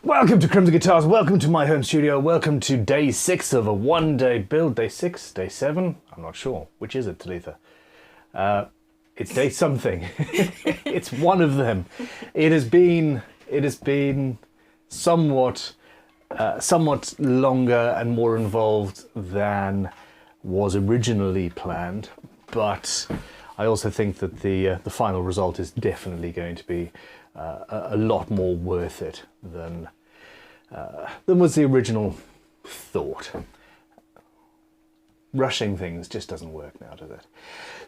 Welcome to Crimson Guitars, welcome to my home studio, welcome to day 6 of a one-day build. Day 6? Day 7? I'm not sure. Which is it, Talitha? It's day something. It's one of them. It has been somewhat longer and more involved than was originally planned, but I also think that the final result is definitely going to be a lot more worth it than was the original thought. Rushing things just doesn't work now, does it?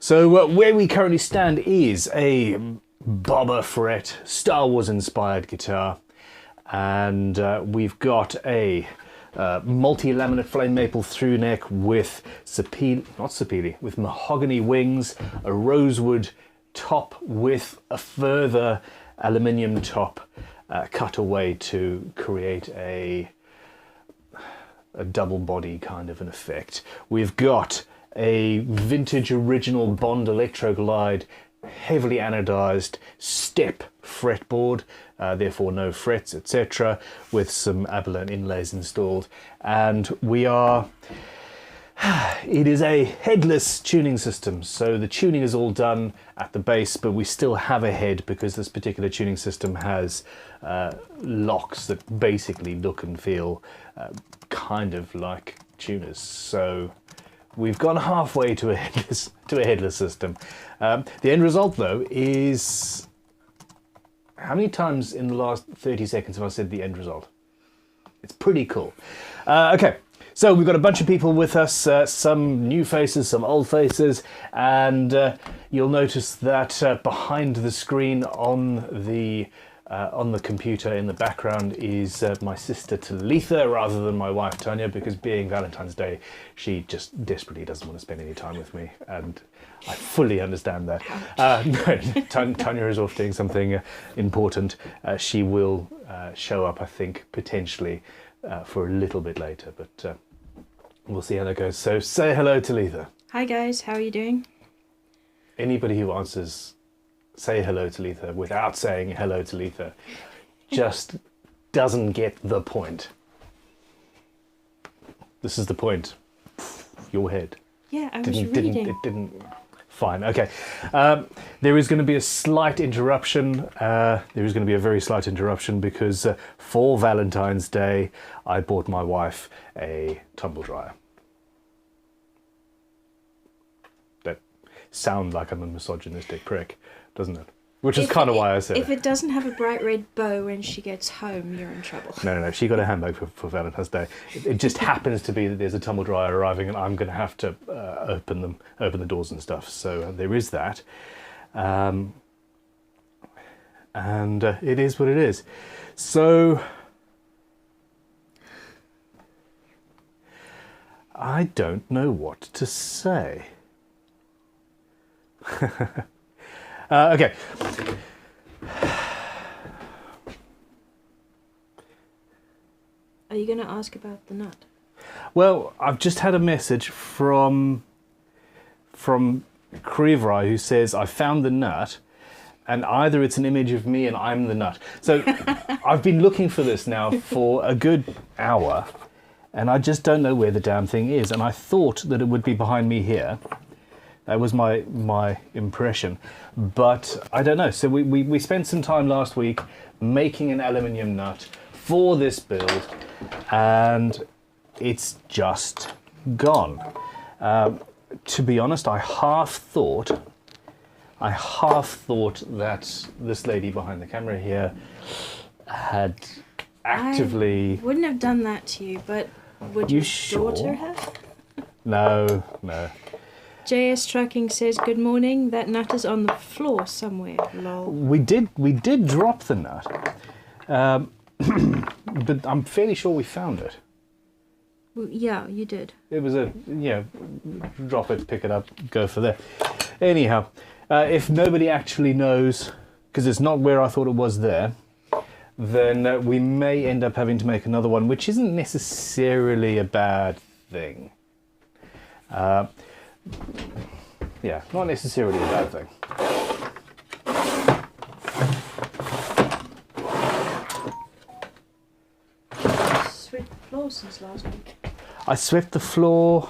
So where we currently stand is a Boba Fret Star Wars inspired guitar, and we've got a multi-laminate flame maple through neck with with mahogany wings, a rosewood top with a further aluminium top cut away to create a double body kind of an effect. We've got a vintage original Bond Electroglide heavily anodized step fretboard, therefore no frets, etc., with some abalone inlays installed, and it is a headless tuning system, so the tuning is all done at the base, but we still have a head because this particular tuning system has locks that basically look and feel kind of like tuners. So we've gone halfway to a headless system. The end result, though, is... How many times in the last 30 seconds have I said the end result? It's pretty cool. Okay. So we've got a bunch of people with us, some new faces, some old faces, and you'll notice that behind the screen on the computer in the background is my sister Talitha rather than my wife Tanya, because being Valentine's Day, she just desperately doesn't want to spend any time with me, and I fully understand that. No, Tanya is off doing something important. She will show up, I think, potentially for a little bit later, but we'll see how that goes. So say hello to Talitha. Hi guys, how are you doing? Anybody who answers say hello to Talitha without saying hello to Talitha just doesn't get the point. This is the point. Your head. Yeah, I was reading. It didn't. Fine, okay. There is going to be a slight interruption. There is going to be a very slight interruption because for Valentine's Day, I bought my wife a tumble dryer. That sounds like I'm a misogynistic prick, doesn't it? Which is kind of why I said if it doesn't have a bright red bow when she gets home, you're in trouble. No. She got a handbag for Valentine's Day. It just happens to be that there's a tumble dryer arriving, and I'm going to have to open the doors and stuff. So there is that, and it is what it is. So I don't know what to say. Okay. Are you going to ask about the nut? Well, I've just had a message from Krivrai who says, I found the nut, and either it's an image of me and I'm the nut. So I've been looking for this now for a good hour, and I just don't know where the damn thing is, and I thought that it would be behind me here. That was my impression, but I don't know. So we spent some time last week making an aluminium nut for this build, and it's just gone. To be honest, I half thought that this lady behind the camera here had actively... I wouldn't have done that to you, but would your daughter have? No. JS Trucking says, good morning, that nut is on the floor somewhere, lol. We did drop the nut, but I'm fairly sure we found it. Well, yeah, you did. It was drop it, pick it up, go for there. Anyhow, if nobody actually knows, because it's not where I thought it was there, then we may end up having to make another one, which isn't necessarily a bad thing. Yeah, not necessarily a bad thing. since last week. I swept the floor.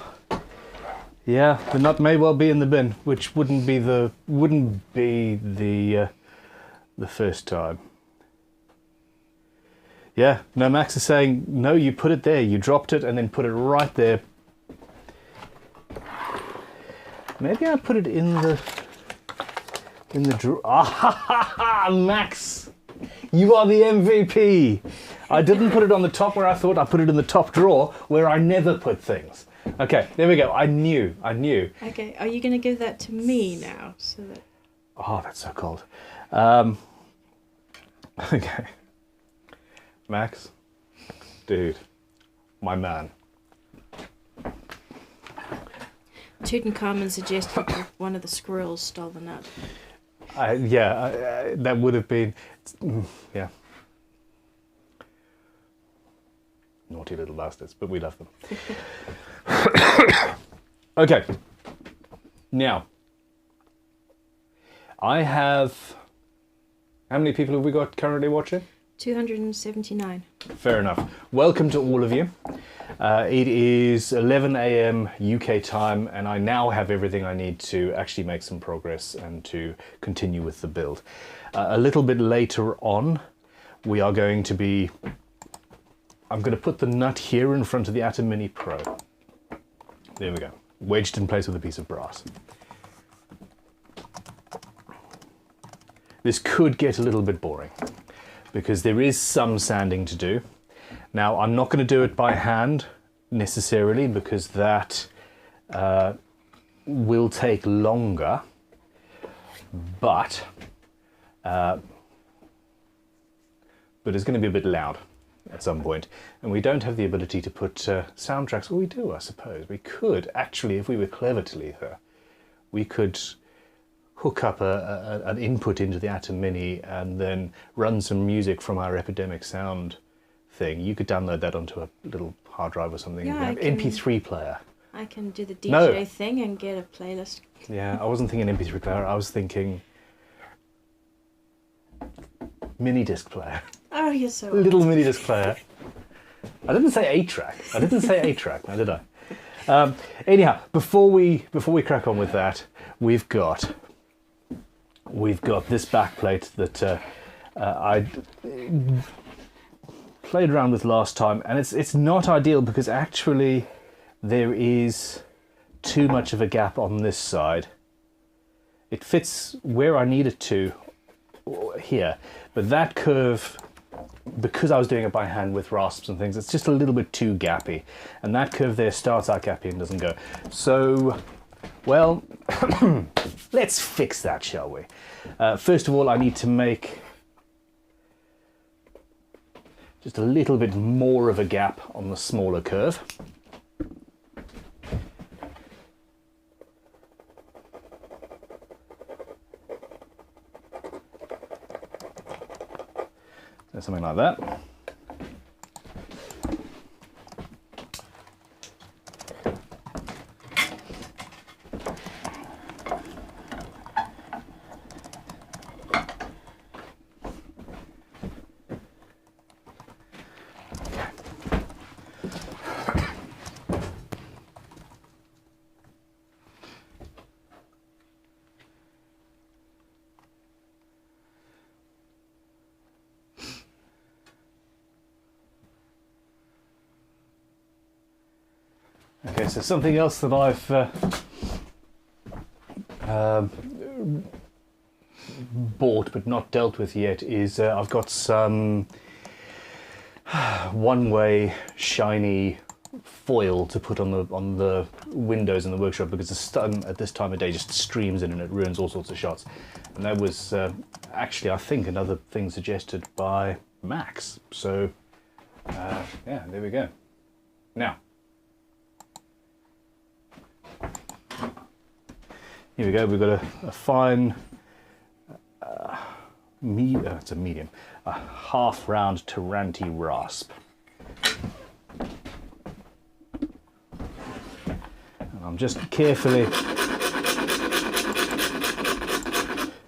Yeah, the nut may well be in the bin, which wouldn't be the first time. Yeah, no, Max is saying, no, you put it there. You dropped it and then put it right there. Maybe I put it in the drawer. Ah, ha, ha, ha, Max, you are the MVP. I didn't put it on the top where I thought. I put it in the top drawer where I never put things. Okay, there we go. I knew. Okay, are you going to give that to me now? So that. Oh, that's so cold. Okay. Max, dude, my man. Tutankhamun suggested that one of the squirrels stole the nut. That would have been, yeah. Naughty little bastards, but we love them. Okay. Now, I have, how many people have we got currently watching? 279. Fair enough. Welcome to all of you. It is 11 a.m. UK time, and I now have everything I need to actually make some progress and to continue with the build. A little bit later on, we are going to be... I'm going to put the nut here in front of the Atom Mini Pro. There we go. Wedged in place with a piece of brass. This could get a little bit boring, because there is some sanding to do. Now, I'm not going to do it by hand necessarily, because that will take longer, but it's going to be a bit loud at some point. And we don't have the ability to put soundtracks. Well, we do, I suppose. We could, actually, if we were clever to Letha, we could hook up an input into the Atom Mini and then run some music from our Epidemic Sound thing. You could download that onto a little hard drive or something. Yeah, MP3 player. I can do the DJ thing and get a playlist. Yeah, I wasn't thinking MP3 player. I was thinking mini disc player. Oh, you're so Little mini disc player. I didn't say 8-track. I didn't say 8-track, now did I? Anyhow, before we crack on with that, we've got this backplate that I played around with last time, and it's not ideal because actually there is too much of a gap on this side. It fits where I need it to here, but that curve, because I was doing it by hand with rasps and things, it's just a little bit too gappy, and that curve there starts out gappy and doesn't go. So, well, let's fix that, shall we? First of all, I need to make just a little bit more of a gap on the smaller curve. So something like that. Okay, so something else that I've bought but not dealt with yet is I've got some one-way shiny foil to put on the windows in the workshop, because the sun at this time of day just streams in and it ruins all sorts of shots. And that was actually, I think, another thing suggested by Max. So yeah, there we go. Now, here we go, we've got a fine, it's a medium, a half round Taranti rasp. And I'm just carefully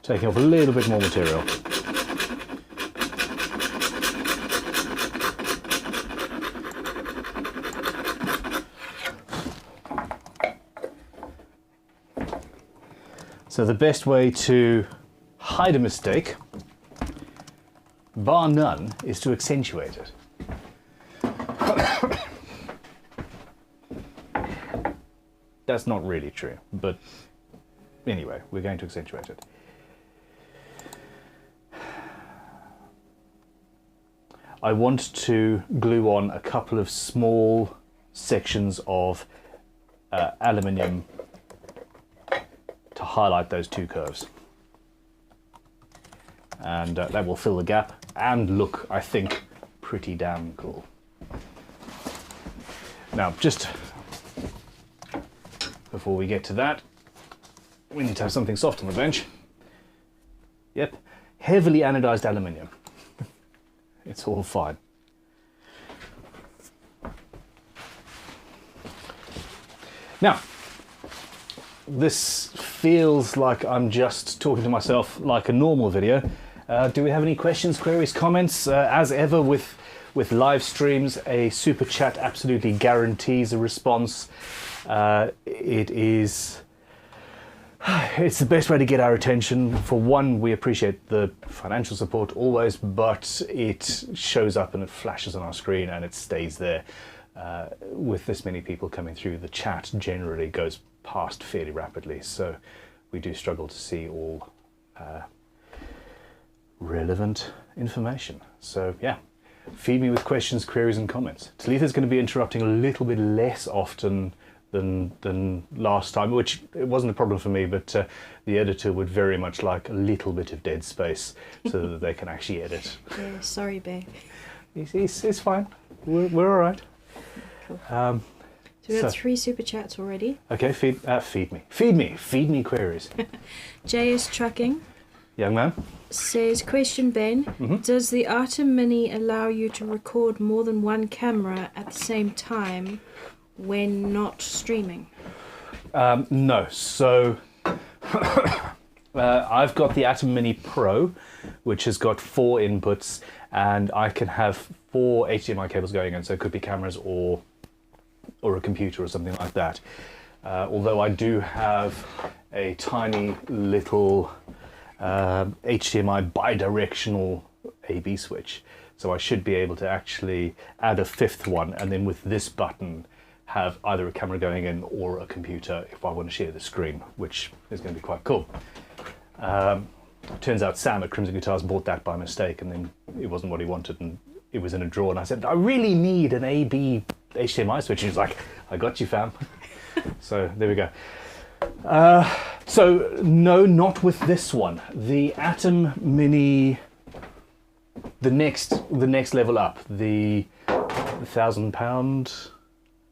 taking off a little bit more material. So the best way to hide a mistake, bar none, is to accentuate it. That's not really true, but anyway, we're going to accentuate it. I want to glue on a couple of small sections of aluminium to highlight those two curves. And that will fill the gap and look, I think, pretty damn cool. Now, just before we get to that, we need to have something soft on the bench. Yep, heavily anodized aluminium. It's all fine. Now, this feels like I'm just talking to myself like a normal video. Do we have any questions, queries, comments? As ever with live streams, a super chat absolutely guarantees a response. It's the best way to get our attention. For one, we appreciate the financial support always, but it shows up and it flashes on our screen and it stays there. With this many people coming through, the chat generally goes past fairly rapidly, so we do struggle to see all relevant information. So yeah, feed me with questions, queries and comments. Talitha's going to be interrupting a little bit less often than last time, which it wasn't a problem for me, but the editor would very much like a little bit of dead space so that they can actually edit. Yeah, sorry, babe. It's fine. We're all right. Cool. So we've got 3 super chats already. Okay, feed me queries. JS Trucking, Young man. says, question Ben, does the Artem Mini allow you to record more than one camera at the same time when not streaming? No, so I've got the Atom Mini Pro, which has got 4 inputs, and I can have 4 HDMI cables going in, so it could be cameras or a computer or something like that. Although I do have a tiny little HDMI bidirectional AB switch, so I should be able to actually add a 5th one, and then with this button have either a camera going in or a computer if I want to share the screen, which is going to be quite cool. Turns out Sam at Crimson Guitars bought that by mistake, and then it wasn't what he wanted, and it was in a drawer, and I said, I really need an AB HDMI switch, and he's like, I got you, fam. So there we go. So no, not with this one. The Atom Mini, the next level up, the £1,000,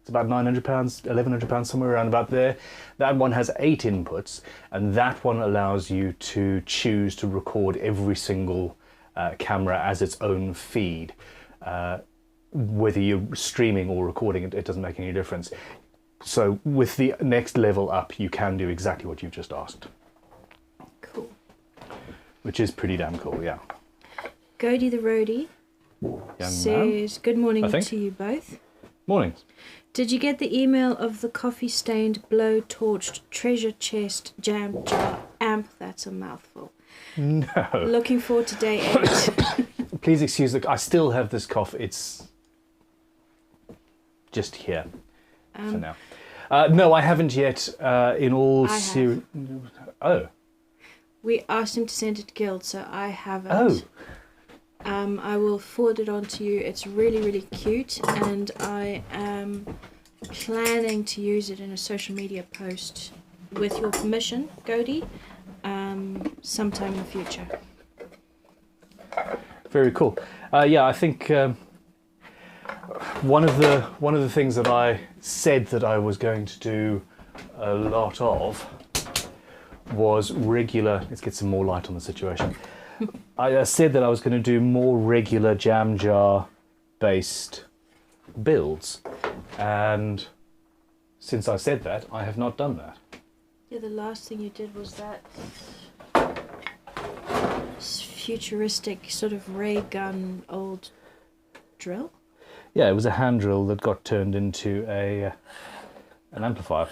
it's about £900, £1,100, somewhere around about there. That one has 8 inputs, and that one allows you to choose to record every single camera as its own feed. Whether you're streaming or recording, it doesn't make any difference. So with the next level up, you can do exactly what you've just asked. Cool. Which is pretty damn cool, yeah. Gody the Roadie says, good morning to you both. Mornings. Did you get the email of the coffee-stained, blow-torched treasure chest jam jar amp? That's a mouthful. No. Looking forward to day 8. Please excuse I still have this cough. It's just here for now. No, I haven't yet. In all serious. Oh. We asked him to send it to Guild, so I haven't. Oh. I will forward it on to you. It's really, really cute, and I am planning to use it in a social media post with your permission, Gody, sometime in the future. Very cool. Yeah, I think one of the things that I said that I was going to do a lot of was regular. Let's get some more light on the situation. I said that I was going to do more regular jam jar based builds, and since I said that, I have not done that. Yeah, the last thing you did was that futuristic sort of ray gun old drill. Yeah, it was a hand drill that got turned into an amplifier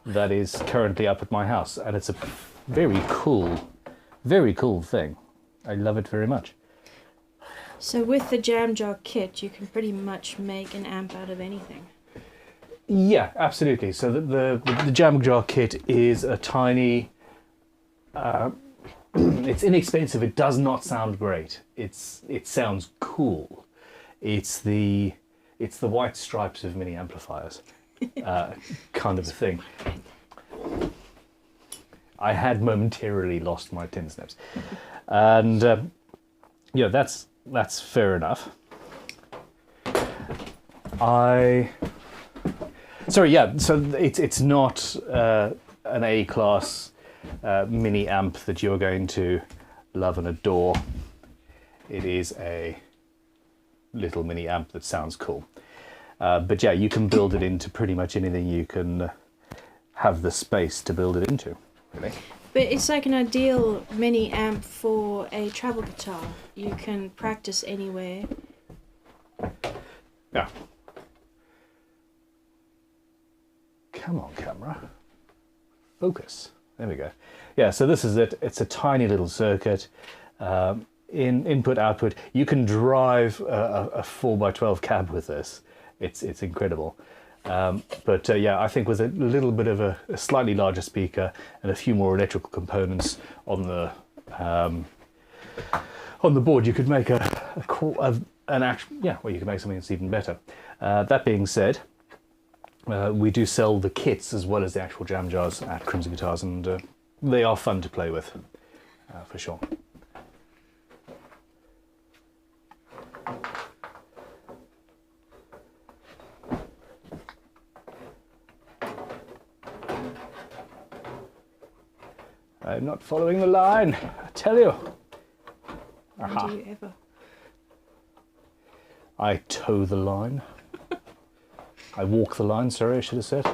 that is currently up at my house, and it's a very cool thing. I love it very much. So with the jam jar kit, you can pretty much make an amp out of anything. Yeah, absolutely. So the jam jar kit is a tiny. It's inexpensive. It does not sound great. It sounds cool. It's the white stripes of mini amplifiers, kind of a thing. I had momentarily lost my tin snips, and yeah, that's fair enough. Sorry, yeah. So it's not an A-class mini amp that you're going to love and adore. It is a little mini amp that sounds cool. But yeah, you can build it into pretty much anything you can have the space to build it into, really. But it's like an ideal mini amp for a travel guitar. You can practice anywhere. Yeah. Come on, camera. Focus. There we go. Yeah, so this is it. It's a tiny little circuit. In input output, you can drive a 4x12 cab with this. It's incredible. But yeah, I think with a little bit of a slightly larger speaker and a few more electrical components on the board, you could make an actual, yeah, well, you could make something that's even better. That being said, we do sell the kits as well as the actual jam jars at Crimson Guitars, and they are fun to play with, for sure. I'm not following the line, I tell you. When do you ever? I toe the line. I walk the line, sorry, I should have said.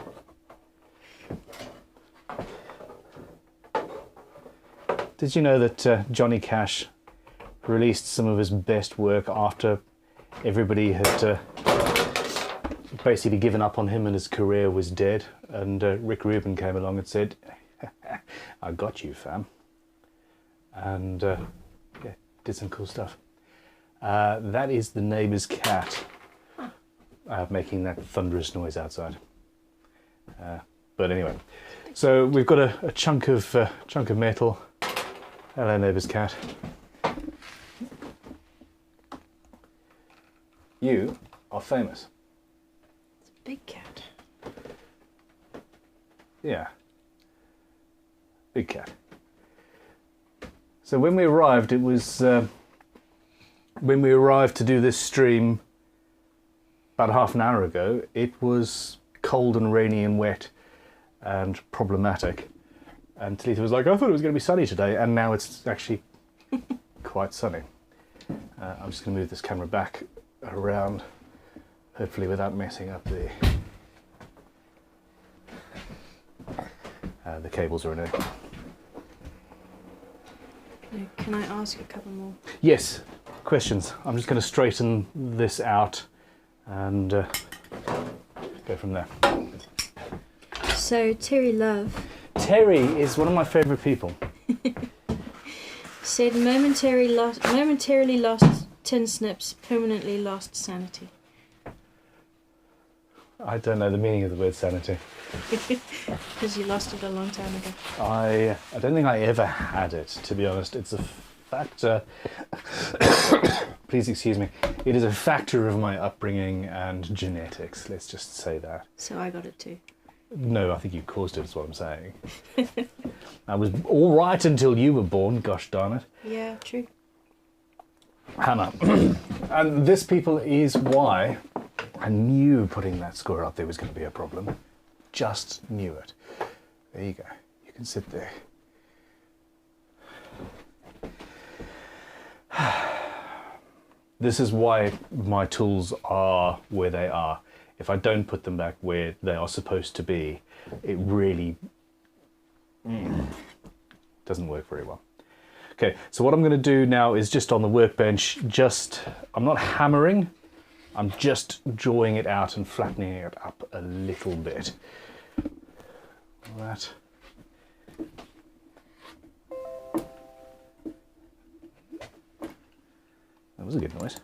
Did you know that Johnny Cash released some of his best work after everybody had basically given up on him and his career was dead? And Rick Rubin came along and said, I got you, fam. And yeah, did some cool stuff. That is the neighbour's cat making that thunderous noise outside. But anyway, so we've got a chunk of metal. Hello, neighbour's cat. You are famous. It's a big cat. Yeah. Big cat. So when we arrived, it was when we arrived to do this stream about half an hour ago, it was cold and rainy and wet and problematic. And Talitha was like, I thought it was going to be sunny today, and now it's actually quite sunny. I'm just going to move this camera back around, hopefully without messing up the cables or anything. Can I ask a couple more? Yes, questions. I'm just going to straighten this out and go from there. So Terry Love Terry is one of my favourite people. said momentarily lost tin snips, permanently lost sanity. I don't know the meaning of the word sanity. Because you lost it a long time ago. I don't think I ever had it, to be honest. It's a factor. Please excuse me. It is a factor of my upbringing and genetics. Let's just say that. So I got it too. No, I think you caused it, is what I'm saying. I was all right until you were born, gosh darn it. Yeah, true. Hannah. And this, people, is why I knew putting that score up there was going to be a problem. Just knew it. There you go. You can sit there. This is why my tools are where they are. If I don't put them back where they are supposed to be, it really doesn't work very well. Okay, so what I'm going to do now is just on the workbench, I'm not hammering, I'm just drawing it out and flattening it up a little bit. That. was a good noise.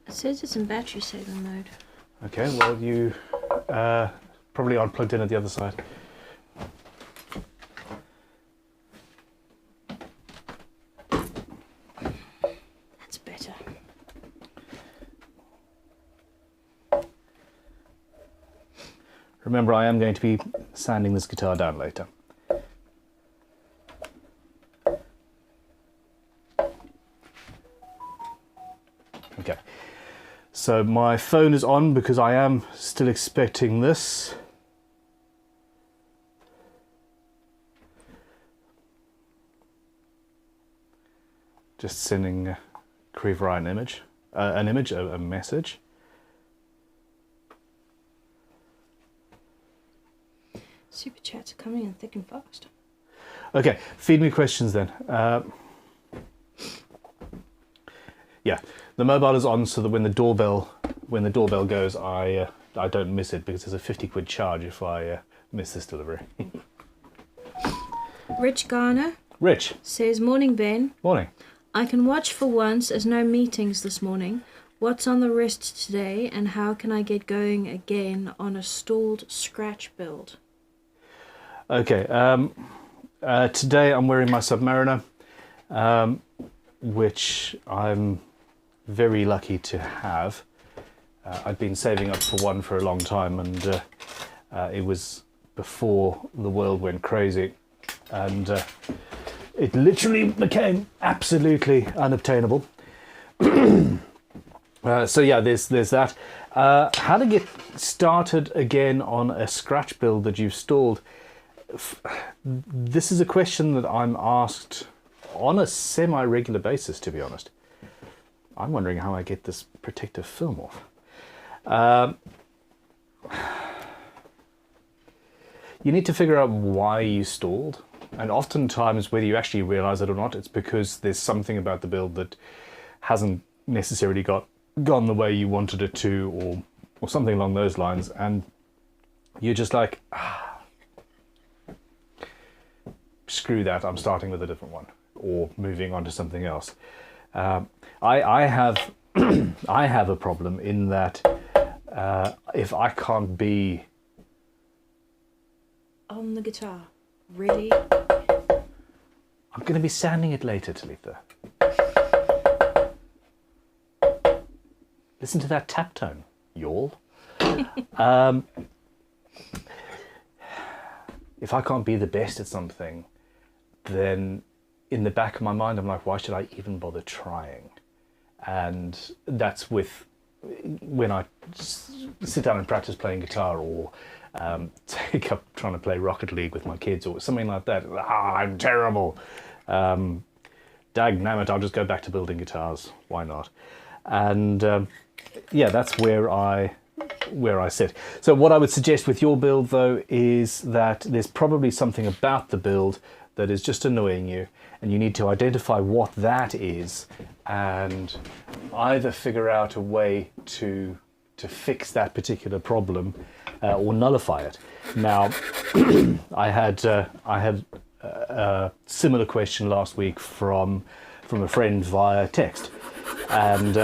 It says it's in battery saving mode. Okay, well you probably aren't plugged in at the other side. That's better. Remember, I am going to be sanding this guitar down later. Okay, so my phone is on because I am still expecting this. Just sending Creever an image, a message. Super chats are coming in thick and fast. Okay, feed me questions then. Yeah, the mobile is on so that when the doorbell goes, I don't miss it because there's a 50 quid charge if I miss this delivery. Rich Garner Rich, says, "Morning, Ben. morning. I can watch for once as no meetings this morning. What's on the wrist today, and how can I get going again on a stalled scratch build?" Okay, today I'm wearing my Submariner, which I'm very lucky to have. I'd been saving up for one for a long time, and it was before the world went crazy, and it literally became absolutely unobtainable. So yeah, there's that. How to get started again on a scratch build that you've stalled? This is a question that I'm asked on a semi-regular basis, to be honest. I'm wondering how I get this protective film off. You need to figure out why you stalled, and oftentimes, whether you actually realize it or not, it's because there's something about the build that hasn't necessarily gone the way you wanted it to, or something along those lines, and you're just like, screw that, I'm starting with a different one, or moving on to something else. I have I have a problem in that if I can't be On the guitar. Really? I'm going to be sanding it later, Talitha. Listen to that tap tone, y'all. If I can't be the best at something, then in the back of my mind, I'm like, why should I even bother trying? And that's with when I sit down and practice playing guitar, or take up trying to play Rocket League with my kids or something like that. I'm terrible. Dagnammit, I'll just go back to building guitars. Why not? And yeah, that's where I sit. So what I would suggest with your build, though, is that there's probably something about the build that is just annoying you, and you need to identify what that is and either figure out a way to fix that particular problem or nullify it. Now, I had a similar question last week from a friend via text, and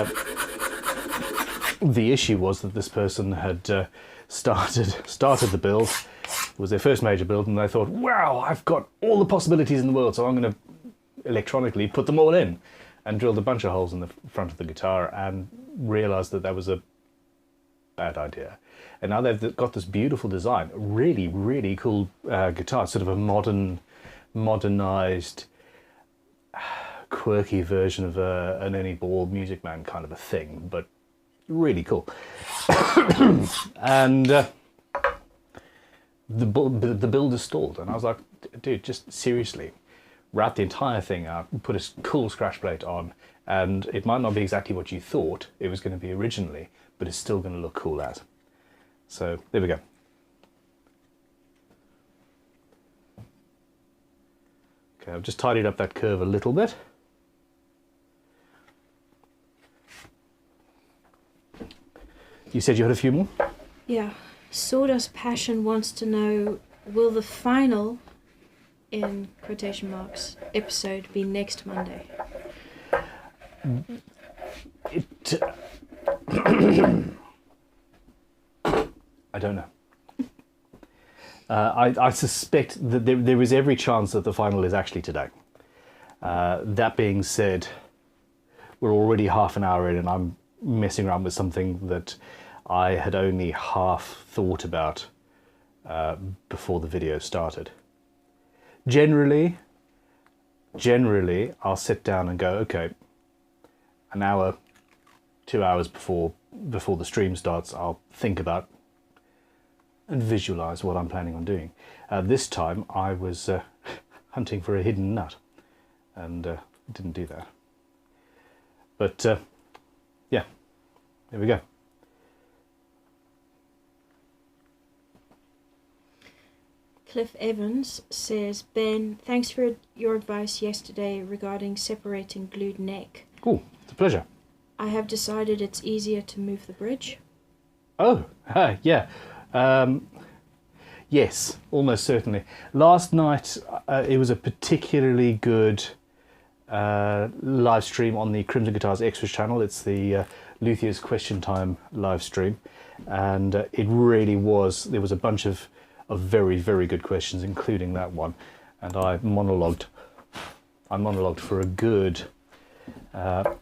the issue was that this person had started the build. It was their first major build, and they thought, wow, I've got all the possibilities in the world, so I'm going to electronically put them all in, and drilled a bunch of holes in the front of the guitar, and realized that that was a bad idea. And now they've got this beautiful design, really, really cool guitar, sort of a modernized, quirky version of an Ernie Ball Music Man kind of a thing, but really cool. And the build is stalled, and I was like, dude, just seriously, wrap the entire thing out, put a cool scratch plate on, and it might not be exactly what you thought it was going to be originally, but it's still going to look cool as. So there we go. Okay, I've just tidied up that curve a little bit. You said you had a few more? Yeah. Sawdust Passion wants to know, will the final, in quotation marks, episode be next Monday? It. I don't know. I suspect that there is every chance that the final is actually today. That being said, we're already half an hour in and I'm messing around with something that I had only half thought about before the video started. Generally, I'll sit down and go, okay, an hour, 2 hours before the stream starts, I'll think about and visualize what I'm planning on doing. This time I was hunting for a hidden nut and didn't do that. But yeah, there we go. Cliff Evans says, Ben, thanks for your advice yesterday regarding separating glued neck. Cool, it's a pleasure. I have decided it's easier to move the bridge. Oh, yeah. Yes, almost certainly. Last night it was a particularly good live stream on the Crimson Guitars Extras channel. It's the Luthier's Question Time live stream, and it really was. There was a bunch of very, very good questions, including that one, and I monologued for a good 5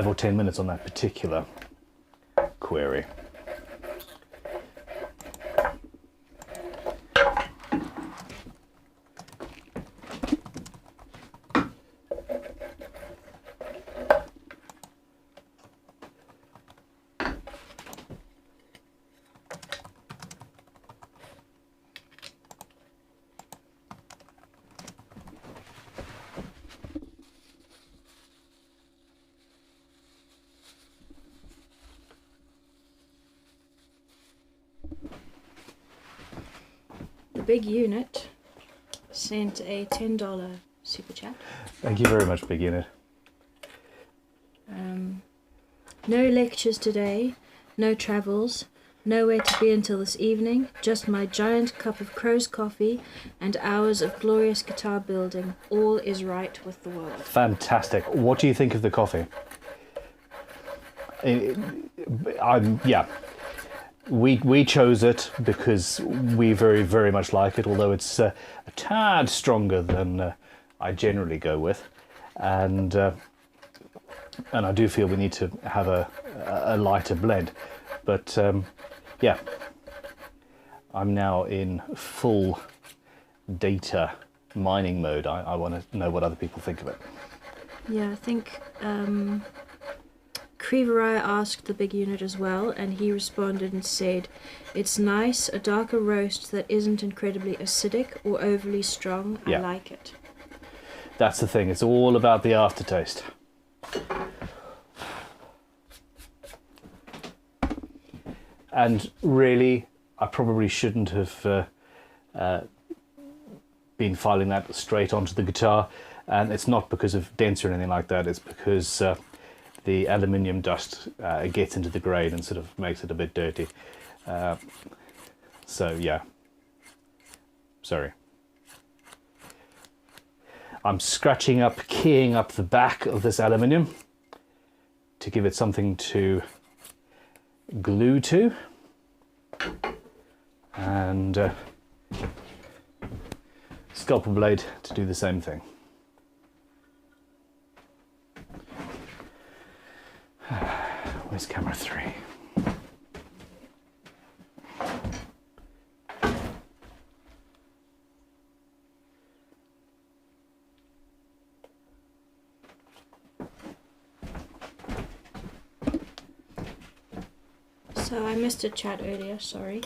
or 10 minutes on that particular query. Big Unit sent a $10 super chat. Thank you very much, Big Unit. No lectures today, no travels, nowhere to be until this evening, just my giant cup of crow's coffee and hours of glorious guitar building. All is right with the world. Fantastic. What do you think of the coffee? Yeah. We chose it because we very, very much like it, although it's a tad stronger than I generally go with, and I do feel we need to have a lighter blend. But yeah, I'm now in full data mining mode. I want to know what other people think of it. Yeah, I think Creverai asked the Big Unit as well, and he responded and said, it's nice, a darker roast that isn't incredibly acidic or overly strong. Yeah. I like it. That's the thing, it's all about the aftertaste. And really, I probably shouldn't have been filing that straight onto the guitar, and it's not because of dents or anything like that, it's because the aluminium dust gets into the grain and sort of makes it a bit dirty. So yeah, sorry. I'm scratching up, keying up the back of this aluminium to give it something to glue to, and scalpel blade to do the same thing. Where's camera 3? So I missed a chat earlier, sorry.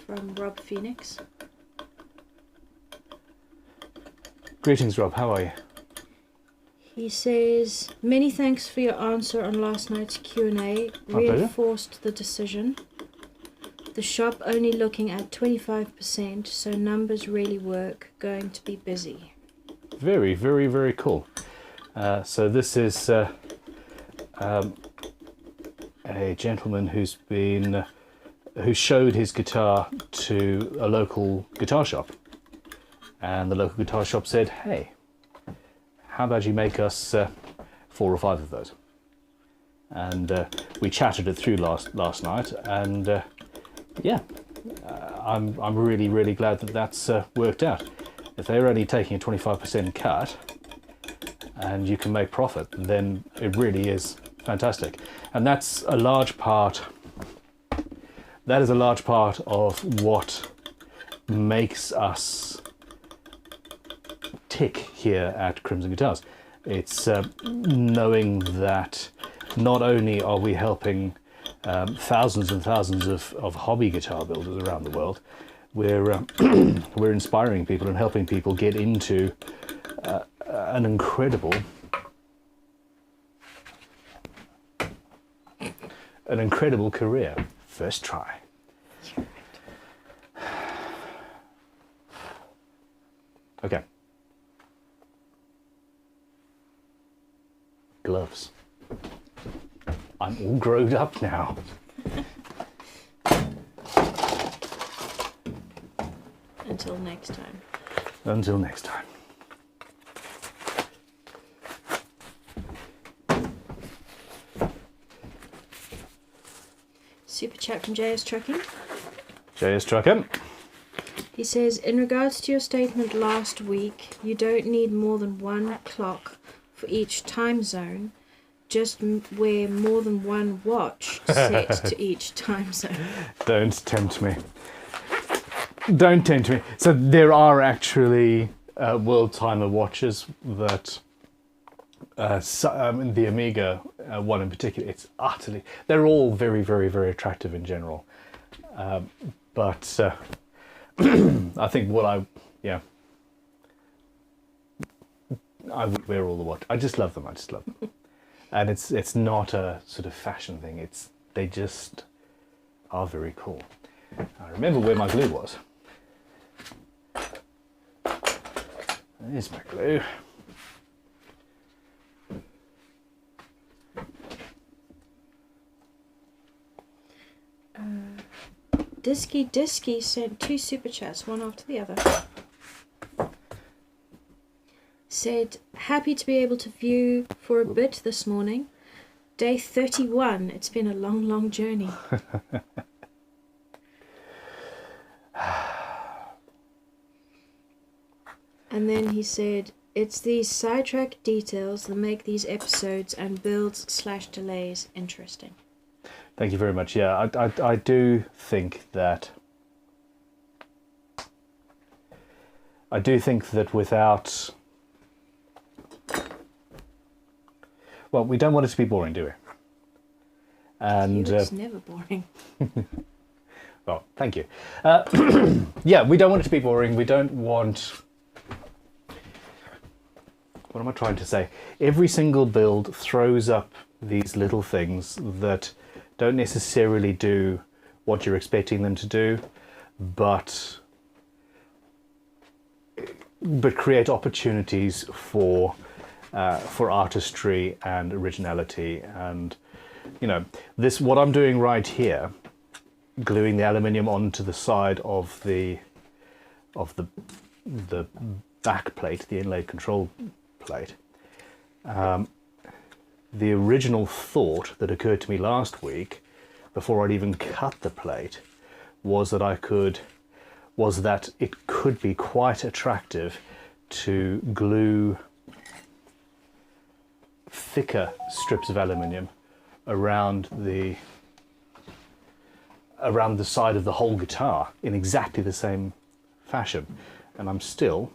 From Rob Phoenix. Greetings, Rob, how are you? He says, many thanks for your answer on last night's Q&A. Reinforced the decision. The shop only looking at 25%, so numbers really work. Going to be busy. Very, very, very cool. So this is a gentleman who showed his guitar to a local guitar shop, and the local guitar shop said, hey, how about you make us 4 or 5 of those? And we chatted it through last night, and yeah, I'm really, really glad that that's worked out. If they're only taking a 25% cut and you can make profit, then it really is fantastic. And that's a large part, that is a large part of what makes us tick here at Crimson Guitars. It's knowing that not only are we helping thousands and thousands of hobby guitar builders around the world, we're inspiring people and helping people get into an incredible career. First try. Okay. Gloves. I'm all grown up now. Until next time. Until next time. Super chat from JS Trucking. JS Trucking. He says, in regards to your statement last week, you don't need more than one clock for each time zone. Just wear more than one watch set to each time zone. Don't tempt me. Don't tempt me. So there are actually world timer watches that the Amiga one in particular, it's utterly, they're all very, very, very attractive in general. But I think I would wear all the watch. I just love them. And it's not a sort of fashion thing. They just are very cool. I remember where my glue was. There's my glue. Disky sent 2 super chats, one after the other. Said, happy to be able to view for a bit this morning. Day 31. It's been a long, long journey. And then he said, it's these sidetrack details that make these episodes and builds/delays interesting. Thank you very much. Yeah, I do think that without, well, we don't want it to be boring, do we? And it's never boring. Well, thank you. Yeah, we don't want it to be boring. We don't want, what am I trying to say? Every single build throws up these little things that don't necessarily do what you're expecting them to do, but create opportunities for artistry and originality. And you know, what I'm doing right here, gluing the aluminium onto the side of the back plate, the inlaid control plate. The original thought that occurred to me last week, before I'd even cut the plate, was that it could be quite attractive to glue thicker strips of aluminium around the side of the whole guitar in exactly the same fashion, and I'm still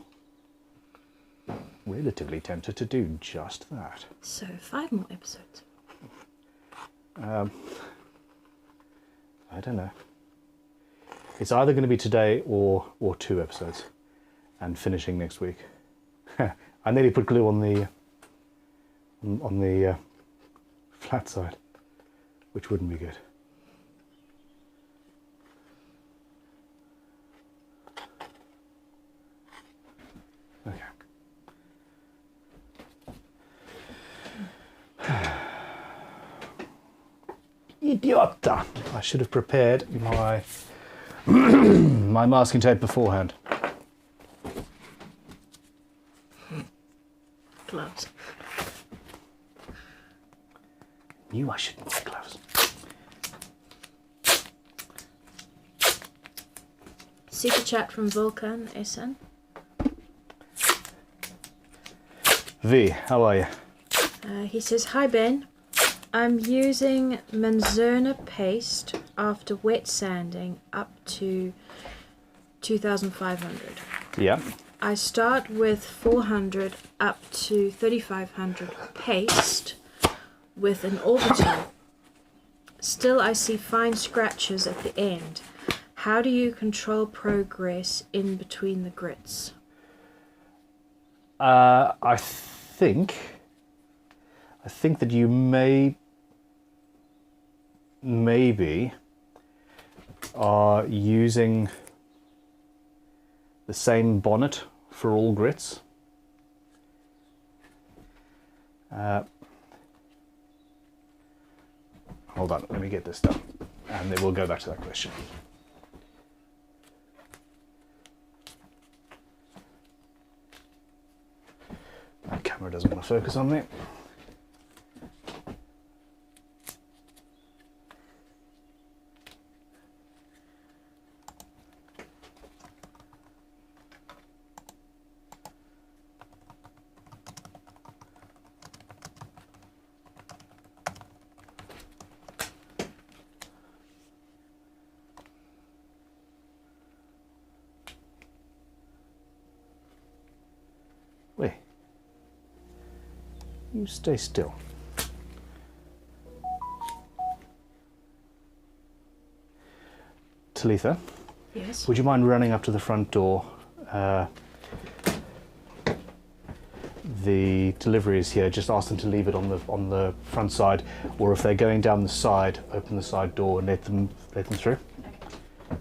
relatively tempted to do just that. So 5 more episodes. I don't know. It's either going to be today or 2 episodes, and finishing next week. I nearly put glue on the flat side, which wouldn't be good. Okay. Idiota! I should have prepared my my masking tape beforehand. Gloves. Knew I shouldn't wear gloves. Super chat from Vulcan SN. V, how are you? He says, "Hi Ben, I'm using Manzerna paste after wet sanding up to 2500. Yeah. I start with 400 up to 3500 paste with an orbital. Still I see fine scratches at the end. How do you control progress in between the grits?" I think that you maybe are using the same bonnet for all grits. Hold on, let me get this done, and then we'll go back to that question. My camera doesn't want to focus on me. Wait. You stay still. Talitha, Yes. would you mind running up to the front door? The delivery is here. Just ask them to leave it on the front side, or if they're going down the side, open the side door and let them through. Where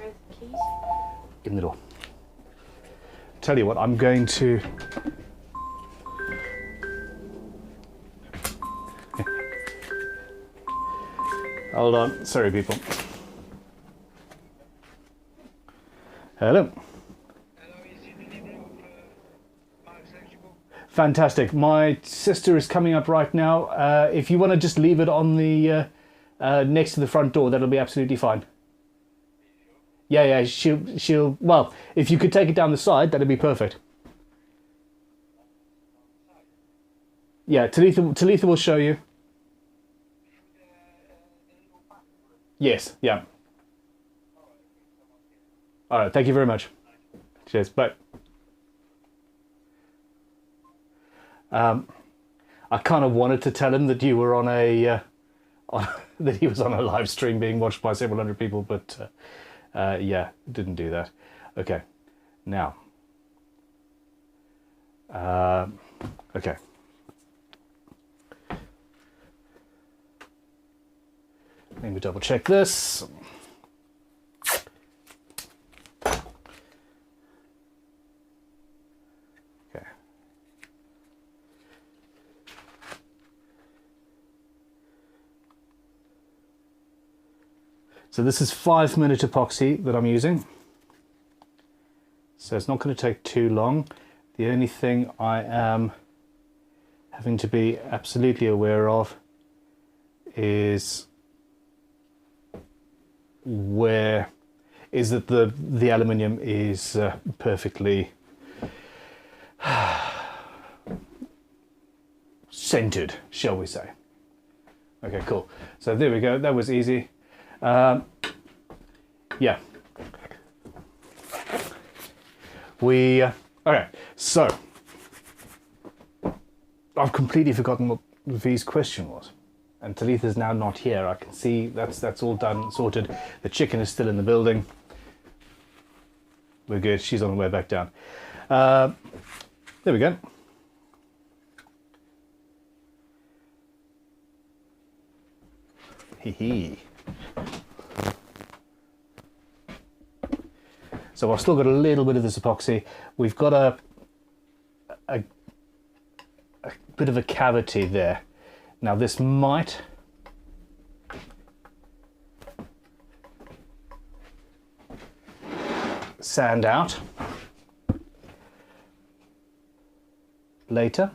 are the keys? In the door. Tell you what, I'm going to. Hold on, sorry people. Hello. Fantastic. My sister is coming up right now. If you want to just leave it on the next to the front door, that'll be absolutely fine. Yeah, she'll. Well, if you could take it down the side, that'd be perfect. Yeah, Talitha will show you. Yes, yeah. All right, thank you very much. Cheers, bye. I kind of wanted to tell him that you were on a, that he was on a live stream being watched by several hundred people, but yeah, didn't do that. Okay, now, okay. Let me double check this. Okay. So this is 5-minute epoxy that I'm using. So it's not going to take too long. The only thing I am having to be absolutely aware of is that the aluminium is perfectly centered, shall we say. Okay, cool. So there we go. That was easy. Yeah. Okay, so I've completely forgotten what V's question was. And Talitha's now not here. I can see that's all done, sorted. The chicken is still in the building. We're good. She's on the way back down. There we go. Hee hee. So I've still got a little bit of this epoxy. We've got a bit of a cavity there. Now this might sand out later,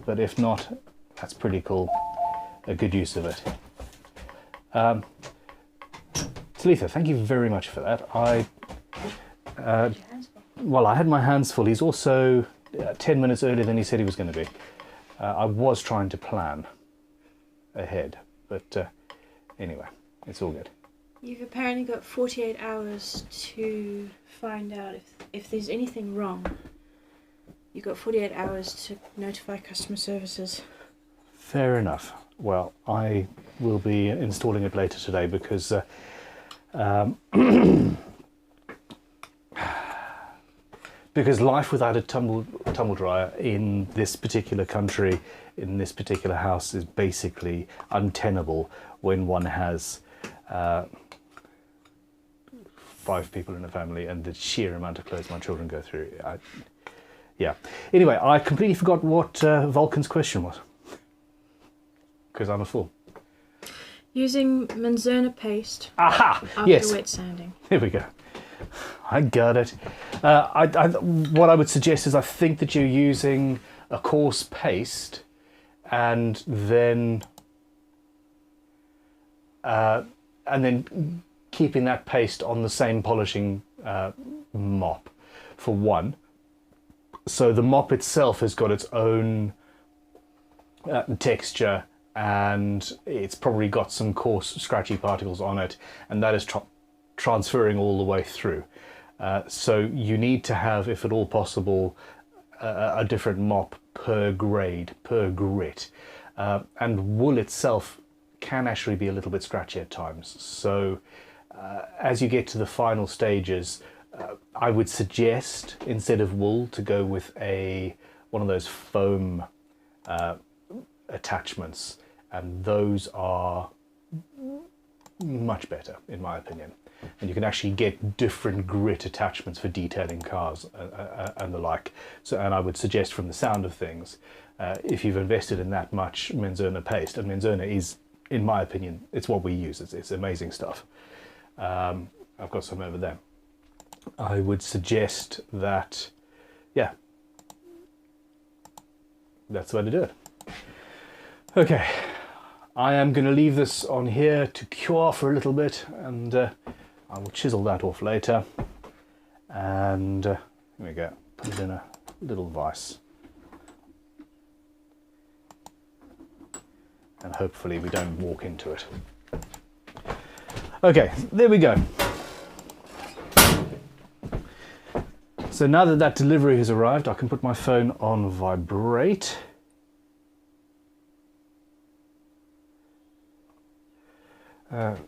but if not, that's pretty cool. A good use of it. Talitha, thank you very much for that. Well, I had my hands full. He's also 10 minutes earlier than he said he was going to be. I was trying to plan ahead, but anyway, it's all good. You've apparently got 48 hours to find out if there's anything wrong. You've got 48 hours to notify customer services. Fair enough. Well, I will be installing it later today because because life without a tumble dryer in this particular country, in this particular house, is basically untenable when one has 5 people in a family and the sheer amount of clothes my children go through. Yeah. Anyway, I completely forgot what Vulcan's question was because I'm a fool. Using Manzona paste Aha! after Yes. wet sanding. Here we go. I got it. What I would suggest is I think that you're using a coarse paste and then keeping that paste on the same polishing mop for one. So the mop itself has got its own texture and it's probably got some coarse scratchy particles on it, and that is transferring all the way through. So you need to have, if at all possible, a different mop per grade, per grit. And wool itself can actually be a little bit scratchy at times. So as you get to the final stages, I would suggest, instead of wool, to go with one of those foam attachments, and those are much better in my opinion, and you can actually get different grit attachments for detailing cars and the like. So, and I would suggest, from the sound of things, if you've invested in that much Manzona paste, and Manzona is, in my opinion, it's what we use, it's amazing stuff. I've got some over there. I would suggest that, yeah, that's the way to do it. Okay, I am going to leave this on here to cure for a little bit, and I will chisel that off later. And here we go, put it in a little vise. And hopefully we don't walk into it. Okay, there we go. So now that that delivery has arrived, I can put my phone on vibrate.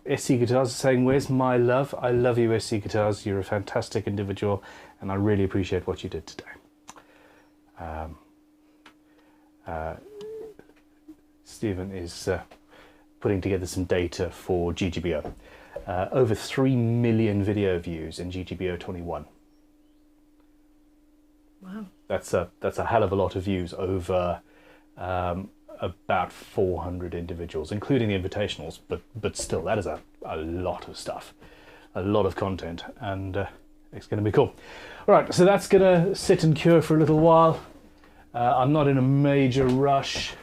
SC Guitars is saying, "Where's my love?" I love you, SC Guitars. You're a fantastic individual, and I really appreciate what you did today. Stephen is putting together some data for GGBO. Over 3 million video views in GGBO 21. Wow. That's a hell of a lot of views over about 400 individuals, including the invitationals, but still, that is a lot of stuff, a lot of content, and it's going to be cool. All right, so that's going to sit and cure for a little while. I'm not in a major rush.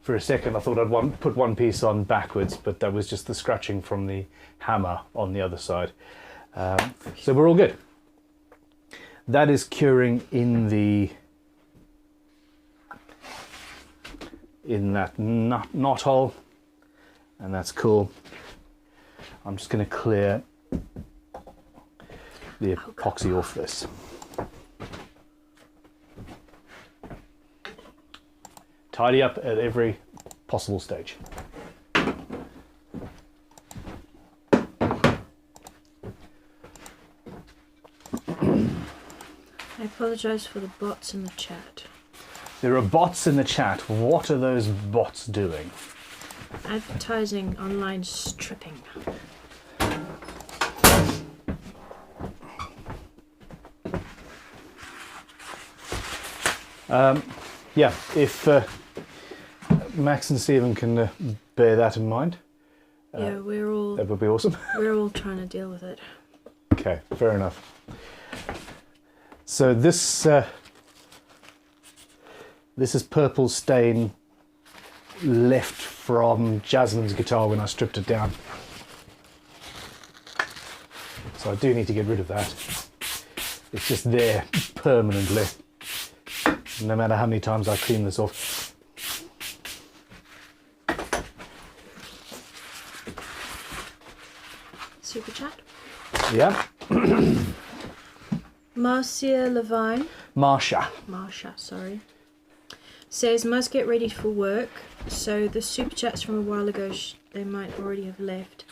For a second I thought I'd put one piece on backwards, but that was just the scratching from the hammer on the other side. So we're all good. That is curing in that knot hole, and that's cool. I'm just going to clear the epoxy off this. Tidy up at every possible stage. I apologise for the bots in the chat. There are bots in the chat. What are those bots doing? Advertising online stripping. Yeah, if Max and Stephen can bear that in mind, Yeah, that would be awesome. we're all trying to deal with it. Okay, fair enough. So this This is purple stain left from Jasmine's guitar when I stripped it down. So I do need to get rid of that. It's just there permanently, no matter how many times I clean this off. Super chat. Yeah. Marcia Levine. Marsha, sorry. Says, must get ready for work. So the super chats from a while ago, they might already have left.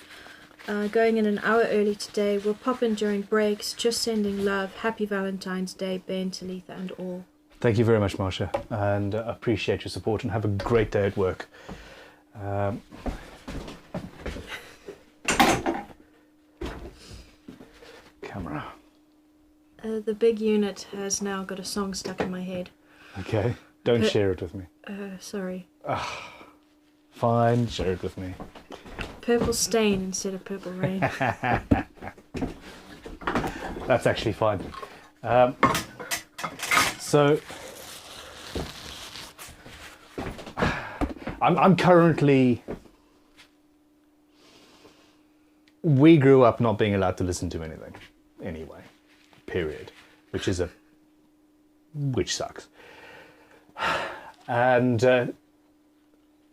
Going in an hour early today. We'll pop in during breaks. Just sending love. Happy Valentine's Day, Ben, Talitha, and all. Thank you very much, Marsha, and appreciate your support, and have a great day at work. Camera. The big unit has now got a song stuck in my head. Okay, don't share it with me. Sorry. Fine, share it with me. Purple stain instead of purple rain. That's actually fine. So I'm currently. We grew up not being allowed to listen to anything, anyway. Period. Which sucks. And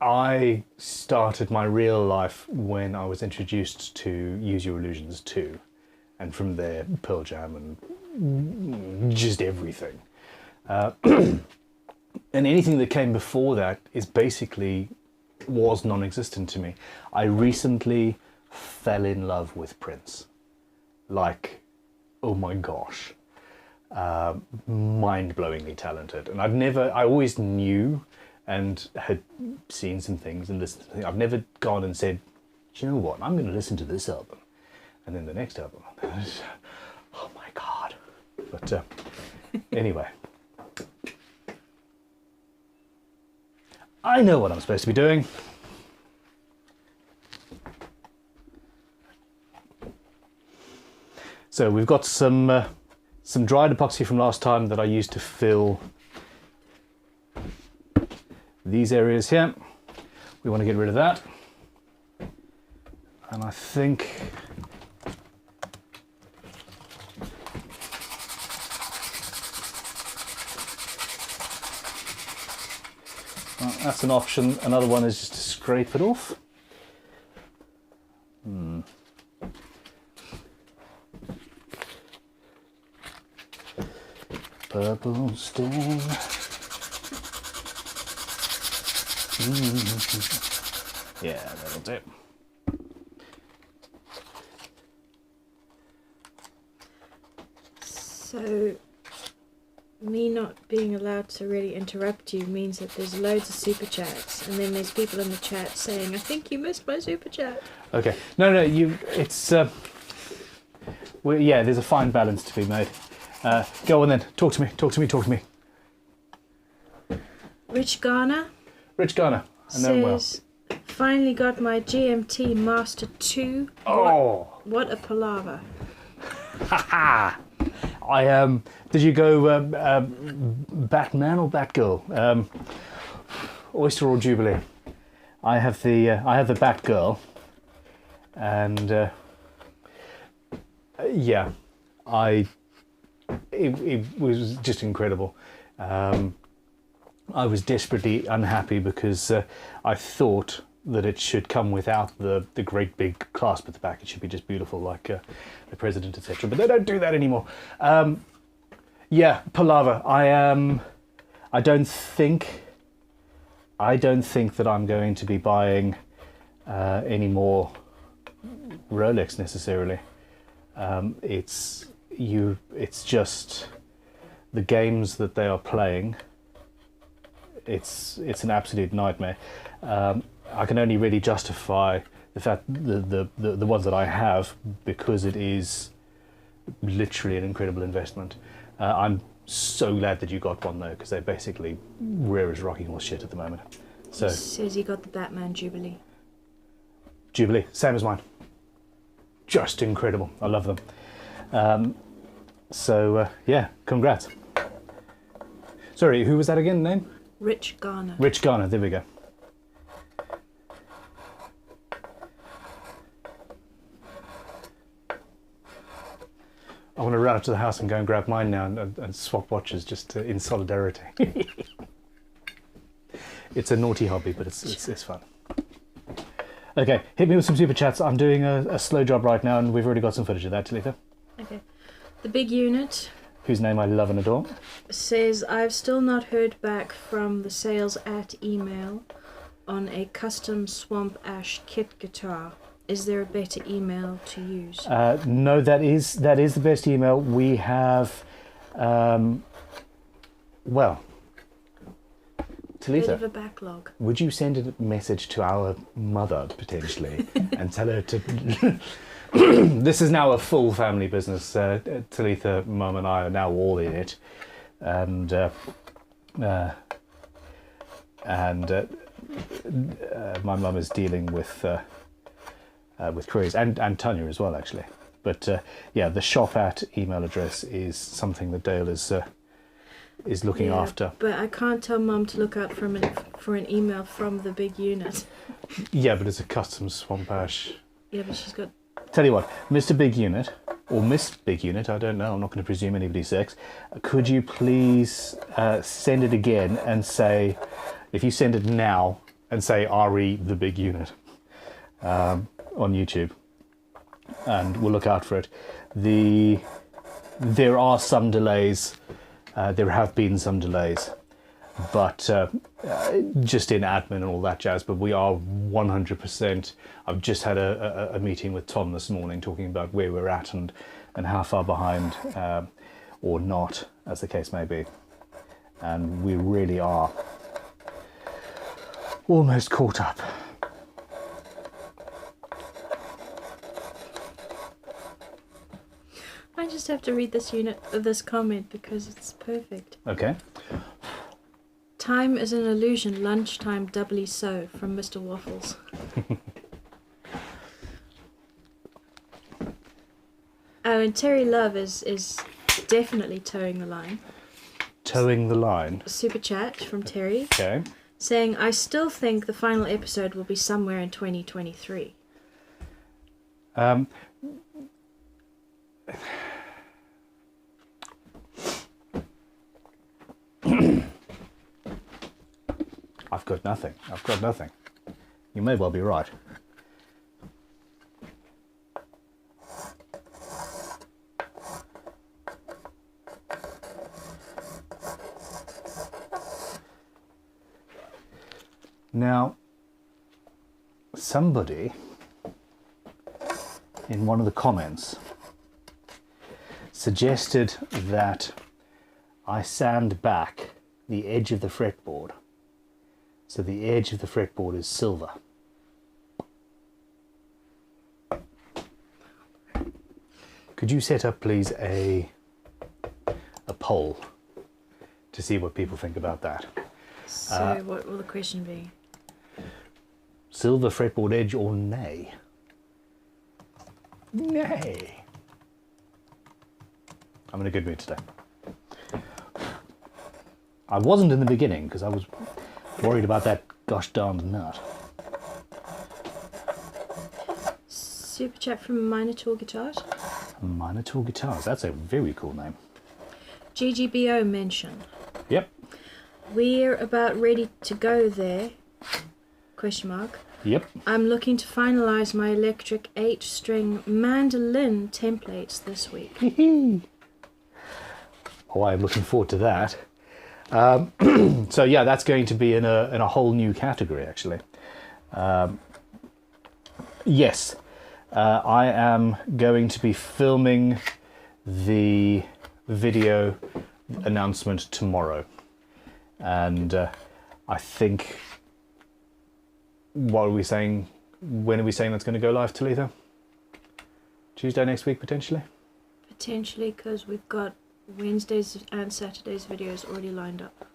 I started my real life when I was introduced to Use Your Illusions 2, and from there Pearl Jam and just everything. And anything that came before that was non-existent to me. I recently fell in love with Prince. Like, oh my gosh. Mind-blowingly talented. And I always knew and had seen some things and listened to things. I've never gone and said, do you know what, I'm going to listen to this album. And then the next album. Oh my God. But anyway. I know what I'm supposed to be doing. So we've got some dried epoxy from last time that I used to fill these areas here. We want to get rid of that. And I think that's an option. Another one is just to scrape it off. Purple stain. Yeah, that'll do. So, me not being allowed to really interrupt you means that there's loads of super chats, and then there's people in the chat saying, I think you missed my super chat. Okay. No, it's... yeah, there's a fine balance to be made. Go on then. Talk to me. Rich Garner I know him well. says, finally got my GMT Master 2. Oh! What a palaver. Haha! Did you go Batman or Batgirl? Oyster or Jubilee? I have the Batgirl, and yeah, it was just incredible. I was desperately unhappy because I thought that it should come without the great big clasp at the back. It should be just beautiful like the President, etc. But they don't do that anymore. Yeah, palaver. I don't think that I'm going to be buying any more Rolex necessarily. It's just the games that they are playing. It's an absolute nightmare. I can only really justify the fact the ones that I have because it is literally an incredible investment. I'm so glad that you got one though, because they're basically rare as rocking horse shit at the moment. So He says he got the Batman Jubilee. Same as mine. Just incredible. I love them. So yeah, congrats. Sorry, who was that again? Name? Rich Garner. Rich Garner, there we go. I want to run up to the house and go and grab mine now and swap watches just in solidarity. It's a naughty hobby, but it's fun. Okay, hit me with some super chats. I'm doing a slow job right now, and we've already got some footage of that, Talitha. Okay. The Big Unit, whose name I love and adore, says, I've still not heard back from the sales at email on a custom Swamp Ash kit guitar. Is there a better email to use? No, that is the best email. We have, well, Talitha, bit of a backlog. Would you send a message to our mother, potentially, and tell her to... This is now a full family business. Talitha, Mum and I are now all in it. And my mum is dealing with queries, and Tanya as well, actually. But yeah, the shop at email address is something that Dale is looking after. But I can't tell Mum to look out for an email from the Big Unit. Yeah, but it's a custom Swamp Ash. Yeah, but she's got... Tell you what, Mr. Big Unit, or Miss Big Unit, I don't know, I'm not going to presume anybody's sex. Could you please send it again and say, if you send it now, and say RE the Big Unit on YouTube, and we'll look out for it. There are some delays. There have been some delays, but just in admin and all that jazz. But we are 100%. I've just had a meeting with Tom this morning talking about where we're at and how far behind or not, as the case may be. And we really are almost caught up. I just have to read this comment because it's perfect. Okay. Time is an illusion, lunchtime doubly so, from Mr. Waffles. Oh, and Terry Love is definitely towing the line. Towing the line. Super chat from Terry. Okay. Saying, I still think the final episode will be somewhere in 2023. I've got nothing. You may well be right. Now, somebody in one of the comments suggested that I sand back the edge of the fretboard. So the edge of the fretboard is silver. Could you set up, please, a poll to see what people think about that? So what will the question be? Silver fretboard edge or nay? Nay. I'm in a good mood today. I wasn't in the beginning because I was worried about that gosh darned nut. Super chat from Minotaur Guitars. Minotaur Guitars, that's a very cool name. GGBO mention. Yep. We're about ready to go there. Question mark. Yep. I'm looking to finalize my electric 8-string mandolin templates this week. Oh, I'm looking forward to that. So yeah, that's going to be in a whole new category, actually. Yes, I am going to be filming the video announcement tomorrow, and I think, what are we saying? When are we saying that's going to go live, Talitha? Tuesday next week, potentially? Potentially, because we've got Wednesdays and Saturdays videos already lined up.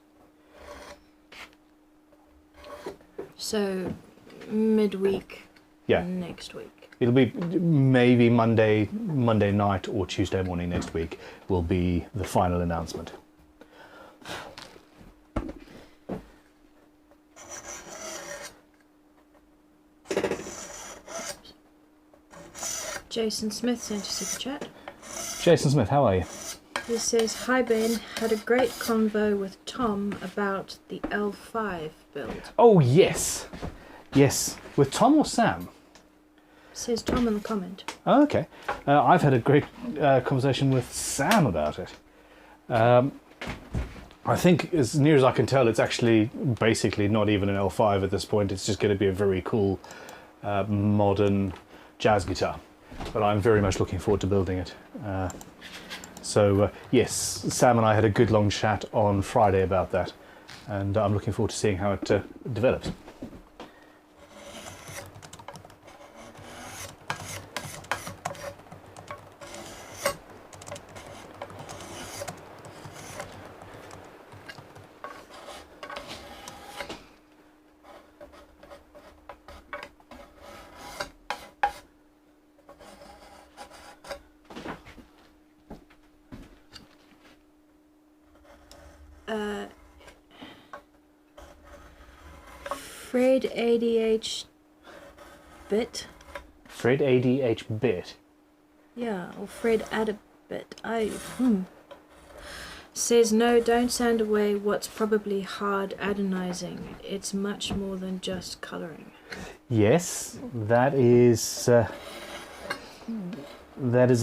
So midweek. Yeah. Next week. It'll be maybe Monday night or Tuesday morning next week will be the final announcement. Jason Smith sent a super chat. Jason Smith, how are you? He says, "Hi Ben, had a great convo with Tom about the L5 build." Oh, yes. Yes. With Tom or Sam? Says Tom in the comment. Oh, okay. I've had a great conversation with Sam about it. I think, as near as I can tell, it's actually basically not even an L5 at this point. It's just going to be a very cool, modern jazz guitar. But I'm very much looking forward to building it. Yes, Sam and I had a good long chat on Friday about that. And I'm looking forward to seeing how it develops. Fred ADH Bit. Fred ADH Bit. Yeah, or Fred Adabit. Says, "No, don't sand away what's probably hard adonizing. It's much more than just colouring." Yes, that is a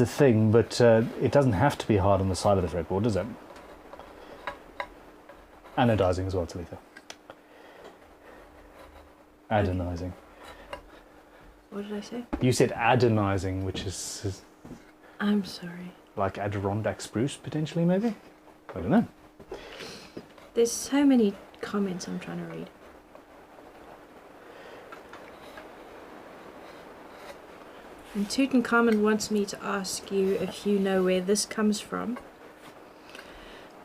thing, but it doesn't have to be hard on the side of the fretboard, does it? Anodizing as well, Talitha. Adonizing. What did I say? You said adonizing, which is I'm sorry. like Adirondack spruce, potentially, maybe? I don't know. There's so many comments I'm trying to read. And Tutankhamun wants me to ask you if you know where this comes from.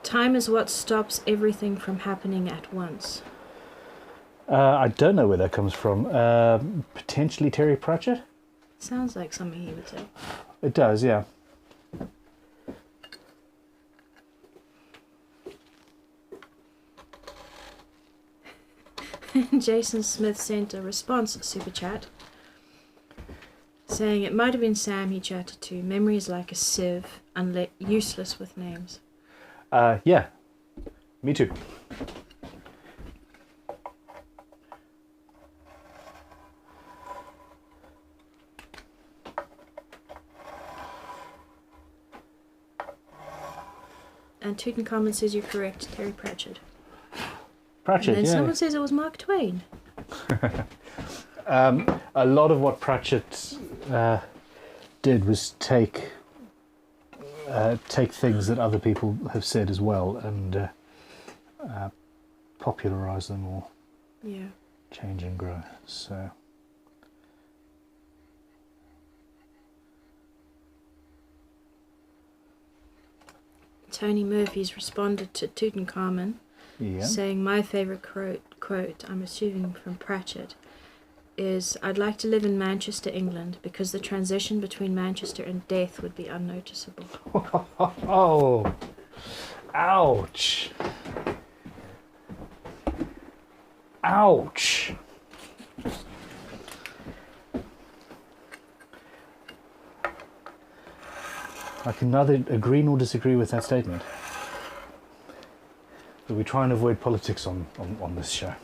Time is what stops everything from happening at once. I don't know where that comes from. Potentially Terry Pratchett? Sounds like something he would say. It does, yeah. Jason Smith sent a response super chat saying it might have been Sam he chatted to. Memory is like a sieve, useless with names. Yeah. Me too. And Tutankhamun says you're correct, Terry Pratchett. Pratchett, And then yeah. someone says it was Mark Twain. A lot of what Pratchett did was take things that other people have said as well and popularise them or change and grow. So. Tony Murphy's responded to Tutankhamun, saying my favourite quote, I'm assuming from Pratchett, is, "I'd like to live in Manchester, England, because the transition between Manchester and death would be unnoticeable." Oh, ouch. Ouch. I can neither agree nor disagree with that statement. But we try and avoid politics on this show.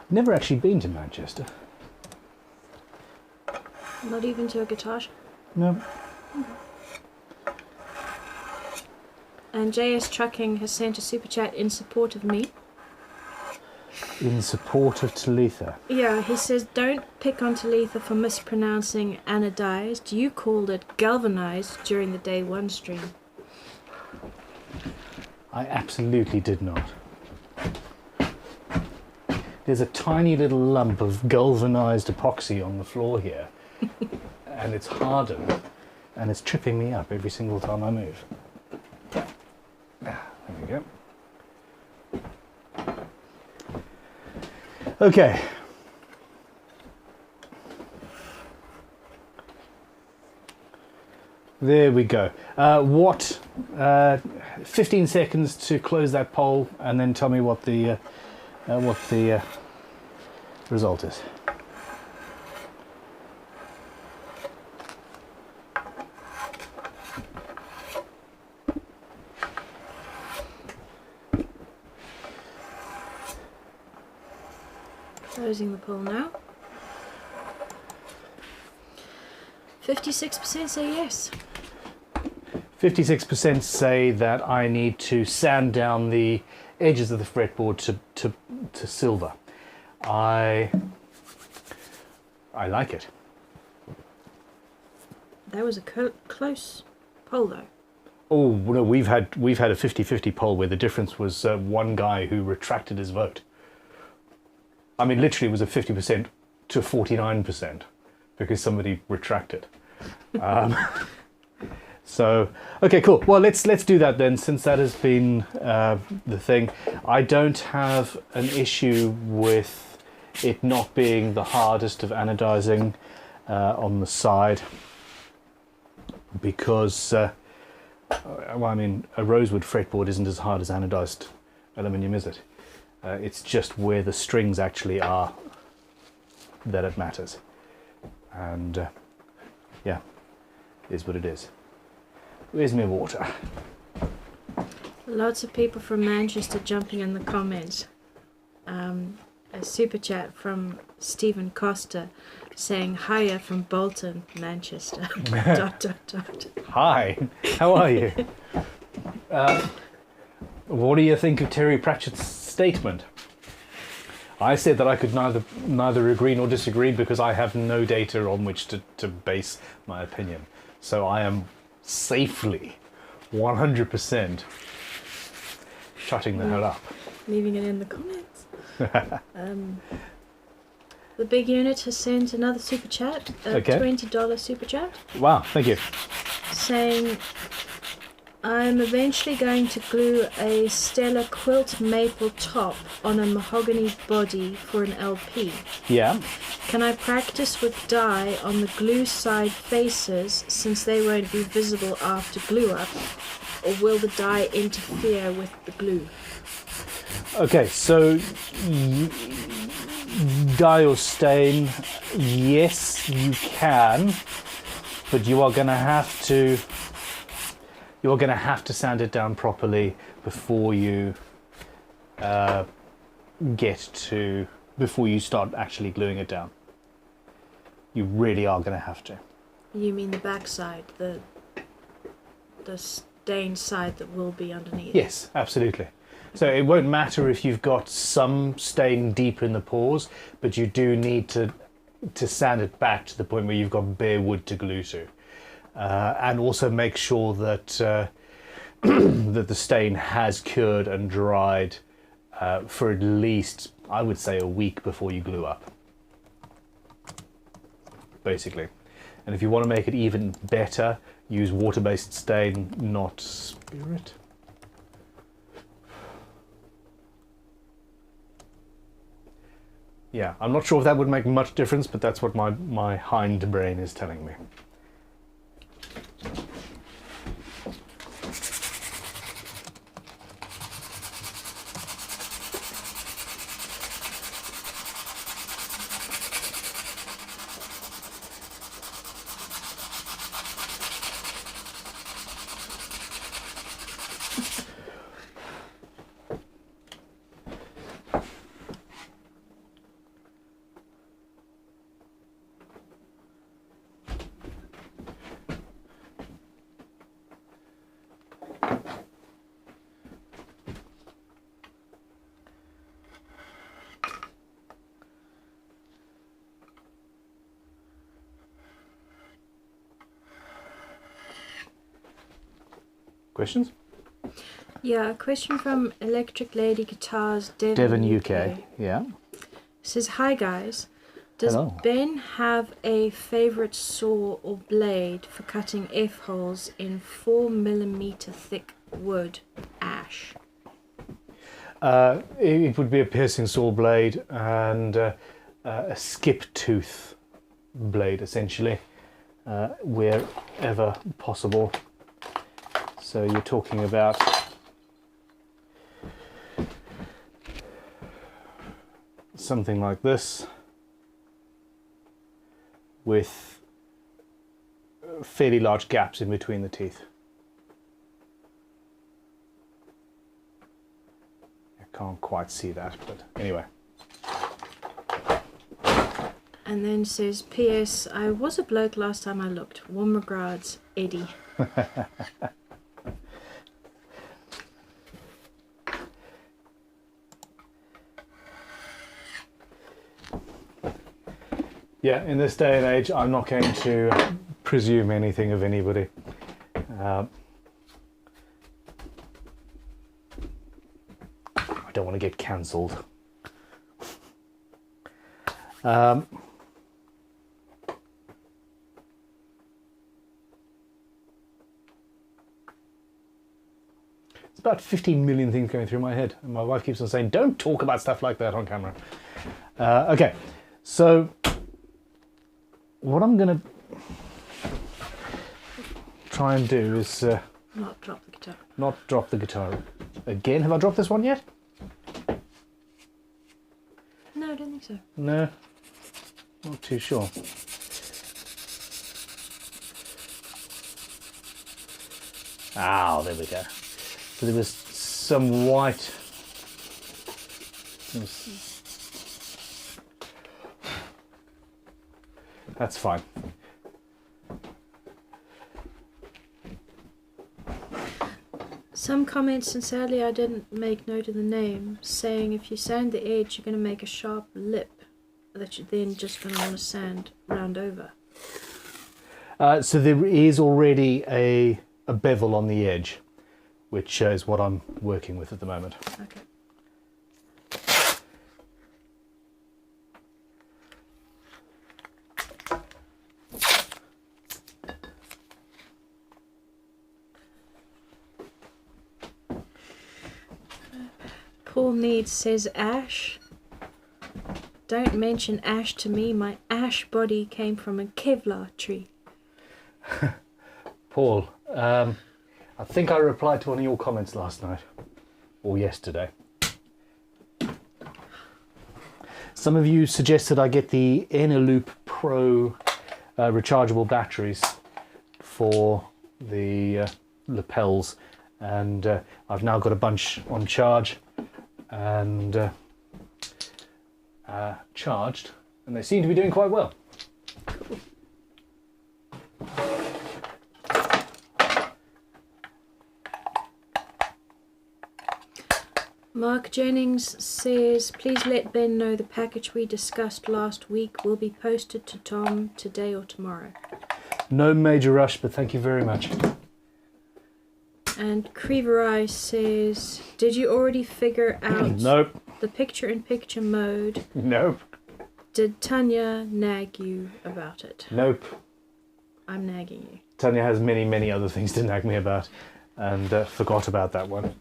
I've never actually been to Manchester. Not even to a guitar shop? No. And JS Trucking has sent a super chat in support of me. In support of Talitha. Yeah, he says, don't pick on Talitha for mispronouncing anodized. You called it galvanized during the day one stream. I absolutely did not. There's a tiny little lump of galvanized epoxy on the floor here. And it's hardened. And it's tripping me up every single time I move. There we go. Okay. There we go. What 15 seconds to close that poll, and then tell me what the result is. Closing the poll now. 56% say yes. 56% say that I need to sand down the edges of the fretboard to silver. I like it. That was a close poll though. Oh no, we've had a 50-50 poll where the difference was one guy who retracted his vote. I mean, literally, it was a 50% to 49% because somebody retracted. So, okay, cool. Well, let's do that then, since that has been the thing. I don't have an issue with it not being the hardest of anodizing on the side, because, well, I mean, a rosewood fretboard isn't as hard as anodized aluminium, is it? It's just where the strings actually are that it matters. And, yeah, it is what it is. Where's my water? Lots of people from Manchester jumping in the comments. A super chat from Stephen Costa saying hiya from Bolton, Manchester. ... Hi, how are you? What do you think of Terry Pratchett's statement? I said that I could neither agree nor disagree because I have no data on which to base my opinion. So I am safely 100% shutting the hell up. Leaving it in the comments. The big unit has sent another super chat, a $20 super chat. Wow, thank you. Saying, I'm eventually going to glue a Stella quilt maple top on a mahogany body for an LP. Yeah. Can I practice with dye on the glue side faces since they won't be visible after glue up, or will the dye interfere with the glue? Okay, so dye or stain, yes, you can, but you are going to have to sand it down properly before you before you start actually gluing it down. You really are going to have to. You mean the back side, the stained side that will be underneath? Yes, absolutely. So it won't matter if you've got some stain deep in the pores, but you do need to sand it back to the point where you've got bare wood to glue to. And also make sure that that the stain has cured and dried for at least, I would say, a week before you glue up. Basically. And if you want to make it even better, use water-based stain, not spirit. Yeah, I'm not sure if that would make much difference, but that's what my hind brain is telling me. Questions? Yeah, a question from Electric Lady Guitars, Devon, UK. Yeah. Says, hi guys. Does Hello. Ben have a favourite saw or blade for cutting F-holes in 4mm thick wood ash? It would be a piercing saw blade and a skip tooth blade, essentially, wherever possible. So you're talking about something like this with fairly large gaps in between the teeth. I can't quite see that, but anyway. And then says, P.S. I was a bloke last time I looked. Warm regards, Eddie. Yeah, in this day and age, I'm not going to presume anything of anybody. I don't want to get cancelled. It's about 15 million things going through my head, and my wife keeps on saying, "Don't talk about stuff like that on camera." Okay, so what I'm going to try and do is Not drop the guitar. not drop the guitar again. Have I dropped this one yet? No, I don't think so. No, not too sure. Ah, there we go. So there was some white. That's fine. Some comments, and sadly I didn't make note of the name, saying if you sand the edge, you're going to make a sharp lip that you're then just going to want to sand round over. So there is already a bevel on the edge, which is what I'm working with at the moment. Okay. Paul Needs says ash. Don't mention ash to me. My ash body came from a Kevlar tree. Paul, I think I replied to one of your comments last night, or yesterday. Some of you suggested I get the Eneloop Pro rechargeable batteries for the lapels, and I've now got a bunch on charge and charged, and they seem to be doing quite well. Mark Jennings says, please let Ben know the package we discussed last week will be posted to Tom today or tomorrow. No major rush, but thank you very much. And Creeverai says, did you already figure out Nope. the picture-in-picture mode? Nope. Did Tanya nag you about it? Nope. I'm nagging you. Tanya has many, many other things to nag me about, and forgot about that one.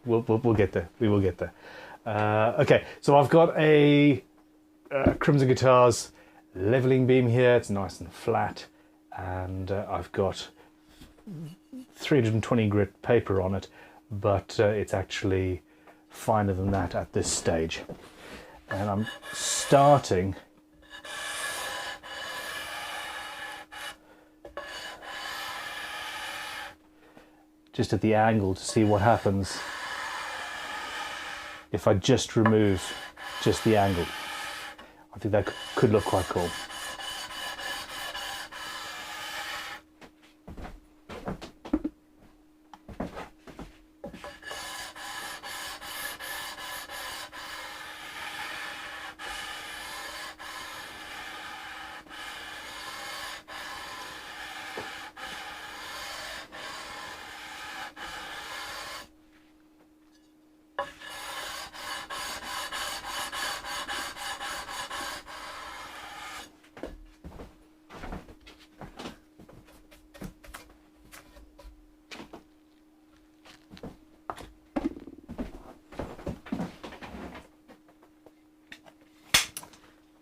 We'll get there. We will get there. Okay, so I've got a Crimson Guitars leveling beam here. It's nice and flat, and I've got 320 grit paper on it, but it's actually finer than that at this stage. And I'm starting just at the angle to see what happens if I just remove just the angle. I think that could look quite cool.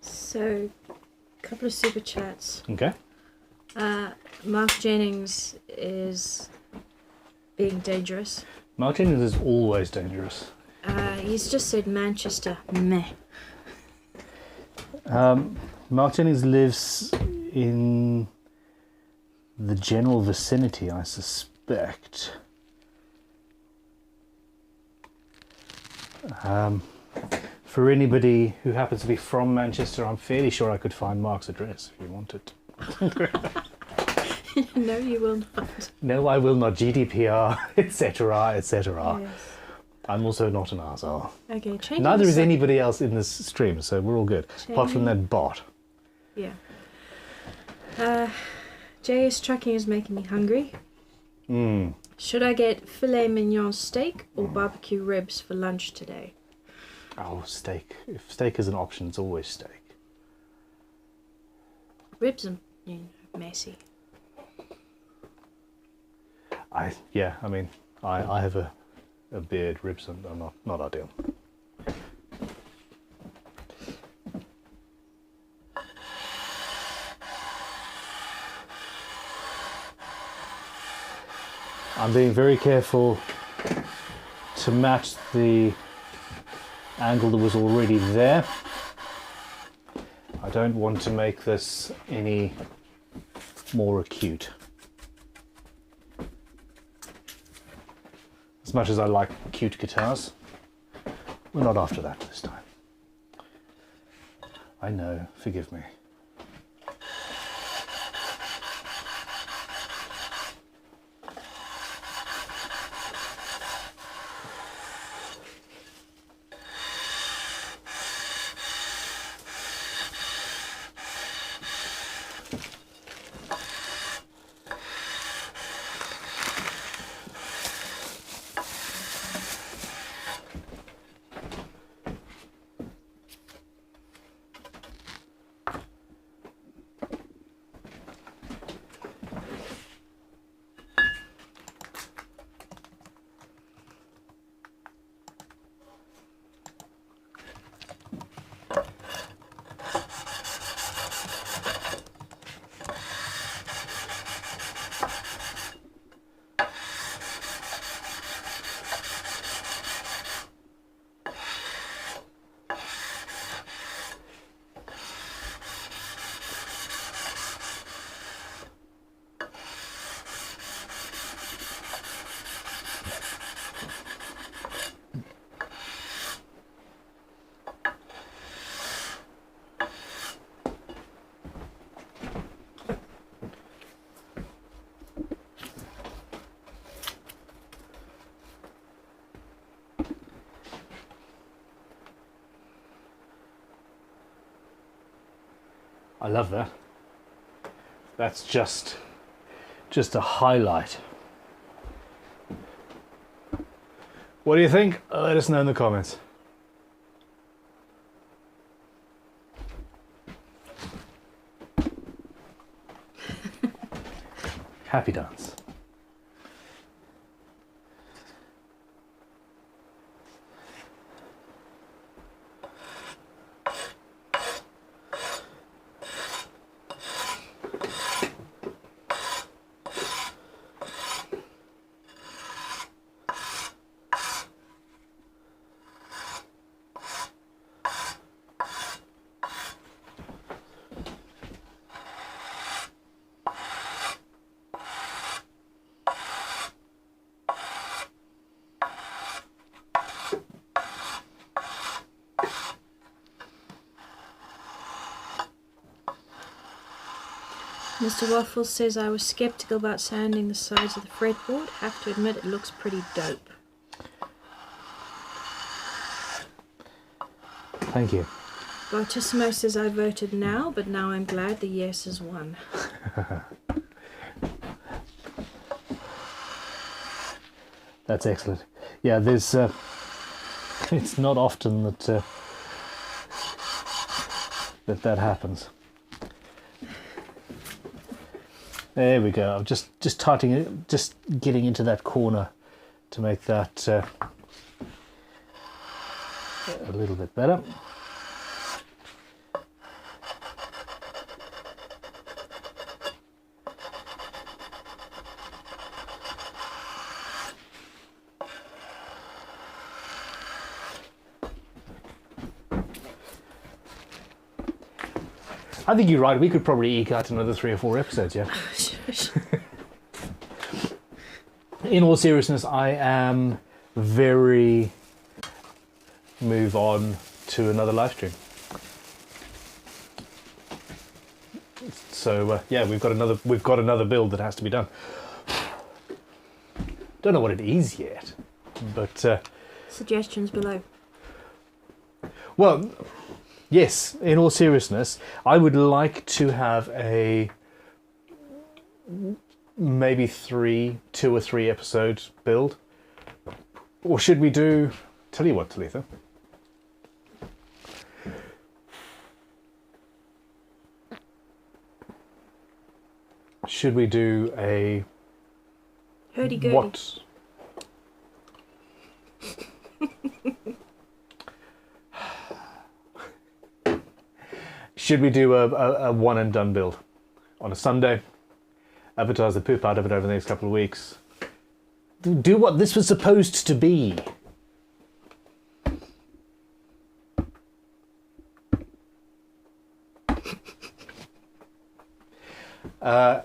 So couple of super chats. Okay. Mark Jennings is being dangerous. Mark Jennings is always dangerous. He's just said Manchester. Meh. Mark Jennings lives in the general vicinity, I suspect. For anybody who happens to be from Manchester, I'm fairly sure I could find Mark's address if you wanted. No, you will not. No, I will not. GDPR, etc., etc. Yes. I'm also not an arsehole. Okay, changing Neither the is sub- anybody else in this stream, so we're all good. Apart from that bot. Yeah. JS Trucking is making me hungry. Should I get filet mignon steak or barbecue ribs for lunch today? Oh, steak. If steak is an option, it's always steak. Ribs are messy. I have a beard. Ribs are not ideal. I'm being very careful to match the angle that was already there. I don't want to make this any more acute. As much as I like cute guitars, we're not after that this time. I know, forgive me. I love that. That's just a highlight. What do you think? Let us know in the comments. Happy dance. Mr. Waffles says I was skeptical about sanding the sides of the fretboard. Have to admit it looks pretty dope. Thank you. Bartissimo says I voted now, but now I'm glad the yes has won. That's excellent. Yeah, there's. It's not often that that happens. There we go. I'm just tightening it, just getting into that corner to make that a little bit better. I think you're right. We could probably eke out another 3 or 4 episodes, yeah. In all seriousness, I am very move on to another live stream. So yeah, we've got another build that has to be done. Don't know what it is yet, but Suggestions below. well, yes. In all seriousness, I would like to have a maybe 2 or 3 episode build, or should we do? Tell you what, Talitha. Should we do a Hurdy-gurdy. what? Should we do a one and done build on a Sunday? Advertise the poop out of it over the next couple of weeks. Do what this was supposed to be.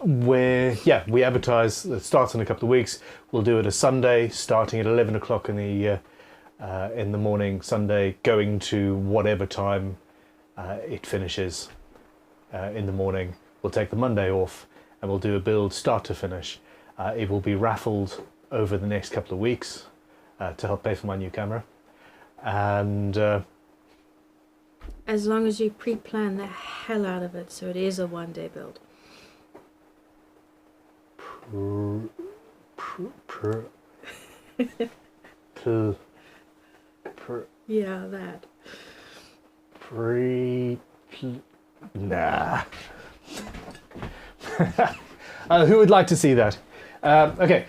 Where we advertise. It starts in a couple of weeks. We'll do it a Sunday, starting at 11 o'clock in the morning. Sunday, going to whatever time it finishes in the morning. We'll take the Monday off, and we'll do a build start to finish. It will be raffled over the next couple of weeks to help pay for my new camera, and As long as you pre-plan the hell out of it, so it is a one-day build. Yeah, that. Nah. Who would like to see that? Okay.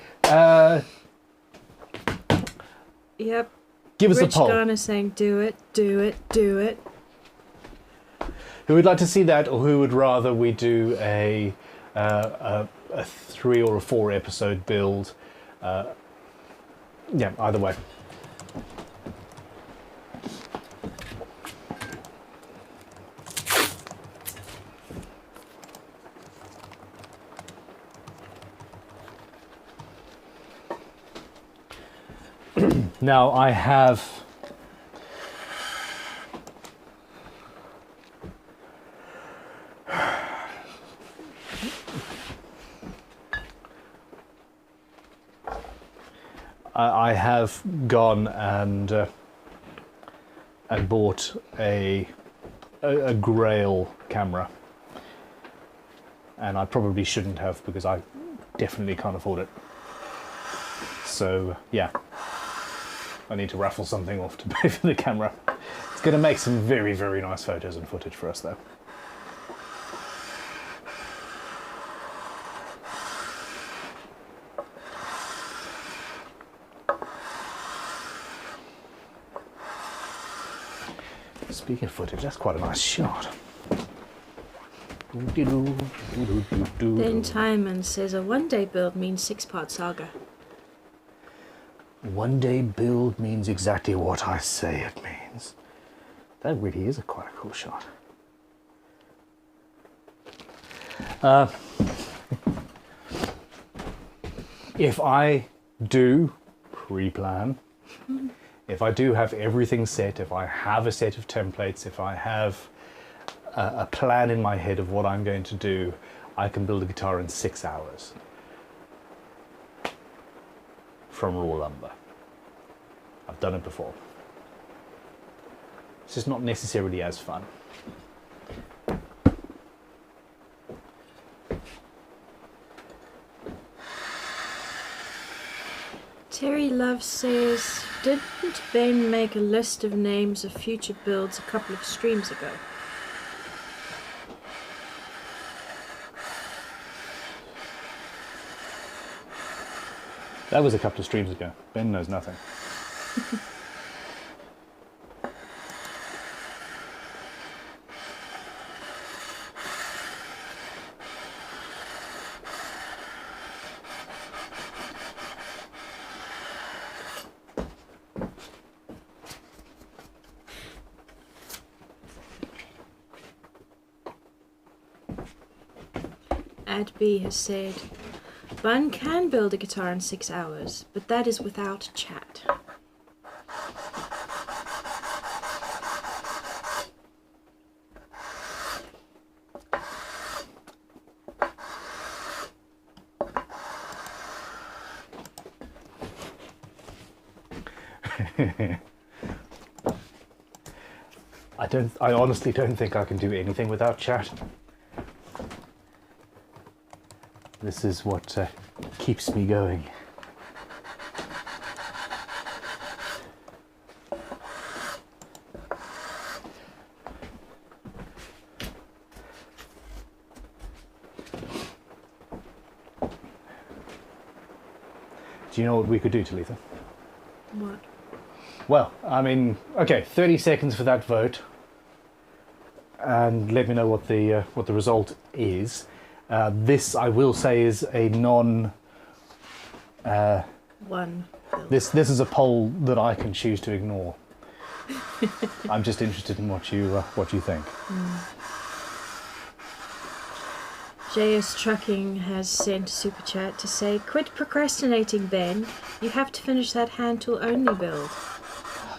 Yep. Give us Rich a poll. Garner saying, do it, do it, do it. Who would like to see that, or who would rather we do a 3 or a 4 episode build? Yeah, either way. Now I have gone and bought a Grail camera, and I probably shouldn't have, because I definitely can't afford it. So yeah, I need to raffle something off to pay for the camera. It's going to make some very, very nice photos and footage for us, though. Speaking of footage, that's quite a nice shot. Then Timon says a one-day build means 6-part saga. One day build means exactly what I say it means. That really is quite a cool shot. If I do pre-plan, if I do have everything set, if I have a set of templates, if I have a plan in my head of what I'm going to do, I can build a guitar in 6 hours. From raw lumber. I've done it before. It's just not necessarily as fun. Terry Love says, didn't Ben make a list of names of future builds a couple of streams ago? That was a couple of streams ago. Ben knows nothing. at B has said, Bun can build a guitar in 6 hours, but that is without chat. I honestly don't think I can do anything without chat. This is what keeps me going. Do you know what we could do, Talitha? What? Well, I mean, okay, 30 seconds for that vote, and let me know what the result is. This, I will say, is a non. One. This is a poll that I can choose to ignore. I'm just interested in what you think. JS Trucking has sent a super chat to say, quit procrastinating, Ben. You have to finish that hand tool only build.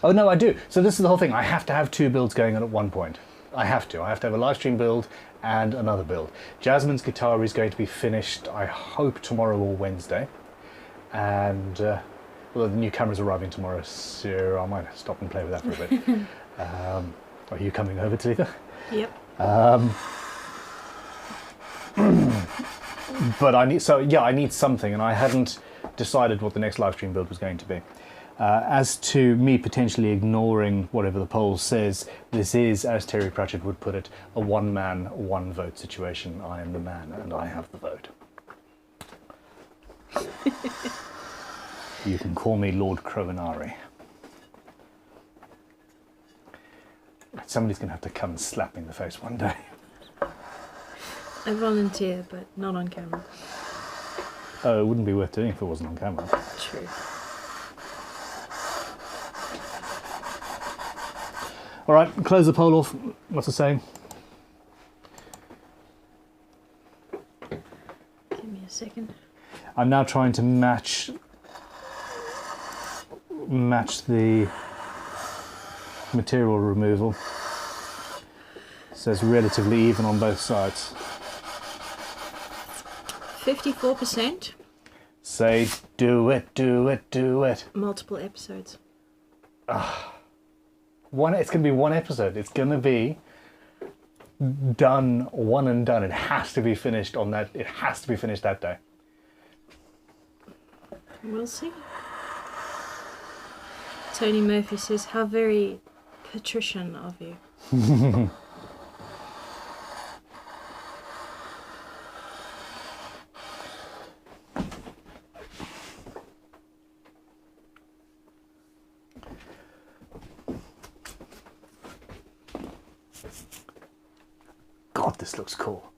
Oh no, I do. So this is the whole thing. I have to have 2 builds going on at one point. I have to have a live stream build and another build. Jasmine's guitar is going to be finished, I hope, tomorrow or Wednesday. And well, the new camera's arriving tomorrow, so I might stop and play with that for a bit. Are you coming over, Talitha? Yep. But I need something, and I hadn't decided what the next live stream build was going to be. As to me potentially ignoring whatever the poll says, this is, as Terry Pratchett would put it, a one-man, one-vote situation. I am the man, and I have the vote. You can call me Lord Crovenari. Somebody's going to have to come and slap me in the face one day. I volunteer, but not on camera. Oh, it wouldn't be worth doing if it wasn't on camera. True. All right, close the poll off. What's it saying? Give me a second. I'm now trying to match the material removal, so it's relatively even on both sides. 54%. Say, do it, do it, do it. Multiple episodes. It's going to be one episode. It's going to be done, one and done. It has to be finished on that. It has to be finished that day. We'll see. Tony Murphy says, how very patrician of you. God, this looks cool.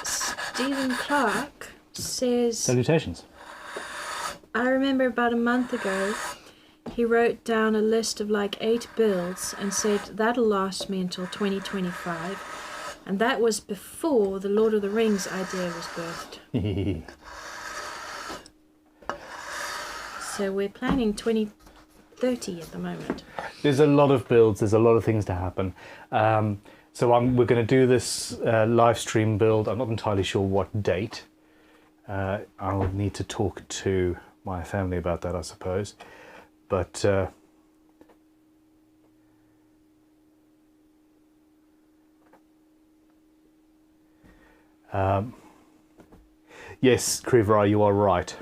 Stephen Clark says, Salutations. I remember about a month ago, he wrote down a list of like 8 builds and said that'll last me until 2025. And that was before the Lord of the Rings idea was birthed. So we're planning 2030 at the moment. There's a lot of builds. There's a lot of things to happen. So we're going to do this live stream build. I'm not entirely sure what date. I'll need to talk to my family about that, I suppose. But yes, Krivra, you are right.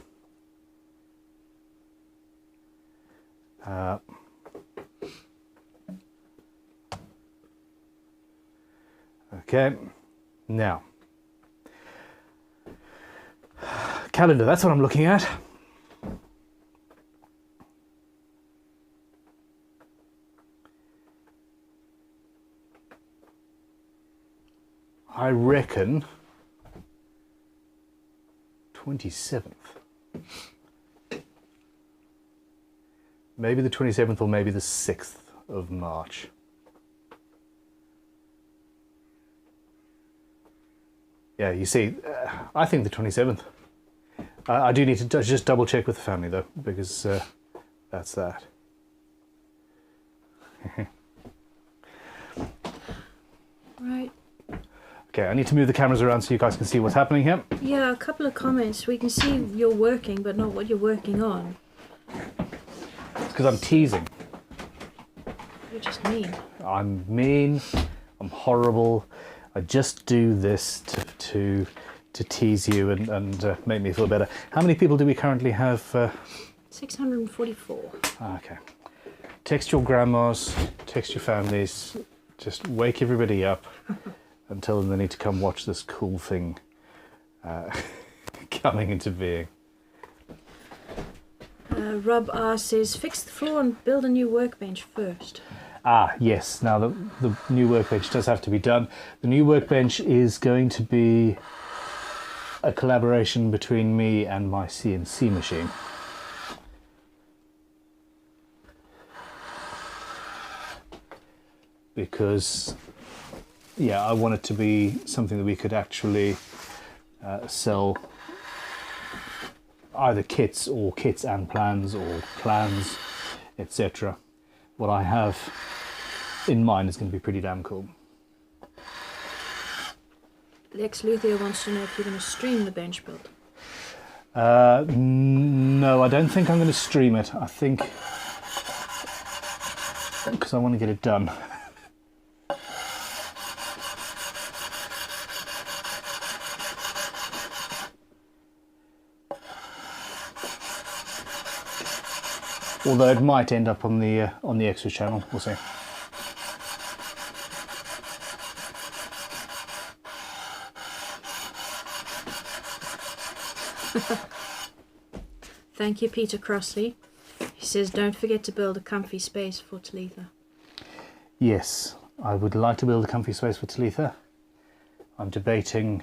Okay, now calendar, that's what I'm looking at. I reckon 27th. Maybe the 27th or maybe the 6th of March. Yeah, you see, I think the 27th. I do need to just double check with the family though, because that's that. Right. Okay, I need to move the cameras around so you guys can see what's happening here. Yeah, a couple of comments. We can see you're working, but not what you're working on. It's because I'm teasing. You're just mean. I'm mean. I'm horrible. I just do this to tease you and make me feel better. How many people do we currently have? 644. Okay. Text your grandmas, text your families, just wake everybody up and tell them they need to come watch this cool thing coming into being. Rob R says, fix the floor and build a new workbench first. Ah, yes. Now the new workbench does have to be done. The new workbench is going to be a collaboration between me and my CNC machine. Because, yeah, I want it to be something that we could actually sell either kits or kits and plans or plans, etc. What I have in mind is going to be pretty damn cool. Lex Luthor wants to know if you're going to stream the bench build. No, I don't think I'm going to stream it. I think because I want to get it done. Although it might end up on the extra channel, we'll see. Thank you, Peter Crossley. He says, don't forget to build a comfy space for Talitha. Yes, I would like to build a comfy space for Talitha. I'm debating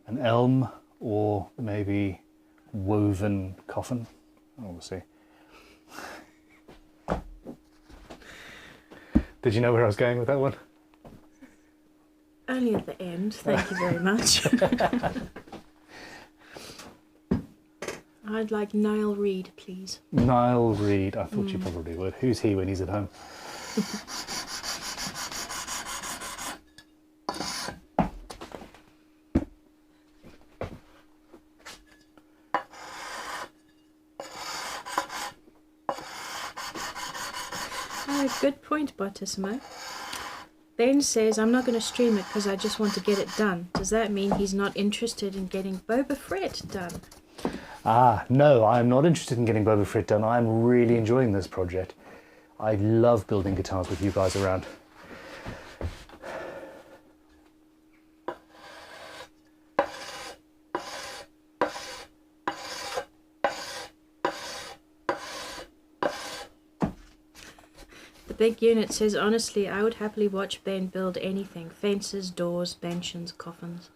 an elm or maybe woven coffin. We'll see. Did you know where I was going with that one? Only at the end, thank you very much. I'd like Niall Reed, please. Niall Reed, I thought you probably would. Who's he when he's at home? Good point, Bartissimo. Ben says, I'm not going to stream it because I just want to get it done. Does that mean he's not interested in getting Boba Fett done? Ah, no, I'm not interested in getting Boba Fett done. I'm really enjoying this project. I love building guitars with you guys around. The big unit says, honestly, I would happily watch Ben build anything. Fences, doors, benches, coffins.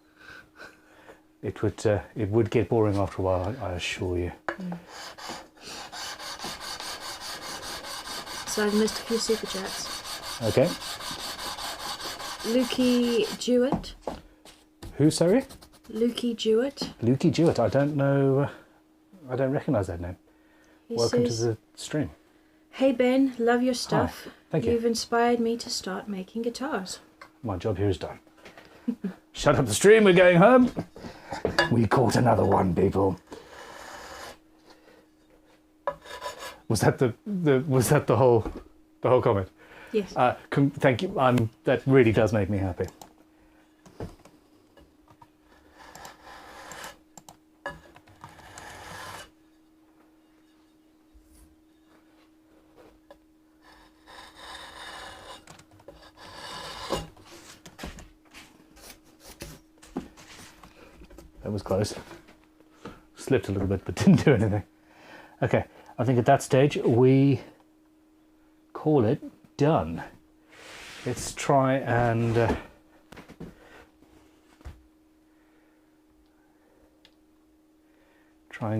It would get boring after a while, I assure you. So I've missed a few super chats. Okay. Lukey Jewett. Who, sorry? Lukey Jewett. Lukey Jewett. I don't know. I don't recognise that name. He Welcome says, to the stream. Hey Ben, love your stuff. Hi. Thank you. You've inspired me to start making guitars. My job here is done. Shut up the stream, we're going home. We caught another one, people. Was that the whole comment? Yes. Thank you. That really does make me happy. That was close. Slipped a little bit, but didn't do anything. Okay, I think at that stage we call it done. Let's try and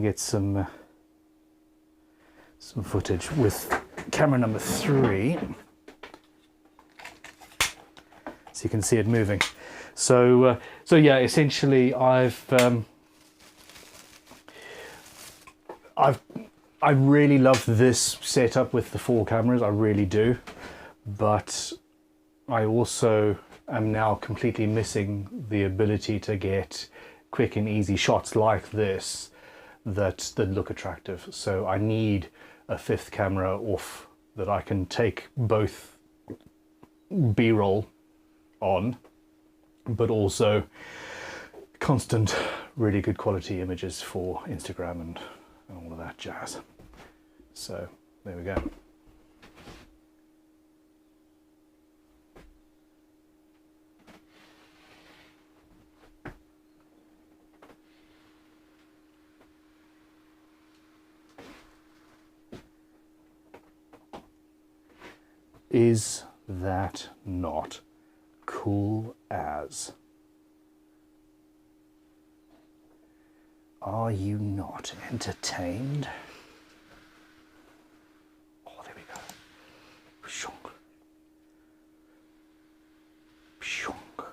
get some some footage with camera number 3. So you can see it moving. So yeah, essentially I really love this setup with the 4 cameras, I really do. But I also am now completely missing the ability to get quick and easy shots like this that look attractive. So I need a 5th camera off that I can take both B-roll on, but also constant really good quality images for Instagram and all of that jazz. So there we go. Is that not cool as? Are you not entertained? Oh, there we go. Pshonk. Pshonk.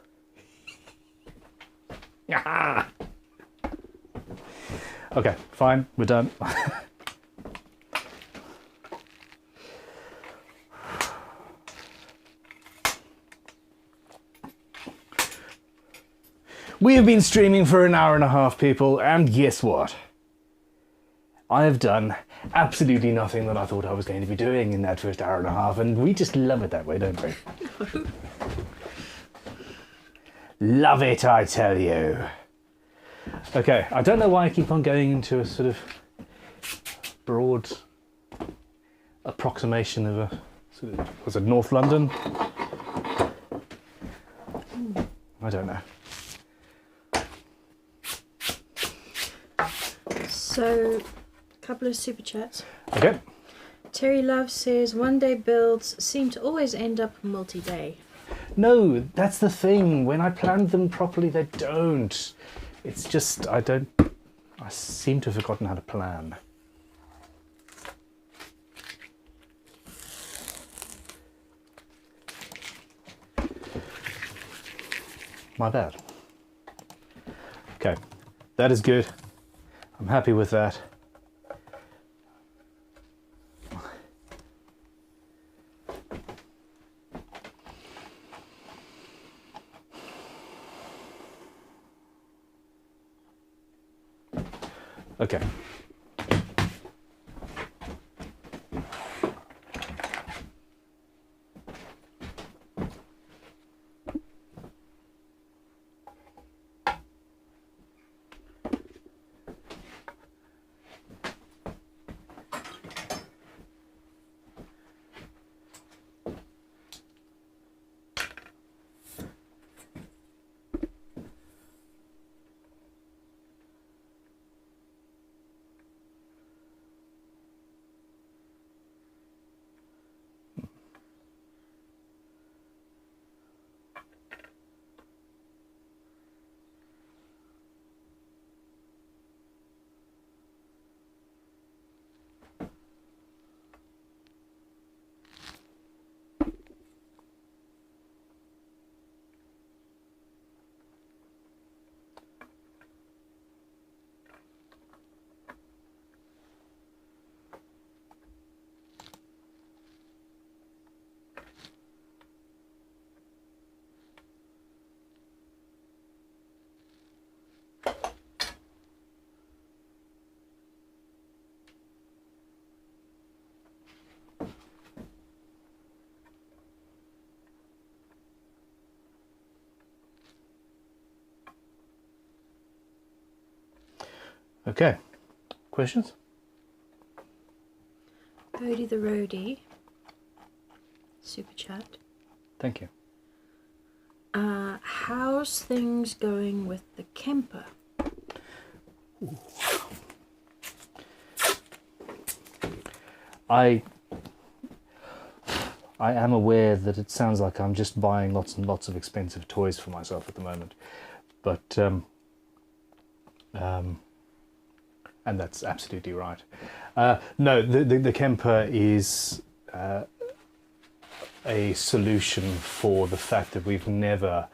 Yeah. Okay, fine, we're done. We have been streaming for an hour and a half, people, and guess what? I have done absolutely nothing that I thought I was going to be doing in that first hour and a half, and we just love it that way, don't we? Love it, I tell you. Okay, I don't know why I keep on going into a sort of broad approximation of a sort of, was it North London? I don't know. So, a couple of super chats. Okay. Terry Love says, one day builds seem to always end up multi-day. No, that's the thing. When I planned them properly, they don't. It's just, I seem to have forgotten how to plan. My bad. Okay, that is good. I'm happy with that. Okay. Okay, questions? Bodie the Roadie, super chat. Thank you. How's things going with the Kemper? I am aware that it sounds like I'm just buying lots and lots of expensive toys for myself at the moment, but and that's absolutely right. No, the Kemper is a solution for the fact that we've never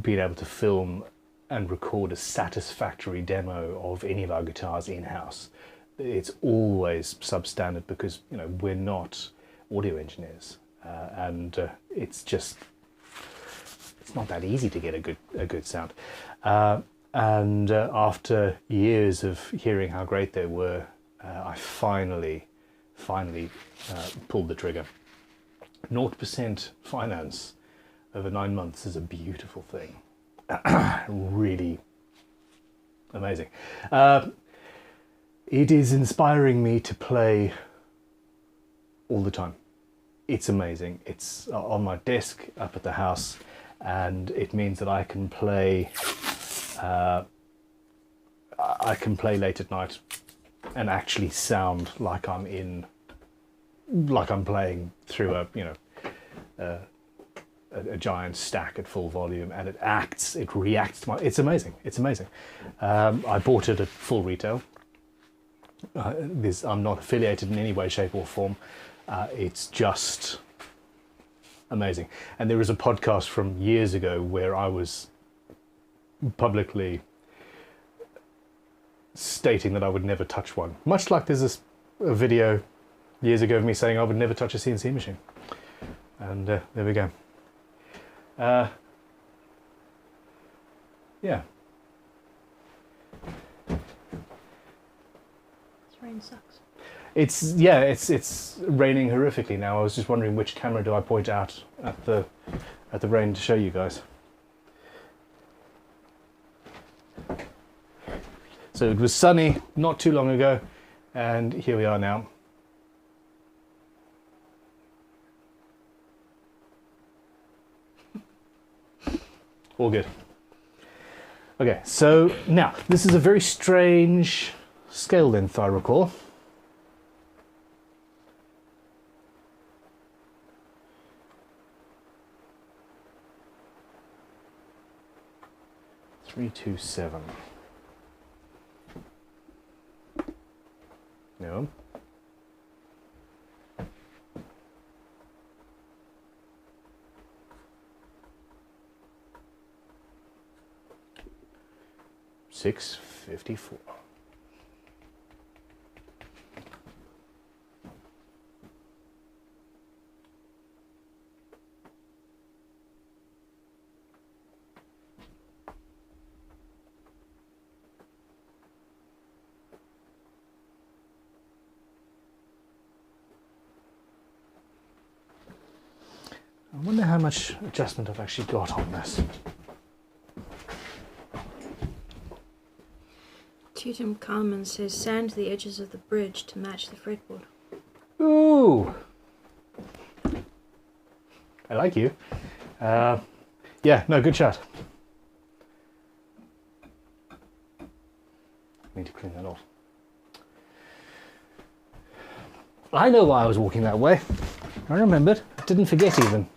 been able to film and record a satisfactory demo of any of our guitars in-house. It's always substandard because, you know, we're not audio engineers, and it's not that easy to get a good sound. And after years of hearing how great they were, I finally pulled the trigger. 0% finance over 9 months is a beautiful thing. Really amazing. It is inspiring me to play all the time. It's amazing. It's on my desk up at the house, and it means that I can play late at night and actually sound like I'm playing through a giant stack at full volume, and it reacts to it's amazing. It's amazing. I bought it at full retail. I'm not affiliated in any way, shape or form. It's just amazing. And there is a podcast from years ago where I was publicly stating that I would never touch one. Much like there's a video years ago of me saying I would never touch a CNC machine. And there we go. Yeah. This rain sucks. It's raining horrifically now. I was just wondering which camera do I point out at the rain to show you guys. So it was sunny not too long ago, and here we are now. All good. Okay, so now this is a very strange scale length, I recall. .327. No. $654. I wonder how much adjustment I've actually got on this. Tutum Carmen says sand the edges of the bridge to match the fretboard. Ooh! I like you. Yeah, no, good shot. Need to clean that off. I know why I was walking that way. I remembered. I didn't forget even.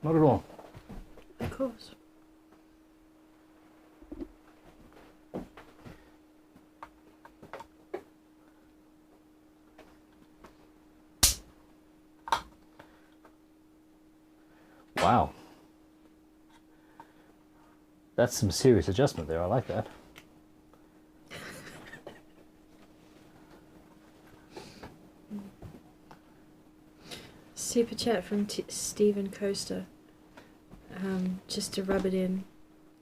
Not at all. Of course. Wow. That's some serious adjustment there. I like that. Super chat from Stephen Coaster. Just to rub it in,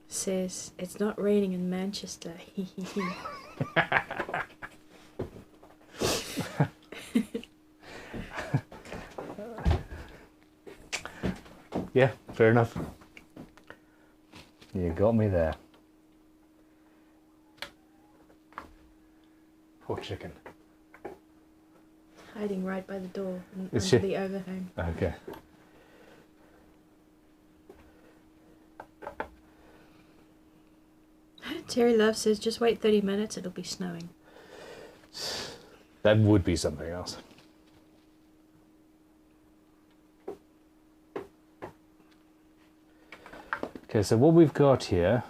says it's not raining in Manchester. Yeah, fair enough. You got me there. Poor chicken. Hiding right by the door Is under she? the overhang. Okay. Terry Love says just wait 30 minutes, it'll be snowing. That would be something else. Okay, so what we've got here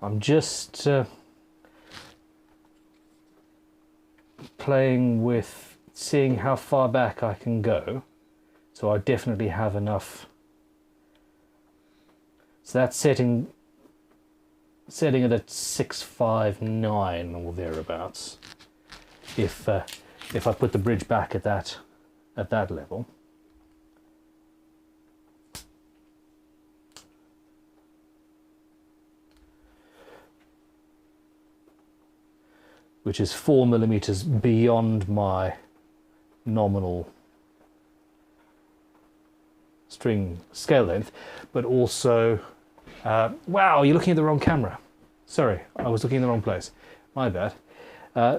I'm just playing with seeing how far back I can go. So I definitely have enough. So that's setting it at 659 or thereabouts. If I put the bridge back at that level. Which is 4mm beyond my nominal string scale length, but also, wow, you're looking at the wrong camera. Sorry, I was looking in the wrong place. My bad.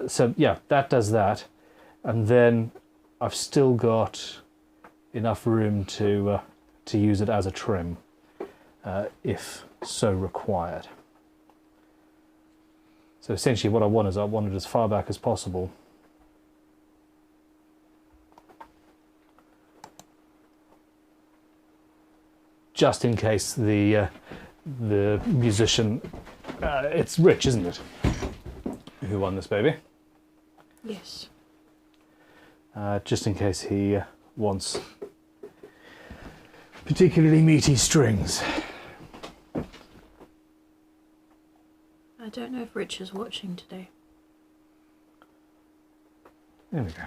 So yeah, that does that. And then I've still got enough room to use it as a trim, if so required. So essentially what I want it as far back as possible. Just in case the musician, it's Rich, isn't it, who won this baby? Yes. Just in case he wants particularly meaty strings. I don't know if Rich is watching today. There we go.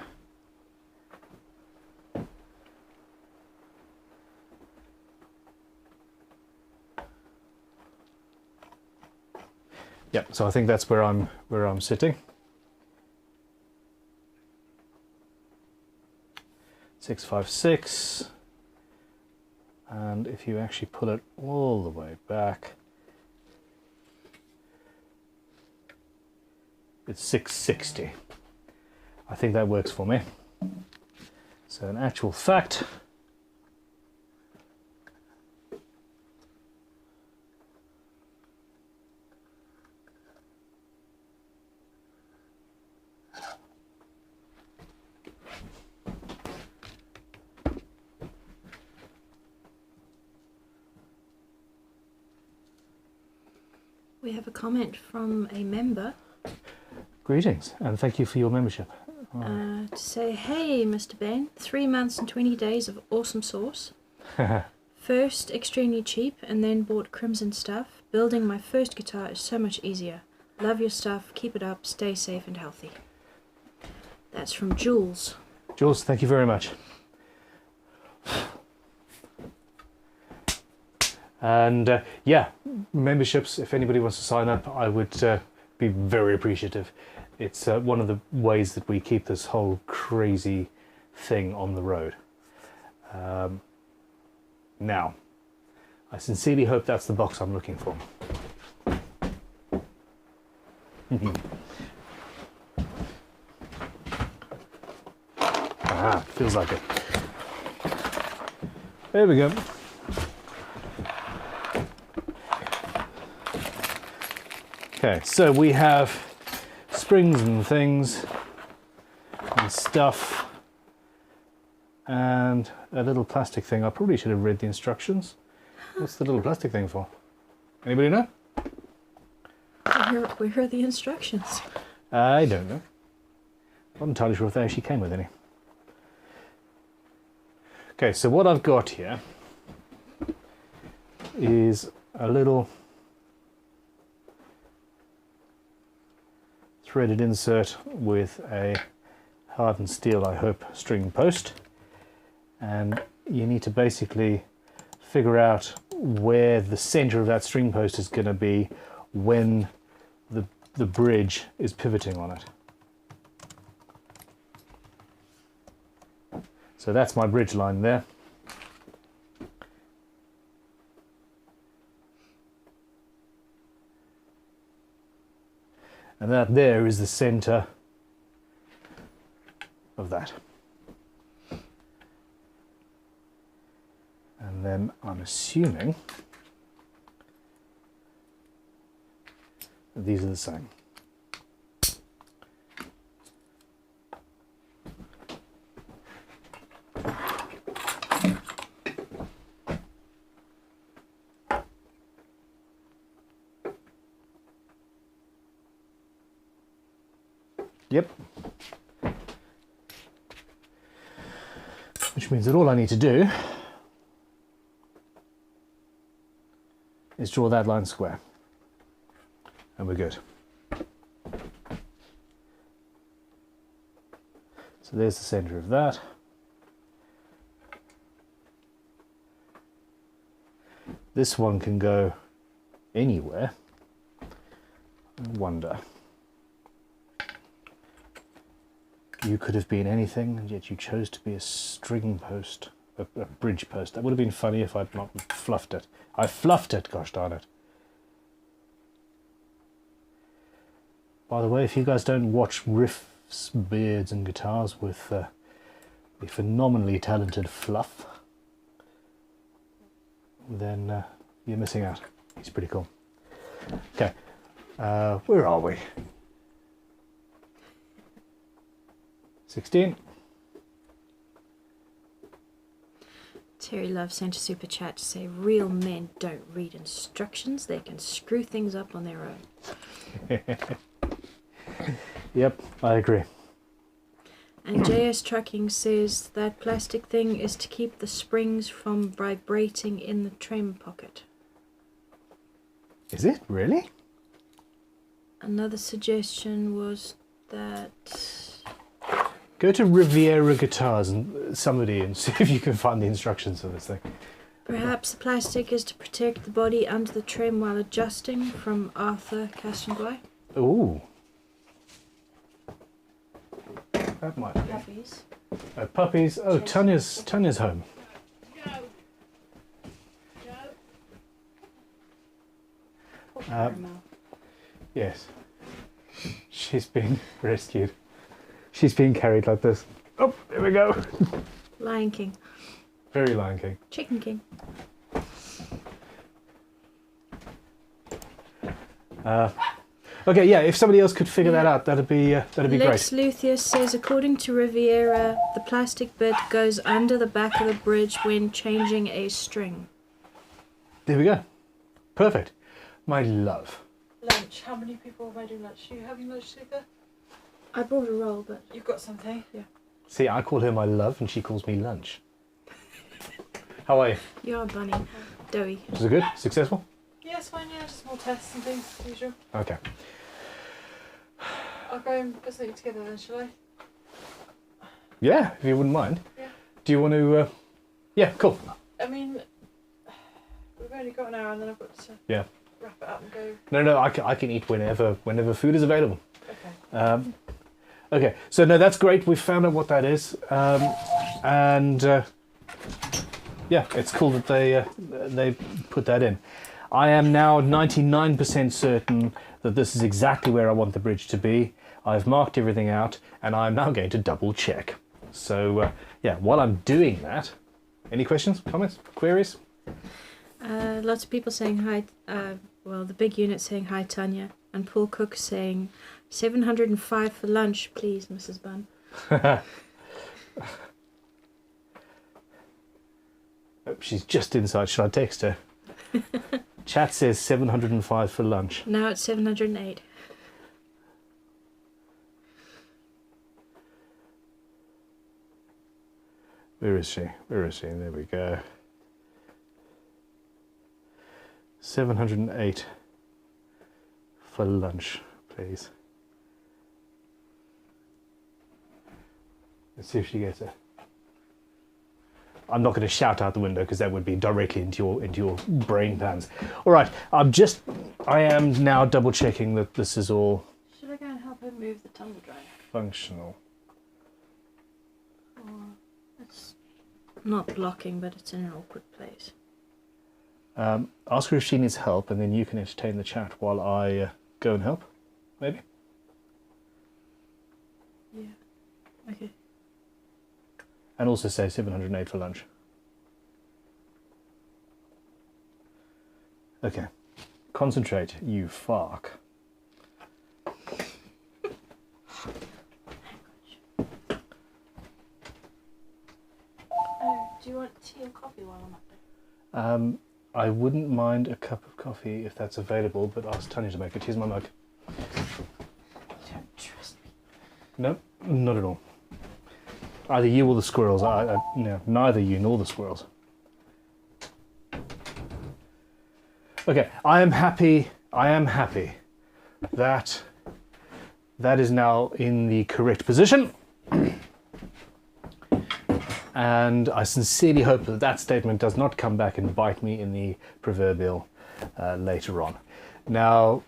Yeah, so I think that's where I'm sitting. 656, and if you actually pull it all the way back, it's 660. I think that works for me. So in actual fact, We have a comment from a member. greetings, and thank you for your membership. To say, hey, Mr. Ben, 3 months and 20 days of awesome sauce. First, extremely cheap, and then bought Crimson stuff. Building my first guitar is so much easier. Love your stuff. Keep it up. Stay safe and healthy. That's from Jules. Jules, thank you very much. And yeah, memberships, if anybody wants to sign up, I would be very appreciative. It's one of the ways that we keep this whole crazy thing on the road. Now, I sincerely hope that's the box I'm looking for. Ah, feels like it. There we go. Okay, so we have springs and things and stuff and a little plastic thing. I probably should have read the instructions. What's the little plastic thing for? Anybody know? Where are the instructions? I don't know. Not entirely sure if they actually came with any. Okay, so what I've got here is a little threaded insert with a hardened steel, I hope, string post, and you need to basically figure out where the center of that string post is going to be when the bridge is pivoting on it. So that's my bridge line there. And that there is the center of that. And then I'm assuming that these are the same. Yep. Which means that all I need to do is draw that line square. And we're good. So there's the center of that. This one can go anywhere. I wonder. You could have been anything, and yet you chose to be a string post, a bridge post. That would have been funny if I'd not fluffed it. I fluffed it, gosh darn it. By the way, if you guys don't watch riffs, beards and guitars with the phenomenally talented Fluff, then you're missing out. He's pretty cool. Okay, where are we? 16. Terry Love sent a super chat to say real men don't read instructions, they can screw things up on their own. Yep, I agree. And JS Trucking says that plastic thing is to keep the springs from vibrating in the trem pocket. Is it? Really? Another suggestion was that... Go to Riviera Guitars and somebody and see if you can find the instructions for this thing. Perhaps the plastic is to protect the body under the trem while adjusting, from Arthur Castenguy. Ooh. That might be. Puppies. Oh, puppies. Oh, Tanya's home. Yes. She's been rescued. She's being carried like this. Oh, there we go. Lion King. Very Lion King. Chicken King. Okay, yeah. If somebody else could figure that out, that'd be Lex great. Luthius says, according to Riviera, the plastic bit goes under the back of the bridge when changing a string. There we go. Perfect. My love. Lunch. How many people am I doing lunch? Are you having lunch, Luca? I brought a roll, but... You've got something? Yeah. See, I call her my love, and she calls me lunch. How are you? You're a bunny. Doughy. Was it good? Successful? Yeah, it's fine, yeah, just more tests and things, as usual. Okay. I'll go and put something together then, shall I? Yeah, if you wouldn't mind. Yeah. Do you want to... Yeah, cool. I mean, we've only got an hour and then I've got to wrap it up and go. No, I can eat whenever food is available. Okay. Okay, so no, that's great. We found out what that is. Yeah, it's cool that they put that in. I am now 99% certain that this is exactly where I want the bridge to be. I've marked everything out, and I'm now going to double check. So, yeah, while I'm doing that, any questions, comments, queries? Lots of people saying hi. Well, the big unit saying hi, Tanya. And Paul Cook saying 705 for lunch, please, Mrs. Bunn. Oh, she's just inside. Should I text her? Chat says 705 for lunch. Now it's 708. Where is she? Where is she? There we go. 708 for lunch, please. Let's see if she gets it. I'm not going to shout out the window because that would be directly into your brain pans. All right, I am now double checking that this is all Should I go and help him move the tumble dryer? functional. Or it's not blocking, but it's in an awkward place. Ask her if she needs help, and then you can entertain the chat while I go and help, maybe. Yeah. Okay. And also say 708 for lunch. Okay. Concentrate, you fark. Oh, do you want tea or coffee while I'm up there? I wouldn't mind a cup of coffee if that's available, but ask Tanya to make it. Here's my mug. You don't trust me. No, not at all. Either you or the squirrels. No, neither you nor the squirrels. Okay, I am happy that that is now in the correct position. And I sincerely hope that that statement does not come back and bite me in the proverbial later on. Now,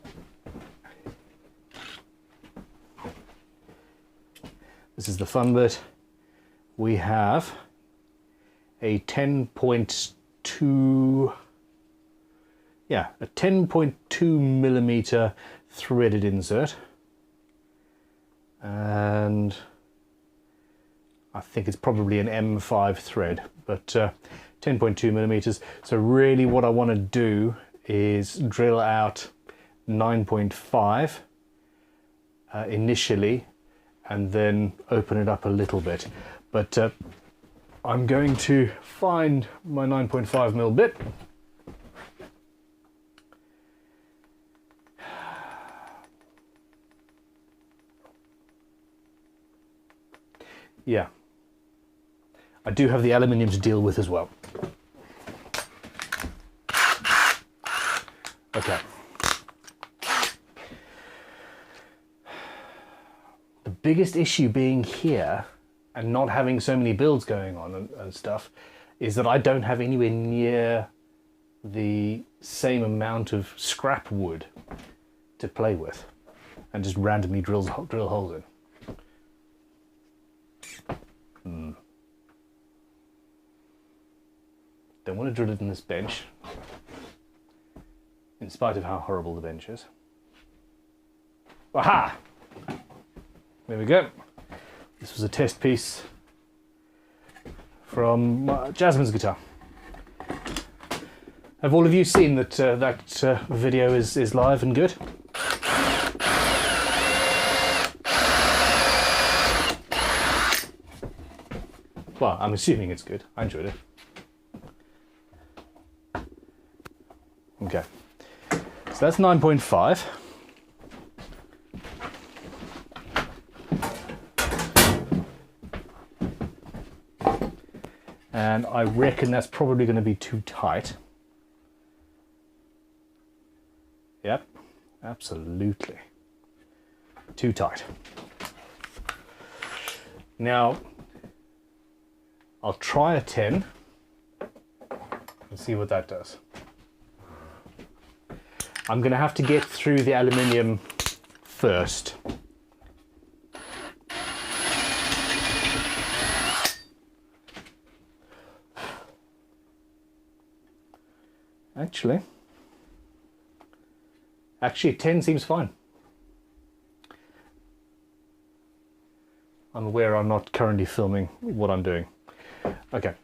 this is the fun bit. We have a 10.2, yeah, a 10.2 millimeter threaded insert. And I think it's probably an M5 thread, but 10.2 millimeters. So really what I want to do is drill out 9.5 initially, and then open it up a little bit. But I'm going to find my 9.5 mil bit. Yeah. I do have the aluminium to deal with as well. Okay. The biggest issue being here and not having so many builds going on and stuff is that I don't have anywhere near the same amount of scrap wood to play with and just randomly drill holes in. Don't want to drill it in this bench, in spite of how horrible the bench is. Aha! There we go. This was a test piece from Jasmine's guitar. Have all of you seen that video is live and good? Well, I'm assuming it's good. I enjoyed it. Okay, so that's 9.5. And I reckon that's probably going to be too tight. Yep, absolutely. Too tight. Now, I'll try a 10 and see what that does. I'm going to have to get through the aluminium first. Actually 10 seems fine. I'm aware I'm not currently filming what I'm doing. Okay.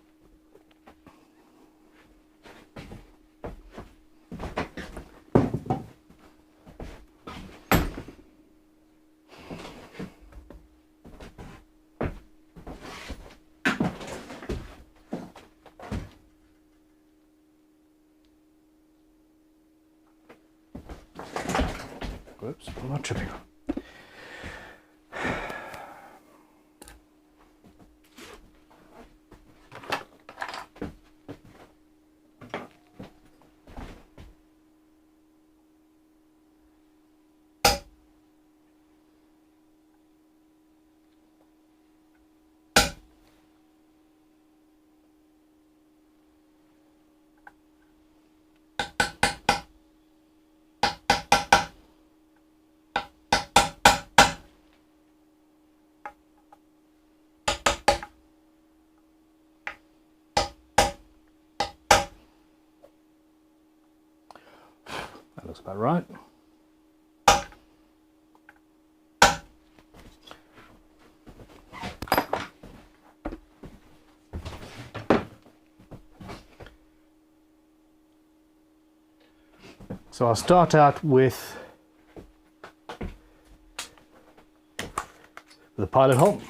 Whoops, I'm not tripping. That looks about right. So I'll start out with the pilot hole.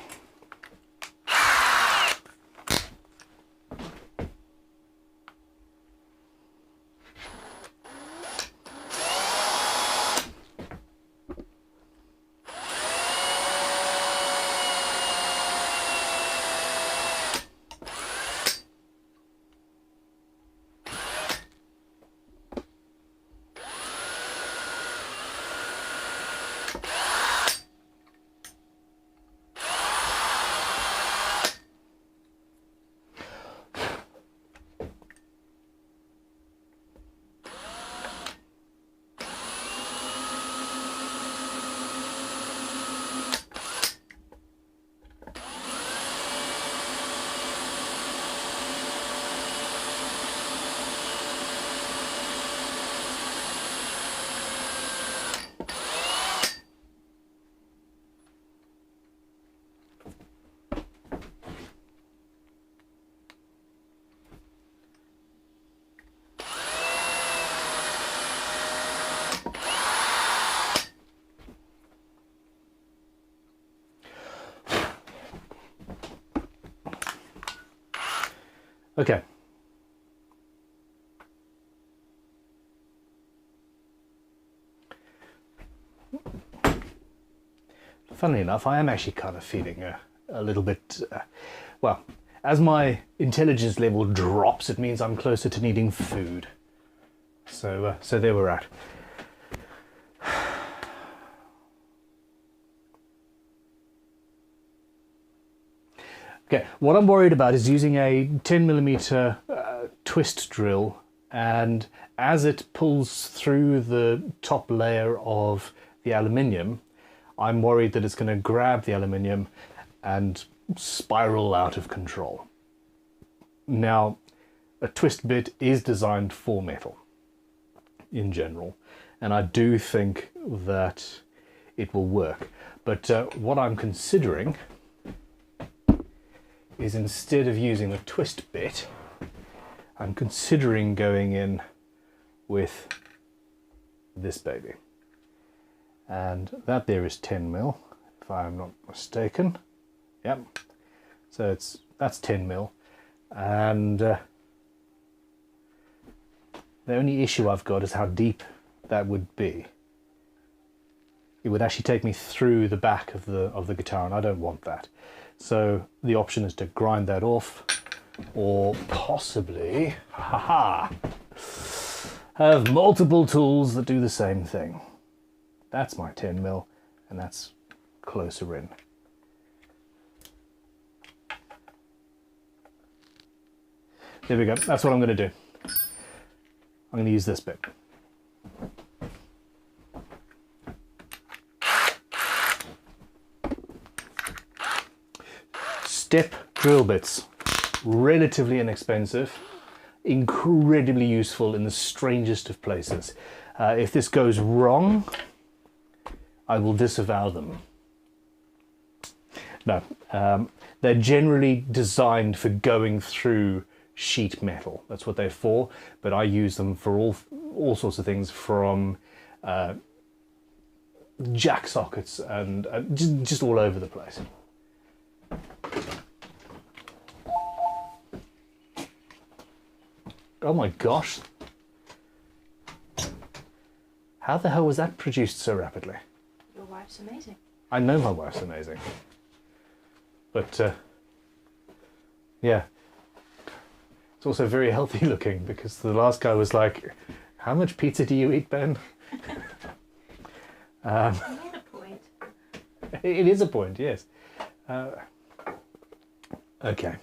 Okay. Funnily enough, I am actually kind of feeling a little bit, well, as my intelligence level drops, it means I'm closer to needing food. So there we're at. Okay, what I'm worried about is using a 10mm twist drill, and as it pulls through the top layer of the aluminium, I'm worried that it's going to grab the aluminium and spiral out of control. Now, a twist bit is designed for metal in general, and I do think that it will work. But what I'm considering is, instead of using the twist bit, I'm considering going in with this baby. And that there is 10mm, if I'm not mistaken. Yep. So that's 10mm. And the only issue I've got is how deep that would be. It would actually take me through the back of the guitar, and I don't want that. So the option is to grind that off, or possibly, have multiple tools that do the same thing. That's my 10mm, and that's closer in. There we go, that's what I'm going to do. I'm going to use this bit. Step drill bits, relatively inexpensive, incredibly useful in the strangest of places. If this goes wrong, I will disavow them. No, they're generally designed for going through sheet metal. That's what they're for, but I use them for all sorts of things, from jack sockets and just all over the place. Oh my gosh. How the hell was that produced so rapidly? Your wife's amazing. I know my wife's amazing. But, yeah. It's also very healthy looking, because the last guy was like, how much pizza do you eat, Ben? You made a point. It is a point, yes. Okay.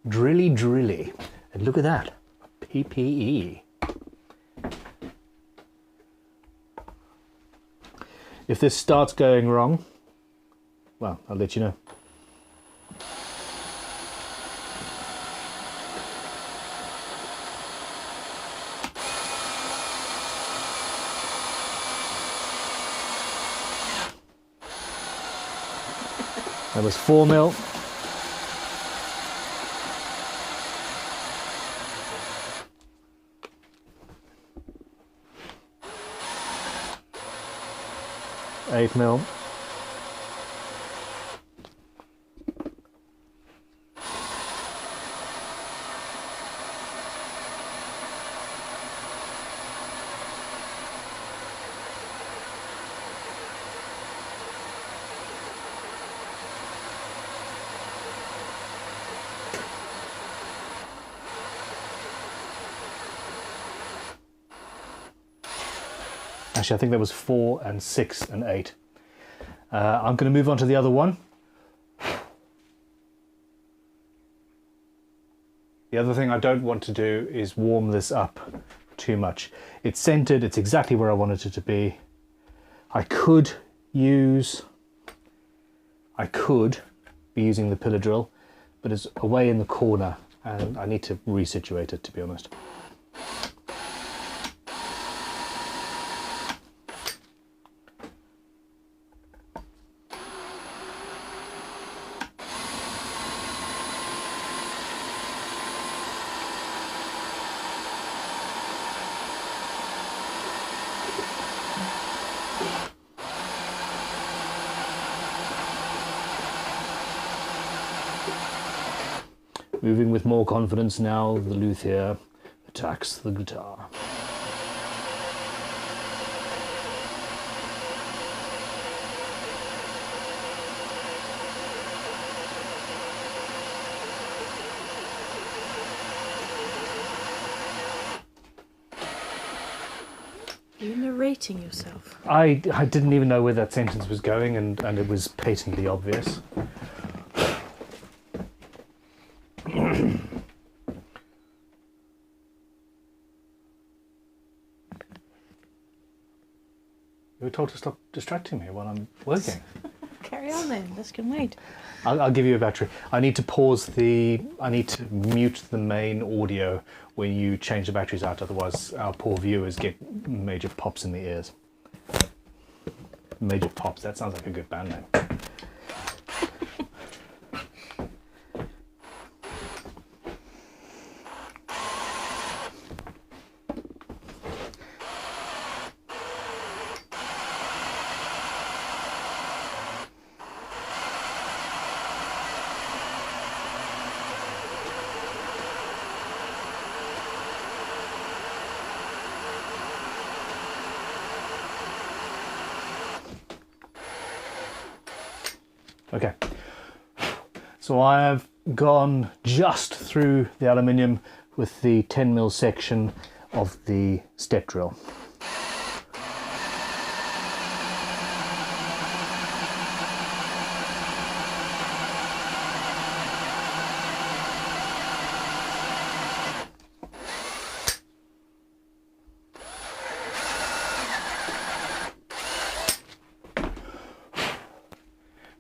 Drilly drilly. And look at that. PPE. If this starts going wrong, well, I'll let you know. That was 4mm. Eight mil. Actually, I think that was 4 and 6 and 8. I'm going to move on to the other one. The other thing I don't want to do is warm this up too much. It's centered, it's exactly where I wanted it to be. I could be using the pillar drill, but it's away in the corner and I need to resituate it, to be honest. Moving with more confidence now, the luthier attacks the guitar. You're narrating yourself. I didn't even know where that sentence was going, and it was patently obvious. You were told to stop distracting me while I'm working. Carry on then, this can wait. I'll give you a battery. I need to mute the main audio when you change the batteries out, otherwise our poor viewers get major pops in the ears. Major Pops, that sounds like a good band name. Okay, so I have gone just through the aluminium with the 10mm section of the step drill.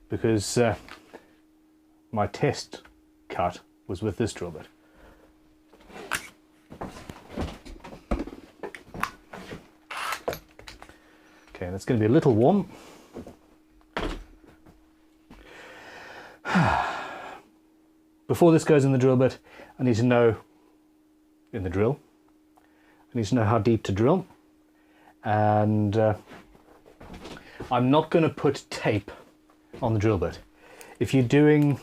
Because my test cut was with this drill bit. Okay, that's going to be a little warm. Before this goes in the drill bit, I need to know, in the drill, I need to know how deep to drill. And I'm not going to put tape on the drill bit. If you're doing,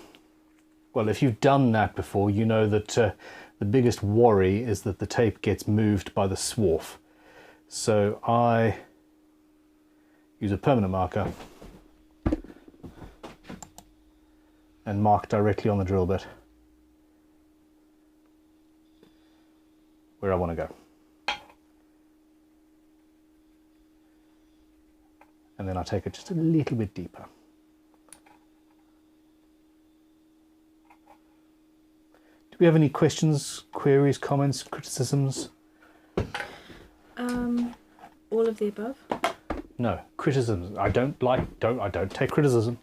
well, if you've done that before, you know that the biggest worry is that the tape gets moved by the swarf. So I use a permanent marker and mark directly on the drill bit where I want to go. And then I take it just a little bit deeper. Do we have any questions, queries, comments, criticisms? All of the above. No, criticisms. I don't take criticism.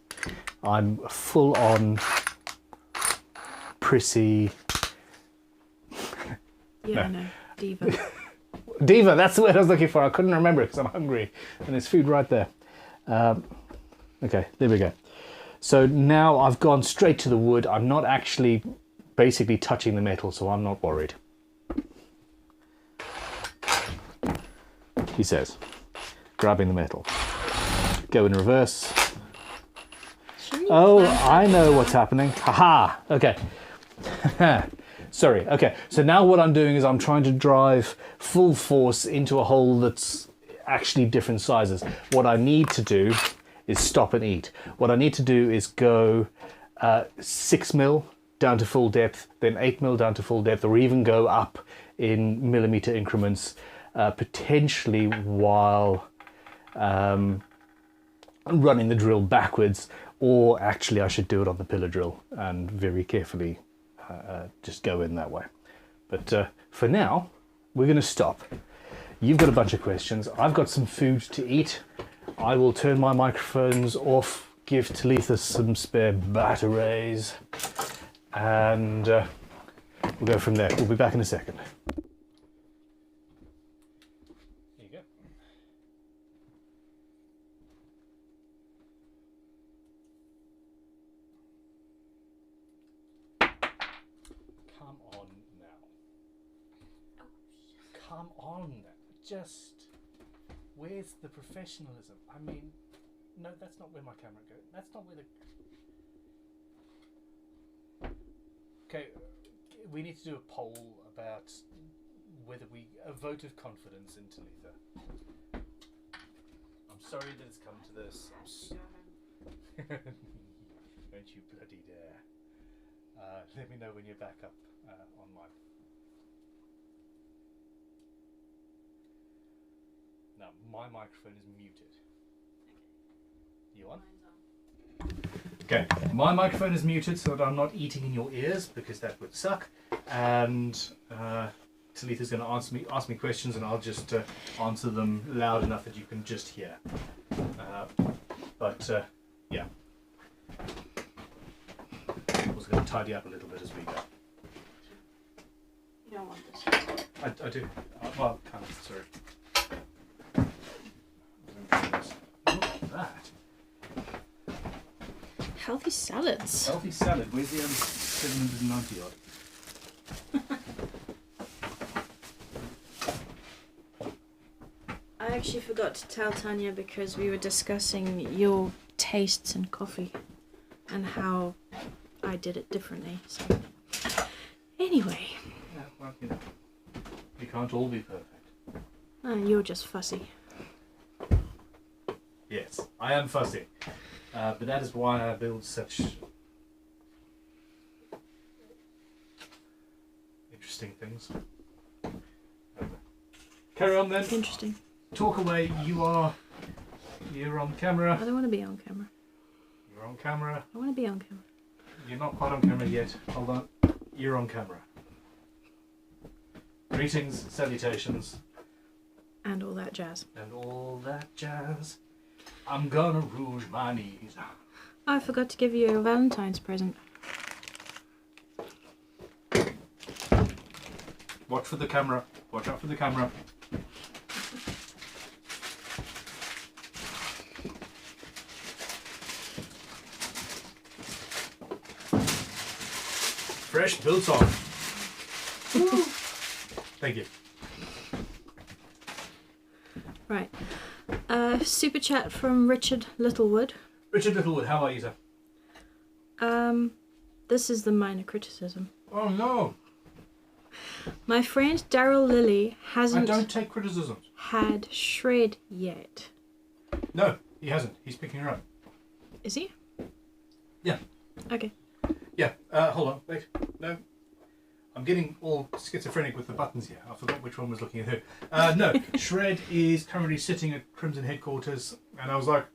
I'm full on prissy. Yeah, No. I know. Diva. Diva, that's the word I was looking for. I couldn't remember it because I'm hungry. And there's food right there. Okay, there we go. So now I've gone straight to the wood. I'm not actually basically touching the metal, so I'm not worried. He says, grabbing the metal. Go in reverse. Oh, I know what's happening. Haha, okay. Sorry, okay. So now what I'm doing is I'm trying to drive full force into a hole that's actually different sizes. What I need to do is stop and eat. What I need to do is go 6mm down to full depth, then 8mm down to full depth, or even go up in millimeter increments, potentially while running the drill backwards, or actually I should do it on the pillar drill and very carefully just go in that way. But for now, we're going to stop. You've got a bunch of questions. I've got some food to eat. I will turn my microphones off, give Talitha some spare batteries, and we'll go from there. We'll be back in a second. Here you go. Come on now. Come on now. Just, where's the professionalism? I mean, no, that's not where my camera goes. That's not where the... Okay, we need to do a poll about whether a vote of confidence in Talitha. I'm sorry that it's come to this. Don't you bloody dare. Let me know when you're back up online. Now, my microphone is muted. You on? Okay, my microphone is muted so that I'm not eating in your ears because that would suck. And Talitha's going to ask me questions, and I'll just answer them loud enough that you can just hear. Yeah. I'm also going to tidy up a little bit as we go. You don't want this. I do. Well, kind of, sorry. Look at that. Healthy salads. Healthy salad. Where's the other 790 odd? I actually forgot to tell Tanya because we were discussing your tastes in coffee and how I did it differently. So, anyway. Yeah, well, you know, we can't all be perfect. You're just fussy. Yes, I am fussy. But that is why I build such interesting things. Carry on then. Interesting. Talk away. You're on camera. I don't want to be on camera. You're on camera. I want to be on camera. You're not quite on camera yet. Hold on. You're on camera. Greetings, salutations. And all that jazz. And all that jazz. I'm gonna rouge my knees. I forgot to give you a Valentine's present. Watch for the camera. Watch out for the camera. Fresh biltong. Thank you. Right. Super chat from Richard Littlewood. Richard Littlewood, how are you, sir? This is the minor criticism. Oh no! My friend Daryl Lilly hasn't I don't take criticisms. had shred yet. No, he hasn't. He's picking her up. Is he? Yeah. Okay. Yeah, hold on, wait. No. I'm getting all schizophrenic with the buttons here. I forgot which one was looking at who. No, Shred is currently sitting at Crimson headquarters, and I was like,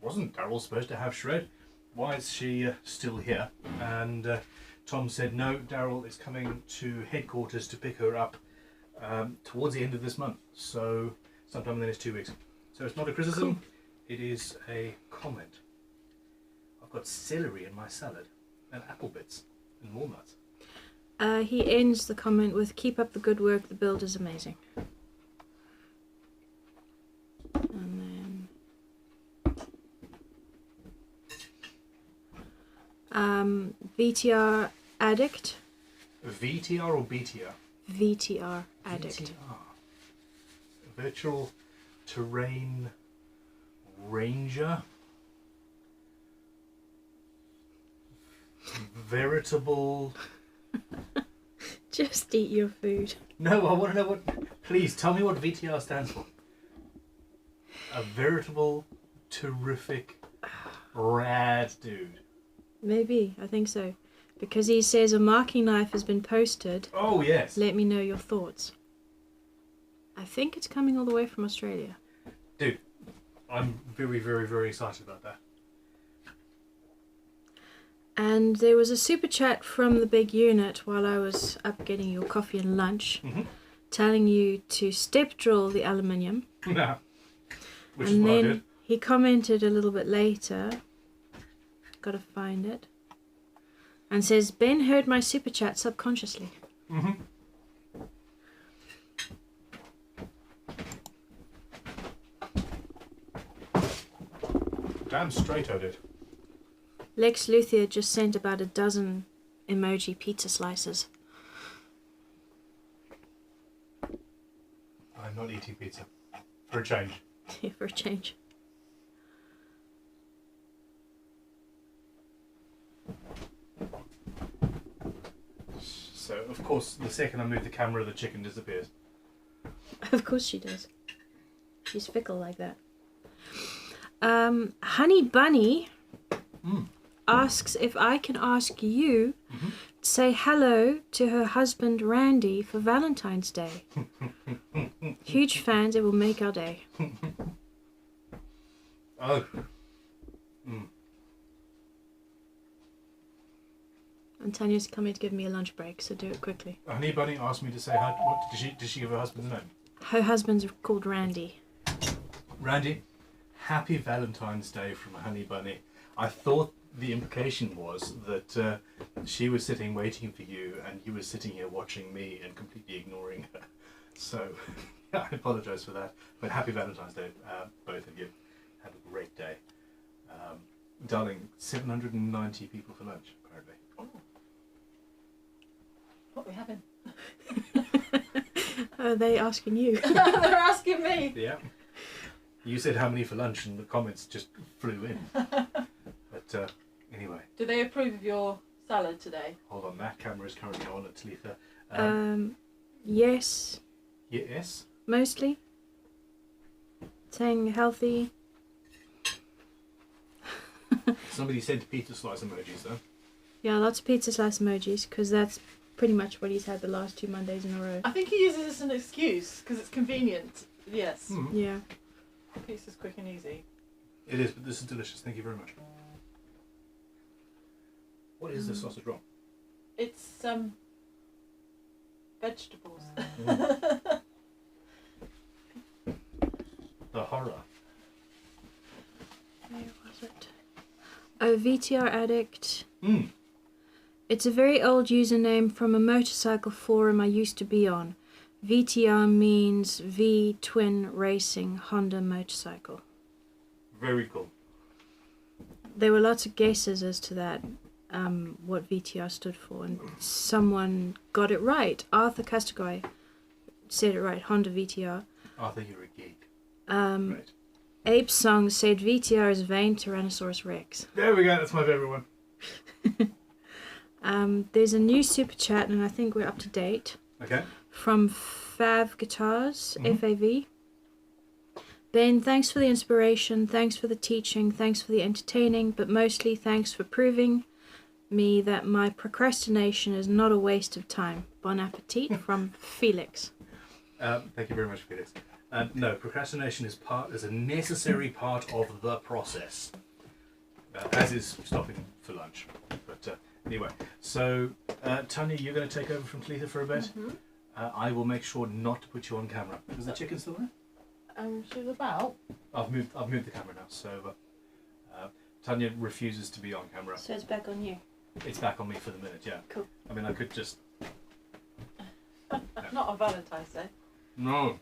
wasn't Daryl supposed to have Shred? Why is she still here? And Tom said, no, Daryl is coming to headquarters to pick her up towards the end of this month. So, sometime in the next 2 weeks. So it's not a criticism, Cool. It is a comment. I've got celery in my salad, and apple bits, and walnuts. He ends the comment with, keep up the good work, the build is amazing. And then... VTR Addict. VTR or BTR? VTR Addict. VTR. Virtual Terrain Ranger. Veritable... Just eat your food. No, I want to know what... Please, tell me what VTR stands for. A veritable, terrific, rad dude. Maybe, I think so. Because he says a marking knife has been posted. Oh, yes. Let me know your thoughts. I think it's coming all the way from Australia. Dude, I'm very, very, very excited about that. And there was a super chat from the big unit while I was up getting your coffee and lunch, telling you to step drill the aluminium. Yeah. Which and is what I then did. he commented a little bit later, gotta find it, and says, Ben heard my super chat subconsciously. Damn straight I did. Lex Luthor just sent about a dozen emoji pizza slices. I'm not eating pizza. For a change. Yeah, for a change. So, of course, the second I move the camera, the chicken disappears. Of course she does. She's fickle like that. Honey Bunny asks if I can ask you to say hello to her husband Randy for Valentine's Day. Huge fans, it will make our day. Oh. And Tanya's coming to give me a lunch break, so do it quickly. Honey Bunny asked me to say hi. What did she give her husband's name? Her husband's called Randy. Randy, happy Valentine's Day from Honey Bunny. I thought the implication was that she was sitting waiting for you and you were sitting here watching me and completely ignoring her. So, yeah, I apologise for that. But happy Valentine's Day, both of you. Have a great day. Darling, 790 people for lunch, apparently. Oh. What are we having? Are they asking you? They're asking me. Yeah. You said how many for lunch and the comments just flew in. But anyway. Do they approve of your salad today? Hold on, that camera is currently on at Talitha. Yes. Yes? Mostly. Saying healthy. Somebody sent pizza slice emojis though. Yeah, lots of pizza slice emojis, because that's pretty much what he's had the last 2 Mondays in a row. I think he uses this as an excuse because it's convenient. Yes. Yeah. Pizza's quick and easy. It is, but this is delicious. Thank you very much. What is this sausage roll? It's vegetables. The horror. Where was it? Oh, VTR Addict. Mm. It's a very old username from a motorcycle forum I used to be on. VTR means V Twin Racing Honda Motorcycle. Very cool. There were lots of guesses as to that, what VTR stood for, and someone got it right. Arthur Castagoy said it right, Honda VTR. Arthur, you're a geek. Right. Ape Song said VTR is Vain Tyrannosaurus Rex. There we go, that's my favourite one. There's a new super chat, and I think we're up to date. Okay. From Fav Guitars, FAV. Ben, thanks for the inspiration, thanks for the teaching, thanks for the entertaining, but mostly thanks for proving me that my procrastination is not a waste of time. Bon appetit from Felix. Thank you very much, Felix. No, procrastination is a necessary part of the process, as is stopping for lunch. But anyway, so Tanya, you're going to take over from Talitha for a bit. I will make sure not to put you on camera. Is the chicken still there? She's about. I've moved the camera now, so Tanya refuses to be on camera. So it's back on you. It's back on me for the minute, yeah. Cool. I mean, I could just... Not on Valentine's Day. No.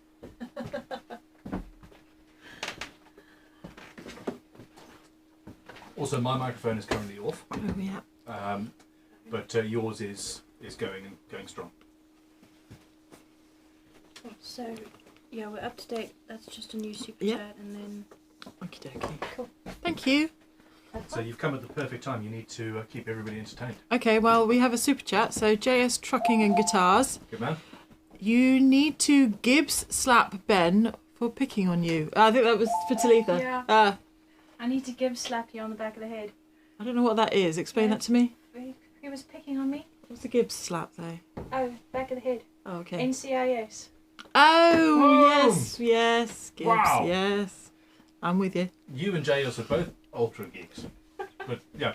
Also, my microphone is currently off. Oh, yeah. But yours is going strong. So, yeah, we're up to date. That's just a new super Yeah. chat, and then... Okie dokie. Cool. Thank you. So you've come at the perfect time. You need to keep everybody entertained. Okay, well, we have a super chat. So, JS Trucking and Guitars. Good man. You need to Gibbs slap Ben for picking on you. I think that was for Talitha. Yeah. I need to give slap you on the back of the head. I don't know what that is. Explain that to me. He was picking on me. What's the Gibbs slap, though? Oh, back of the head. Oh, okay. NCIS. Oh, Whoa. yes, Gibbs, Wow. yes. I'm with you. You and JS are both ultra geeks. But yeah,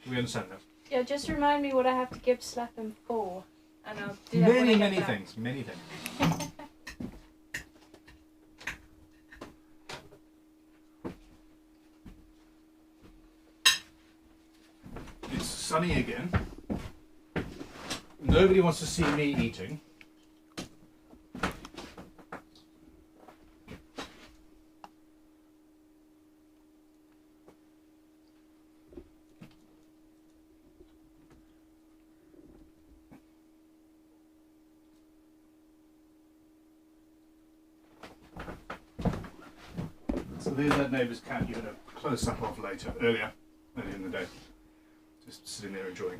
we understand that. Yeah, just remind me what I have to give slap him for, and I'll do that when I Many, get many back. things. Many things. It's sunny again. Nobody wants to see me eating. So there's that neighbour's cat you had a close-up of earlier in the day. Just sitting there enjoying.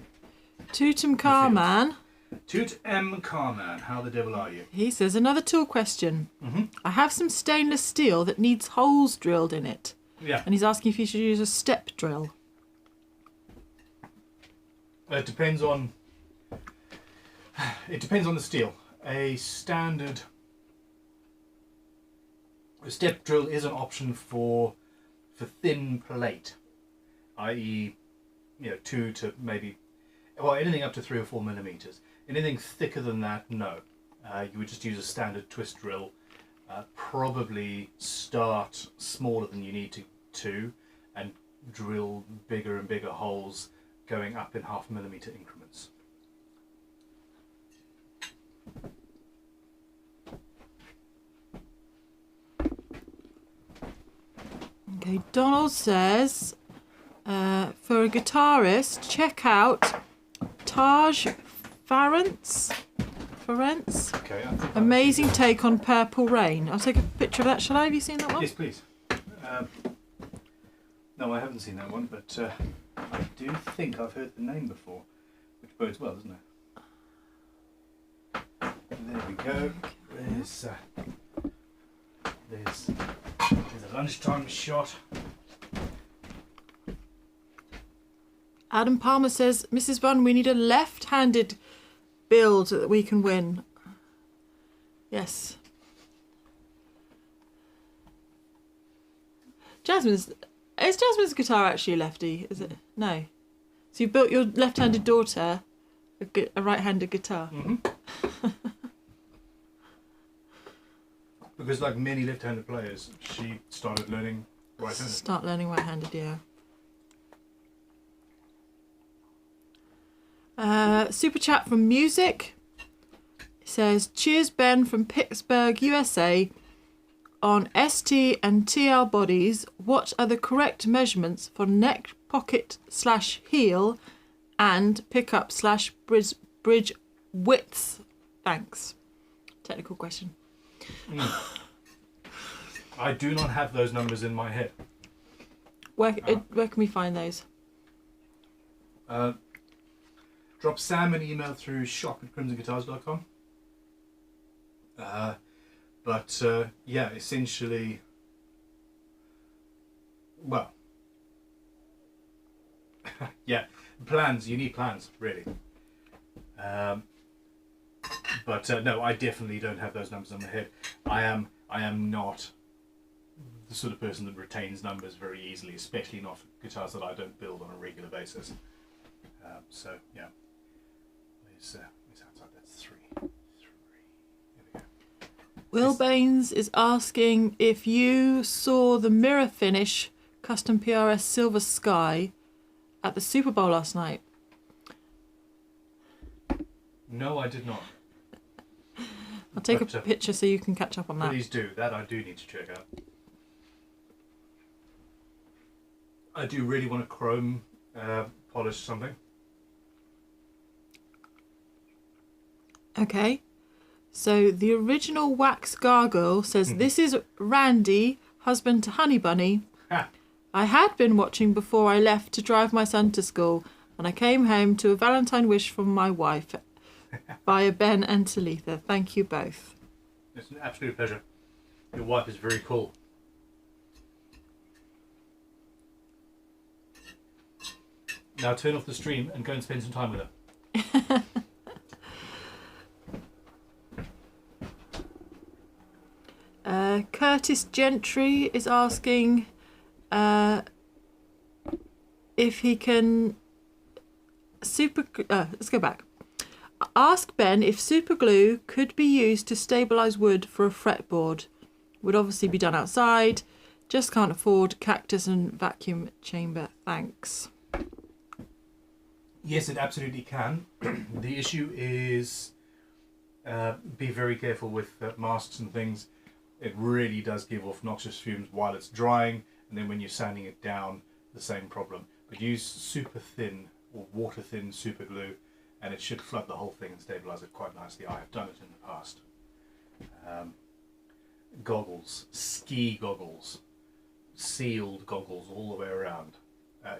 Tutankhamun Toot M. Carman, how the devil are you? He says, another tool question. Mm-hmm. I have some stainless steel that needs holes drilled in it. Yeah. And he's asking if you should use a step drill. It depends on the steel. A standard step drill is an option for thin plate, i.e., 2 to maybe, well, anything up to 3 or 4 millimeters. Anything thicker than that, no. You would just use a standard twist drill. Probably start smaller than you need to, and drill bigger and bigger holes, going up in 0.5 millimeter increments. Okay, Donald says, for a guitarist, check out Taj Farrance. Okay. Amazing take on Purple Rain. I'll take a picture of that, shall I? Have you seen that one? Yes, please. No, I haven't seen that one, but I do think I've heard the name before, which bodes well, doesn't it? There we go. There's a lunchtime shot. Adam Palmer says, Mrs. Bunn, we need a left-handed build that we can win. Yes. Is Jasmine's guitar actually a lefty? Is it? No. So you built your left-handed daughter a right-handed guitar. Mm-hmm. Because like many left-handed players, she started learning right-handed. Start learning right-handed, yeah. Super chat from Music. It says, cheers Ben from Pittsburgh, USA. On ST and TL bodies, what are the correct measurements for neck pocket / heel and pickup / bridge widths? Thanks. Technical question. I do not have those numbers in my head. Where can we find those? Drop Sam an email through shop@crimsonguitars.com. But yeah, essentially, well, yeah, plans. You need plans, really. But no, I definitely don't have those numbers in my head. I am not the sort of person that retains numbers very easily, especially not for guitars that I don't build on a regular basis. So yeah, it's outside. That's 3. There we go. Will Baines is asking if you saw the mirror finish custom PRS Silver Sky at the Super Bowl last night. No, I did not. I'll take a picture so you can catch up on that. Please do. That I do need to check out. I do really want to chrome polish something. Okay. So the original wax gargoyle says, this is Randy, husband to Honey Bunny. I had been watching before I left to drive my son to school, and I came home to a Valentine wish from my wife via Ben and Talitha. Thank you both. It's an absolute pleasure. Your wife is very cool. Now turn off the stream and go and spend some time with her. Curtis Gentry is asking if he can let's go back. Ask Ben if super glue could be used to stabilise wood for a fretboard. Would obviously be done outside. Just can't afford cactus and vacuum chamber. Thanks. Yes, it absolutely can. The issue is be very careful with masks and things. It really does give off noxious fumes while it's drying, and then when you're sanding it down, the same problem. But use super thin or water thin super glue, and it should flood the whole thing and stabilise it quite nicely. I have done it in the past. Goggles, ski goggles, sealed goggles all the way around,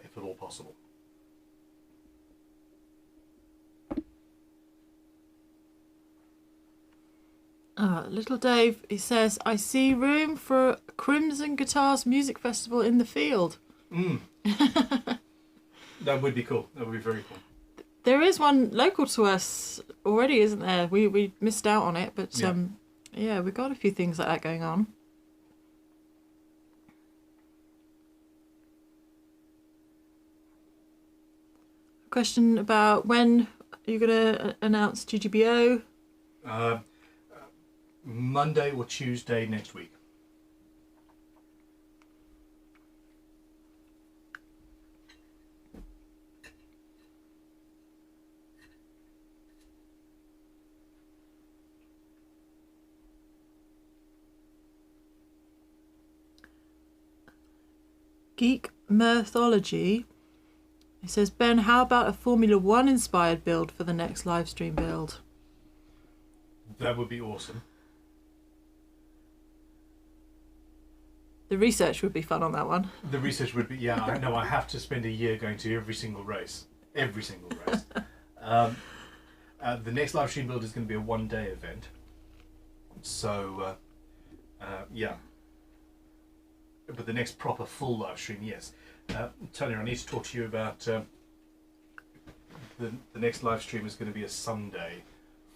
if at all possible. Little Dave, he says, I see room for Crimson Guitars Music Festival in the field. That would be cool. That would be very cool. There is one local to us already, isn't there? We missed out on it, but yeah, we've got a few things like that going on. Question about when are you going to announce GGBO? Monday or Tuesday next week. Geek Mirthology. It says, Ben, how about a Formula One inspired build for the next live stream build? That would be awesome. The research would be fun on that one. The research would be, yeah, I know I have to spend a year going to every single race. Every single race. The next live stream build is going to be a one-day event. So, yeah. But the next proper full live stream, yes. Tony, I need to talk to you about the next live stream is going to be a Sunday,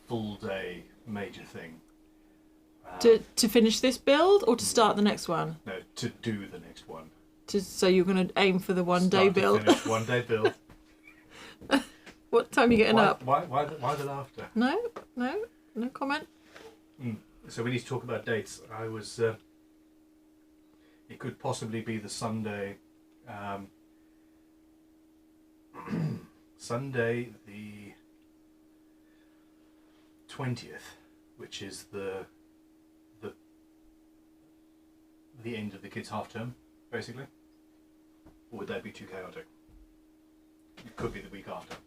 full day, major thing. To finish this build or to start the next one? No, to do the next one. So you're going to aim for the one-day build? Finish one-day build. What time are you getting up? Why the laughter? No comment? So we need to talk about dates. I was... it could possibly be the Sunday... Sunday the 20th, which is the end of the kids' half term, basically. Or would that be too chaotic? It could be the week after.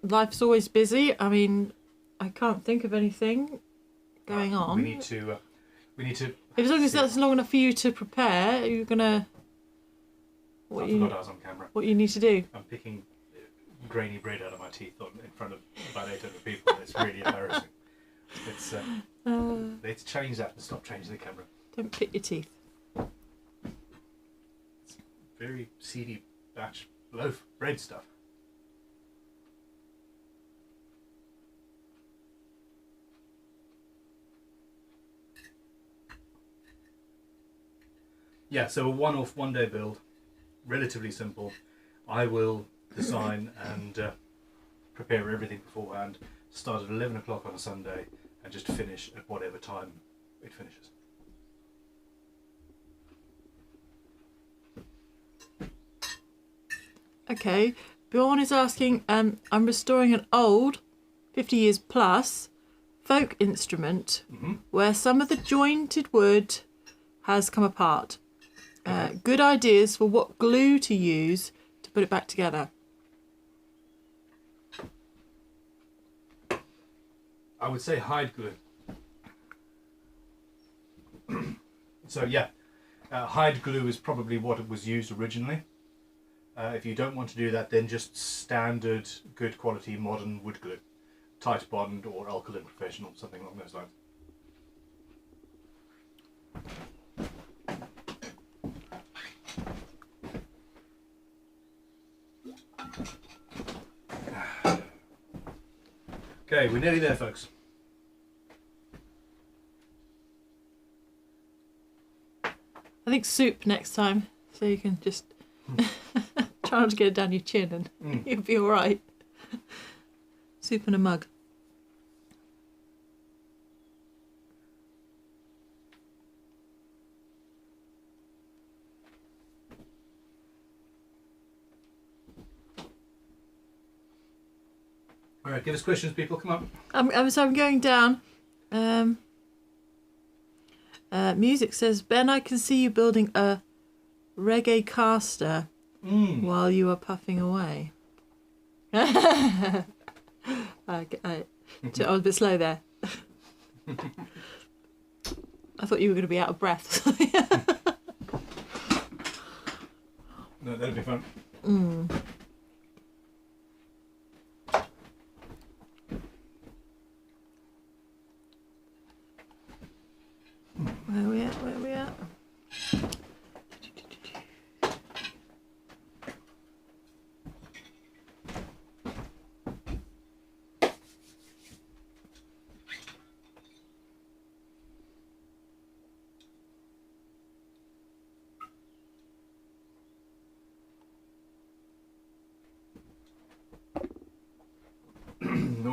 Life's always busy. I mean, I can't think of anything going on. We need to. As long as that's long enough for you to prepare, you're gonna. I forgot I was on camera. What you need to do? I'm picking grainy bread out of my teeth in front of about 800 people. It's really embarrassing. Let's change that and stop changing the camera. Don't pick your teeth. It's very seedy batch loaf bread stuff. Yeah, so a one-off, one-day build, relatively simple. I will design and prepare everything beforehand, start at 11 o'clock on a Sunday, and just finish at whatever time it finishes. Okay, Bjorn is asking, I'm restoring an old, 50 years plus, folk instrument where some of the jointed wood has come apart. Good ideas for what glue to use to put it back together. I would say hide glue. So yeah, hide glue is probably what it was used originally. If you don't want to do that, then just standard, good quality, modern wood glue. Tight Bond or Alkaline Professional, something along those lines. Okay, we're nearly there, folks. I think soup next time, so you can just try not to get it down your chin and you'll be alright. Soup in a mug. All right, give us questions, people. Come on. I'm going down. Music says, Ben, I can see you building a reggae caster while you are puffing away. I was a bit slow there. I thought you were going to be out of breath. No, that'd be fun.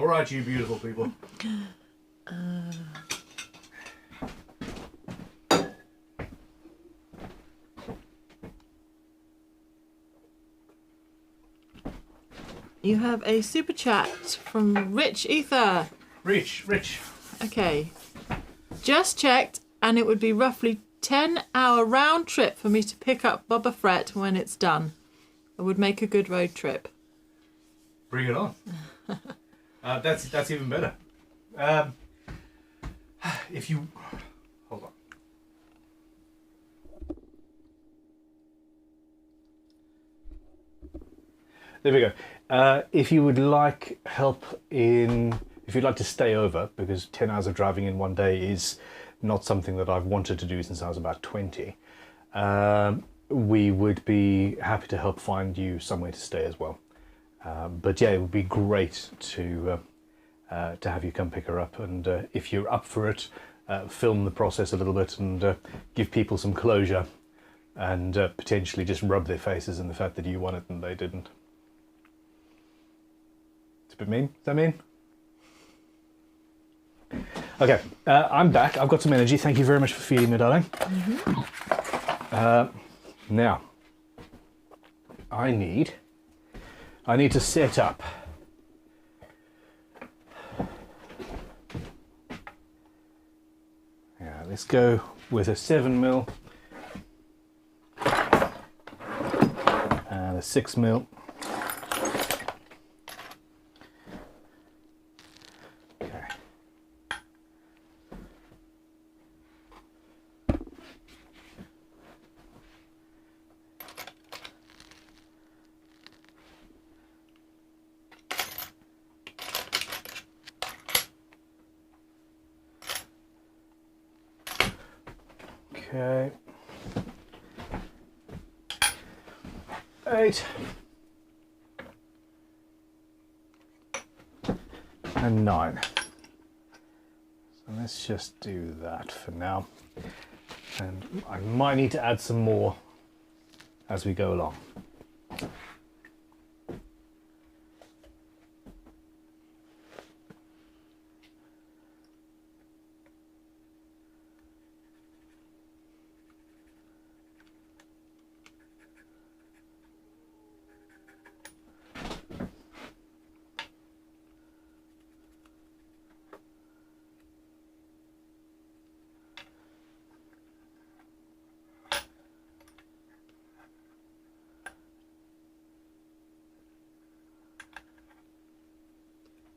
right, you beautiful people. You have a super chat from Rich Ether. Rich. Okay. Just checked, and it would be roughly 10-hour round trip for me to pick up Boba Fett when it's done. It would make a good road trip. Bring it on. That's even better. If you hold on. There we go. If you would like help if you'd like to stay over, because 10 hours of driving in one day is not something that I've wanted to do since I was about 20, we would be happy to help find you somewhere to stay as well. But yeah, it would be great to have you come pick her up, and if you're up for it, film the process a little bit and give people some closure, and potentially just rub their faces in the fact that you won it and they didn't. It's a bit mean. Is that mean? Okay, I'm back. I've got some energy. Thank you very much for feeding me, darling. Now, I need to set up. Yeah, let's go with a 7mm and a 6mm. Okay. 8 and 9. So let's just do that for now. And I might need to add some more as we go along.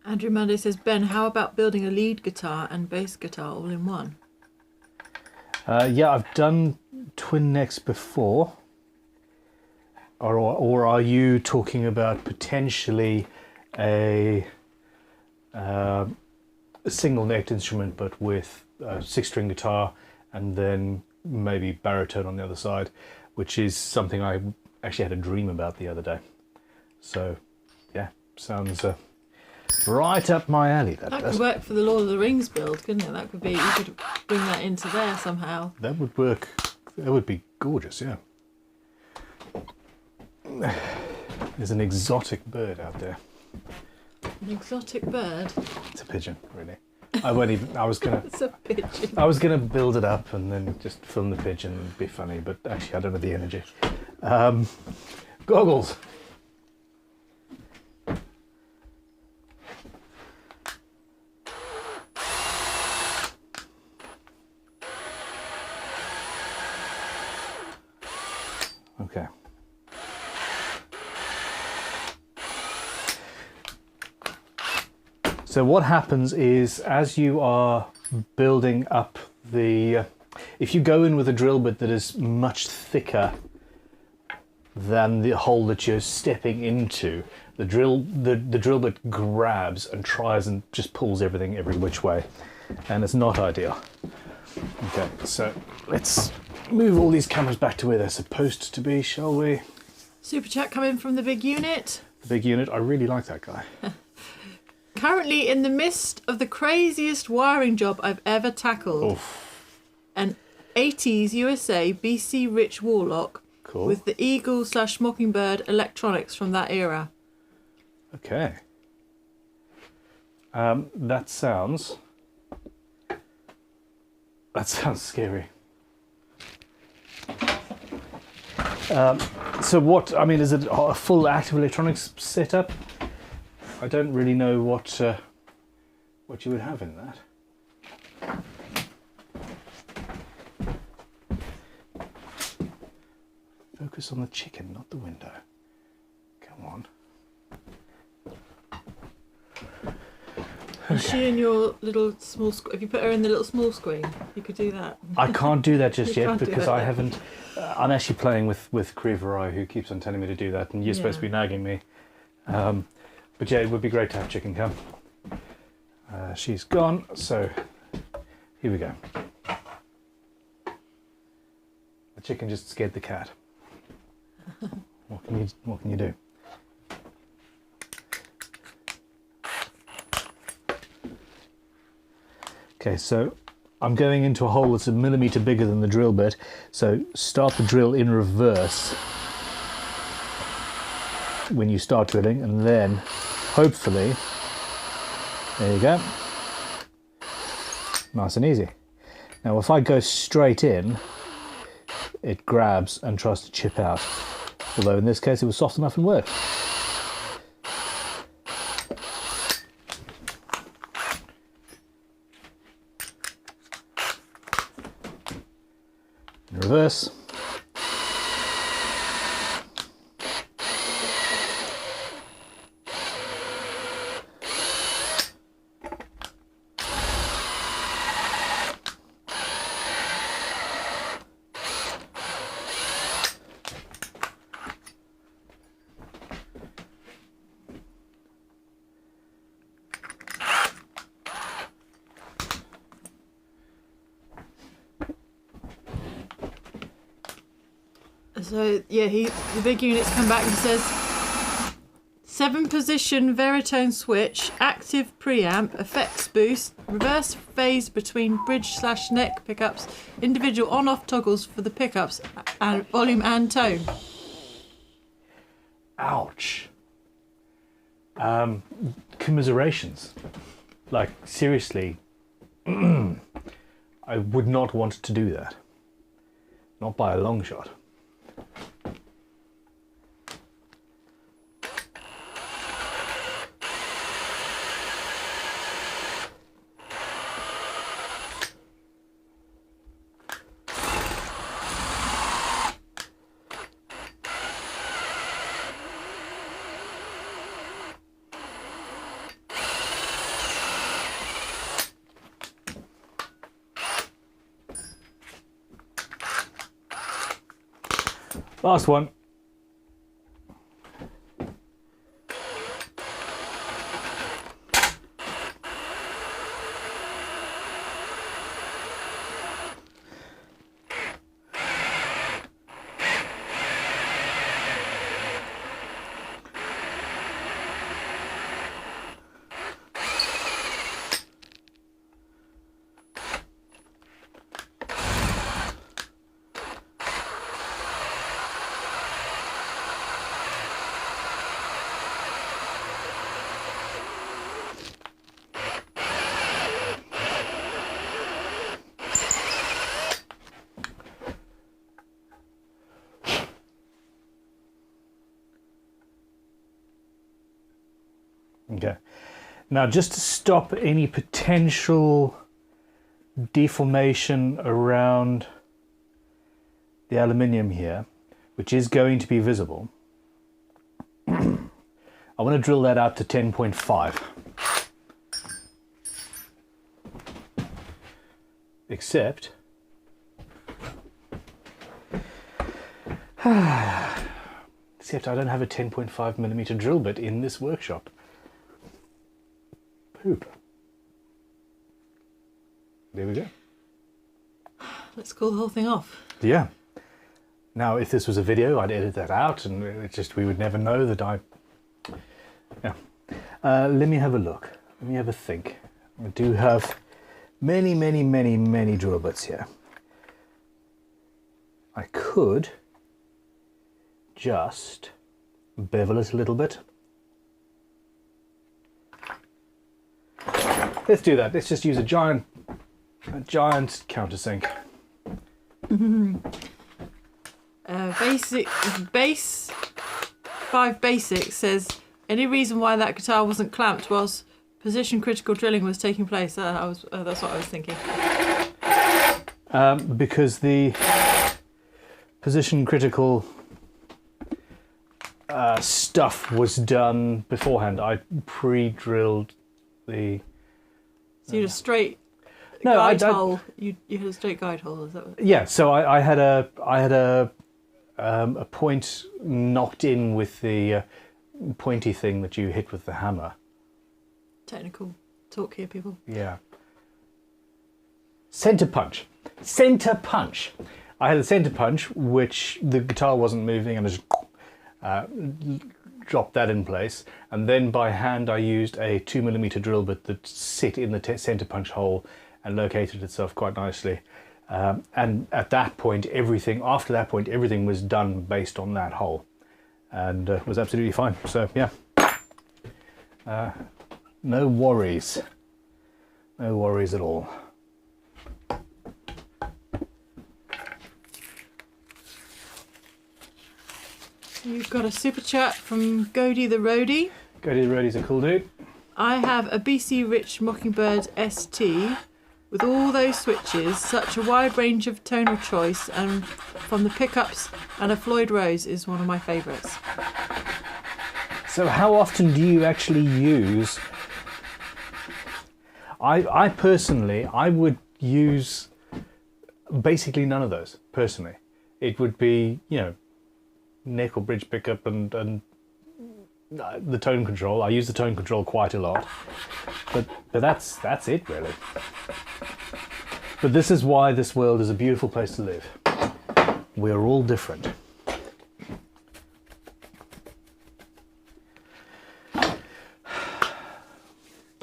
Andrew Monday says, Ben, how about building a lead guitar and bass guitar all in one? Yeah, I've done twin necks before. Or are you talking about potentially a single necked instrument but with a 6-string guitar and then maybe baritone on the other side, which is something I actually had a dream about the other day. So yeah, sounds right up my alley. That could work for the Lord of the Rings build, couldn't it? That could be, you could bring that into there somehow. That would work. That would be gorgeous, yeah. There's an exotic bird out there. An exotic bird? It's a pigeon, really. I won't even. I was gonna. It's a pigeon. I was gonna build it up and then just film the pigeon and be funny, but actually I don't have the energy. Goggles. Okay. So what happens is, as you are building up the, if you go in with a drill bit that is much thicker than the hole that you're stepping into, the drill bit grabs and tries and just pulls everything every which way, and it's not ideal. Okay, so let's move all these cameras back to where they're supposed to be, shall we? Super chat coming from the big unit. The big unit, I really like that guy. Currently in the midst of the craziest wiring job I've ever tackled. Oof. An 80s USA BC Rich Warlock. Cool. With the Eagle/Mockingbird electronics from that era. Okay. That sounds scary. So what, I mean, is it a full active electronics setup? I don't really know what you would have in that. Focus on the chicken, not the window. Come on. Is she in your little small if you put her in the little small screen, you could do that. I can't do that just You yet can't do because that I yet. haven't. I'm actually playing with Krivarai, who keeps on telling me to do that, and you're supposed to be nagging me. But yeah, it would be great to have chicken come. She's gone, so here we go. The chicken just scared the cat. What can you do? Okay, so I'm going into a hole that's a millimetre bigger than the drill bit, so start the drill in reverse when you start drilling, and then hopefully, there you go, nice and easy. Now if I go straight in, it grabs and tries to chip out, although in this case it was soft enough and worked. In reverse. So yeah, the big unit's come back and says 7-position Veritone switch, active preamp, effects boost, reverse phase between bridge/neck pickups, individual on-off toggles for the pickups, and volume and tone. Ouch. Commiserations. Like, seriously, I would not want to do that. Not by a long shot. Last one. Okay. Now, just to stop any potential deformation around the aluminium here, which is going to be visible, I want to drill that out to 10.5. Except I don't have a 10.5mm drill bit in this workshop. Poop. There we go. Let's call the whole thing off. Yeah. Now, if this was a video, I'd edit that out, and it just we would never know that I. Yeah. Let me have a look. Let me have a think. I do have many drill bits here. I could just bevel it a little bit. let's do that. Let's just use a giant countersink. Base 5 Basic says any reason why that guitar wasn't clamped whilst position critical drilling was taking place. That's what I was thinking. Because the position critical stuff was done beforehand. I pre-drilled the. So you had a straight No, guide hole. You had a straight guide hole. Is that what? Yeah, so I had a point knocked in with the pointy thing that you hit with the hammer. Technical talk here, people. Yeah. Center punch. Center punch. I had a center punch, which the guitar wasn't moving, and I just dropped that in place. And then by hand, I used a 2mm drill bit that sit in the center punch hole and located itself quite nicely. And at that point, after that point, everything was done based on that hole, and was absolutely fine. So yeah, no worries at all. You've got a super chat from Gody the Roadie. Gody the Roadie's a cool dude. I have a BC Rich Mockingbird ST with all those switches, such a wide range of tonal choice, and from the pickups, and a Floyd Rose is one of my favourites. So how often do you actually use? I personally, I would use basically none of those, personally. It would be, neck or bridge pickup and the tone control. I use the tone control quite a lot, but that's it really. But this is why this world is a beautiful place to live. We're all different.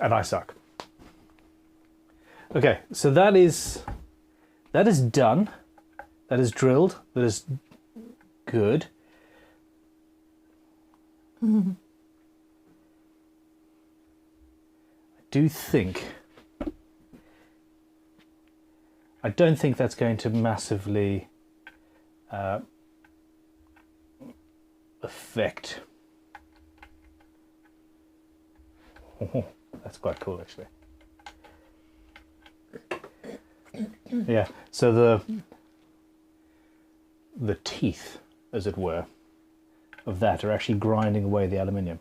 And I suck. Okay, so that is done. That is drilled. That is good. I don't think that's going to massively affect. Oh, that's quite cool, actually. Yeah. So the teeth, as it were, of that are actually grinding away the aluminium.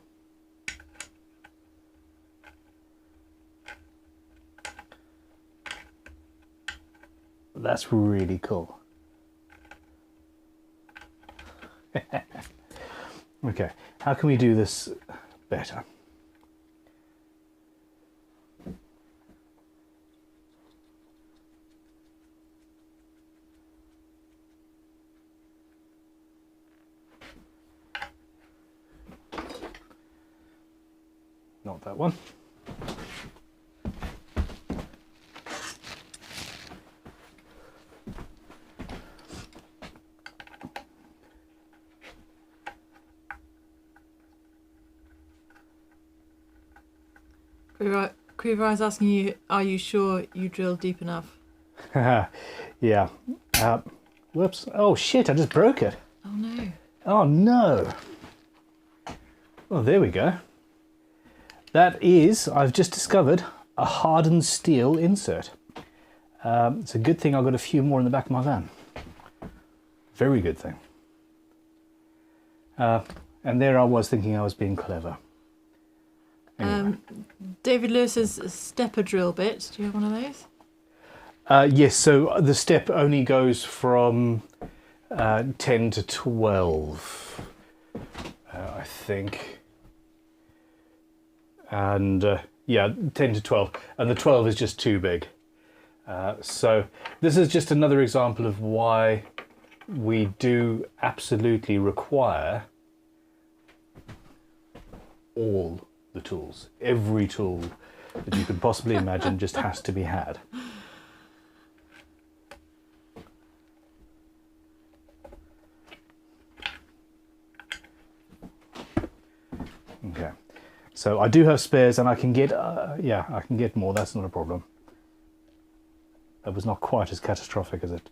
That's really cool. Okay, how can we do this better? Not that one. Creever is asking you, are you sure you drilled deep enough? Yeah. Whoops. Oh shit, I just broke it. Oh no. Oh no. Well, there we go. That is, I've just discovered, a hardened steel insert. It's a good thing I've got a few more in the back of my van. Very good thing. And there I was thinking I was being clever. Anyway. David Lewis's stepper drill bit. Do you have one of those? Yes, so the step only goes from 10 to 12, I think. And yeah, 10 to 12. And the 12 is just too big. So this is just another example of why we do absolutely require all the tools. Every tool that you could possibly imagine just has to be had. Okay, So I do have spares, and I can get I can get more. That's not a problem. That was not quite as catastrophic as it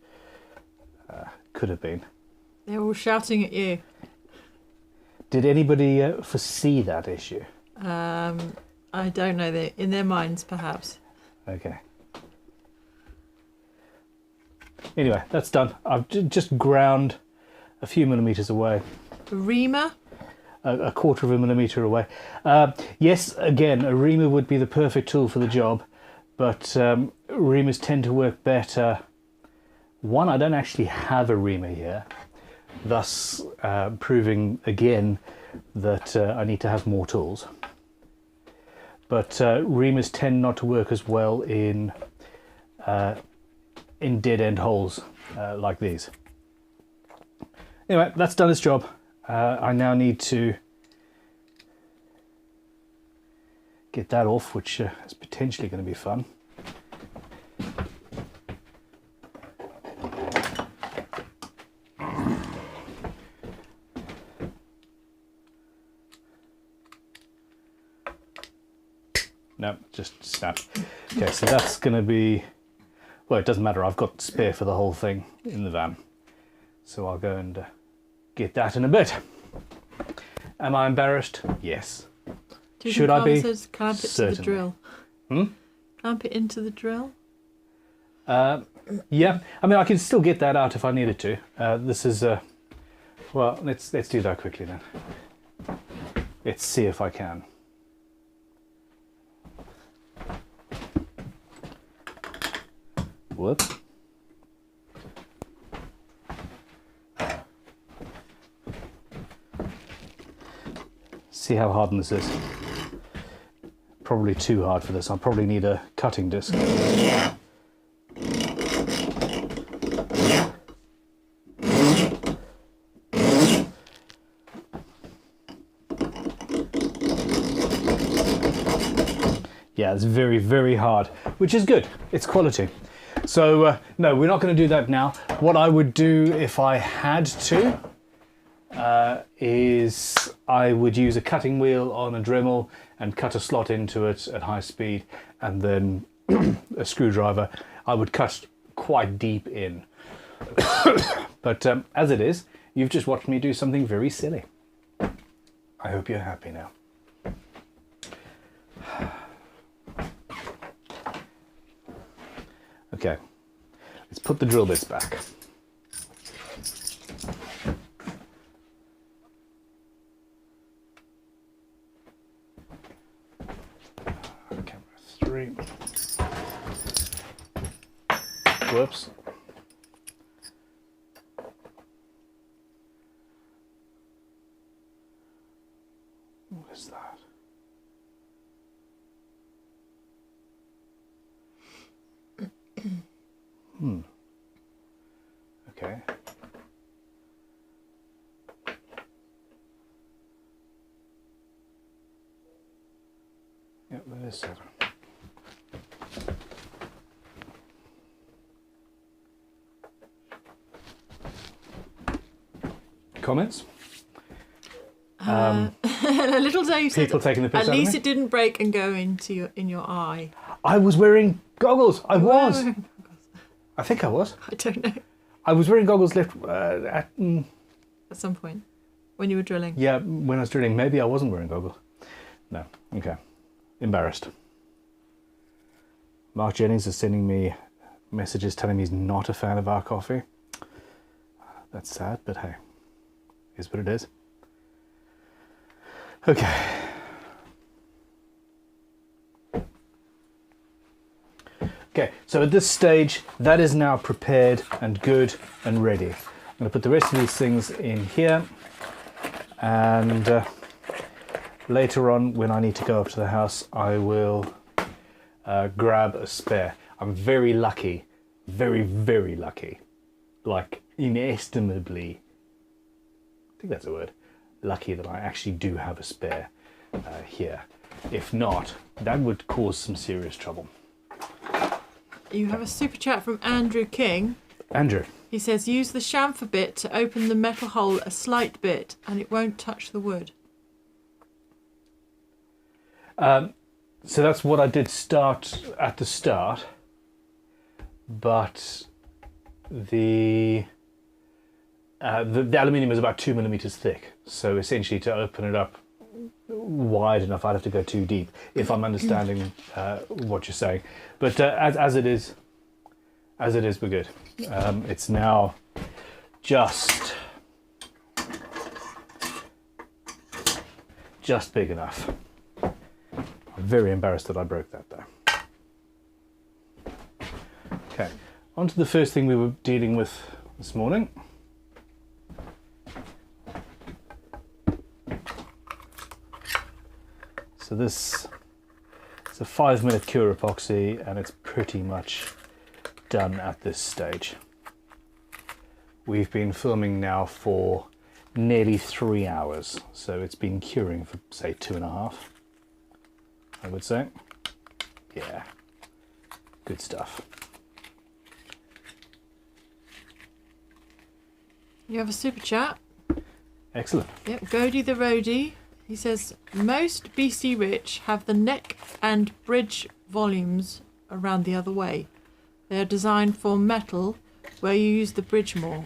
could have been. They're all shouting at you. Did anybody foresee that issue? I don't know. They in their minds, perhaps. Okay. Anyway, that's done. I've just ground a few millimeters away. A reamer? A quarter of a millimeter away. Yes, again, a reamer would be the perfect tool for the job, but reamers tend to work better. One, I don't actually have a reamer here, thus proving again that I need to have more tools. But reamers tend not to work as well in dead-end holes like these. Anyway, that's done its job. I now need to get that off, which is potentially going to be fun. No, just snap. Okay, so that's going to be... Well, it doesn't matter. I've got spare for the whole thing in the van. So I'll go and get that in a bit. Am I embarrassed? Yes. Should I be? Clamp it to the drill. Clamp it into the drill? Yeah. I mean, I can still get that out if I needed to. This is... well, let's do that quickly then. Let's see if I can. Whoop. See how hard this is. Probably too hard for this. I'll probably need a cutting disc. Yeah, it's very, very hard, which is good. It's quality. So, no, we're not going to do that now. What I would do if I had to is I would use a cutting wheel on a Dremel and cut a slot into it at high speed, and then a screwdriver. I would cut quite deep in. But as it is, you've just watched me do something very silly. I hope you're happy now. Okay, let's put the drill bits back. Camera 3. Whoops. What is that? Okay. Yep, that is 7. Comments? A little Dave said, People taking the piss at out of least me? it didn't break and go into in your eye. I was wearing goggles. I was. Whoa. I think I was. I don't know. I was wearing goggles left at At some point, when you were drilling. yeah, when I was drilling. Maybe I wasn't wearing goggles. No. Okay. Embarrassed. Mark Jennings is sending me messages telling me he's not a fan of our coffee. That's sad, but hey, here's what it is. Okay. Okay, so at this stage, that is now prepared and good and ready. I'm going to put the rest of these things in here, and later on, when I need to go up to the house, I will grab a spare. I'm very lucky, very, very lucky, like inestimably, I think that's a word, lucky that I actually do have a spare here. If not, that would cause some serious trouble. You have a super chat from Andrew King. Andrew. He says, use the chamfer bit to open the metal hole a slight bit and it won't touch the wood. So that's what I did start at the start, but the aluminium is about 2 millimeters thick. So essentially, to open it up wide enough, I'd have to go too deep, if I'm understanding what you're saying. But as it is, we're good. It's now just big enough. I'm very embarrassed that I broke that though. Okay, on to the first thing we were dealing with this morning. So this is a 5-minute cure epoxy, and it's pretty much done at this stage. We've been filming now for nearly 3 hours, so it's been curing for, say, 2.5, I would say. Yeah, good stuff. You have a super chat. Excellent. Yep, Gody the Roadie. He says, most BC Rich have the neck and bridge volumes around the other way. They are designed for metal, where you use the bridge more.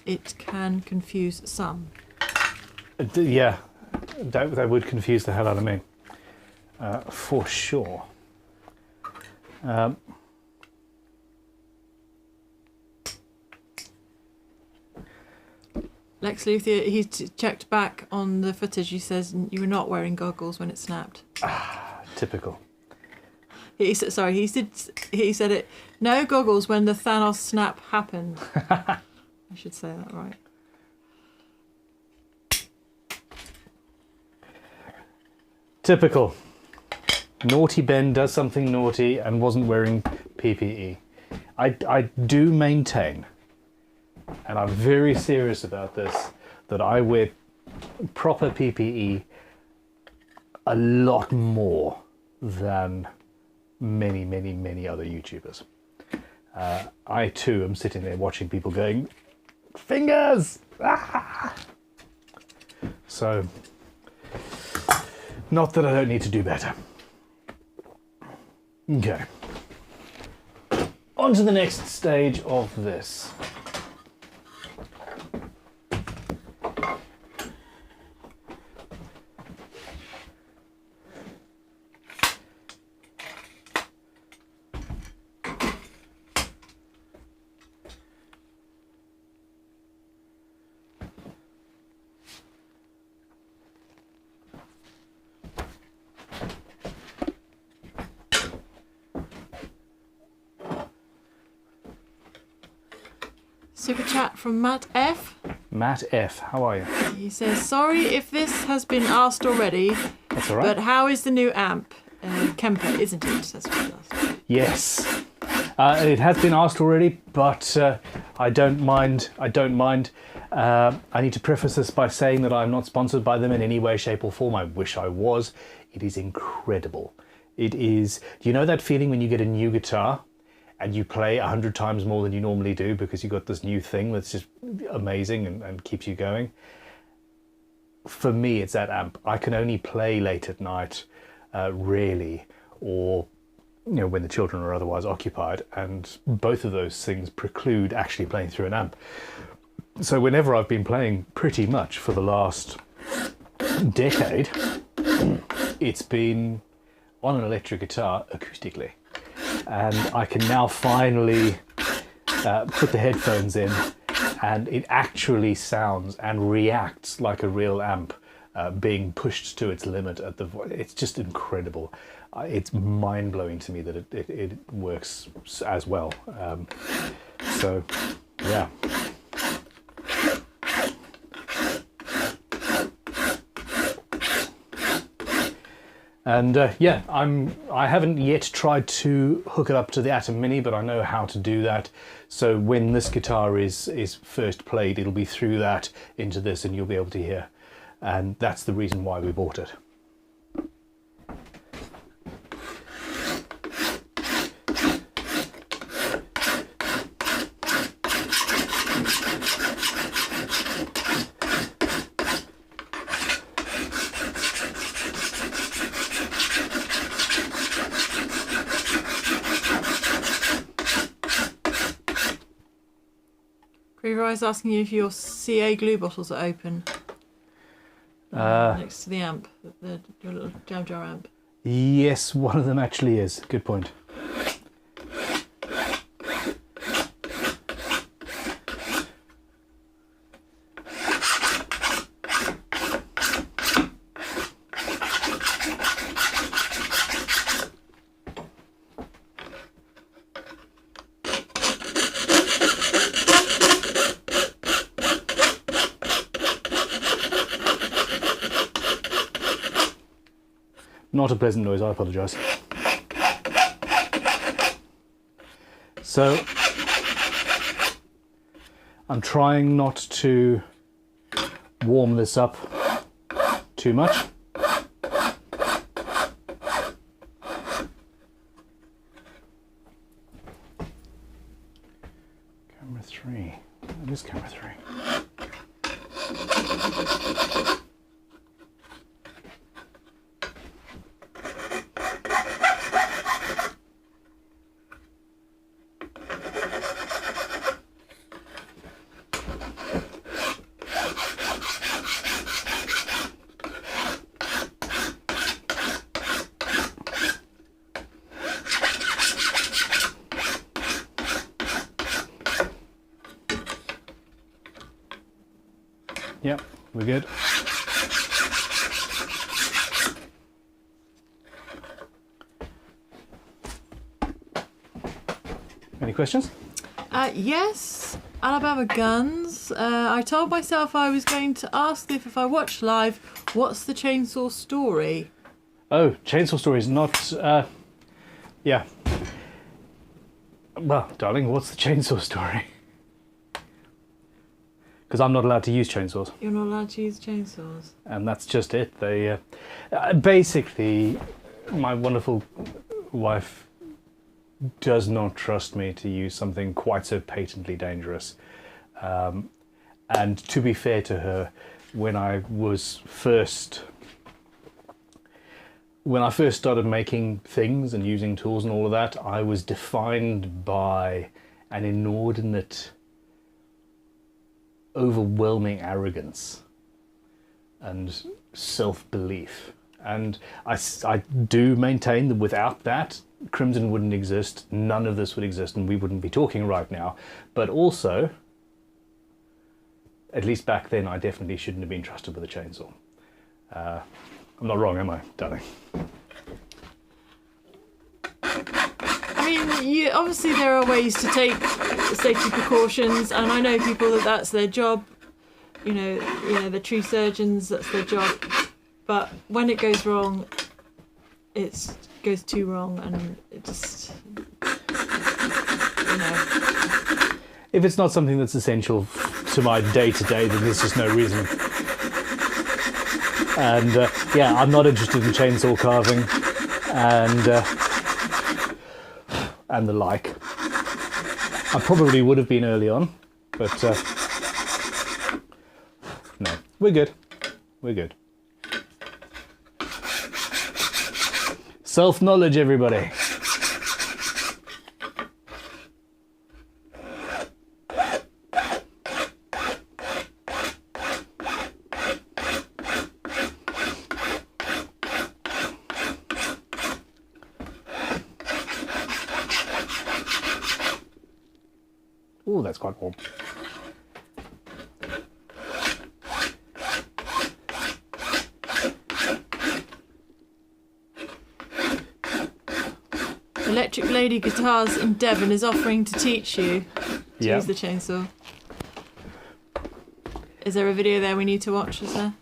It can confuse some. Yeah, that would confuse the hell out of me, for sure. Lex Luthor, he checked back on the footage. He says you were not wearing goggles when it snapped. Typical. He said it. No goggles when the Thanos snap happened. I should say that right. Typical. Naughty Ben does something naughty and wasn't wearing PPE. I do maintain, and I'm very serious about this, that I wear proper PPE a lot more than many, many, many other YouTubers. I too am sitting there watching people going, fingers! Ah! So, not that I don't need to do better. Okay. On to the next stage of this. Super chat from Matt F. Matt F, how are you? He says, sorry if this has been asked already, That's all right. but how is the new amp? Kemper, isn't it? That's what it asked. Yes. It has been asked already, but I don't mind. I need to preface this by saying that I'm not sponsored by them in any way, shape or form. I wish I was. It is incredible. It is, do you know that feeling when you get a new guitar and you play 100 times more than you normally do because you got this new thing that's just amazing and keeps you going? For me, it's that amp. I can only play late at night, really, or when the children are otherwise occupied, and both of those things preclude actually playing through an amp. So whenever I've been playing pretty much for the last decade, it's been on an electric guitar acoustically. And I can now finally put the headphones in, and it actually sounds and reacts like a real amp being pushed to its limit at the voice. It's just incredible. It's mind-blowing to me that it works as well. So, yeah. And yeah, I haven't yet tried to hook it up to the Atom Mini, but I know how to do that. So when this guitar is first played, it'll be through that into this, and you'll be able to hear. And that's the reason why we bought it. Leroy's asking you if your CA glue bottles are open. Next to the amp, your little jam jar amp. Yes, one of them actually is. Good point. Not a pleasant noise, I apologise. So, I'm trying not to warm this up too much. Camera 3. That is camera 3. Yep, we're good. Any questions? Yes, Alabama Guns. I told myself I was going to ask if I watch live, what's the chainsaw story? Oh, chainsaw story is not, yeah. Well, darling, what's the chainsaw story? Because I'm not allowed to use chainsaws. You're not allowed to use chainsaws. And that's just it. They, basically, my wonderful wife does not trust me to use something quite so patently dangerous. And to be fair to her, when I first started making things and using tools and all of that, I was defined by an inordinate, overwhelming arrogance and self-belief. And I do maintain that without that, Crimson wouldn't exist, none of this would exist, and we wouldn't be talking right now. But also, at least back then, I definitely shouldn't have been trusted with a chainsaw. I'm not wrong, am I, darling? I mean, obviously there are ways to take safety precautions, and I know people that's their job. You know, the tree surgeons, that's their job. But when it goes wrong, it goes too wrong, and it just, you know. If it's not something that's essential to my day-to-day, then there's just no reason. And yeah, I'm not interested in chainsaw carving and the like. I probably would have been early on, but no, we're good. We're good. Self-knowledge, everybody. Oh, that's quite warm. Electric Lady Guitars in Devon is offering to teach you to use the chainsaw. Is there a video there we need to watch, is there?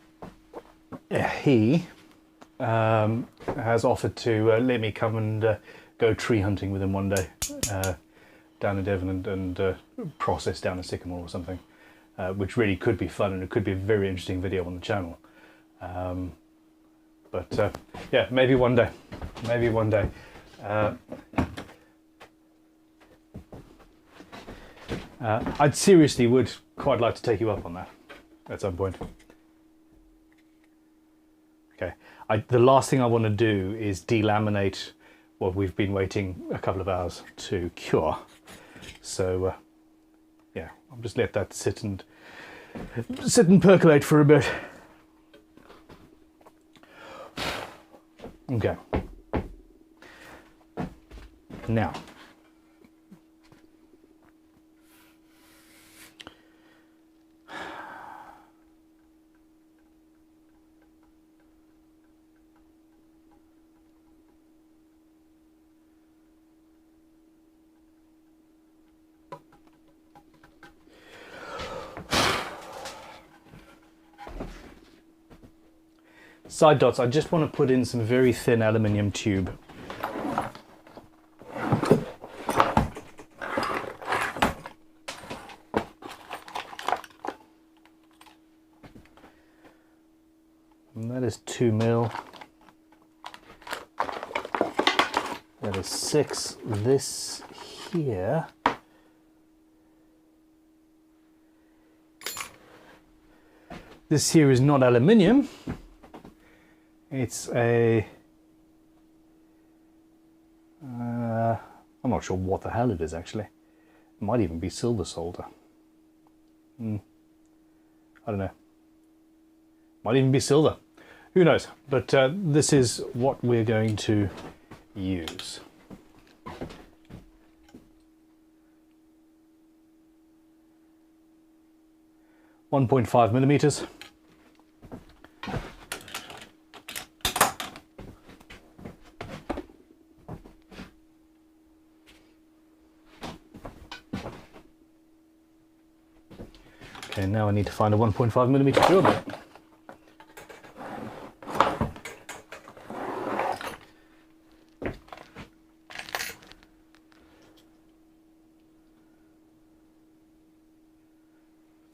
He has offered to let me come and go tree hunting with him one day down in Devon and process down a sycamore or something, which really could be fun, and it could be a very interesting video on the channel. But yeah, maybe one day. Maybe one day. I seriously would quite like to take you up on that at some point. Okay, the last thing I want to do is delaminate what we've been waiting a couple of hours to cure. So yeah, I'll just let that sit and percolate for a bit. Okay. Now, side dots, I just want to put in some very thin aluminium tube. And that is 2 mil. That is 6. This here is not aluminium. It's a I'm not sure what the hell it is actually. It might even be silver solder. I don't know. Might even be silver. Who knows? But this is what we're going to use. .5 millimeters. Okay, now I need to find a 1.5 millimeter drill bit.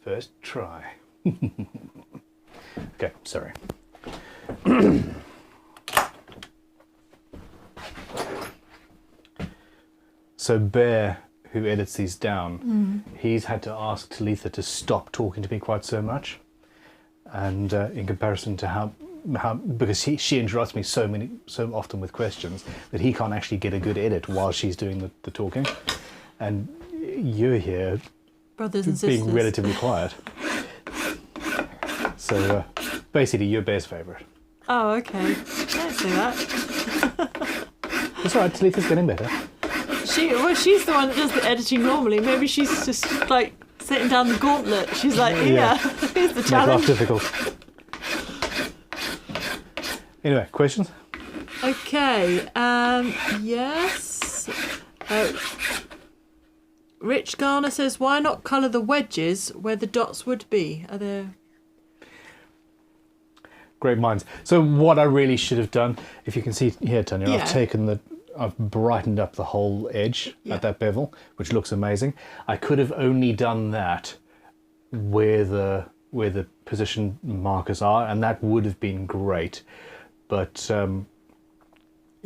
First try. Okay, sorry. So Bear, who edits these down, he's had to ask Talitha to stop talking to me quite so much, and in comparison to how because she interrupts me so often with questions that he can't actually get a good edit while she's doing the talking, and you're here, brothers and sisters, being relatively quiet. So basically, you're Bear's favourite. Oh, okay. Don't say that. It's alright. Talitha's getting better. She's the one that does the editing normally. Maybe she's just like sitting down the gauntlet. She's like, here's the challenge. Make life difficult. Anyway, questions? Okay. Yes. Rich Garner says, why not colour the wedges where the dots would be? Are there... Great minds. So what I really should have done, if you can see here, Tanya, Yeah. I've brightened up the whole edge at that bevel, which looks amazing. I could have only done that where the position markers are, and that would have been great, but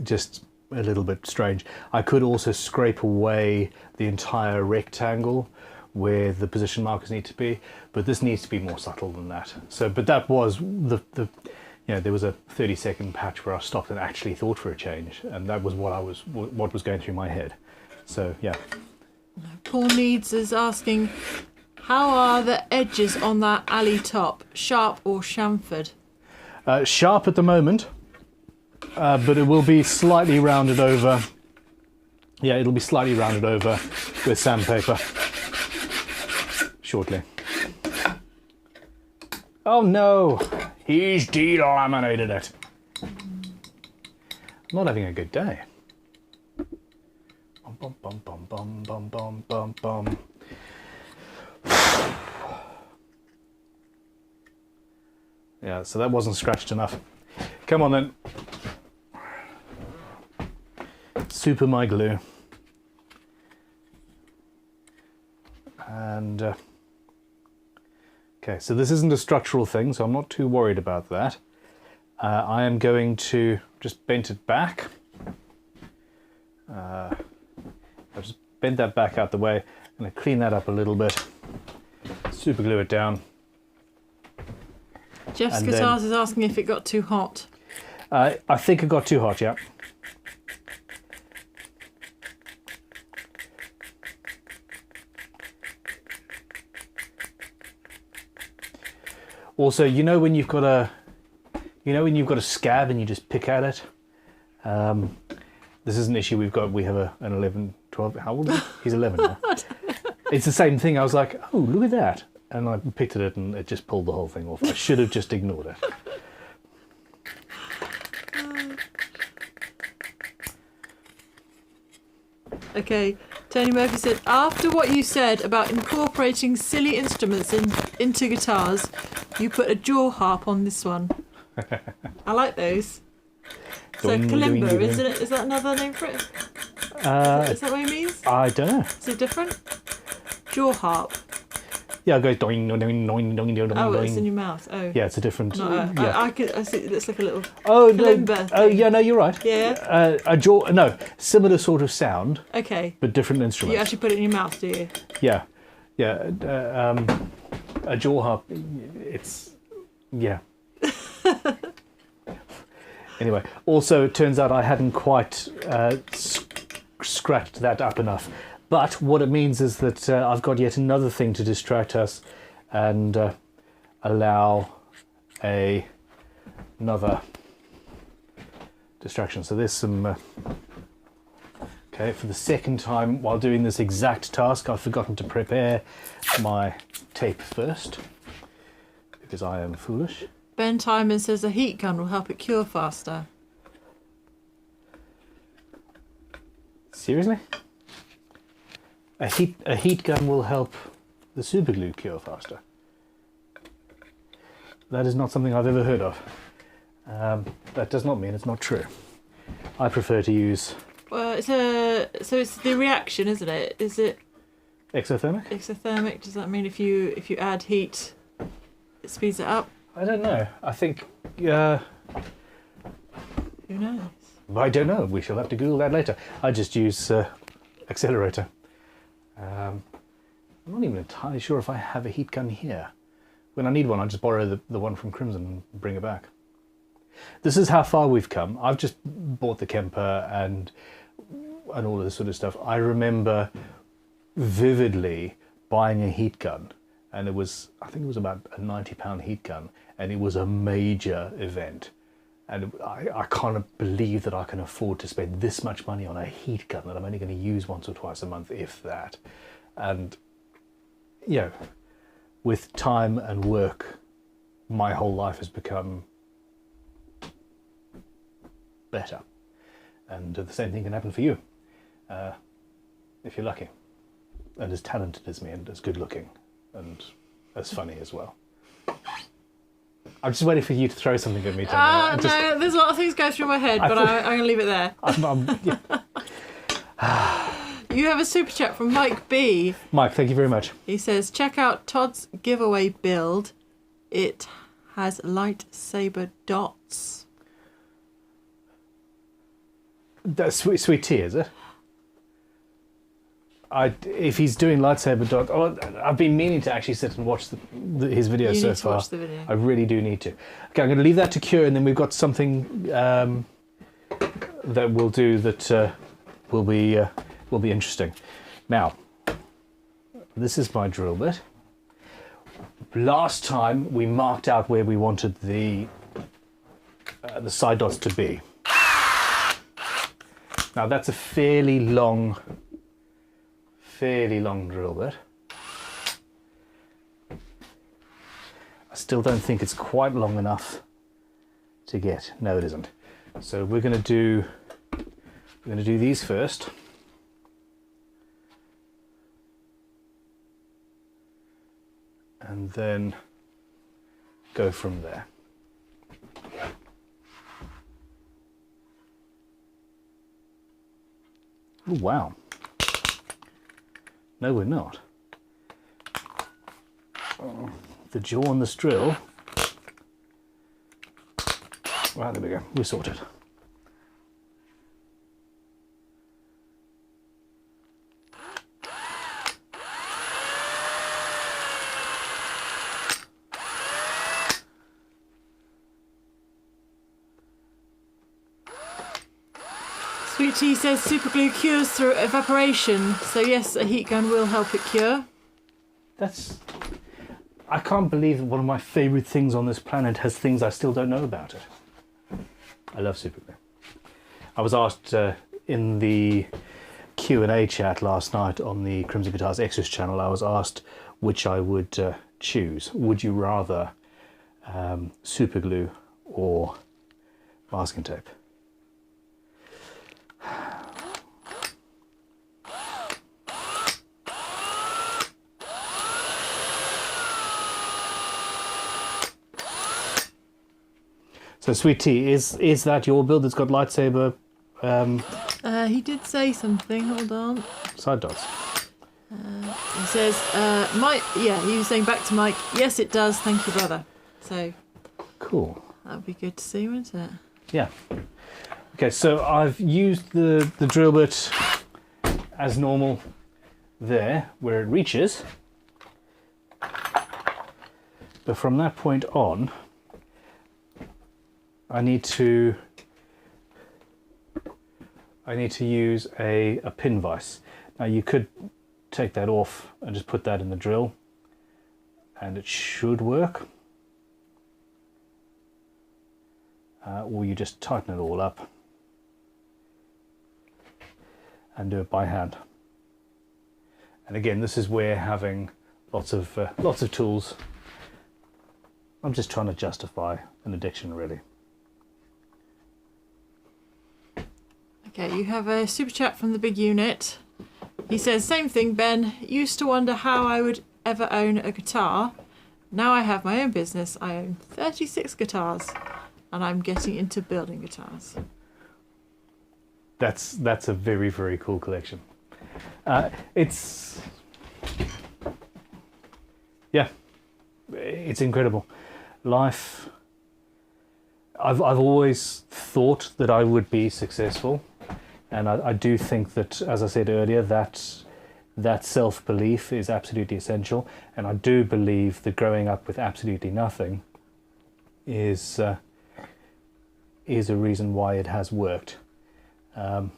just a little bit strange. I could also scrape away the entire rectangle where the position markers need to be, but this needs to be more subtle than that. So, but that was there was a 30-second patch where I stopped and actually thought for a change, and that was what was going through my head. So yeah. Paul Needs is asking, how are the edges on that alley top, sharp or chamfered? Sharp at the moment, but it will be slightly rounded over. Yeah, it'll be slightly rounded over with sandpaper shortly. Oh no, he's delaminated it. I'm not having a good day. Bum, bum, bum, bum, bum, bum, bum, bum. Yeah, so that wasn't scratched enough. Come on then. Super my glue. And okay, so this isn't a structural thing, so I'm not too worried about that. I am going to just bend it back. I'll just bend that back out the way. I'm going to clean that up a little bit. Super glue it down. Jeff's Guitars is asking if it got too hot. I think it got too hot, yeah. Also, you know when you've got a scab and you just pick at it. This is an issue we've got. We have an 11, 12. How old is he? He's 11 now. It's the same thing. I was like, oh, look at that, and I picked at it and it just pulled the whole thing off. I should have just ignored it. Okay, Tony Murphy said, after what you said about incorporating silly instruments into guitars, you put a jaw harp on this one. I like those. So kalimba, isn't it? Is that another name for it? Is that what he means? I don't know. Is it different? Jaw harp. Yeah, it goes doing, doing, doing, doing, doing. Oh, it's in your mouth. Oh. Yeah, it's a different. No, yeah. I see. It looks like a little. Oh kalimba no! thing. Oh yeah, no, you're right. Yeah. A jaw. No, similar sort of sound, Okay. but different instruments. You actually put it in your mouth, do you? Yeah, yeah. A jaw harp. It's yeah. Anyway, also it turns out I hadn't quite scratched that up enough. But what it means is that I've got yet another thing to distract us and allow another distraction. So there's some... okay, for the second time while doing this exact task, I've forgotten to prepare my tape first because I am foolish. Ben Timon says a heat gun will help it cure faster. Seriously? A heat gun will help the superglue cure faster. That is not something I've ever heard of. That does not mean it's not true. I prefer to use... Well, so it's the reaction, isn't it? Is it exothermic? Exothermic. Does that mean if you add heat, it speeds it up? I don't know. I think... Who knows? I don't know. We shall have to Google that later. I just use accelerator. I'm not even entirely sure if I have a heat gun here. When I need one, I just borrow the one from Crimson and bring it back. This is how far we've come. I've just bought the Kemper and all of this sort of stuff. I remember vividly buying a heat gun, and it was, I think it was about a £90 heat gun, and it was a major event. And I can't believe that I can afford to spend this much money on a heat gun that I'm only going to use once or twice a month, if that. And, you know, with time and work, my whole life has become better. And the same thing can happen for you, if you're lucky. And as talented as me, and as good looking, and as funny as well. I'm just waiting for you to throw something at me. No, there's a lot of things going through my head, but I'm going to leave it there. You have a super chat from Mike B. Mike, thank you very much. He says, check out Todd's giveaway build. It has lightsaber dots. That's sweet tea, is it? If he's doing lightsaber dot, I've been meaning to actually sit and watch his video so far. Watch the video. I really do need to. Okay, I'm going to leave that to cure, and then we've got something that we'll do that will be interesting. Now, this is my drill bit. Last time we marked out where we wanted the side dots to be. Now that's a fairly long drill bit. I still don't think it's quite long enough to get. No, it isn't. So we're going to do these first. And then go from there. Oh, wow. No, we're not. Oh, the jaw on this drill. Right, there we go. We're sorted. Sweet Tea says superglue cures through evaporation. So yes, a heat gun will help it cure. I can't believe that one of my favourite things on this planet has things I still don't know about it. I love superglue. I was asked in the Q&A chat last night on the Crimson Guitars Extras channel, I was asked which I would choose. Would you rather superglue or masking tape? So Sweet Tea, is that your build that's got lightsaber He did say something. Hold on. side dots? He says, Mike. Yeah, he was saying back to Mike. Yes, it does. Thank you, brother. So Cool. that would be good to see, wouldn't it? Yeah. Okay, so I've used the drill bit as normal there, where it reaches. But from that point on, I need to use a pin vise. Now you could take that off and just put that in the drill and it should work. Or you just tighten it all up and do it by hand. And again, this is where having lots of tools. I'm just trying to justify an addiction, really. Okay, you have a super chat from the big unit. He says, same thing, Ben. Used to wonder how I would ever own a guitar. Now I have my own business. I own 36 guitars and I'm getting into building guitars. That's a very, very cool collection. It's incredible. Life. I've always thought that I would be successful, and I do think that, as I said earlier, that self-belief is absolutely essential, and I do believe that growing up with absolutely nothing is a reason why it has worked. I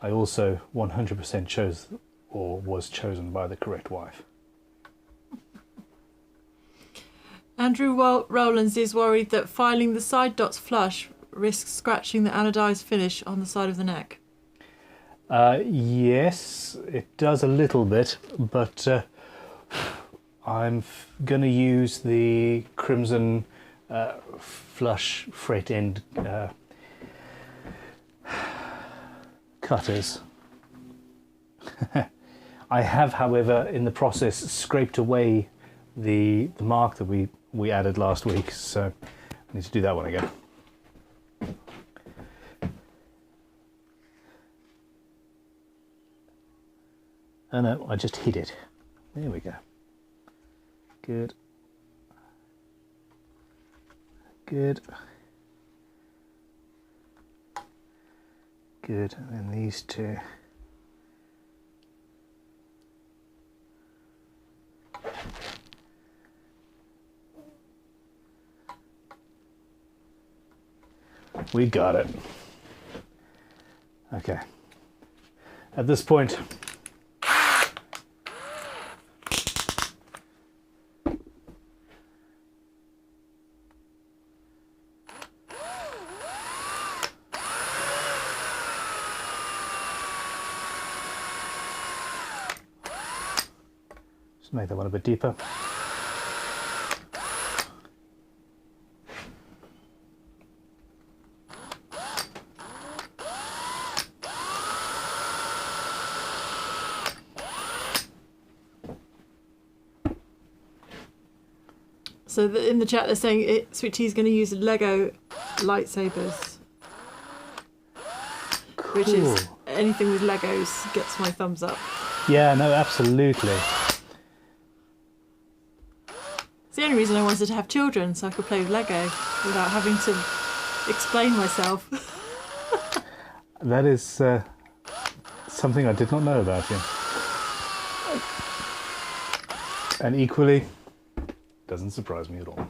also 100% was chosen by the correct wife. Andrew Rowlands is worried that filing the side dots flush risks scratching the anodized finish on the side of the neck. Yes, it does a little bit, but I'm going to use the Crimson flush fret end cutters. I have, however, in the process scraped away the mark that we added last week, so I need to do that one again. Oh no, I just hit it. There we go. Good. Good. Good, and then these two. We got it. Okay. At this point, just make that one a bit deeper. So in the chat they're saying Sweet Tea's going to use Lego lightsabers. Cool. Which is anything with Legos gets my thumbs up. Yeah, no, absolutely. It's the only reason I wanted to have children, so I could play with Lego without having to explain myself. That is something I did not know about you. And equally, doesn't surprise me at all.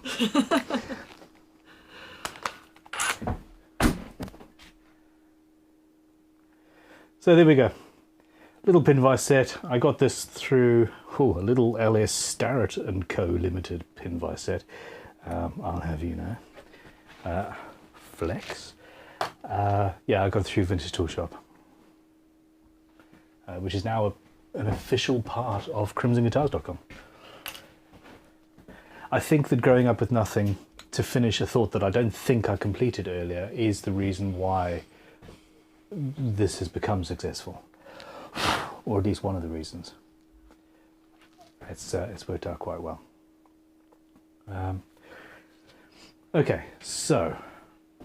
So there we go. Little pin vise set. I got this through a little LS Starrett and Co. Limited pin vise set. I'll have you know. Flex. Yeah, I got it through Vintage Tool Shop, which is now an official part of crimsonguitars.com. I think that growing up with nothing, to finish a thought that I don't think I completed earlier, is the reason why this has become successful, or at least one of the reasons. It's worked out quite well. Okay, so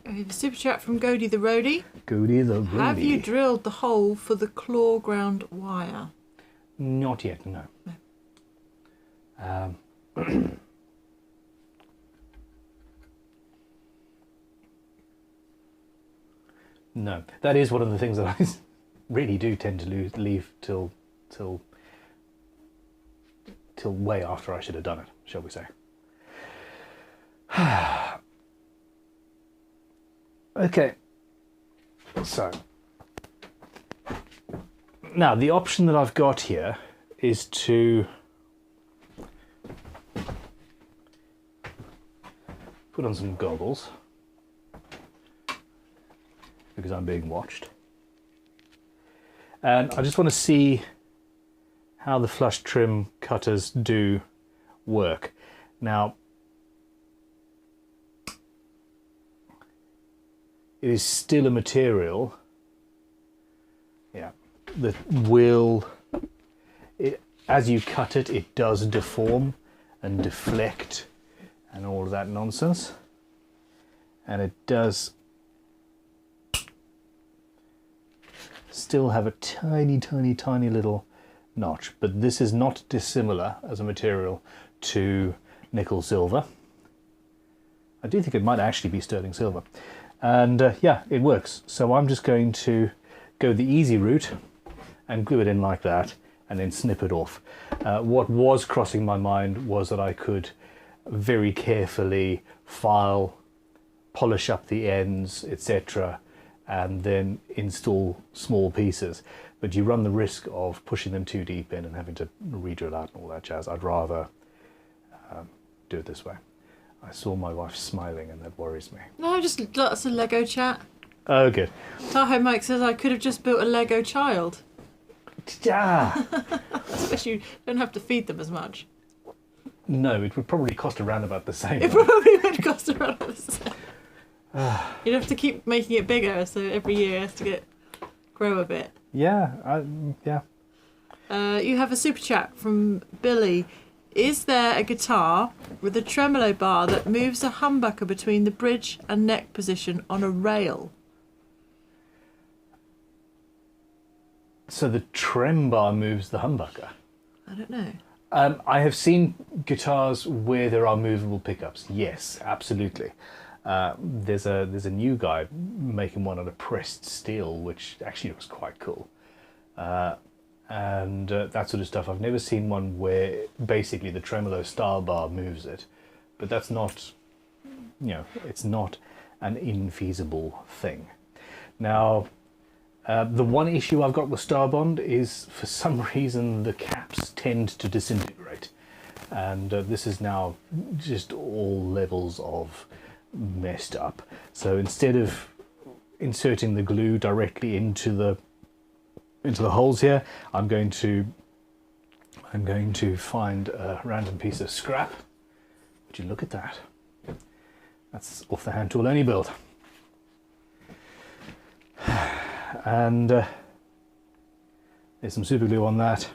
We have a super chat from Gody the Roadie. Goody the Roadie. Have you drilled the hole for the claw ground wire? Not yet, no. No, that is one of the things that I really do tend to leave till way after I should have done it, shall we say. Okay, so now the option that I've got here is to put on some goggles because I'm being watched, and I just want to see how the flush trim cutters do work. Now, it is still a material, yeah, that will, as you cut it, it does deform and deflect and all of that nonsense, and it does still have a tiny, tiny, tiny little notch, but this is not dissimilar as a material to nickel silver. I do think it might actually be sterling silver. And yeah, it works. So I'm just going to go the easy route and glue it in like that and then snip it off. What was crossing my mind was that I could very carefully file, polish up the ends, etc., and then install small pieces. But you run the risk of pushing them too deep in and having to re-drill out and all that jazz. I'd rather do it this way. I saw my wife smiling and that worries me. No, just lots of Lego chat. Oh, good. Tahoe Mike says I could have just built a Lego child. Yeah. Especially you don't have to feed them as much. No, it would probably cost around about the same. It probably would cost around the same. You'd have to keep making it bigger, so every year it has to grow a bit. Yeah, yeah. You have a super chat from Billy. Is there a guitar with a tremolo bar that moves a humbucker between the bridge and neck position on a rail? So the trem bar moves the humbucker? I don't know. I have seen guitars where there are movable pickups. Yes, absolutely. There's a new guy making one out of pressed steel, which actually looks quite cool. And that sort of stuff. I've never seen one where basically the tremolo style bar moves it, but that's not, it's not an infeasible thing. Now, the one issue I've got with Starbond is for some reason the caps tend to disintegrate, and this is now just all levels of messed up. So instead of inserting the glue directly into the holes here, I'm going to find a random piece of scrap. Would you look at that? That's off the hand tool only build. And there's some super glue on that.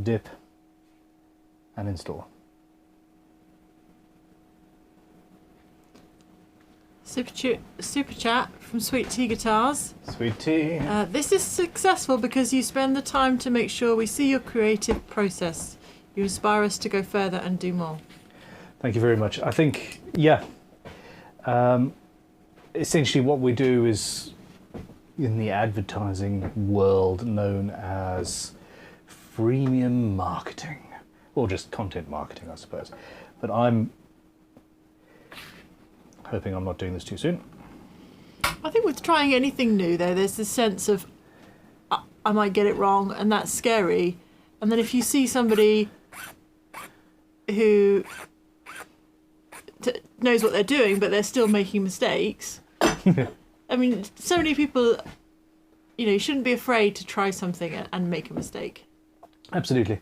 Dip and install. Super chat from Sweet Tea Guitars. Sweet tea. This is successful because you spend the time to make sure we see your creative process. You inspire us to go further and do more. Thank you very much. I think, yeah, essentially what we do is in the advertising world known as freemium marketing, or just content marketing, I suppose. But I'm Hoping I'm not doing this too soon. I think with trying anything new, though, there's this sense of I might get it wrong, and that's scary. And then if you see somebody who knows what they're doing, but they're still making mistakes. I mean, so many people, you shouldn't be afraid to try something and make a mistake. Absolutely.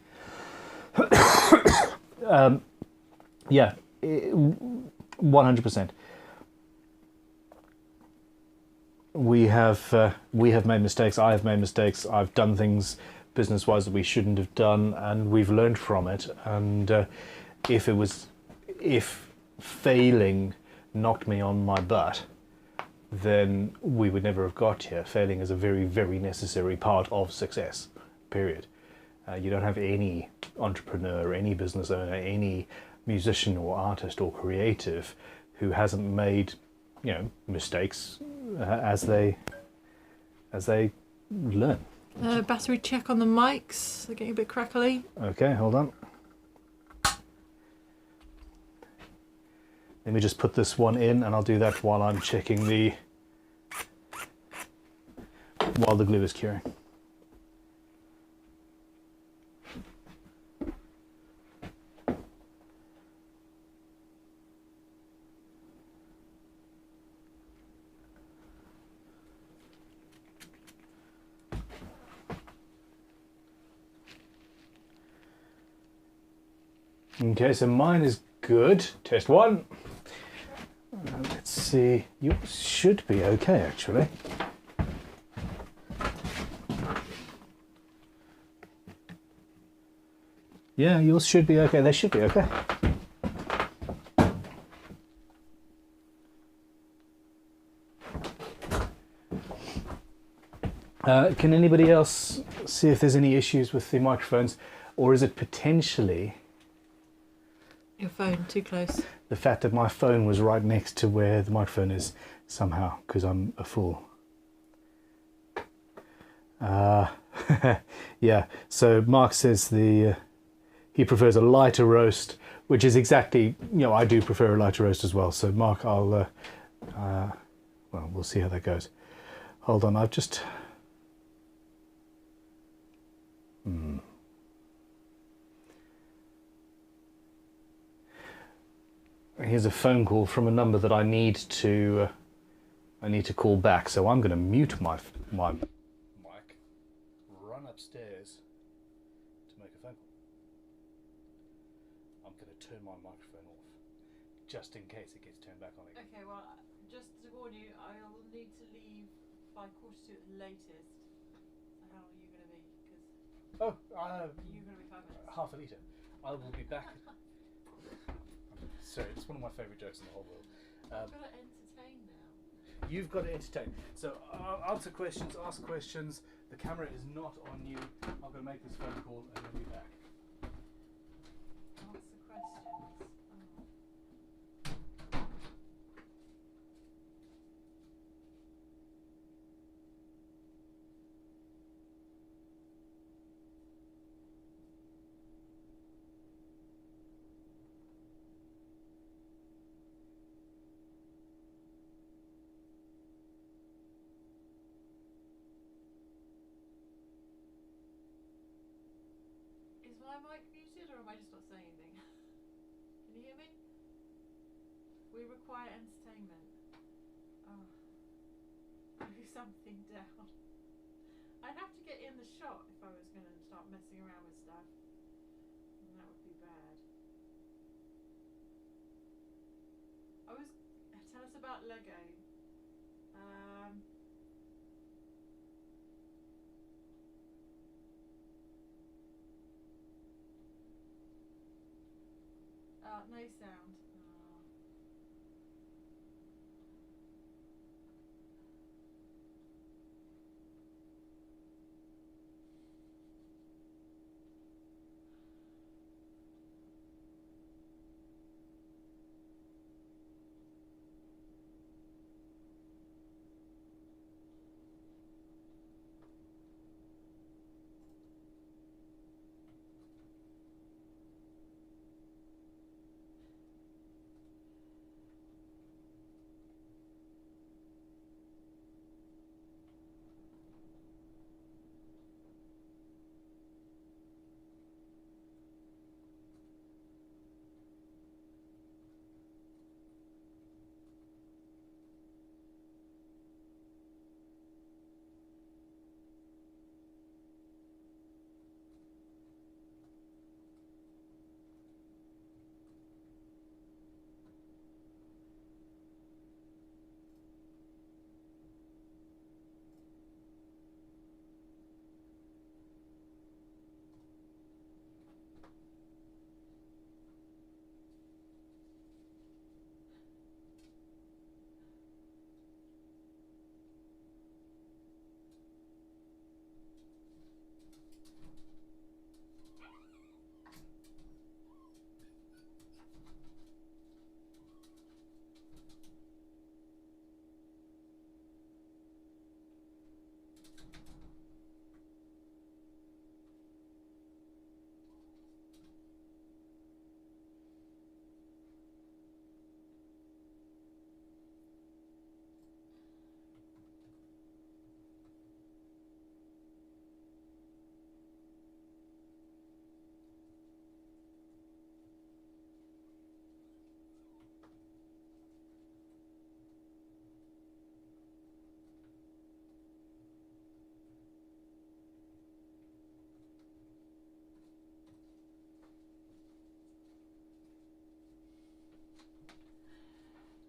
Yeah, 100%. We have made mistakes. I have made mistakes. I've done things business-wise that we shouldn't have done, and we've learned from it. And if failing knocked me on my butt, then we would never have got here. Failing is a very, very necessary part of success. Period. You don't have any entrepreneur, any business owner, any musician or artist or creative who hasn't made, mistakes as they learn. Battery check on the mics. They're getting a bit crackly. Okay, hold on. Let me just put this one in, and I'll do that while I'm checking while the glue is curing. Okay, so mine is good. Test one. Let's see. You should be okay, actually. Yeah, yours should be okay. They should be okay. Can anybody else see if there's any issues with the microphones, or is it potentially your phone too close? The fact that my phone was right next to where the microphone is somehow, because I'm a fool. Yeah, so Mark says he prefers a lighter roast, which is exactly, I do prefer a lighter roast as well. So Mark, well, we'll see how that goes. Hold on, I've just... Here's a phone call from a number that I need to call back. So I'm going to mute my mic, run upstairs to make a phone call. I'm going to turn my microphone off just in case it gets turned back on again. Okay, well, just to warn you, I'll need to leave by 2:45 at the latest. So how are you going to be? Because you're going to be 5 minutes. Half a litre. I will be back. Sorry, it's one of my favourite jokes in the whole world. I've got to entertain now. You've got to entertain. So answer questions, ask questions. The camera is not on you. I'm going to make this phone call and then be back. Answer questions. Is my mic muted, or am I just not saying anything? Can you hear me? We require entertainment. Oh. Do something down. I'd have to get in the shot if I was going to start messing around with stuff. And that would be bad. Tell us about Lego. No sound.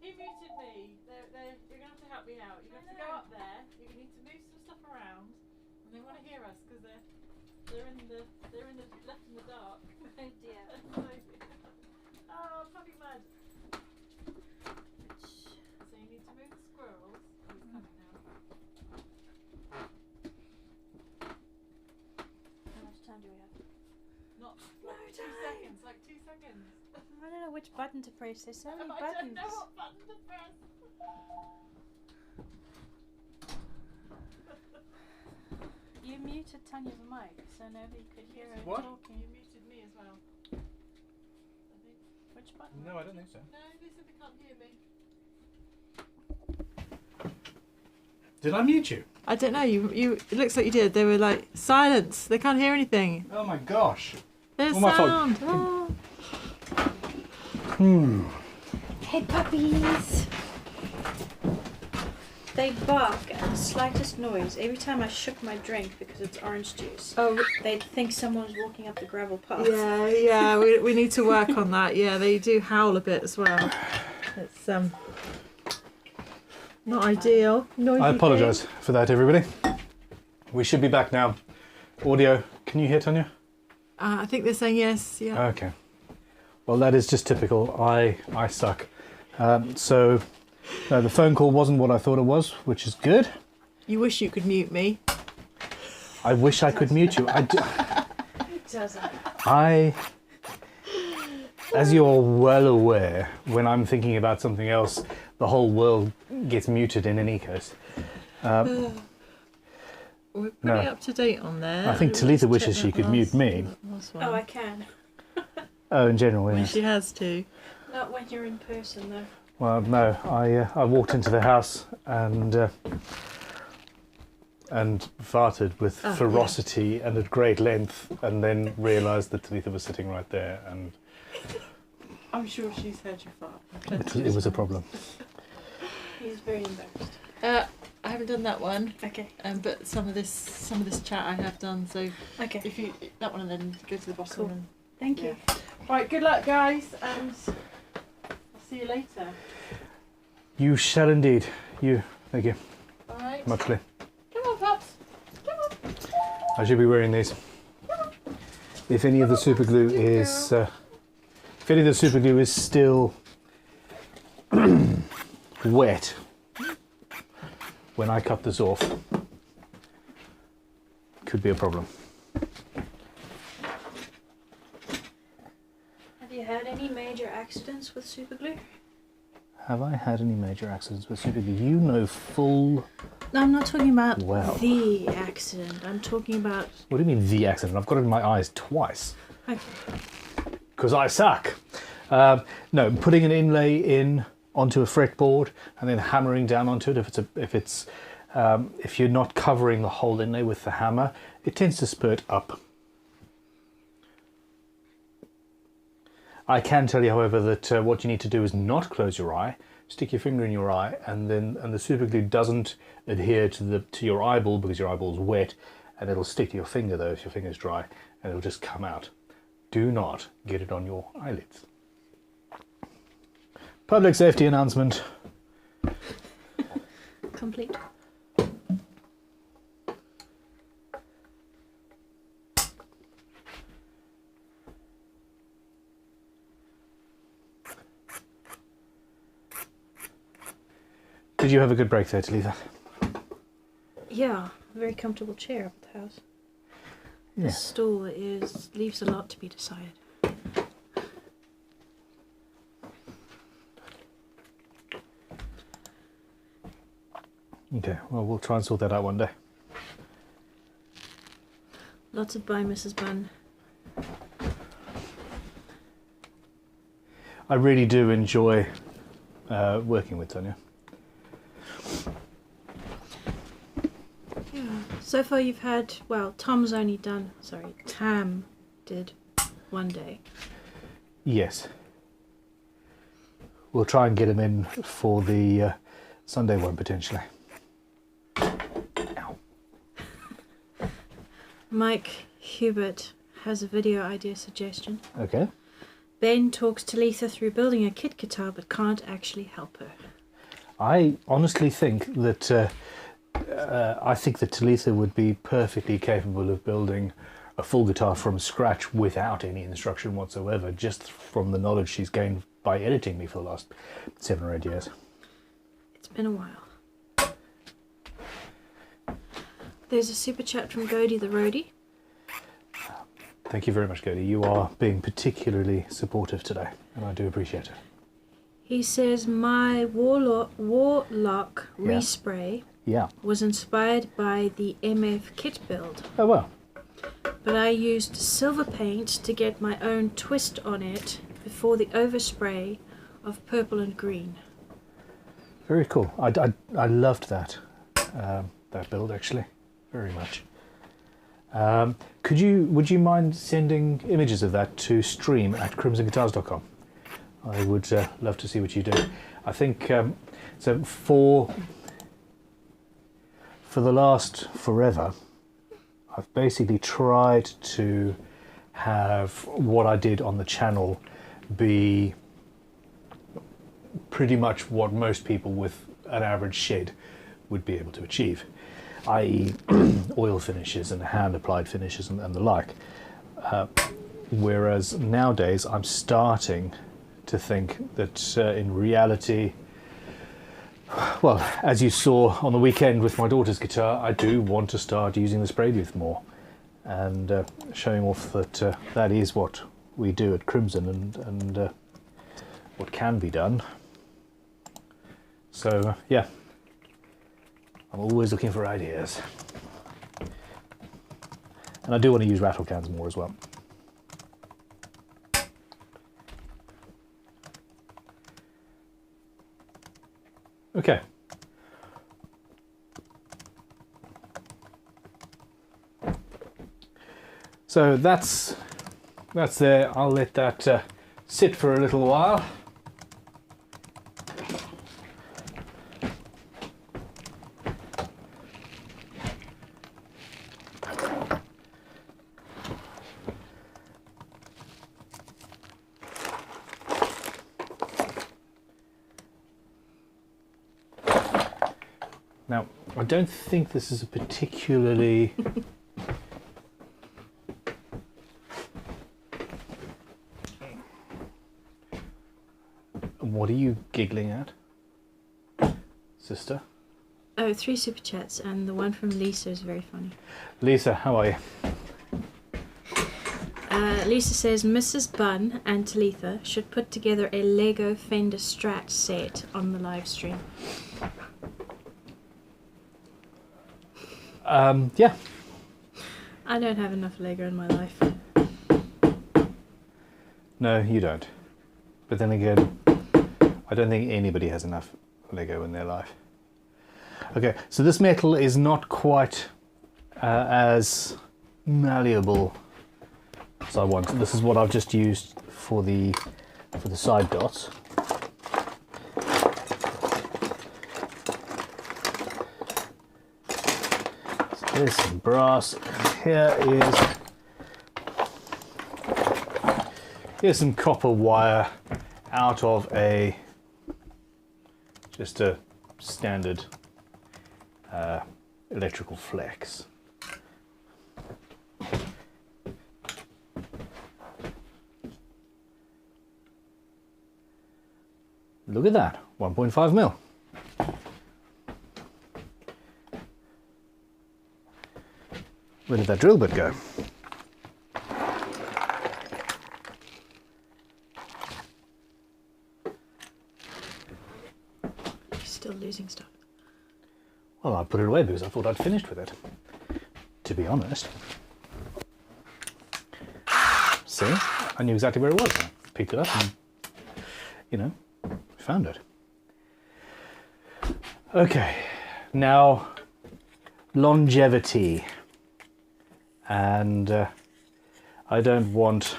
He muted me. You're going to have to help me out. You're going to have to go up there. You need to move some stuff around, and they want to hear us because they're left in the dark. Oh dear. Oh, puppy mud. So you need to move the squirrels. Oh, he's coming now. How much time do we have? Not No like 2 time. seconds. Like 2 seconds. I don't know which button to press. There's so many I buttons. don't know what button to press. You muted Tanya's mic, so nobody could hear her What? talking. You muted me as well. I think. Which button? No, I don't think so. No, they said they can't hear me. Did I mute you? I don't know. You. It looks like you did. They were like silence. They can't hear anything. Oh my gosh. There's Oh, my fault. sound. Oh. Hey puppies! They bark at the slightest noise every time I shook my drink because it's orange juice. Oh. They'd think someone's walking up the gravel path. Yeah. We need to work on that. Yeah, they do howl a bit as well. It's not ideal. Noisy I apologise for that, everybody. We should be back now. Audio. Can you hear Tanya? I think they're saying yes. Yeah. Okay. Well, that is just typical. I suck. So the phone call wasn't what I thought it was, which is good. You wish you could mute me. I wish I could mute you. It doesn't. As you're well aware, when I'm thinking about something else, the whole world gets muted in any case. We're pretty No. up to date on there. I think Talitha wishes she could mute me. Oh, I can. Oh, in general, When yes. she has to. Not when you're in person, though. Well, no, I walked into the house and farted with ferocity and at great length, and then realised that Talitha was sitting right there, and I'm sure she's heard you fart. it was a problem. He's very embarrassed. I haven't done that one, Okay. but some of this chat I have done. So Okay. if you that one and then go to the bottom. Cool. And, Thank you. Right. Good luck, guys, and I'll see you later. You shall indeed. Thank you. All right. Muchly. Come on, pups. Come on. I should be wearing these. If any of the super glue is, still wet when I cut this off, could be a problem. Have you had any major accidents with super glue? Have I had any major accidents with super glue? You know full. No, I'm not talking about Well. the accident. I'm talking about... What do you mean the accident? I've got it in my eyes twice. Okay. Because I suck. No, putting an inlay in onto a fretboard and then hammering down onto it. If you're not covering the whole inlay with the hammer, it tends to spurt up. I can tell you, however, that what you need to do is not close your eye. Stick your finger in your eye, and the super glue doesn't adhere to your eyeball because your eyeball's wet, and it'll stick to your finger though if your finger's dry, and it'll just come out. Do not get it on your eyelids. Public safety announcement. Complete. Did you have a good break there, Talitha? Yeah, very comfortable chair up at the house. The Yeah. stool leaves a lot to be desired. Okay, well, we'll try and sort that out one day. Lots of bye, Mrs. Bunn. I really do enjoy working with Tonya. Yeah. So far you've had, well, Tam did one day. Yes. We'll try and get him in for the Sunday one potentially. Ow. Mike Hubert has a video idea suggestion. Okay. Ben talks to Letha through building a kit guitar but can't actually help her. I honestly think that Talitha would be perfectly capable of building a full guitar from scratch without any instruction whatsoever, just from the knowledge she's gained by editing me for the last 7 or 8 years. It's been a while. There's a super chat from Gody the Roadie. Thank you very much, Cody. You are being particularly supportive today, and I do appreciate it. He says, my Warlock respray was inspired by the MF kit build. Oh, well. But I used silver paint to get my own twist on it before the overspray of purple and green. Very cool. I loved that that build, actually, very much. Would you mind sending images of that to stream@crimsonguitars.com? I would love to see what you do. I think so. For the last forever, I've basically tried to have what I did on the channel be pretty much what most people with an average shed would be able to achieve, i.e. oil finishes and hand-applied finishes and the like. Whereas nowadays I'm starting to think that in reality, well, as you saw on the weekend with my daughter's guitar, I do want to start using the spray booth more and showing off that that is what we do at Crimson and what can be done. So yeah, I'm always looking for ideas. And I do want to use rattle cans more as well. Okay. So that's there. I'll let that sit for a little while. Now, I don't think this is a particularly What are you giggling at, sister? Oh, 3 super chats, and the one from Lisa is very funny. Lisa, how are you? Lisa says Mrs. Bunn and Talitha should put together a Lego Fender Strat set on the live stream. Yeah. I don't have enough Lego in my life. No, you don't. But then again, I don't think anybody has enough Lego in their life. Okay, so this metal is not quite as malleable as I want. This is what I've just used for the side dots. So there's some brass. Here's some copper wire out of just a standard electrical flex. Look at that, 1.5 mil. Where did that drill bit go? Still losing stuff. Well, I put it away because I thought I'd finished with it, to be honest. See, I knew exactly where it was. I picked it up and, you know, found it. Okay, now longevity. And I don't want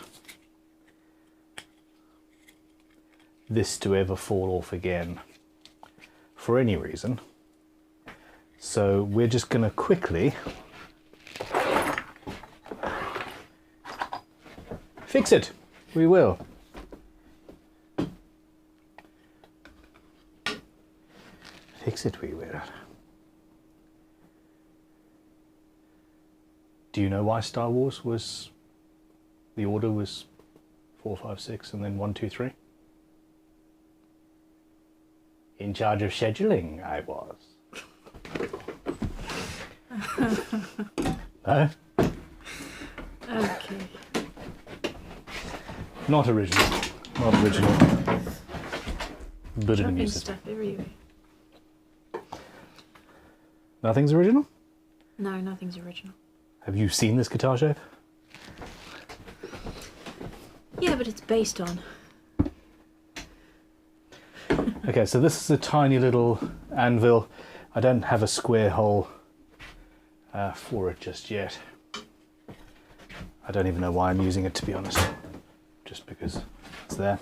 this to ever fall off again for any reason. So we're just going to quickly fix it. We will. Fix it, we will. Do you know why Star Wars was, the order was 4, 5, 6 and then 1, 2, 3? In charge of scheduling, I was. No? Okay. Not original. Not original. But an Dropping amusement. stuff everywhere. Nothing's original? No, nothing's original. Have you seen this guitar shape? Yeah, but it's based on. Okay, so this is a tiny little anvil. I don't have a square hole for it just yet. I don't even know why I'm using it, to be honest. Just because it's there.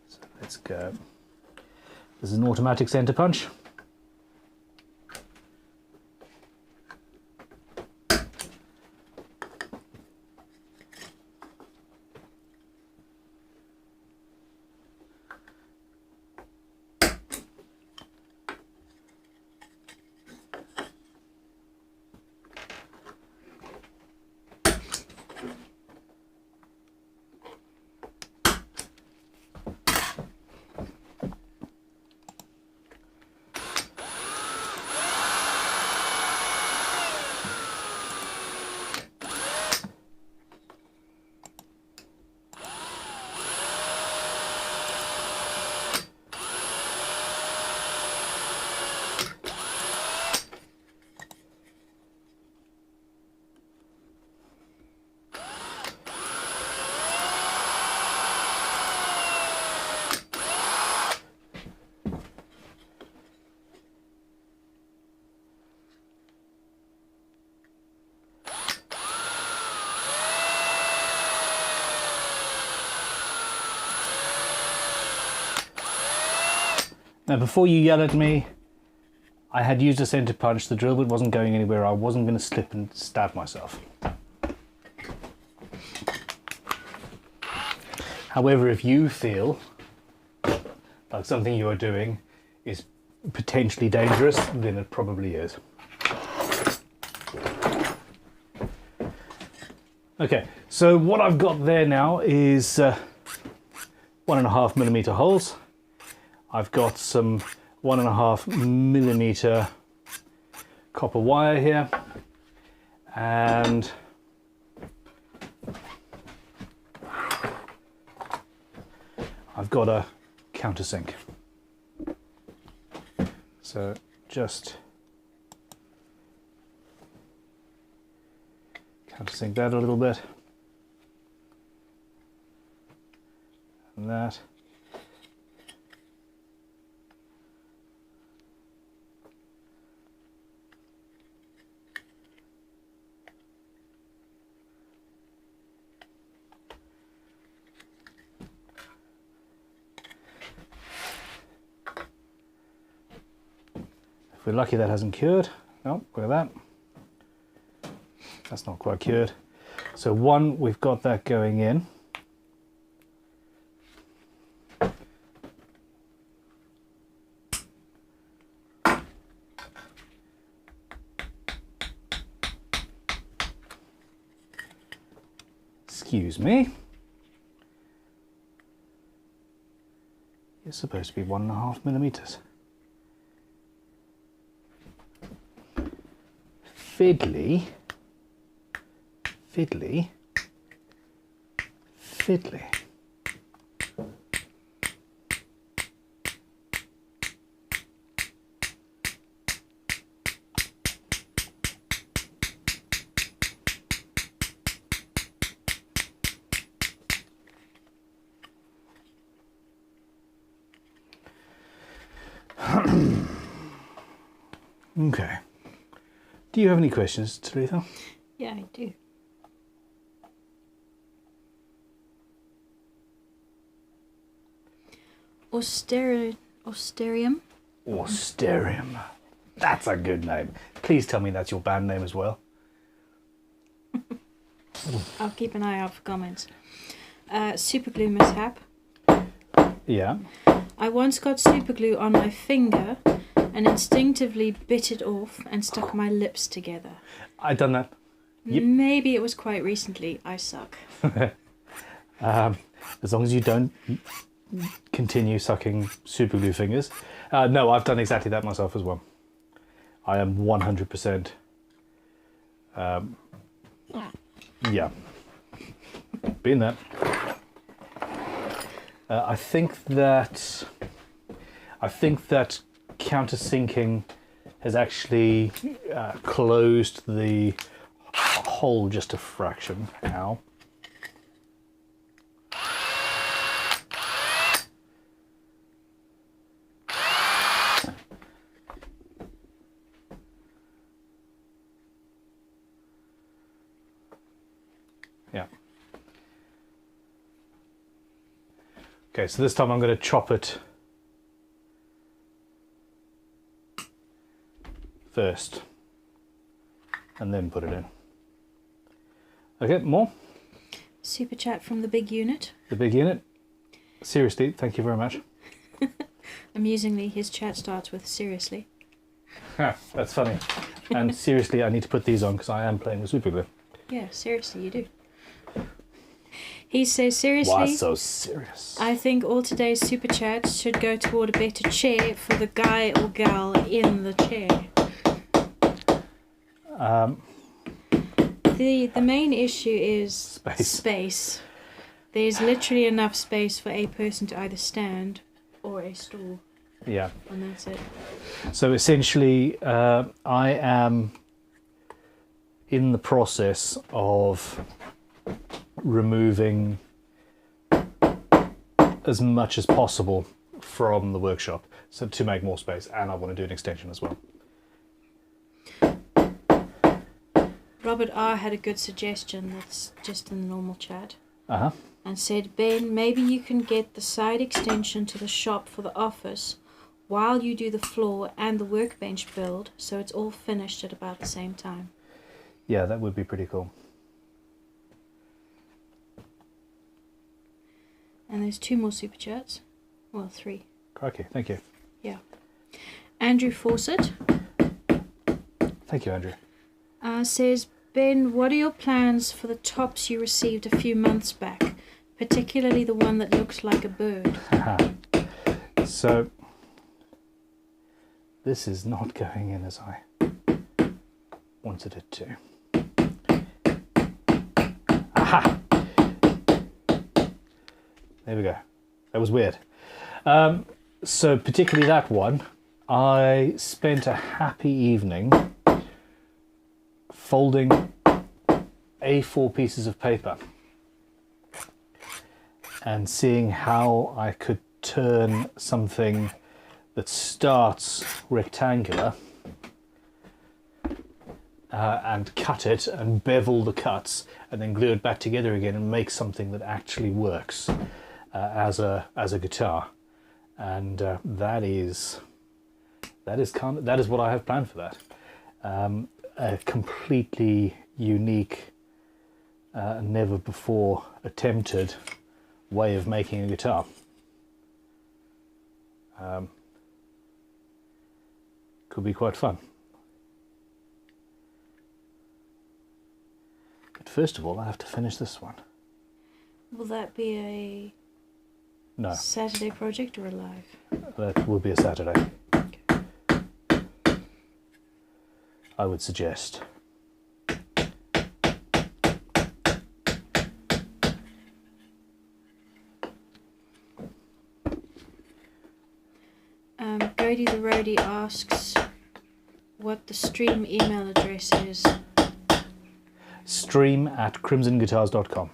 So let's go. This is an automatic center punch. Now, before you yell at me, I had used a center punch, the drill bit wasn't going anywhere, I wasn't going to slip and stab myself. However, if you feel like something you are doing is potentially dangerous, then it probably is. Okay, so what I've got there now is 1.5mm holes. I've got some 1.5mm copper wire here, and I've got a countersink. So just countersink that a little bit, and that. If we're lucky that hasn't cured. No, look at that. That's not quite cured. So one, we've got that going in. Excuse me. It's supposed to be 1.5mm. Fiddly, fiddly, fiddly. Okay. Do you have any questions, Talitha? Yeah, I do. Austerium. Austerium. That's a good name. Please tell me that's your band name as well. I'll keep an eye out for comments. Superglue mishap. Yeah. I once got superglue on my finger and instinctively bit it off and stuck my lips together. I've done that. Yep. Maybe it was quite recently. I suck. As long as you don't continue sucking superglue fingers. No, I've done exactly that myself as well. I am 100%. Yeah. Been that. I think that countersinking has actually closed the hole just a fraction. Ow. Yeah. Okay, so this time I'm going to chop it first and then put it in. Okay, more? Super chat from the big unit. The big unit? Seriously, thank you very much. Amusingly, his chat starts with seriously. Ha, that's funny. And seriously, I need to put these on because I am playing with superglue. Yeah, seriously, you do. He says, seriously, Why so serious? I think all today's super chats should go toward a better chair for the guy or gal in the chair. The main issue is space. There's literally enough space for a person to either stand or a stool. Yeah. And that's it. So essentially, I am in the process of removing as much as possible from the workshop, so to make more space, and I want to do an extension as well. Robert R had a good suggestion that's just in the normal chat. Uh-huh. And said, Ben, maybe you can get the side extension to the shop for the office while you do the floor and the workbench build, so it's all finished at about the same time. Yeah, that would be pretty cool. And there's 2 more super chats. Well, 3. Okay, thank you. Yeah. Andrew Fawcett Thank you, Andrew. says, Ben, what are your plans for the tops you received a few months back, particularly the one that looks like a bird? So, this is not going in as I wanted it to. Aha! There we go. That was weird. So particularly that one, I spent a happy evening folding A4 pieces of paper and seeing how I could turn something that starts rectangular and cut it and bevel the cuts and then glue it back together again and make something that actually works as a guitar, and that is what I have planned for that. A completely unique, never before attempted way of making a guitar. Could be quite fun. But first of all, I have to finish this one. Will that be a No, Saturday project or a live? that will be a Saturday. I would suggest. Grady the Roadie asks what the stream email address is. stream@crimsonguitars.com.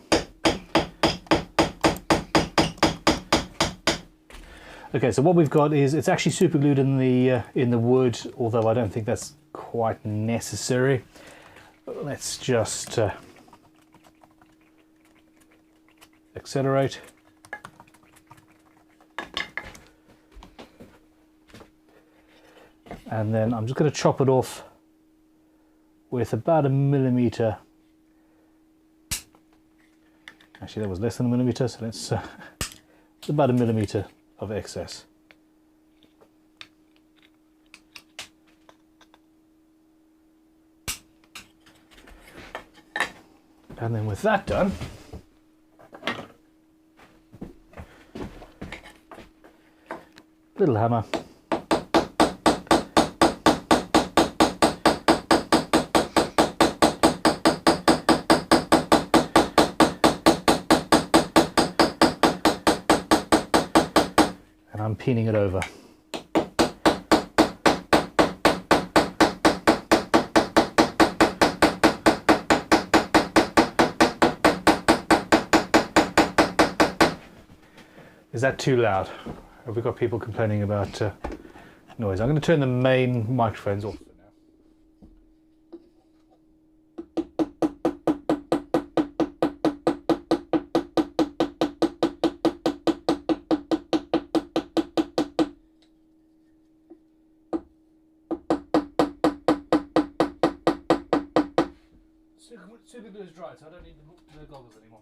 Okay, so what we've got is it's actually super glued in the wood, although I don't think that's quite necessary. Let's just accelerate. And then I'm just going to chop it off with about 1 millimeter. Actually, that was less than 1 millimeter, so let's it's about 1 millimeter of excess. And then with that done, little hammer. And I'm pinning it over. Is that too loud? Have we got people complaining about noise? I'm going to turn the main microphones off for now. Super glue is dry, so I don't need the goggles anymore.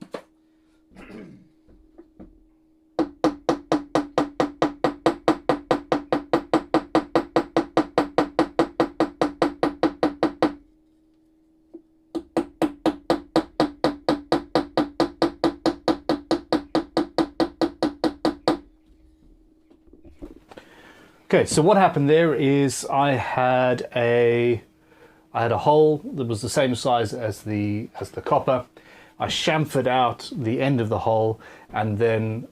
Okay, so what happened there is I had a hole that was the same size as the copper. I chamfered out the end of the hole, and then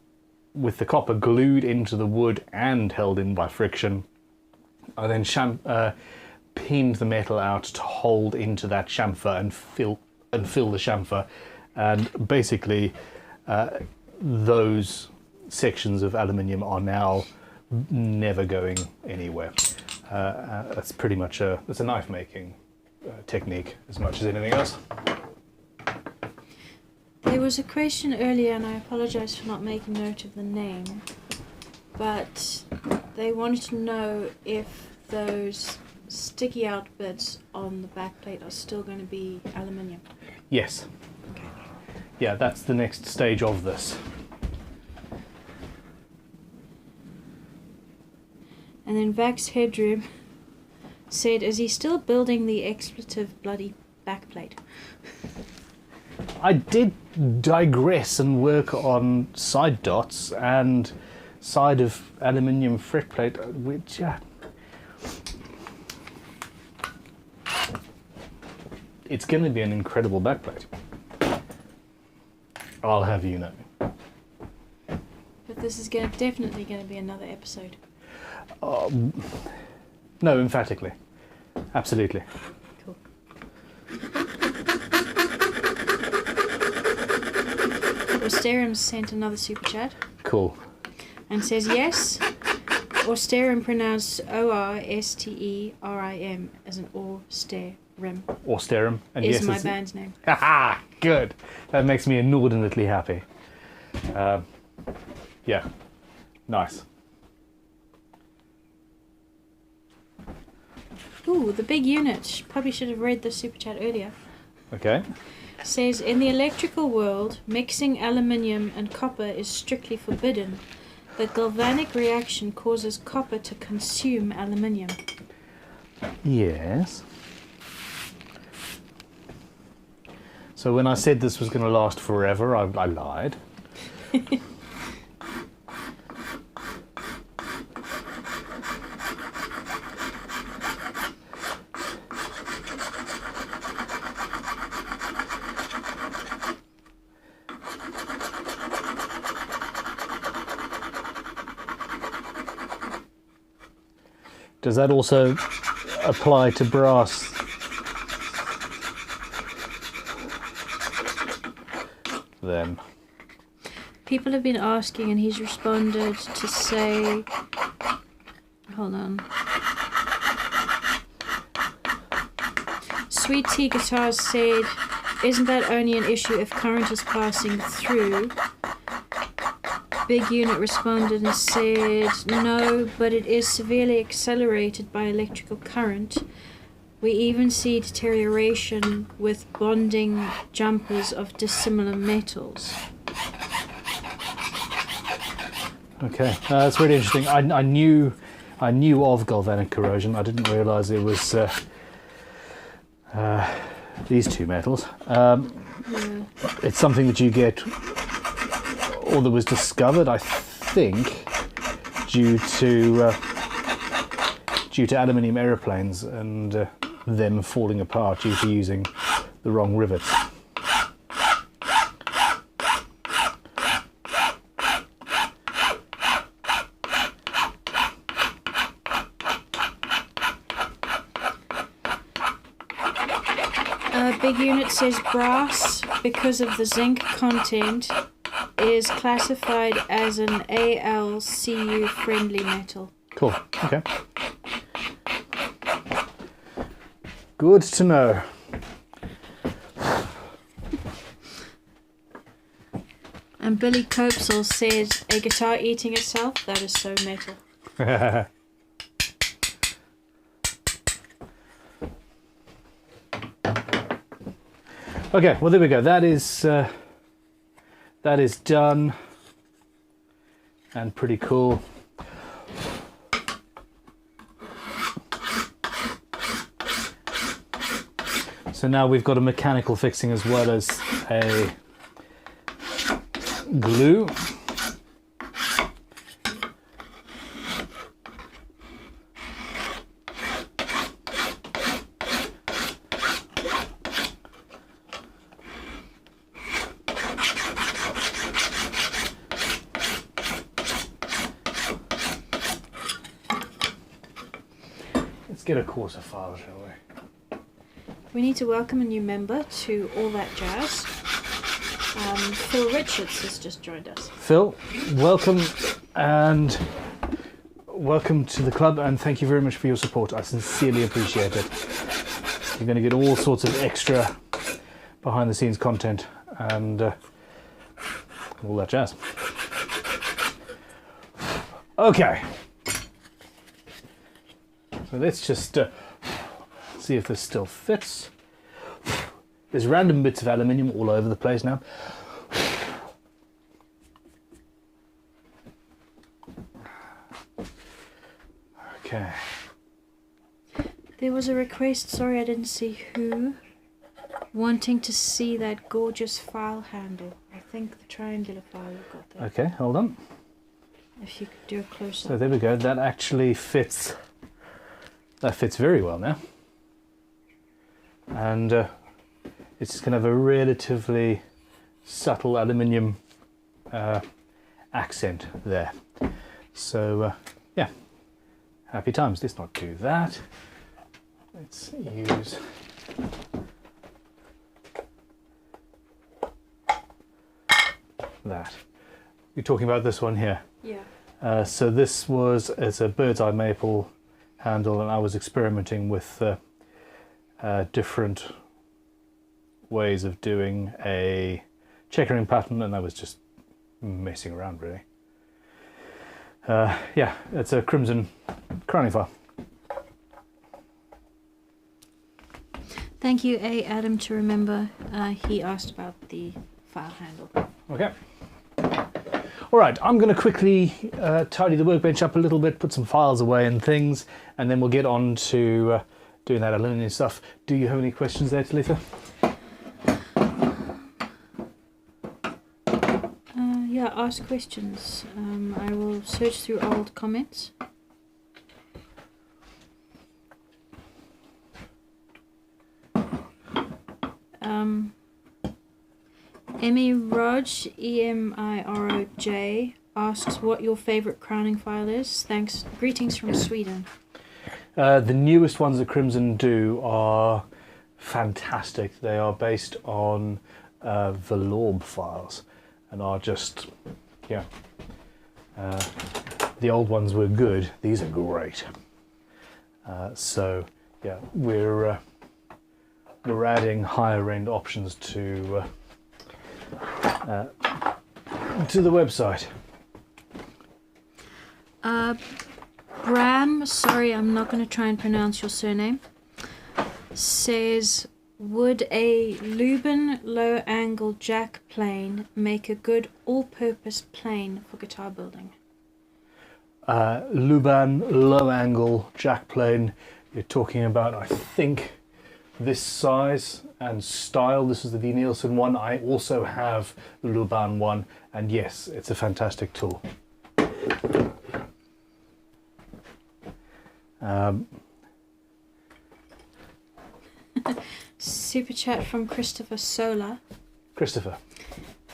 with the copper glued into the wood and held in by friction, I then pinned the metal out to hold into that chamfer and fill the chamfer, and basically those sections of aluminium are now never going anywhere. That's pretty much that's a knife making technique as much as anything else. There was a question earlier, and I apologize for not making note of the name, but they wanted to know if those sticky out bits on the back plate are still going to be aluminium. Yes. Okay. Yeah, that's the next stage of this. And then Vax Headroom said, is he still building the expletive bloody backplate? I did digress and work on side dots and side of aluminium fret plate, which it's going to be an incredible backplate. I'll have you know. But this is definitely going to be another episode. No, emphatically. Absolutely. Cool. Austerum sent another super chat. Cool. And says, yes, Austerum pronounced O-R-S-T-E-R-I-M as an Austerum. Austerum. And is yes, my band's name. Haha, good. That makes me inordinately happy. Yeah, nice. Ooh, the big unit. Probably should have read the super chat earlier. Okay. Says, in the electrical world, mixing aluminium and copper is strictly forbidden. The galvanic reaction causes copper to consume aluminium. Yes. So when I said this was going to last forever, I lied. Does that also apply to brass? Then. People have been asking, and he's responded to say, hold on. Sweet Tea Guitars said, isn't that only an issue if current is passing through? Big Unit responded and said, no, but it is severely accelerated by electrical current. We even see deterioration with bonding jumpers of dissimilar metals. Okay, that's really interesting. I knew of galvanic corrosion. I didn't realise it was these two metals. Yeah. It's something that you get, or that was discovered, I think, due to aluminium aeroplanes and them falling apart due to using the wrong rivets. Big Unit says brass, because of the zinc content, is classified as an ALCU friendly metal. Cool, okay. Good to know. And Billy Copesall says, a guitar eating itself? That is so metal. Okay, well there we go. That is done and pretty cool. So now we've got a mechanical fixing as well as a glue. Let's get a quarter file, shall we? We need to welcome a new member to All That Jazz. Phil Richards has just joined us. Phil, welcome to the club, and thank you very much for your support. I sincerely appreciate it. You're going to get all sorts of extra behind the scenes content and all that jazz. Okay. So let's just see if this still fits. There's random bits of aluminium all over the place now. Okay. There was a request, sorry I didn't see who, wanting to see that gorgeous file handle. I think the triangular file you've got there. Okay, hold on. If you could do a close-up. So there we go. That actually fits. That fits very well now. And it's just going to have a relatively subtle aluminium accent there. So yeah, happy times. Let's not do that. Let's use that. You're talking about this one here. Yeah. So this was, it's a bird's eye maple handle, and I was experimenting with different ways of doing a checkering pattern, and I was just messing around really. Yeah, it's a crimson crowning file. Thank you, Adam, to remember. He asked about the file handle. Okay. All right, I'm going to quickly tidy the workbench up a little bit, put some files away and things, and then we'll get on to doing that aluminium stuff. Do you have any questions there, Talitha? Yeah, ask questions. I will search through old comments. Emiroj, E-M-I-R-O-J, asks what your favourite crowning file is. Thanks. Greetings from Sweden. The newest ones that Crimson do are fantastic. They are based on Velourb files. and are just, yeah. The old ones were good. These are great. So yeah, we're adding higher end options to the website. Bram, sorry, I'm not going to try and pronounce your surname, says, would a Lubin low-angle jack plane make a good all-purpose plane for guitar building? Luban low-angle jack plane, you're talking about, I think, this size and style. This is the V. Nielsen one. I also have the Luban one, and yes, it's a fantastic tool. Super chat from Christopher Sola. Christopher.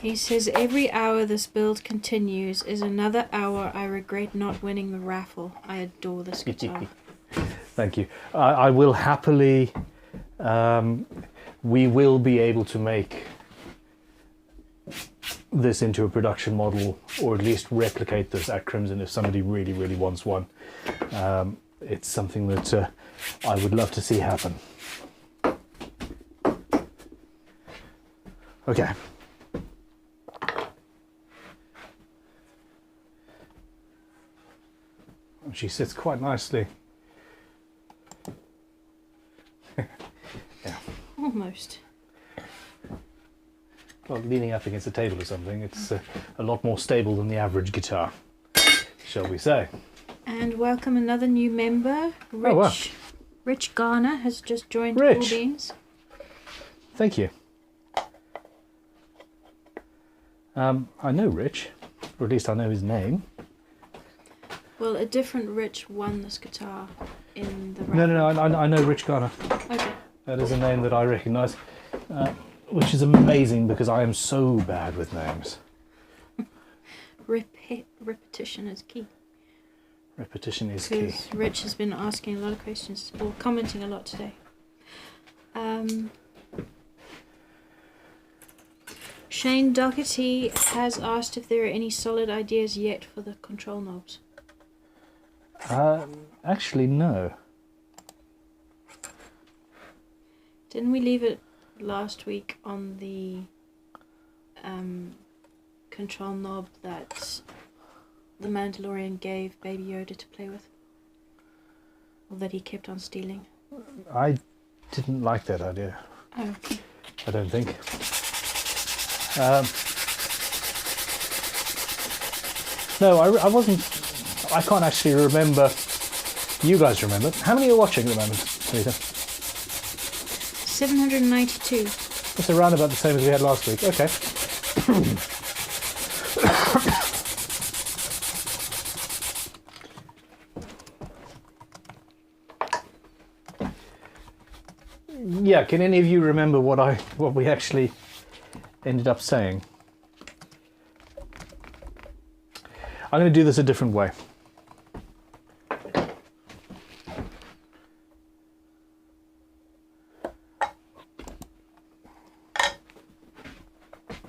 He says, every hour this build continues is another hour I regret not winning the raffle. I adore this guitar. Thank you. I will happily, we will be able to make this into a production model, or at least replicate this at Crimson if somebody really, really wants one. It's something that I would love to see happen. Okay. She sits quite nicely. Yeah. Almost. Well, leaning up against a table or something, it's a lot more stable than the average guitar, shall we say. And welcome another new member, Rich. Oh, wow. Rich Garner has just joined Rich. Cool Beans. Thank you. I know Rich, or at least I know his name. Well, a different Rich won this guitar in the No, I know Rich Garner. Okay. That is a name that I recognise, which is amazing because I am so bad with names. Repetition is key. Repetition is key. Because Rich has been asking a lot of questions, or commenting a lot today. Shane Doherty has asked if there are any solid ideas yet for the control knobs. Actually, no. Didn't we leave it last week on the control knob that the Mandalorian gave Baby Yoda to play with? Or that he kept on stealing? I didn't like that idea. Oh, okay. I don't think. No, I wasn't. I can't actually remember. You guys remember? How many are watching at the moment, Rita? 792. That's around about the same as we had last week. Okay. Yeah, can any of you remember what we actually ended up saying? I'm going to do this a different way.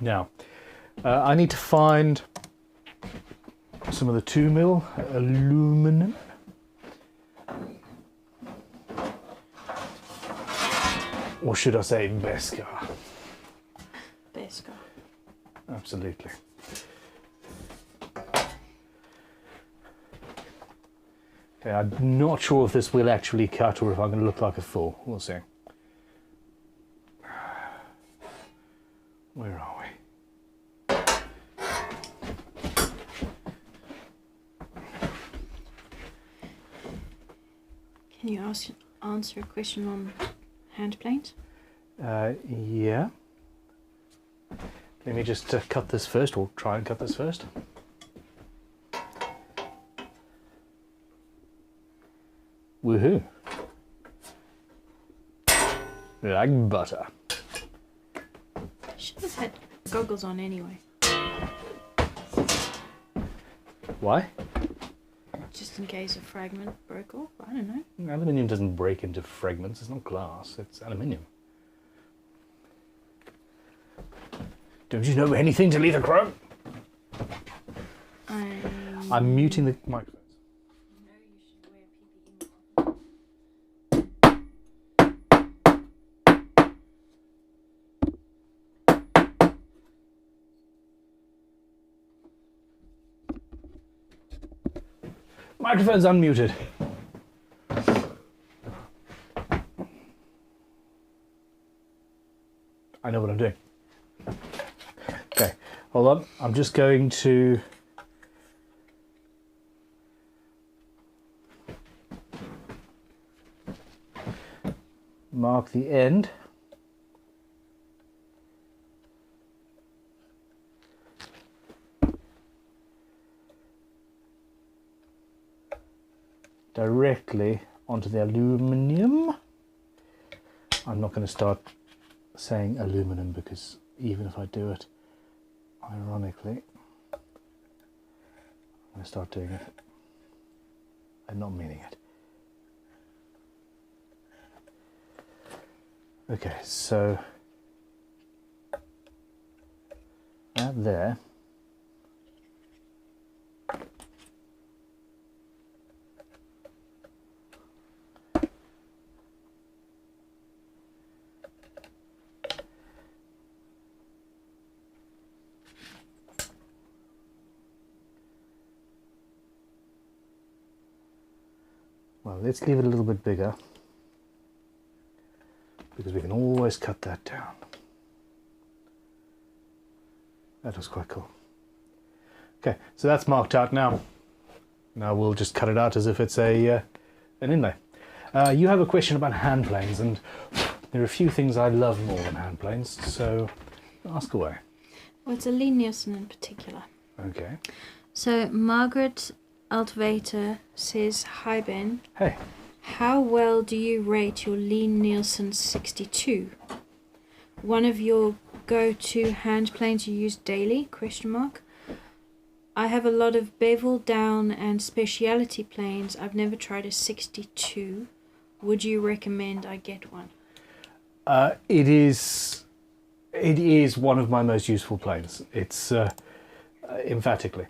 Now, I need to find some of the 2mm aluminum. Or should I say Beskar? Beskar. Absolutely. Okay, I'm not sure if this will actually cut or if I'm going to look like a fool. We'll see. Where are we? Can you answer a question on hand planes? Yeah. Let me just cut this first, or try and cut this first. Woohoo. Like butter. Should have had goggles on anyway. Why? Just in case a fragment broke off. I don't know. Aluminium doesn't break into fragments. It's not glass. It's aluminium. Don't you know anything to leave the chrome? I'm muting the microphones. No, you should wear PPE more. Microphone's unmuted. I know what I'm doing. Okay, hold on. I'm just going to mark the end. Directly onto the aluminium. I'm not going to start saying aluminum because even if I do it ironically, I'm going to start doing it and not meaning it. Okay, so that there. Well, let's leave it a little bit bigger because we can always cut that down. That was quite cool. Okay, so that's marked out now. Now we'll just cut it out as if it's an inlay. You have a question about hand planes, and there are a few things I love more than hand planes, so ask away. Well, it's a Lee Nielsen in particular. Okay. So Margaret Altvater says, "Hi Ben. Hey. How well do you rate your Lee Nielsen 62? One of your go-to hand planes you use daily? Question mark. I have a lot of bevel down and speciality planes. I've never tried a 62. Would you recommend I get one?" It is one of my most useful planes. It's emphatically.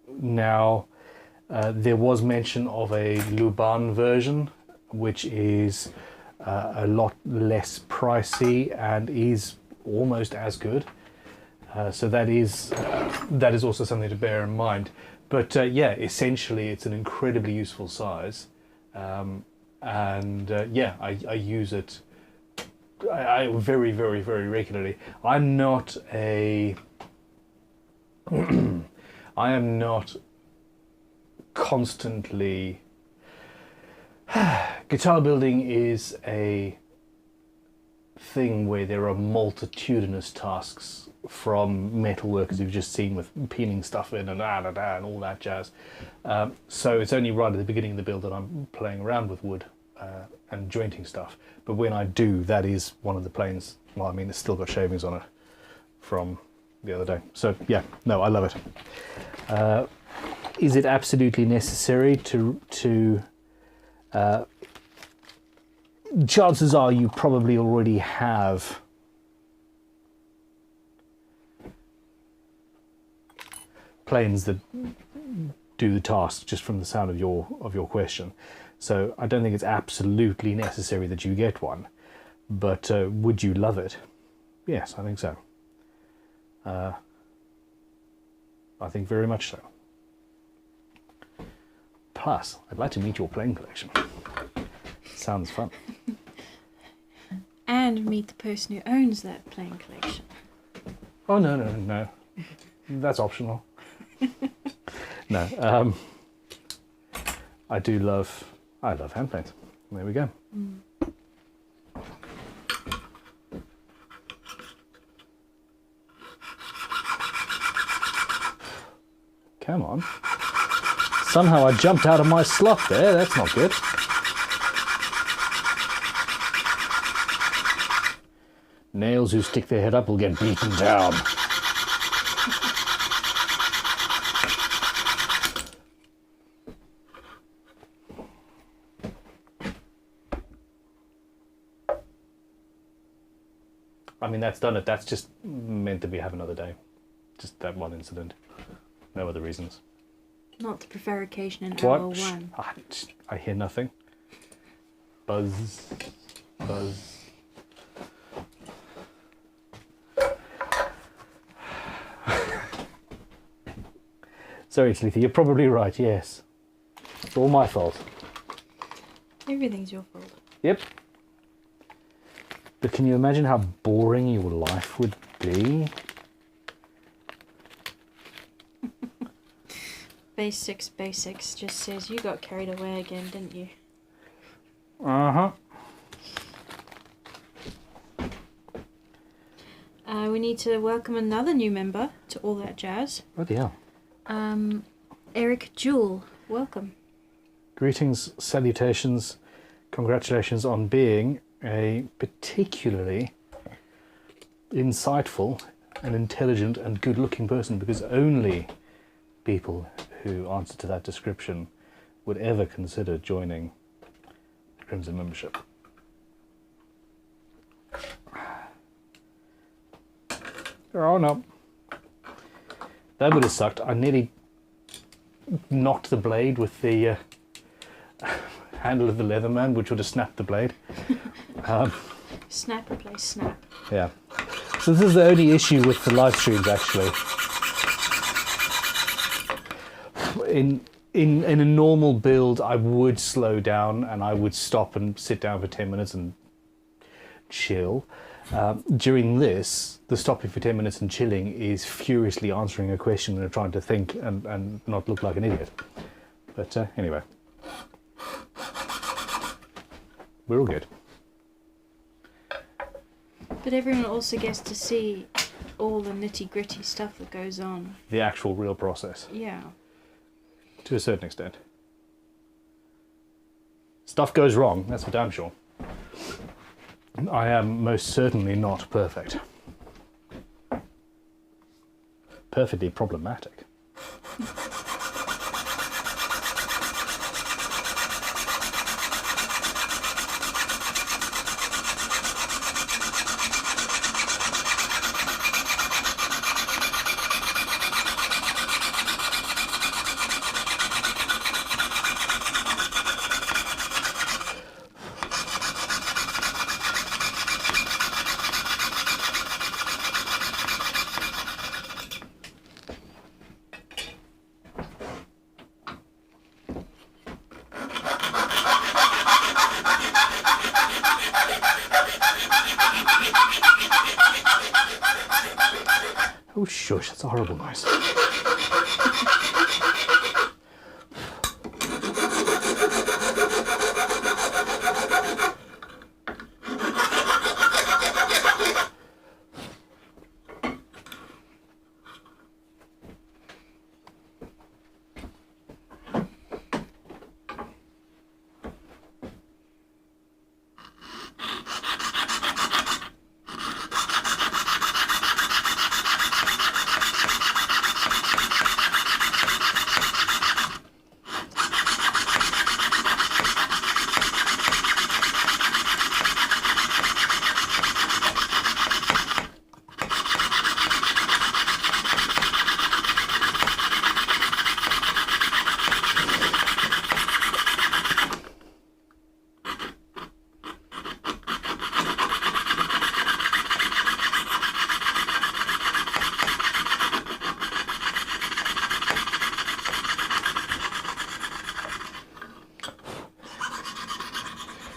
Now, there was mention of a Luban version, which is a lot less pricey and is almost as good. So that is also something to bear in mind. But yeah, essentially it's an incredibly useful size, and yeah, I use it. I very, very, very regularly. I'm not a. I am not constantly. Guitar building is a thing where there are multitudinous tasks, from metal workers you've just seen with peeling stuff in and and all that jazz. So it's only right at the beginning of the build that I'm playing around with wood and jointing stuff. But when I do, that is one of the planes. Well, I mean, it's still got shavings on it from the other day. So yeah, no, I love it. Is it absolutely necessary to chances are you probably already have planes that do the task, just from the sound of your question. So I don't think it's absolutely necessary that you get one, but would you love it? Yes, I think so. I think very much so. Plus, I'd like to meet your plane collection. Sounds fun. And meet the person who owns that plane collection. Oh no. That's optional. No, I love hand planes. There we go. Come on. Somehow I jumped out of my slot there. That's not good. Nails who stick their head up will get beaten down. I mean, that's done it. That's just meant that we have another day. Just that one incident. no other reasons. Not the prevarication in What? hour 1. I hear nothing. Buzz. Buzz. Sorry, Sleethy, you're probably right, yes. It's all my fault. Everything's your fault. Yep. But can you imagine how boring your life would be? Basics just says you got carried away again, didn't you? Uh-huh. We need to welcome another new member to All That Jazz. Oh dear. Eric Jewell, welcome. Greetings, salutations, congratulations on being a particularly insightful and intelligent and good-looking person, because only people who answer to that description would ever consider joining the Crimson membership. Oh no. That would have sucked. I nearly knocked the blade with the handle of the Leatherman, which would have snapped the blade. Snap, replace, snap. Yeah. So this is the only issue with the live streams, actually. In a normal build, I would slow down and I would stop and sit down for 10 minutes and chill. During this, the stopping for 10 minutes and chilling is furiously answering a question and trying to think and not look like an idiot. But anyway. We're all good. But everyone also gets to see all the nitty-gritty stuff that goes on. The actual real process. Yeah. To a certain extent. Stuff goes wrong, that's for damn sure. I am most certainly not perfect. Perfectly problematic. Oh shush, that's a horrible noise.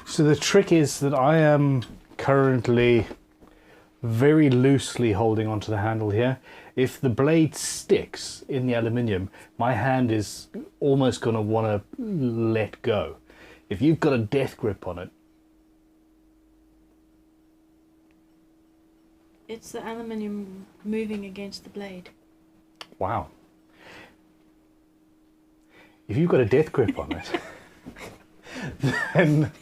So the trick is that I am currently very loosely holding onto the handle here. If the blade sticks in the aluminium, my hand is almost going to want to let go. If you've got a death grip on it, It's the aluminium moving against the blade. wow. If you've got a death grip on it, then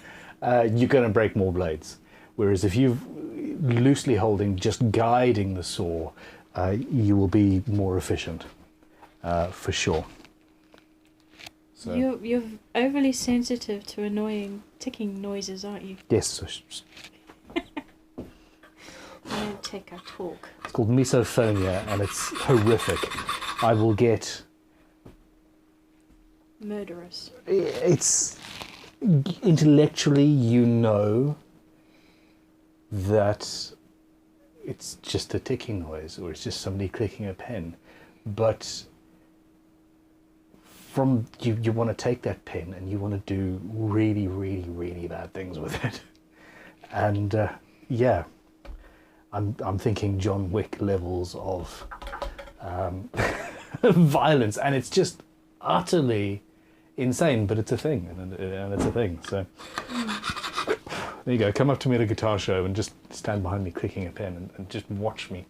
you're going to break more blades. Whereas if you're loosely holding, just guiding the saw, you will be more efficient, for sure. So, You're overly sensitive to annoying ticking noises, aren't you? yes, so I don't tick, I talk. it's called misophonia and it's horrific. I will get... Murderous. It's... Intellectually, you know that it's just a ticking noise, or it's just somebody clicking a pen. But from you want to take that pen and you want to do really, really, really bad things with it. And yeah, I'm thinking John Wick levels of violence, and it's just utterly insane, but it's a thing, and it's a thing. So there you go. Come up to me at a guitar show and just stand behind me clicking a pen and just watch me.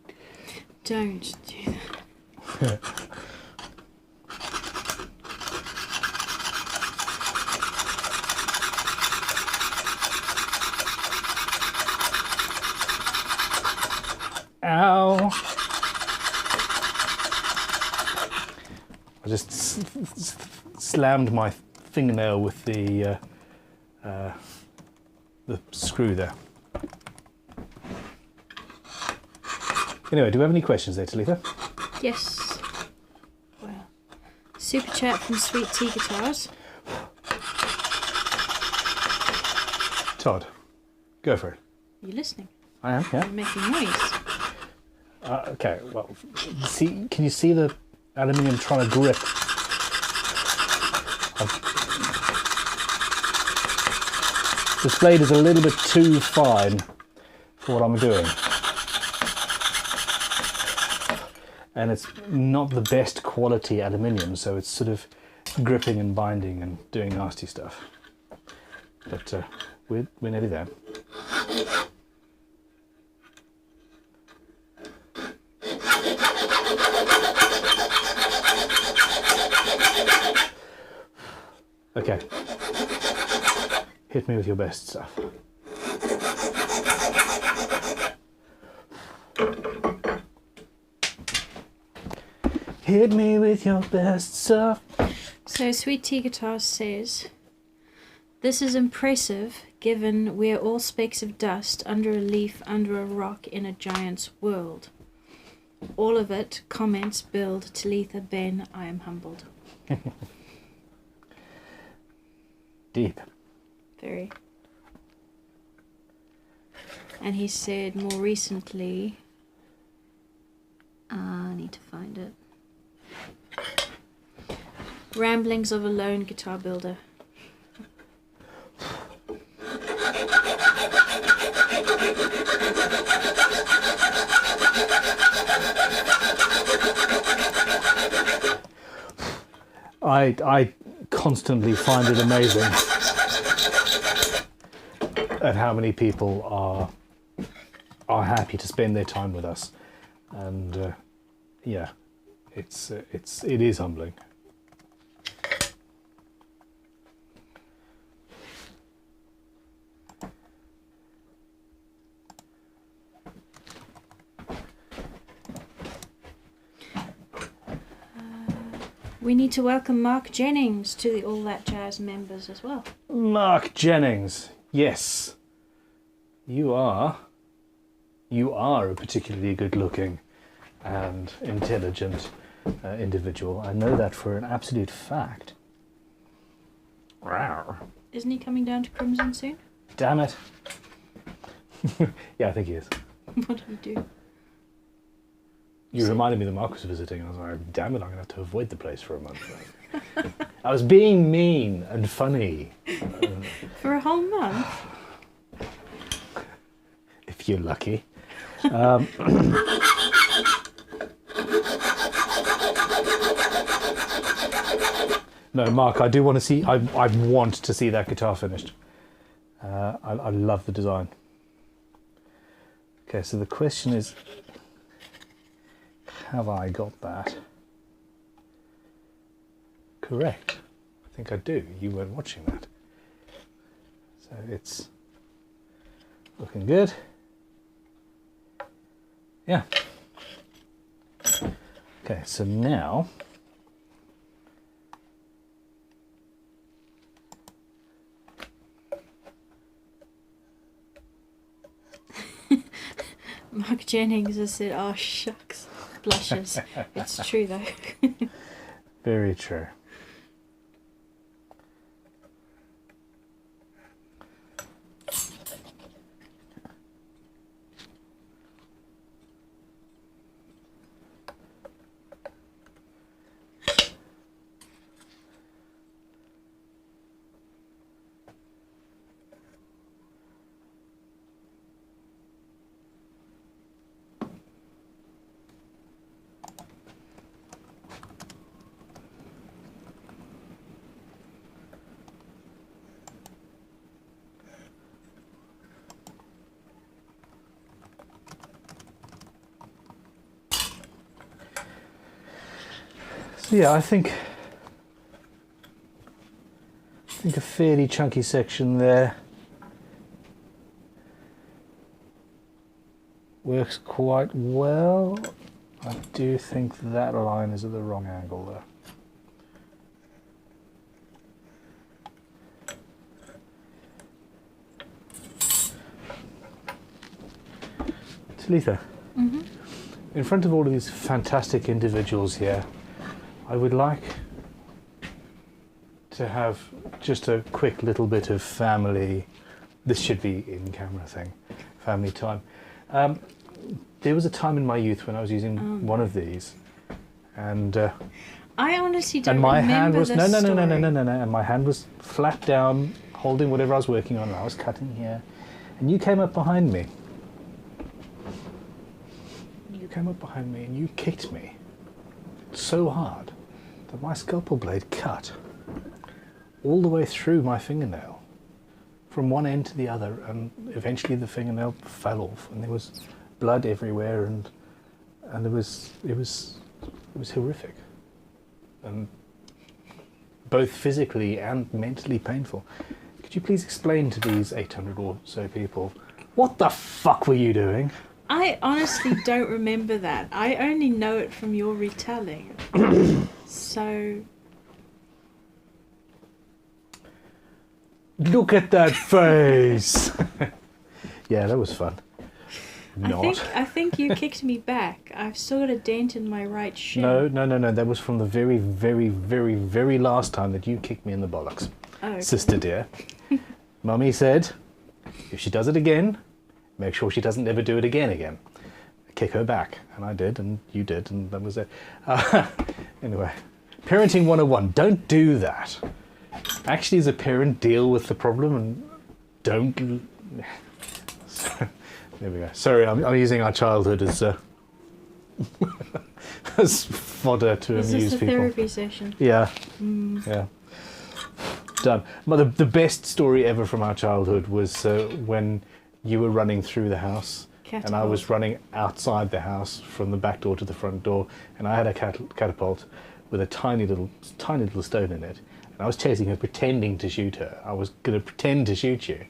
Don't do that. Ow! I just slammed my fingernail with the screw there. Anyway, do we have any questions there, Talitha? Yes. Well, super chat from Sweet Tea Guitars. Todd, go for it. Are you listening? I am, yeah. You're making noise. Okay, well, see, can you see the aluminium trying to grip? This blade is a little bit too fine for what I'm doing. And it's not the best quality aluminium, so it's sort of gripping and binding and doing nasty stuff. But we're nearly there. Okay. Hit me with your best stuff. Hit me with your best stuff. So Sweet Tea Guitars says, this is impressive given we're all specks of dust under a leaf under a rock in a giant's world. All of it, comments, build, Talitha, Ben, I am humbled. Deep. Very. And he said more recently, I need to find it. Ramblings of a Lone Guitar Builder. I constantly find it amazing at how many people are happy to spend their time with us, and yeah, it is humbling. We need to welcome Mark Jennings to the All That Jazz members as well. Mark Jennings, yes, you are a particularly good-looking and intelligent individual. I know that for an absolute fact. Rawr. Isn't he coming down to Crimson soon? Damn it. Yeah, I think he is. What did he do? You reminded me that Mark was visiting, and I was like, damn it, I'm going to have to avoid the place for a month. I was being mean and funny. For a whole month? If you're lucky. No, Mark, I do want to see, I want to see that guitar finished. I love the design. Okay, so the question is, have I got that correct? I think I do. You weren't watching that. So it's looking good. Yeah. Okay, so now Mark Jennings has said, oh shucks. blushes. It's true though. Very true. So yeah, I think a fairly chunky section there works quite well. I do think that line is at the wrong angle though. Talitha, in front of all of these fantastic individuals here, I would like to have just a quick little bit of family, this should be in camera thing, family time. There was a time in my youth when I was using one of these, and I honestly don't and my remember hand was this no, story. and my hand was flat down, holding whatever I was working on, and I was cutting here, and you came up behind me. You came up behind me and you kicked me so hard that my scalpel blade cut all the way through my fingernail, from one end to the other, and eventually the fingernail fell off, and there was blood everywhere, and it was horrific, and both physically and mentally painful. Could you please explain to these 800 or so people, what the fuck were you doing? I honestly don't remember that. I only know it from your retelling. So... Look at that face! Yeah, that was fun. I think you kicked me back. I've still got a dent in my right shin. No. That was from the very, very, very, very last time that you kicked me in the bollocks. Oh, okay. Sister dear. Mummy said, if she does it again, make sure she doesn't ever do it again. Kick her back. And I did, and you did, and that was it. Anyway, parenting 101. Don't do that. Actually, as a parent, deal with the problem and don't... There we go. Sorry, I'm using our childhood as as fodder to amuse people. Is this a therapy session? Yeah. Yeah. Done. But the best story ever from our childhood was when you were running through the house and I was running outside the house from the back door to the front door, and I had a catapult with a tiny little stone in it. I was chasing her, pretending to shoot her. I was going to pretend to shoot you.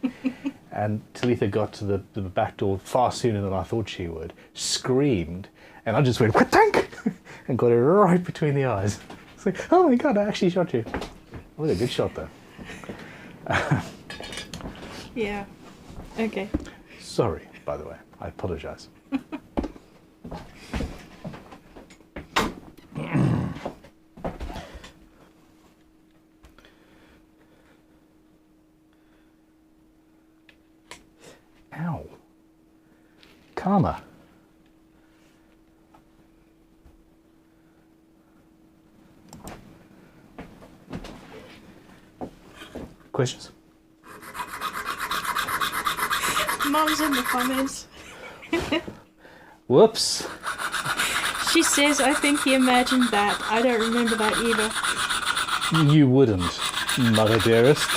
And Talitha got to the back door far sooner than I thought she would, screamed, and I just went, "Tank!" and got her right between the eyes. It's like, oh my God, I actually shot you. It was a good shot, though. Yeah. Okay. Sorry, by the way. I apologise. Ow. Karma. Questions? Mom's in the comments. Whoops. She says, I think he imagined that. I don't remember that either. You wouldn't, mother dearest.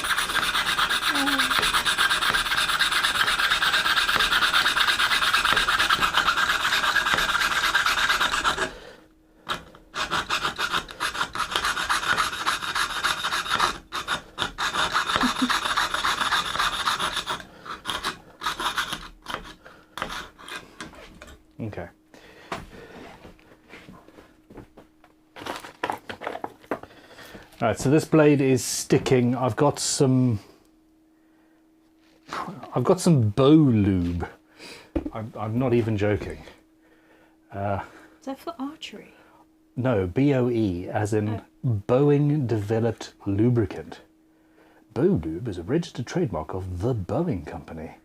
Okay. All right, so this blade is sticking. I've got some bow lube. I'm not even joking. Is that for archery? No, BOE, as in Boeing Developed Lubricant. BoLube is a registered trademark of the Boeing Company.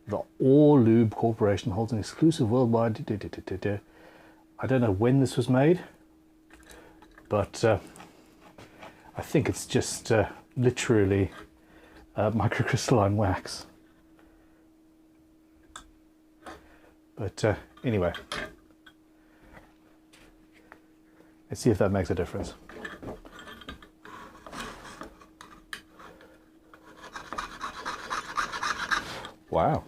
The All Lube Corporation holds an exclusive worldwide... I don't know when this was made, but I think it's just literally microcrystalline wax. But anyway, let's see if that makes a difference. Wow.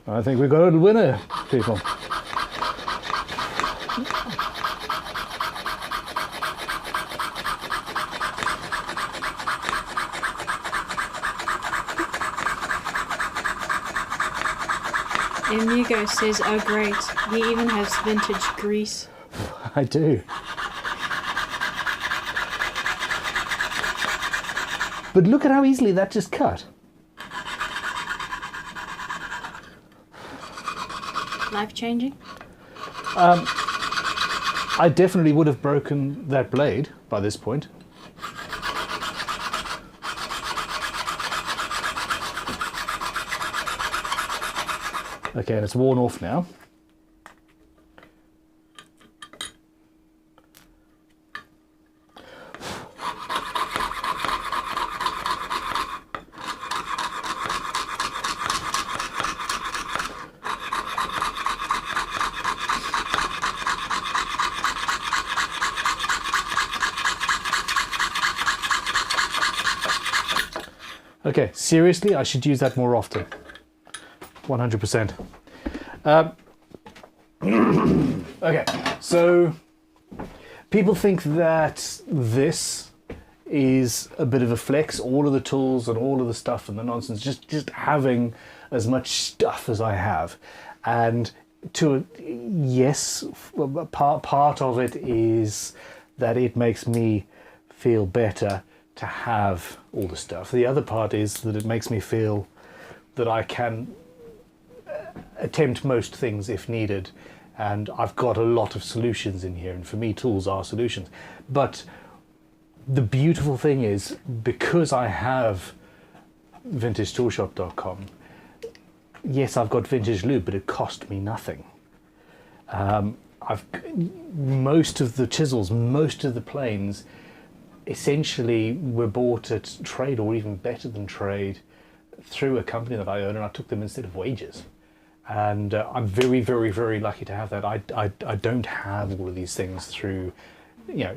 I think we got a winner, people. Amigo says, oh great, he even has vintage grease. I do. But look at how easily that just cut. Life changing? I definitely would have broken that blade by this point. Okay, and it's worn off now. Okay, seriously, I should use that more often. 100%. Okay, so people think that this is a bit of a flex, all of the tools and all of the stuff and the nonsense, just having as much stuff as I have. And yes, part of it is that it makes me feel better to have all the stuff. The other part is that it makes me feel that I can attempt most things if needed, and I've got a lot of solutions in here, and for me tools are solutions. But the beautiful thing is, because I have vintagetoolshop.com, yes, I've got vintage lube, but it cost me nothing. Most of the chisels, most of the planes essentially were bought at trade, or even better than trade, through a company that I own, and I took them instead of wages. And I'm very, very, very lucky to have that. I don't have all of these things through,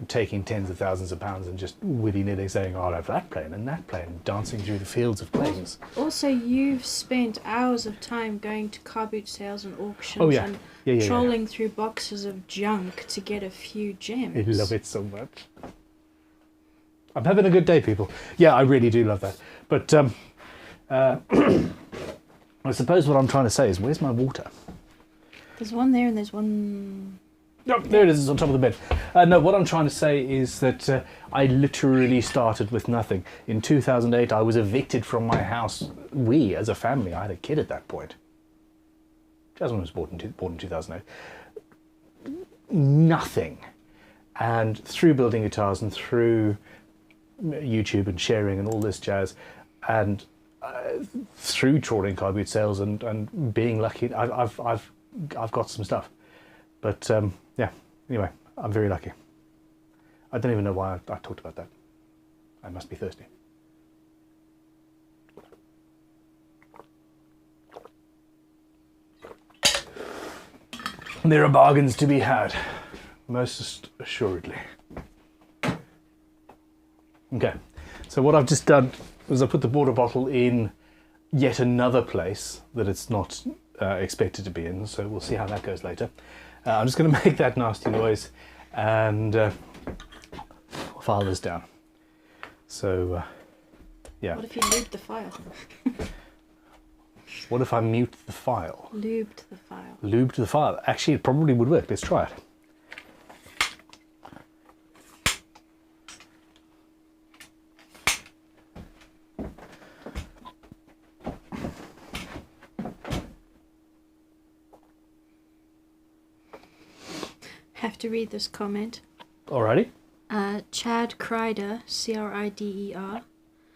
taking tens of thousands of pounds and just willy-nilly saying, oh, I'll have that plane and that plane, dancing through the fields of planes. Also, you've spent hours of time going to car boot sales and auctions and trolling through boxes of junk to get a few gems. I love it so much. I'm having a good day, people. Yeah, I really do love that. But I suppose what I'm trying to say is, where's my water? There's one there and there's one... Oh, there it is, it's on top of the bed. No, what I'm trying to say is that I literally started with nothing. In 2008, I was evicted from my house. We, as a family, I had a kid at that point. Jasmine was born in 2008. Nothing. And through building guitars and through YouTube and sharing and all this jazz, and through trawling car boot sales and being lucky, I've got some stuff. But yeah, anyway, I'm very lucky. I don't even know why I talked about that. I must be thirsty. There are bargains to be had, most assuredly. Okay, so what I've just done is I put the water bottle in yet another place that it's not expected to be in, so we'll see how that goes later. I'm just going to make that nasty noise and file this down. So, yeah. What if you lubed the file? What if I mute the file? Lubed the file. Lubed the file. Actually, it probably would work. Let's try it. Have to read this comment. Alrighty. Chad Crider, Crider,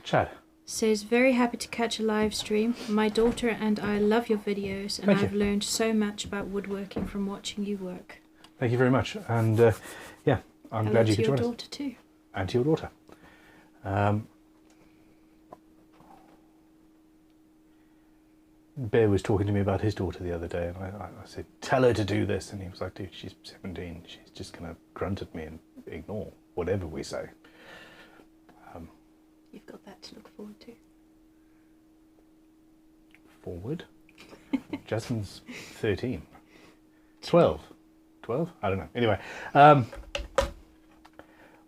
Chad. says, very happy to catch a live stream. My daughter and I love your videos, and Thank I've you. learned so much about woodworking from watching you work. Thank you very much. And yeah, I'm Hello glad you to could your join us. daughter too. And to your daughter. Bear was talking to me about his daughter the other day, and I said, tell her to do this. And he was like, dude, she's 17. She's just going to grunt at me and ignore whatever we say. You've got that to look forward to. Forward? Jasmine's 13. 12. 12? I don't know. Anyway,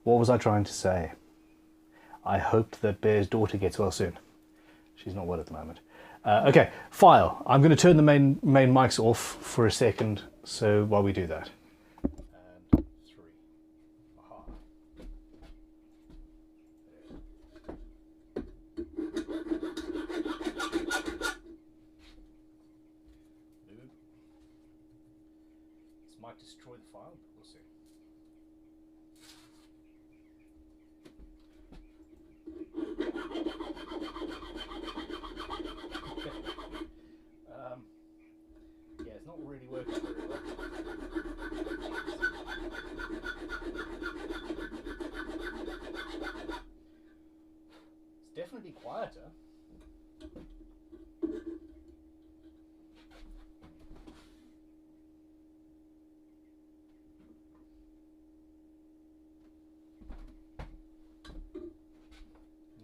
what was I trying to say? I hoped that Bear's daughter gets well soon. She's not well at the moment. Okay, file. I'm going to turn the main mics off for a second, so while we do that. And 3. Aha. This might destroy the file, but we'll see. Yeah, it's not really working very well. It's definitely quieter.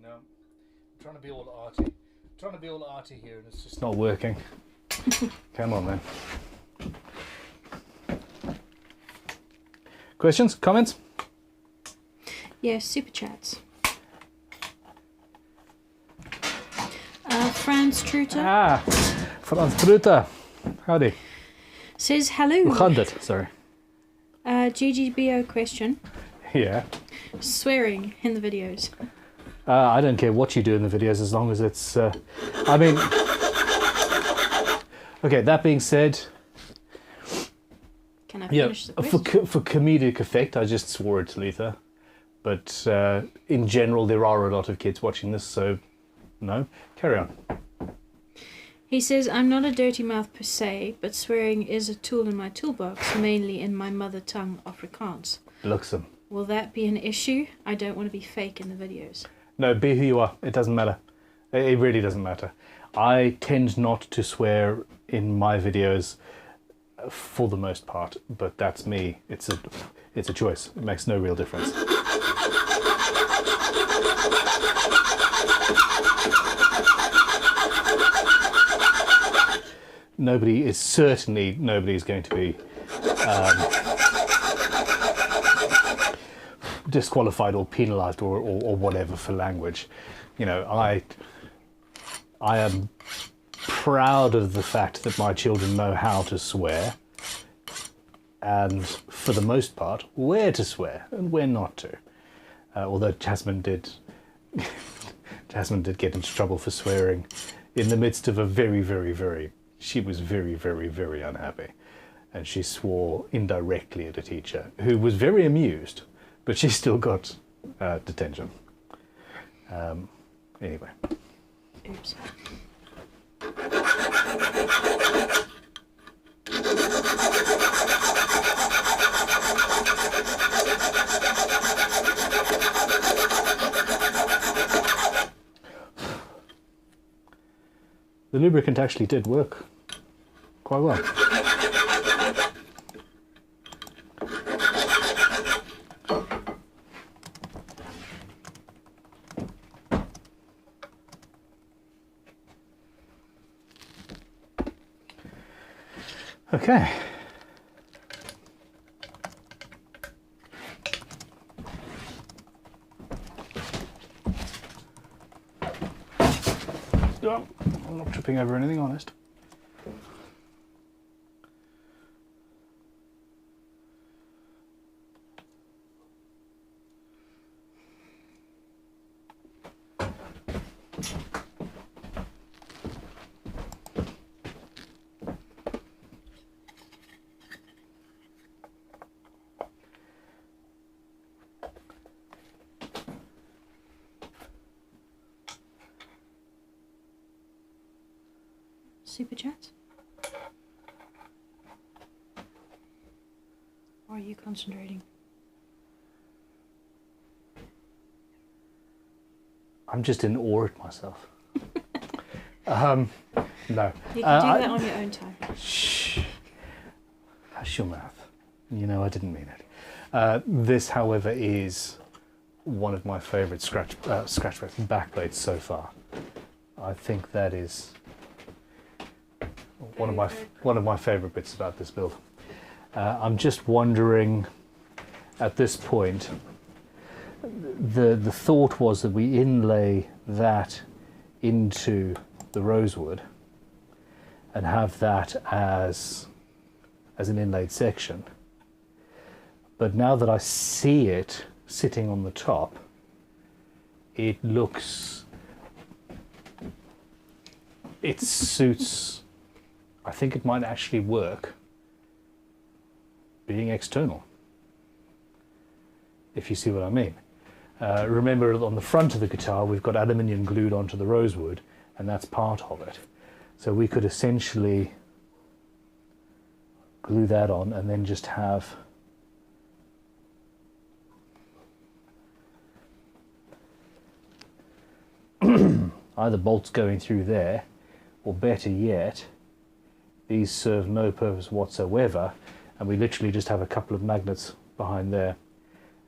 No, I'm trying to be all arty. Trying to be all arty here, and it's just not working. Come on, then. Questions? Comments? Yes, super chats. Franz Truter Ah, Franz Truter. Howdy. says hello. Hoe gaat het? Sorry. GGBO question. Yeah. Swearing in the videos. I don't care what you do in the videos as long as it's... I mean... Okay, that being said... Can I Yeah, finish the question? for comedic effect, I just swore at Talitha. But in general, there are a lot of kids watching this, so no. Carry on. He says, I'm not a dirty mouth per se, but swearing is a tool in my toolbox, mainly in my mother tongue, Afrikaans. Luxem. Will that be an issue? I don't want to be fake in the videos. No, be who you are. It doesn't matter. It really doesn't matter. I tend not to swear in my videos for the most part, but that's me. It's a choice. It makes no real difference. Nobody is going to be disqualified or penalized or whatever for language. You know, I am proud of the fact that my children know how to swear, and for the most part, where to swear and where not to. Although Jasmine did get into trouble for swearing in the midst of a she was very, very, very unhappy, and she swore indirectly at a teacher who was very amused, but she still got detention. Anyway. Oops. The lubricant actually did work quite well. Okay. Oh, I'm not tripping over anything, honest. super chat? Or are you concentrating? I'm just in awe at myself. No. You can do that on your own time. Shh. Hush your mouth. You know I didn't mean it. This, however, is one of my favourite scratchbacks and backplates so far. I think that is one of my favourite bits about this build. I'm just wondering, at this point, the thought was that we inlay that into the rosewood and have that as an inlaid section. But now that I see it sitting on the top, it suits, I think it might actually work being external, if you see what I mean. Remember, on the front of the guitar we've got aluminium glued onto the rosewood, and that's part of it. So we could essentially glue that on and then just have either bolts going through there, or better yet, these serve no purpose whatsoever, and we literally just have a couple of magnets behind there,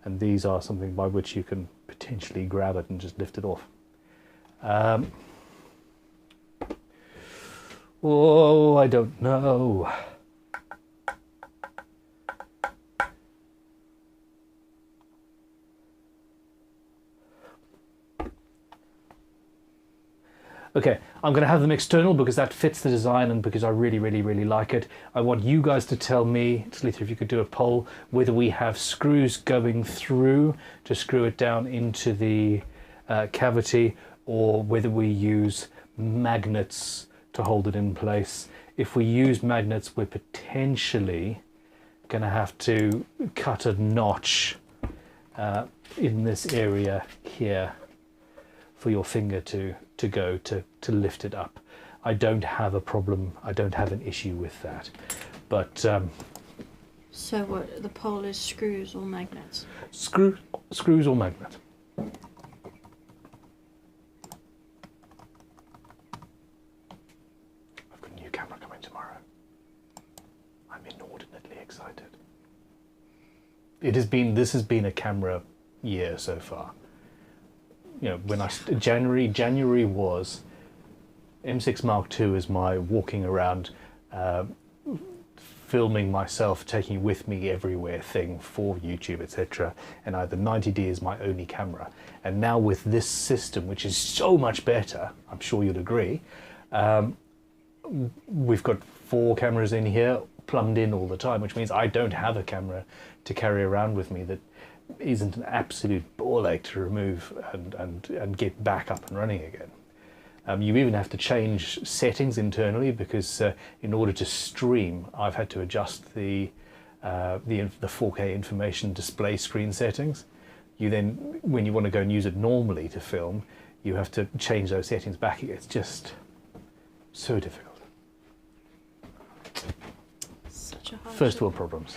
and these are something by which you can potentially grab it and just lift it off. Oh, I don't know. Okay, I'm going to have them external because that fits the design and because I really, really, really like it. I want you guys to tell me, Talitha, if you could do a poll, whether we have screws going through to screw it down into the cavity, or whether we use magnets to hold it in place. If we use magnets, we're potentially going to have to cut a notch in this area here for your finger to go to lift it up. I don't have a problem, I don't have an issue with that. But so what, the poll is screws or magnets? Screws or magnet. I've got a new camera coming tomorrow. I'm inordinately excited. This has been a camera year so far. You know, when January was M6 Mark II is my walking around, filming myself, taking with me everywhere thing for YouTube, etc. And either 90D is my only camera. And now with this system, which is so much better, I'm sure you'd agree, we've got 4 cameras in here, plumbed in all the time, which means I don't have a camera to carry around with me that isn't an absolute ball ache to remove and get back up and running again. You even have to change settings internally because in order to stream, I've had to adjust the 4K information display screen settings. You then, when you want to go and use it normally to film, you have to change those settings back again. It's just so difficult. Such a hard First world problems.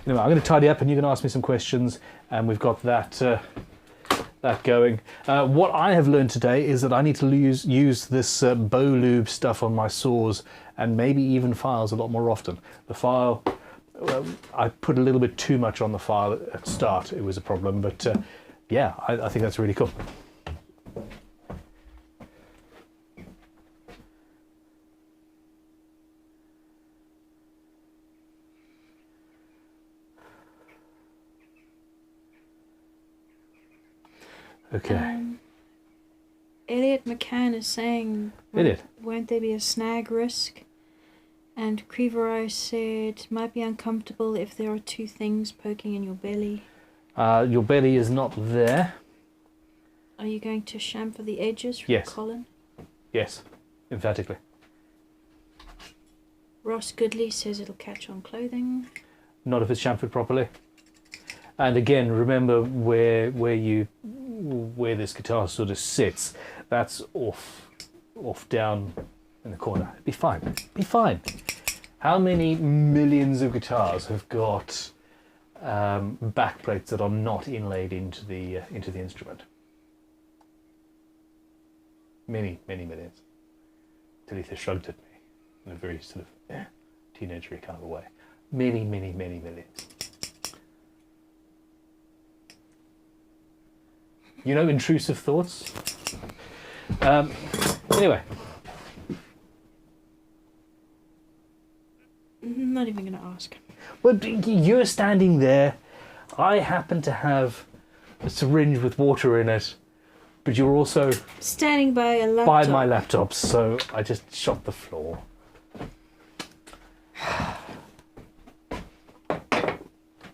Anyway, I'm going to tidy up and you can ask me some questions, and we've got that going. What I have learned today is that I need to use this bow lube stuff on my saws and maybe even files a lot more often. The file, I put a little bit too much on the file at the start. It was a problem, but yeah, I think that's really cool. Okay. Elliot McCann is saying, won't there be a snag risk? And Creverai said, might be uncomfortable if there are 2 things poking in your belly. Your belly is not there. Are you going to chamfer the edges from Yes. Colin? Yes, emphatically. Ross Goodley says it'll catch on clothing. Not if it's chamfered properly. And again, remember where this guitar sort of sits. That's off down in the corner. It'd be fine. It'd be fine. How many millions of guitars have got backplates that are not inlaid into the instrument? Many, many millions. Talitha shrugged at me in a very sort of teenagery kind of a way. Many, many, many millions. You know, intrusive thoughts. Anyway. I'm not even going to ask. Well, you're standing there. I happen to have a syringe with water in it, but you're also Standing by a laptop. by my laptop, so I just shot the floor.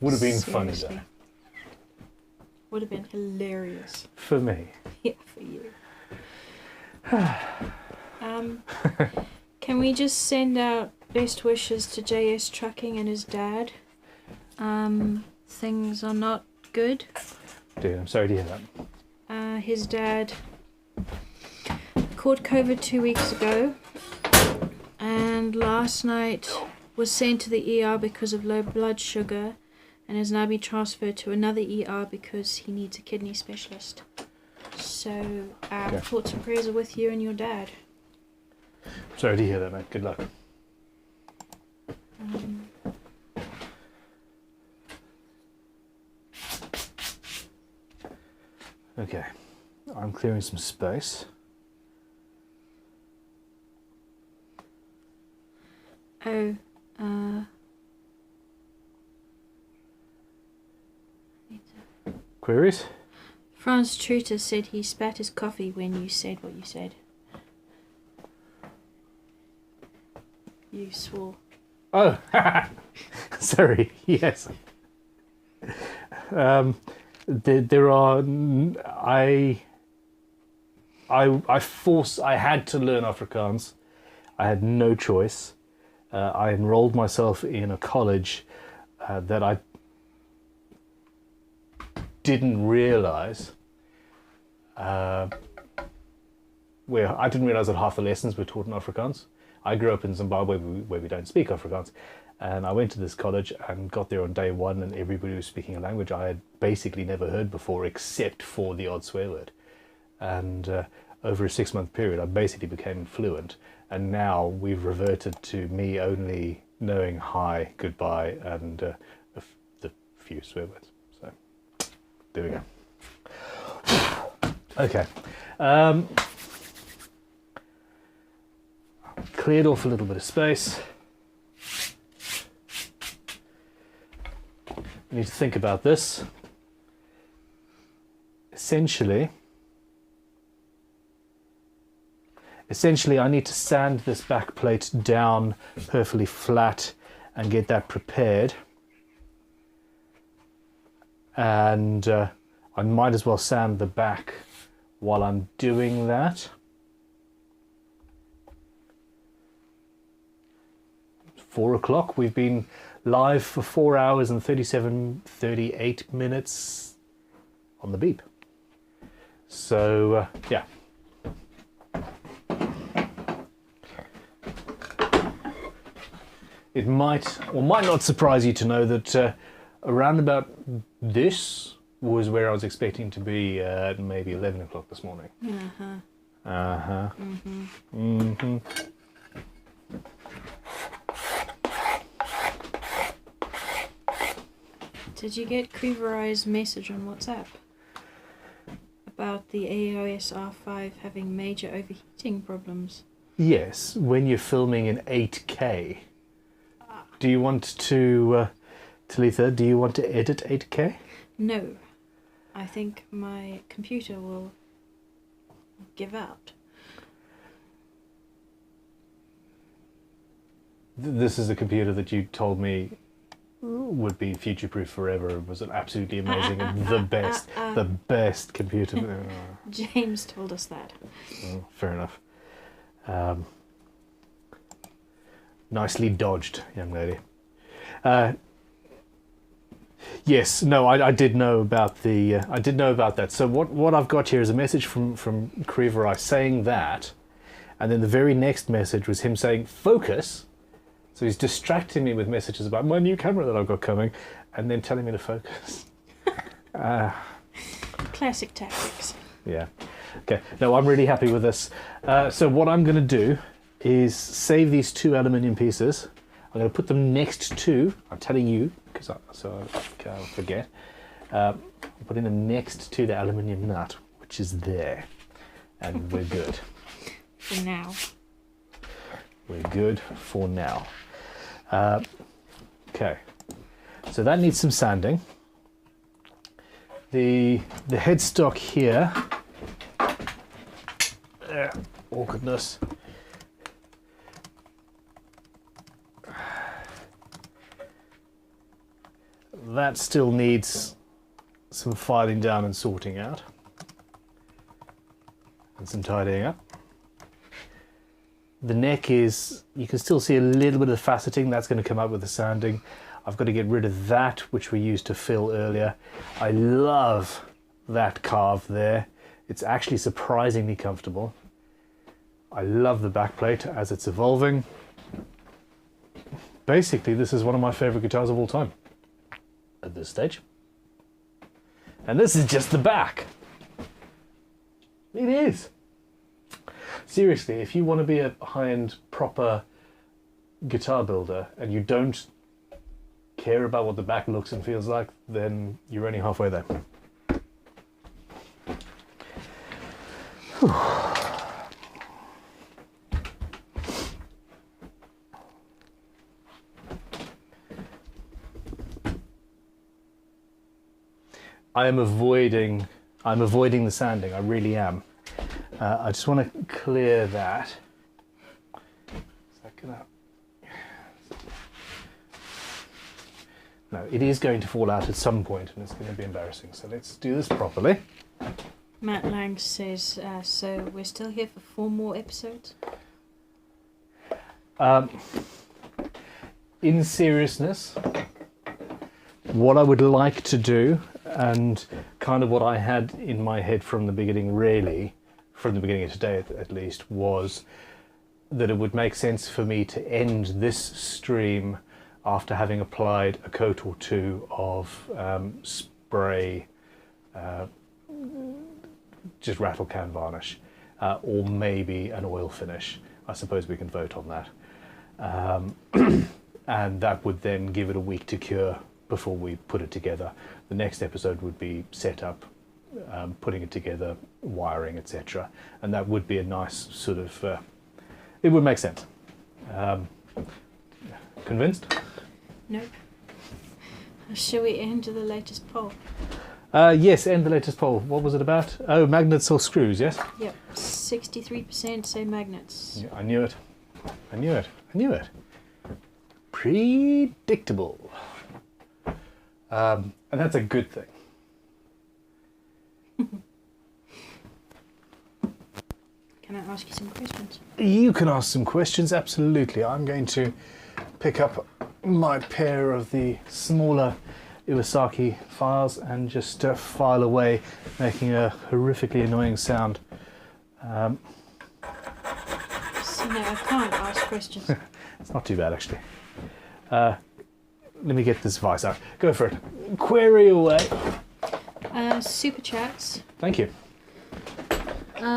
Would have been funny though. Seriously. Would have been hilarious. For me. Yeah, for you. Can we just send out best wishes to JS Trucking and his dad? Things are not good. Dude, I'm sorry to hear that. His dad caught COVID 2 weeks ago, and last night was sent to the ER because of low blood sugar, and has now been transferred to another ER because he needs a kidney specialist. So, thoughts and prayers are with you and your dad. Sorry to hear that, mate. Good luck. Okay, I'm clearing some space. Oh, Queries? Franz Truter said he spat his coffee when you said what you said. You swore. Oh, sorry. Yes. There are. I had to learn Afrikaans. I had no choice. I enrolled myself in a college that I didn't realize. I didn't realize that half the lessons were taught in Afrikaans. I grew up in Zimbabwe where we don't speak Afrikaans, and I went to this college and got there on day one, and everybody was speaking a language I had basically never heard before, except for the odd swear word. And over a 6-month period, I basically became fluent, and now we've reverted to me only knowing hi, goodbye, and the few swear words. So there we go. Okay. Cleared off a little bit of space. We need to think about this. Essentially, I need to sand this back plate down perfectly flat and get that prepared. And I might as well sand the back while I'm doing that. 4 o'clock. We've been live for 4 hours and 38 minutes on the beep. So, yeah. It might or might not surprise you to know that around about this was where I was expecting to be at maybe 11 o'clock this morning. Uh-huh. Uh-huh. Mm-hmm. Mm-hmm. Did you get Creeverey's message on WhatsApp about the AOS R5 having major overheating problems? Yes, when you're filming in 8K. Do you want to, Talitha, do you want to edit 8K? No. I think my computer will give out. This is a computer that you told me would be future-proof forever. It was an absolutely amazing and the best computer. James told us that. Oh, fair enough. Nicely dodged, young lady. Yes, no, I did know about the. I did know about that. So what I've got here is a message from Creevereye saying that, And then the very next message was him saying, focus. So he's distracting me with messages about my new camera that I've got coming, and then telling me to focus. Classic tactics. Yeah. Okay. No, I'm really happy with this. So what I'm going to do is save these 2 aluminium pieces. I'm going to put them next to, I'm telling you, so I can't forget, I'm putting them next to the aluminium nut, which is there. And we're good. For now. We're good for now. Okay. So that needs some sanding. The headstock here, awkwardness. That still needs some filing down and sorting out. And some tidying up. The neck is, you can still see a little bit of the faceting, that's going to come up with the sanding. I've got to get rid of that, which we used to fill earlier. I love that carve there. It's actually surprisingly comfortable. I love the backplate as it's evolving. Basically, this is one of my favorite guitars of all time at this stage. And this is just the back. It is. Seriously, if you want to be a high-end proper guitar builder and you don't care about what the back looks and feels like, then you're only halfway there. Whew. I'm avoiding the sanding, I really am. I just want to clear that. Is that gonna... No, it is going to fall out at some point and it's going to be embarrassing. So let's do this properly. Matt Lang says, so we're still here for 4 more episodes? In seriousness, what I would like to do, and kind of what I had in my head from the beginning, really, from the beginning of today at least, was that it would make sense for me to end this stream after having applied a coat or 2 of spray, just rattle can varnish, or maybe an oil finish. I suppose we can vote on that. And that would then give it a week to cure before we put it together. The next episode would be set up, putting it together, wiring, etc. And that would be a nice sort of, it would make sense. Convinced? Nope. Shall we end the latest poll? Yes, end the latest poll. What was it about? Oh, magnets or screws, yes? Yep, 63% say magnets. Yeah, I knew it. I knew it. I knew it. Predictable. And that's a good thing. Can I ask you some questions? You can ask some questions, absolutely. I'm going to pick up my pair of the smaller Iwasaki files and just file away, making a horrifically annoying sound. So no, I can't ask questions. It's not too bad, actually. Let me get this vice out. Go for it. Query away. Super chats. Thank you.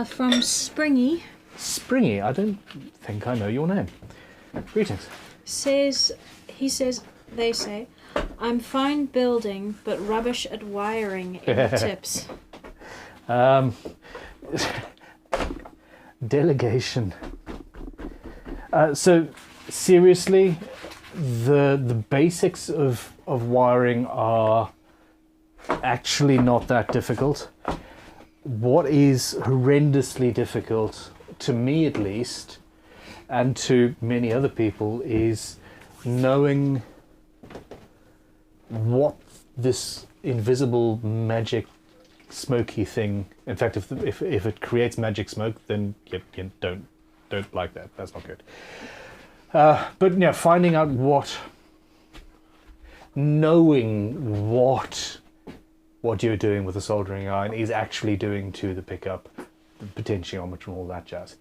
From Springy. Springy, I don't think I know your name. Greetings. They say, I'm fine building, but rubbish at wiring. Any tips? Delegation. So seriously, the basics of wiring are actually not that difficult. What is horrendously difficult, to me at least, and to many other people, is knowing what this invisible magic smoky thing, in fact, if it creates magic smoke, then you don't like that. That's not good. But yeah, finding out knowing what you're doing with the soldering iron is actually doing to the pickup, the potentiometer and all that jazz.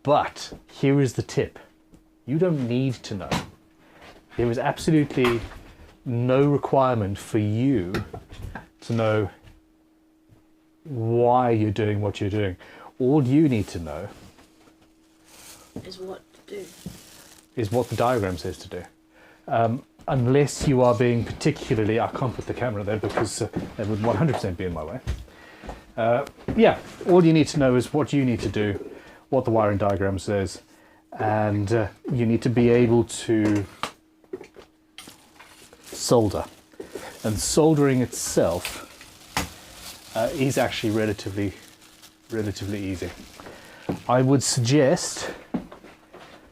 But here is the tip. You don't need to know. There is absolutely no requirement for you to know why you're doing what you're doing. All you need to know Is what to do. is what the diagram says to do. Unless you are being particularly, I can't put the camera there because that would 100% be in my way. Yeah, all you need to know is what you need to do, what the wiring diagram says, and you need to be able to solder. And soldering itself is actually relatively easy. I would suggest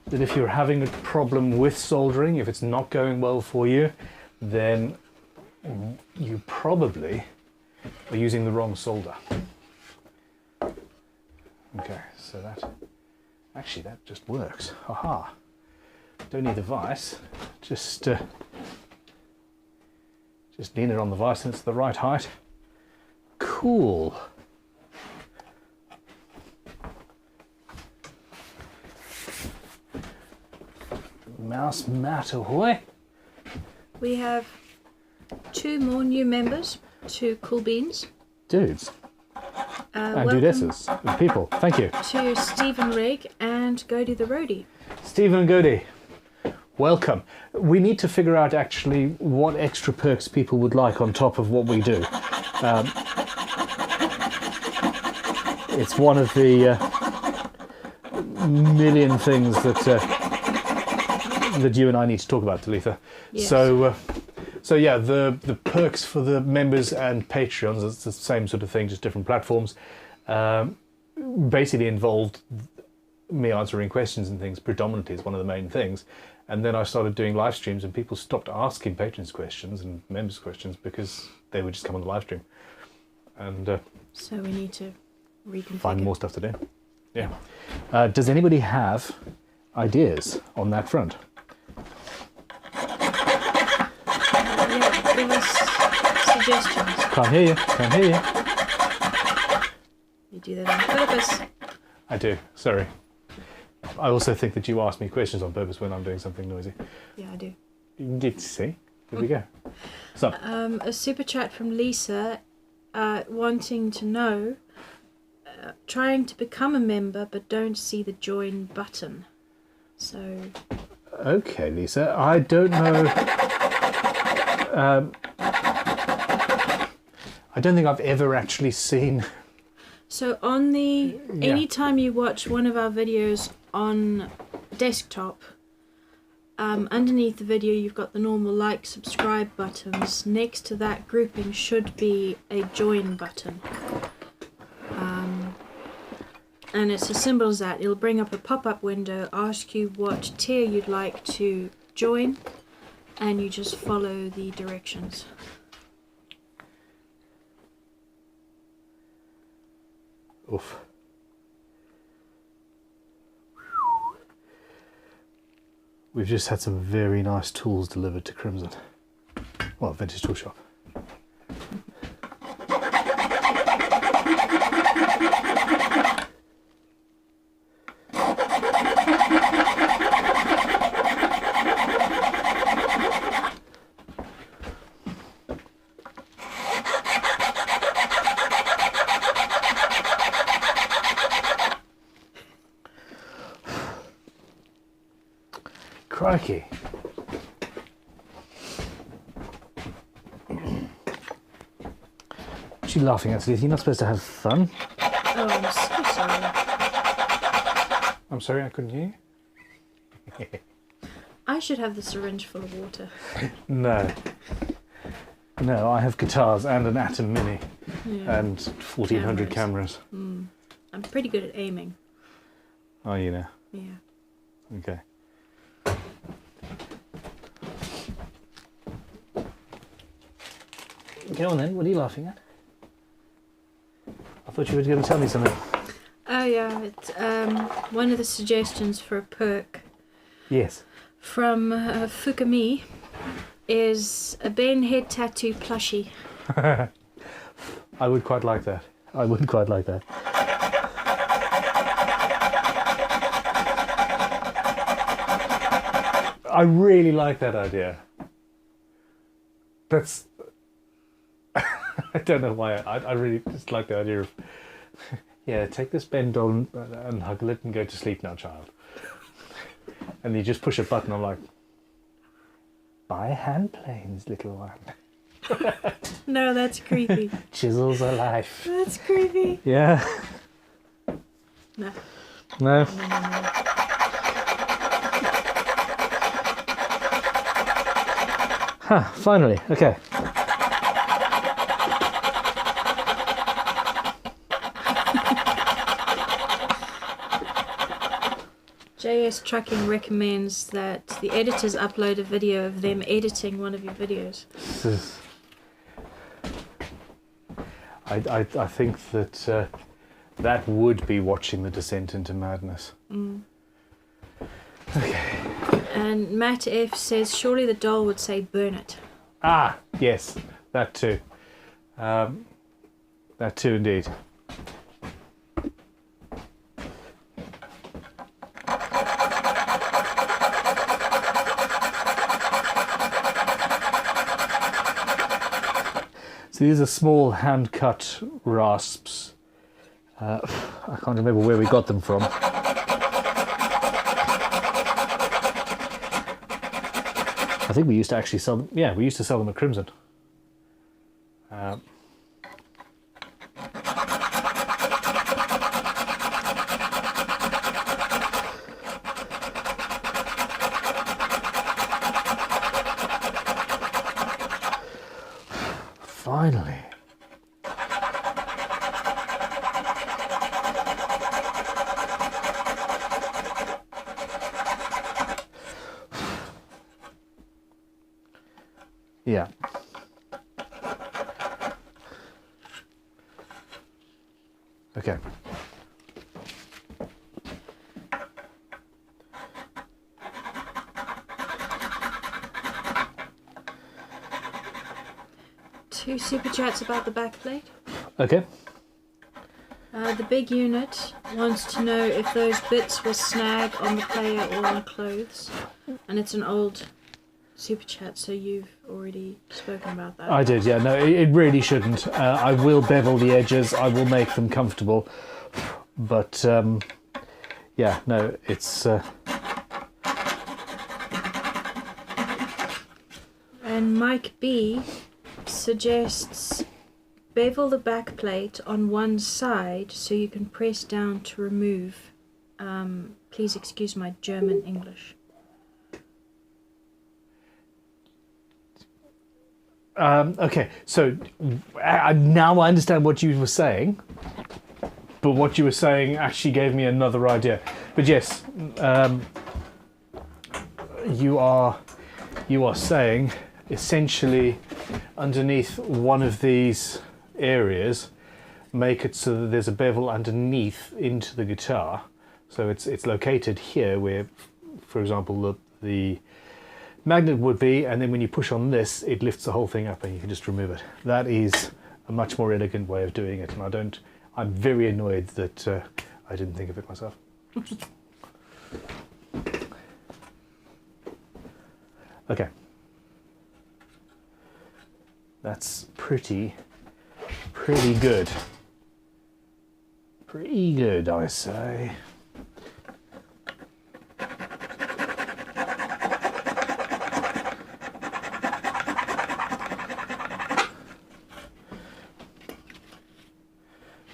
that if you're having a problem with soldering, if it's not going well for you, then you probably are using the wrong solder. Okay, so that just works. Aha! Don't need the vise. Just lean it on the vise and it's the right height. Cool. Mouse mat ahoy. We have 2 more new members to Cool Beans. Dudes and Welcome dudesses and people. Thank you. to Stephen Rigg and Gody the Roadie. Stephen and Gody, welcome. We need to figure out actually what extra perks people would like on top of what we do. It's one of the million things that you and I need to talk about, Talitha. Yes. So yeah, the perks for the members and Patreons, it's the same sort of thing, just different platforms. Basically involved me answering questions and things predominantly is one of the main things. And then I started doing live streams and people stopped asking patrons questions and members questions because they would just come on the live stream. And So we need to reconfigure. find more stuff to do. Yeah. Does anybody have ideas on that front? Yeah, give us suggestions. Can't hear you. Can't hear you. You do that on purpose. I do. Sorry. I also think that you ask me questions on purpose when I'm doing something noisy. Yeah, I do. You can get to see. There we go. So, A super chat from Lisa wanting to know, trying to become a member but don't see the join button. So, okay, Lisa. I don't know. I don't think I've ever actually seen. so on the Yeah. anytime you watch one of our videos on desktop, underneath the video you've got the normal like, subscribe buttons. Next to that grouping should be a join button. And it's as simple as that. It'll bring up a pop-up window, ask you what tier you'd like to join, and you just follow the directions. Oof. We've just had some very nice tools delivered to Crimson. Well, Vintage Tool Shop. Crikey. What are you laughing at, Lizzie? You're not supposed to have fun. Oh, I'm so sorry. I'm sorry, I couldn't hear you. I should have the syringe full of water. No. No, I have guitars and an Atom Mini Yeah. and 1400 cameras. I'm pretty good at aiming. Oh, you know. Yeah. Okay. Go on then, what are you laughing at? I thought you were going to tell me something. Oh yeah, it's one of the suggestions for a perk Yes. from Fukami is a Ben head tattoo plushie. I would quite like that. I would quite like that. I really like that idea. That's... I don't know why. I really just like the idea of... Yeah, take this Ben doll and huggle it and go to sleep now, child. And you just push a button, I'm like... Buy hand planes, little one. No, that's creepy. Chisels are life. That's creepy. Yeah. No. No. Huh, finally, okay. JS Trucking recommends that the editors upload a video of them editing one of your videos. I think that that would be watching the descent into madness. Okay. And Matt F says, surely the doll would say burn it. Ah, yes, that too. That too indeed. So these are small hand-cut rasps. I can't remember where we got them from. I think we used to actually sell them. Yeah, we used to sell them at Crimson. Finally. Yeah. Okay. Two super chats about the backplate. Okay. The big unit wants to know if those bits will snag on the player or on clothes. And it's an old super chat, so you've already spoken about that. I did, yeah. No, it really shouldn't. I will bevel the edges. I will make them comfortable. But, yeah, no, it's... And Mike B suggests bevel the back plate on one side so you can press down to remove. Please excuse my German English. Okay, so now I understand what you were saying, but what you were saying actually gave me another idea. But yes, you are saying essentially underneath one of these areas, make it so that there's a bevel underneath into the guitar. So it's located here where, for example, the magnet would be, and then when you push on this, it lifts the whole thing up and you can just remove it. That is a much more elegant way of doing it, and I'm very annoyed that I didn't think of it myself. Okay. That's pretty good. Pretty good, I say.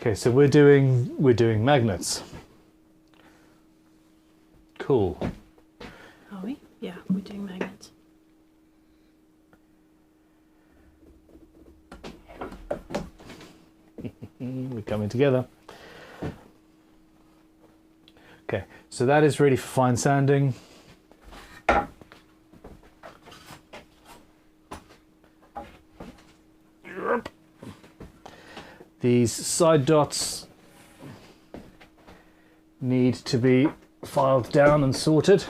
Okay, so we're doing magnets. Cool. Are we? Yeah, we're doing magnets. We're coming together. Okay, so that is ready for fine sanding. These side dots need to be filed down and sorted.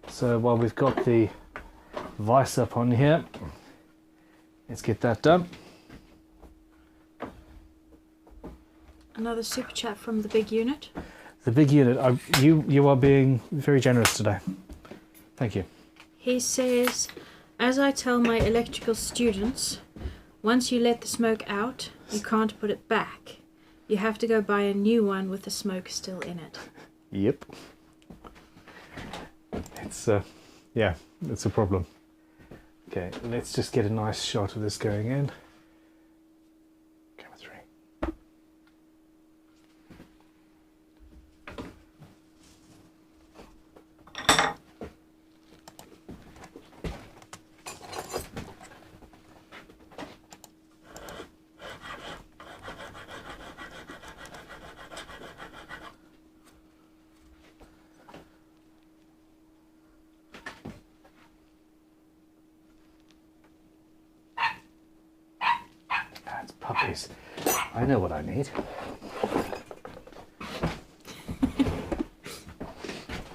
So while we've got the vise up on here, let's get that done. Another super chat from the big unit. The big unit, you are being very generous today. Thank you. He says, as I tell my electrical students, once you let the smoke out, you can't put it back. You have to go buy a new one with the smoke still in it. Yep. It's yeah, it's a problem. Okay, let's just get a nice shot of this going in. Camera 3. That's puppies. I know what I need.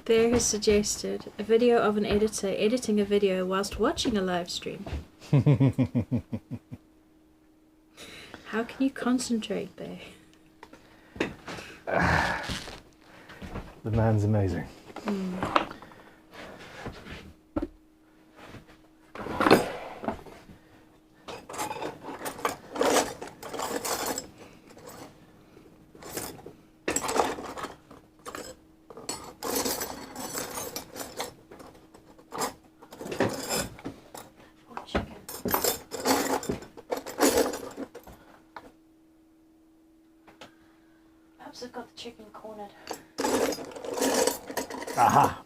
Bear has suggested a video of an editor editing a video whilst watching a live stream. How can you concentrate, Bear? The man's amazing. Oh, chicken. Perhaps I've got the chicken cornered. Aha!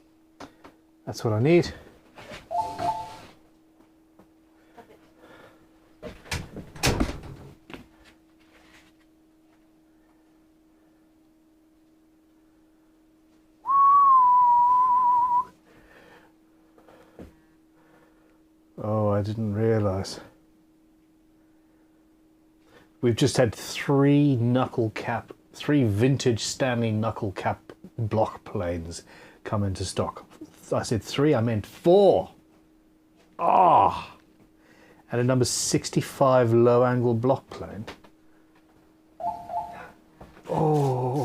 That's what I need. Oh, I didn't realise. We've just had three vintage Stanley knuckle cap block planes come into stock. I said 3, I meant 4. Ah! And a number 65 low angle block plane. Oh.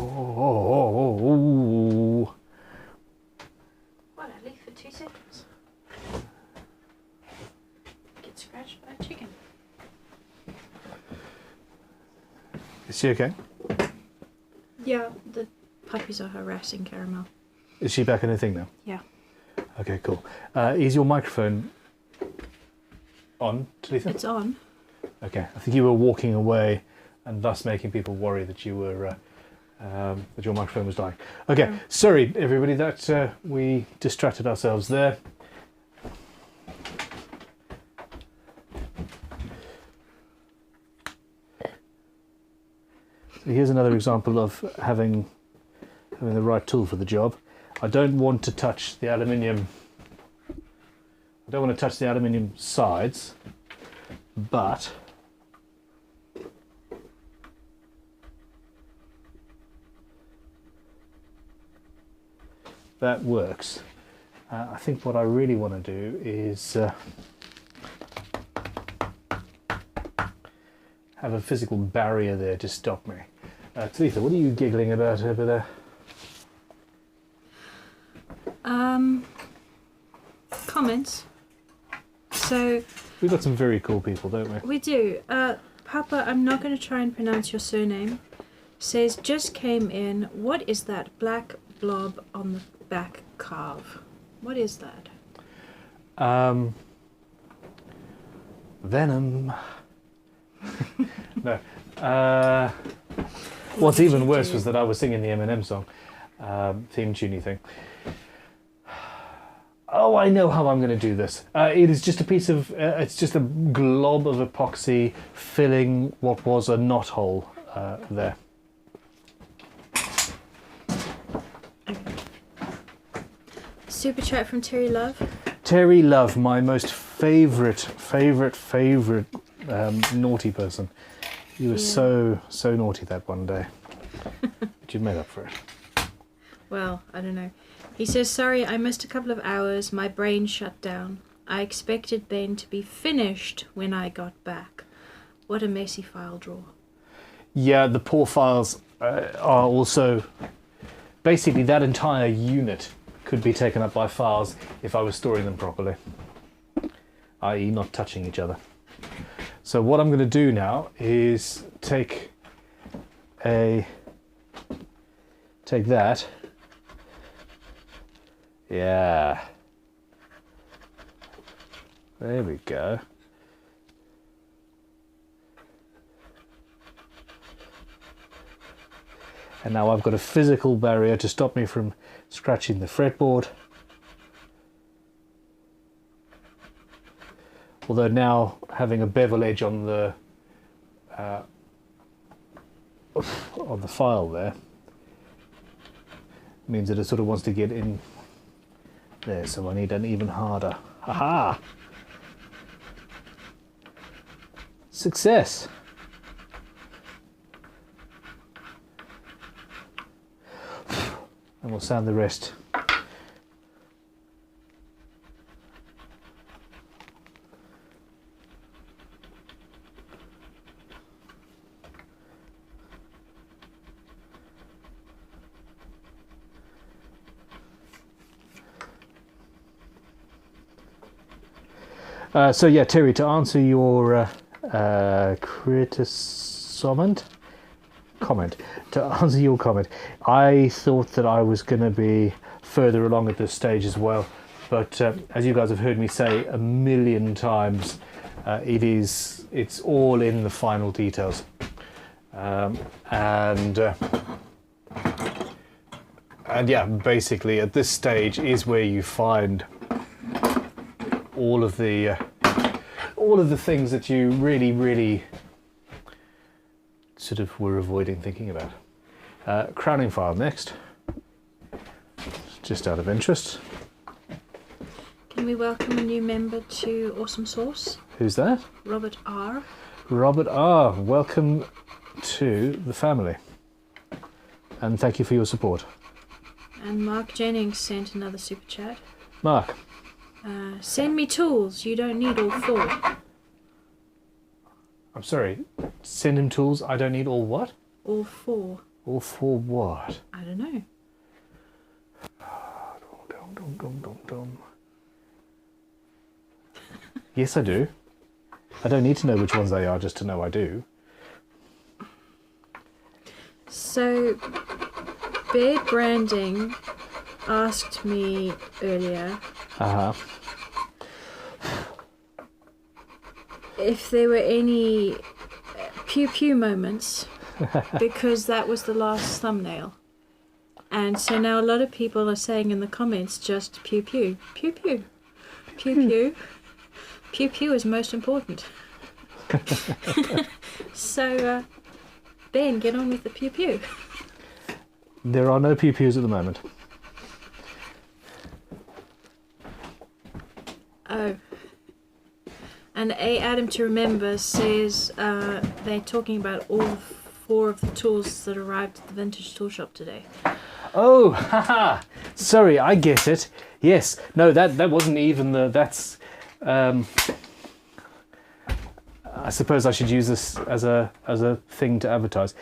What, I leave for 2 seconds. Get scratched by a chicken. Is she okay? Yeah, the puppies are harassing Caramel. Is she back in her thing now? Yeah. Okay, cool. Is your microphone on, Talitha? It's on. Okay, I think you were walking away and thus making people worry that you were that your microphone was dying. Okay, sorry everybody that we distracted ourselves there. So here's another example of having the right tool for the job. I don't want to touch the aluminium. I don't want to touch the aluminium sides, but that works. I think what I really want to do is have a physical barrier there to stop me. Talitha, what are you giggling about over there? Comments. So We've got some very cool people, don't we? we do. Papa, I'm not going to try and pronounce your surname. Says just came in. What is that black blob on the back calf? What is that? Venom. No. What's even worse was that I was singing the Eminem song, theme tuney thing. Oh, I know how I'm going to do this. It is just a piece of, it's just a glob of epoxy filling what was a knot hole there. Super chat from Terry Love. Terry Love, my most favourite naughty person. You were so naughty that one day. But you made up for it. Well, I don't know. He says, sorry, I missed a couple of hours. My brain shut down. I expected then to be finished when I got back. What a messy file drawer. Yeah, the poor files are also... Basically, that entire unit could be taken up by files if I was storing them properly, i.e. not touching each other. So what I'm going to do now is take that. Yeah. There we go. And now I've got a physical barrier to stop me from scratching the fretboard. Although now having a bevel edge on the file there means that it sort of wants to get in there, so I need an even harder. Aha! Success! And we'll sand the rest. So yeah, Terry, to answer your comment, to answer your comment, I thought that I was going to be further along at this stage as well, but as you guys have heard me say a million times, it's all in the final details, and yeah, basically at this stage is where you find all of the things that you really sort of were avoiding thinking about. Crowning file next, just out of interest. Can we welcome a new member to Awesome Source? Who's that? Robert R. Robert R. Welcome to the family, and thank you for your support. And Mark Jennings sent another super chat. Mark. Send me tools. You don't need all 4. I'm sorry. Send him tools. I don't need all what? All 4. All 4 what? I don't know. Yes, I do. I don't need to know which ones they are just to know I do. So, Bear Branding asked me earlier if there were any pew pew moments, because that was the last thumbnail. And so now a lot of people are saying in the comments just pew pew, pew pew, pew pew. Pew pew is most important. So, Ben, get on with the pew pew. There are no pew pews at the moment. Oh. And A. Adam to Remember says they're talking about all 4 of the tools that arrived at the Vintage Tool Shop today. Oh, haha! Sorry, I get it. Yes, no, that wasn't even the. That's. I suppose I should use this as a thing to advertise.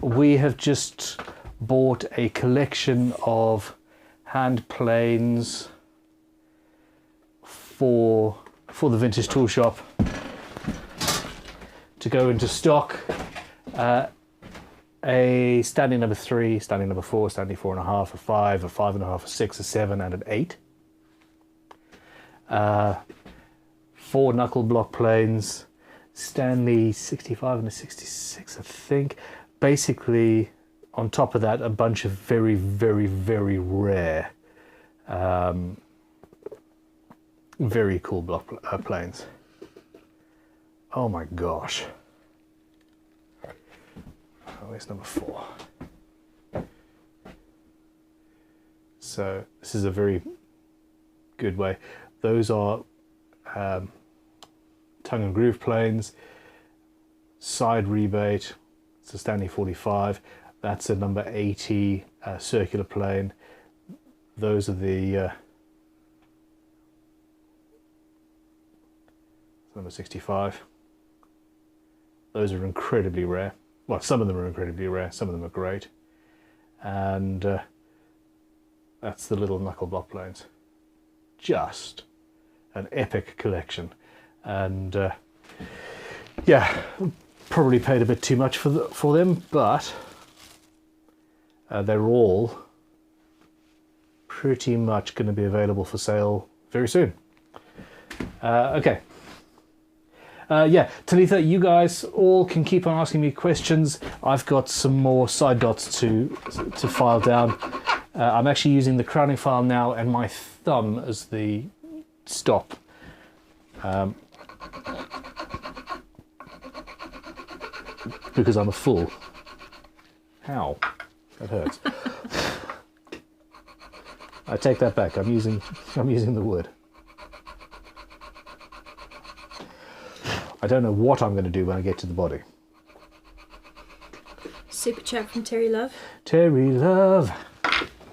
We have just bought a collection of hand planes for the Vintage Tool Shop to go into stock. A standing number 3, standing number 4, standing 4.5, a 5, a 5.5, a 6, a 7, and an 8. 4 knuckle block planes, Stanley 65 and a 66, I think. Basically, on top of that, a bunch of very rare, very cool block planes. Oh my gosh. Where's number 4? So this is a very good way. Those are tongue and groove planes, side rebate. It's a Stanley 45. That's a number 80 circular plane. Those are the number 65. Those are incredibly rare. Well, some of them are incredibly rare, some of them are great. And That's the little knuckle block planes. Just an epic collection. And yeah, probably paid a bit too much for them, but they're all pretty much going to be available for sale very soon. Okay. Yeah, Talitha, you guys all can keep on asking me questions. I've got some more side dots to file down. I'm actually using the crowning file now and my thumb as the stop. Because I'm a fool. Ow, that hurts. I take that back. I'm using the wood. I don't know what I'm going to do when I get to the body. Super chat from Terry Love. Terry Love.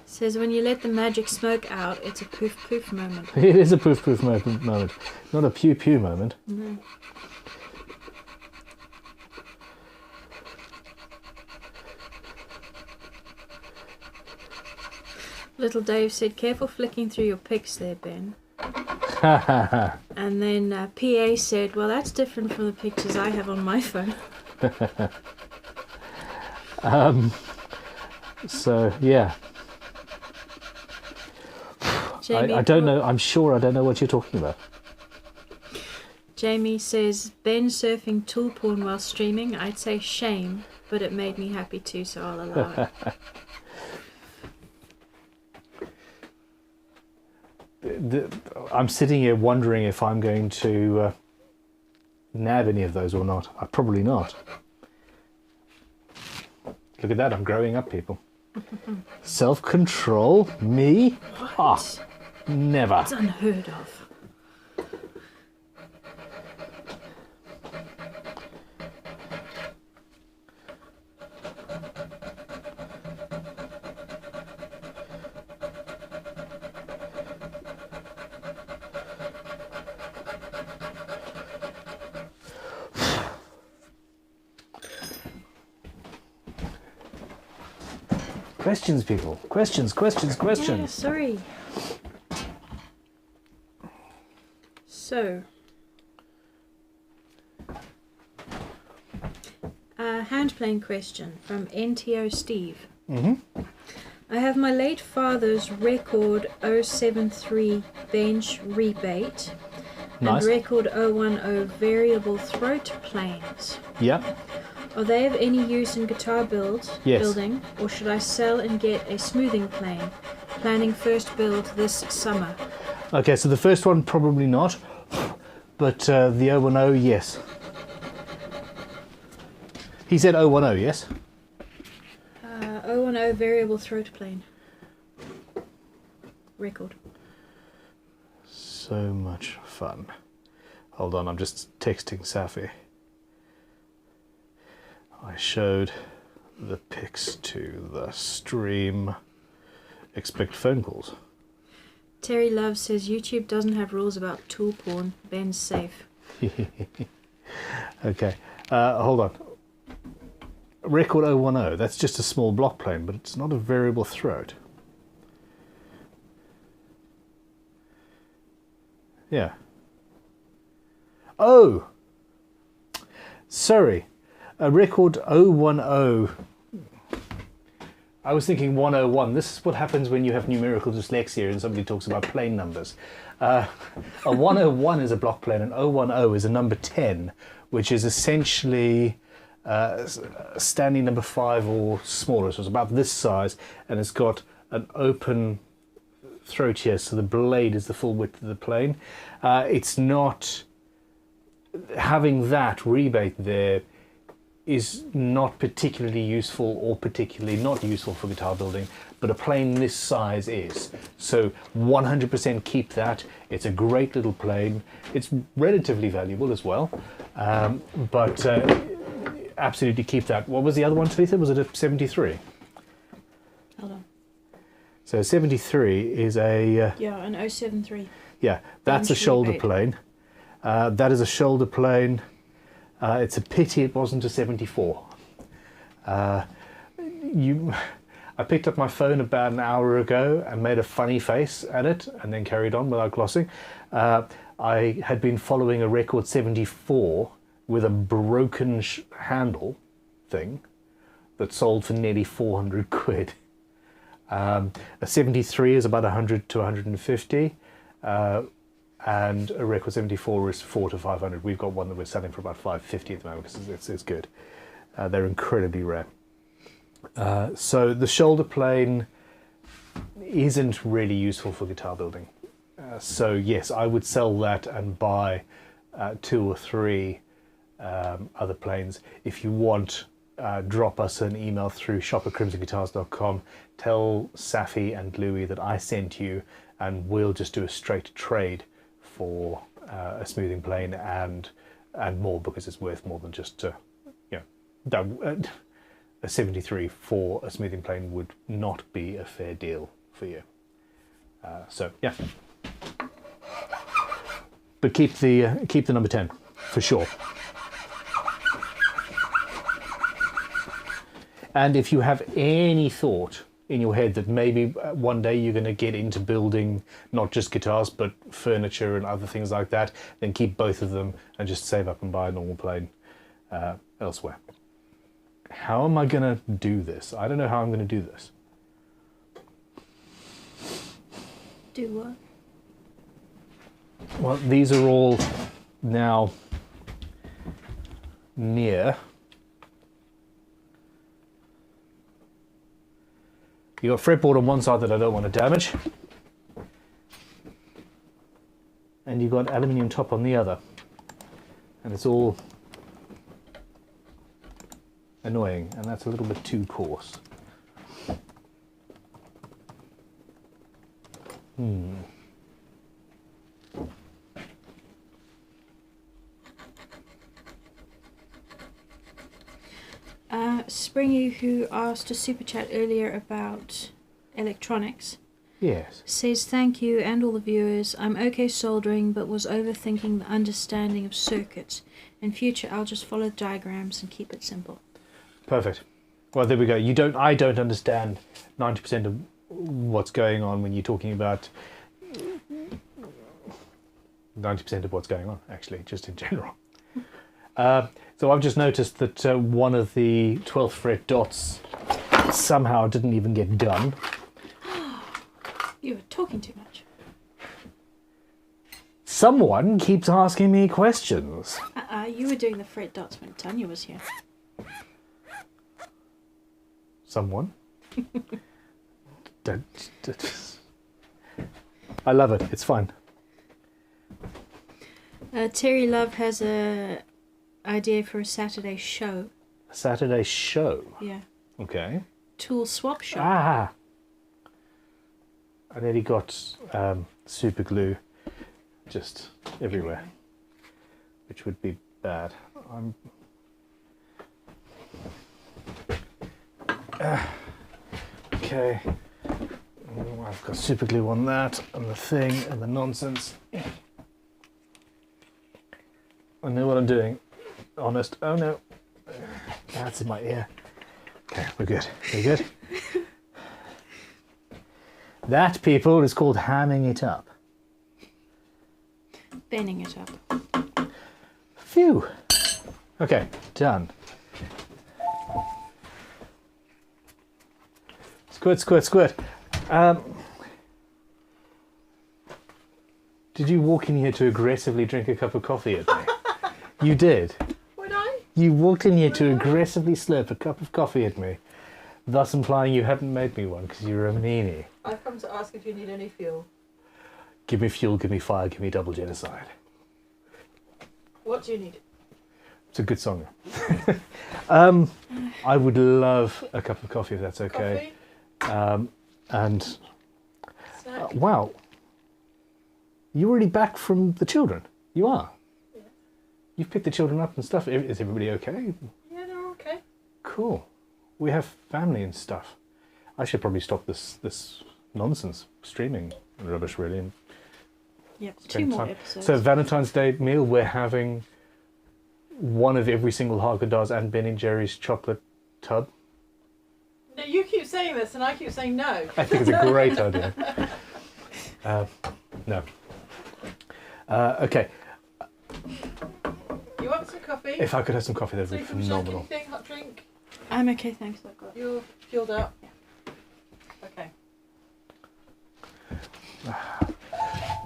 Says when you let the magic smoke out, it's a poof poof moment. It is a poof poof moment, not a pew pew moment. Mm-hmm. Little Dave said, careful flicking through your pics there, Ben. And then PA said, well, that's different from the pictures I have on my phone. So, yeah. Jamie, I don't know. I'm sure I don't know what you're talking about. Jamie says, Ben surfing tool porn while streaming. I'd say shame, but it made me happy too, so I'll allow it. I'm sitting here wondering if I'm going to nab any of those or not. Probably not. Look at that, I'm growing up, people. Self-control? Me? Ah, never. It's unheard of. Questions, people. Questions. Yeah, sorry. So, hand playing question from NTO Steve. Mm-hmm. I have my late father's record 073 bench rebate Nice. and record 010 variable throat planes. Yeah. Are they of any use in guitar Yes. building, or should I sell and get a smoothing plane? Planning first build this summer. Okay, so the first one probably not, but the 010, yes. He said 010, yes? 010 variable throat plane. Record. So much fun. Hold on, I'm just texting Safi. I showed the pics to the stream. Expect phone calls. Terry Love says YouTube doesn't have rules about tool porn. Ben's safe. Okay, hold on. Record 010, that's just a small block plane, but it's not a variable throat. Yeah. Oh! Sorry. A record 010. I was thinking 101. This is what happens when you have numerical dyslexia and somebody talks about plane numbers. A 101 is a block plane and 010 is a number 10, which is essentially standing number 5 or smaller. So it's about this size and it's got an open throat here, so the blade is the full width of the plane. It's not... Having that rebate there is not particularly useful or particularly not useful for guitar building, but a plane this size is. So 100% keep that. It's a great little plane. It's relatively valuable as well, but absolutely keep that. What was the other one, Talitha? Was it a 73? Hold on. So 73 is a... Yeah, an 073. Yeah, that's a shoulder plane. That is a shoulder plane. It's a pity it wasn't a 74. I I picked up my phone about an hour ago and made a funny face at it and then carried on without glossing. I had been following a Record 74 with a broken handle thing that sold for nearly 400 quid. A 73 is about 100 to 150, and a Record 74 is 400 to 500. We've got one that we're selling for about 550 at the moment because it's good. They're incredibly rare. So the shoulder plane isn't really useful for guitar building. So yes, I would sell that and buy 2 or 3 other planes. If you want, drop us an email through shop@crimsonguitars.com. Tell Safi and Louis that I sent you, and we'll just do a straight trade for a smoothing plane and more, because it's worth more than just a 73 for a smoothing plane would not be a fair deal for you. So yeah, but keep the number 10 for sure. And if you have any thought in your head that maybe one day you're going to get into building not just guitars but furniture and other things like that, then keep both of them and just save up and buy a normal plane elsewhere. How am I going to do this? I don't know how I'm going to do this. Do what? Well, these are all now near. You got fretboard on one side that I don't want to damage, and you've got aluminium top on the other, and it's all annoying, and that's a little bit too coarse. Springy, who asked a super chat earlier about electronics, Yes. says thank you and all the viewers. I'm okay soldering, but was overthinking the understanding of circuits. In future, I'll just follow diagrams and keep it simple. Perfect. Well, there we go. I don't understand 90% of what's going on when you're talking about 90% of what's going on, actually, just in general. So I've just noticed that one of the 12th fret dots somehow didn't even get done. You were talking too much. Someone keeps asking me questions. You were doing the fret dots when Tanya was here. Someone? I love it. It's fine. Terry Love has a idea for a Saturday show. A Saturday show? Yeah. Okay. Tool swap shop. Ah! I nearly got super glue just everywhere, which would be bad. Okay. I've got super glue on that, and the thing, and the nonsense. I know what I'm doing. Honest. Oh no. That's in my ear. Okay, we're good. We're good. That, people, is called hamming it up. Bending it up. Phew. Okay, done. Squirt, squirt, squirt. Did you walk in here to aggressively drink a cup of coffee at me? You did. Would I? You walked in here to aggressively slurp a cup of coffee at me, thus implying you hadn't made me one because you were a meanie. I've come to ask if you need any fuel. Give me fuel, give me fire, give me double genocide. What do you need? It's a good song. I would love a cup of coffee if that's okay. Coffee? And Snack? wow, you're already back from the children. You are. Yeah. You've picked the children up and stuff. Is everybody okay? Yeah, they're okay. Cool. We have family and stuff. I should probably stop this nonsense streaming rubbish, really. And Yep, 2 spend more time. episodes. So Valentine's Day meal, we're having one of every single Haagen-Dazs and Ben & Jerry's chocolate tub. No, you keep saying this and I keep saying no. I think it's a great idea. No. Okay. You want some coffee? If I could have some coffee, that'd be Would you like phenomenal. anything? Hot drink? I'm okay, thanks. I've got. You're fueled up? Okay.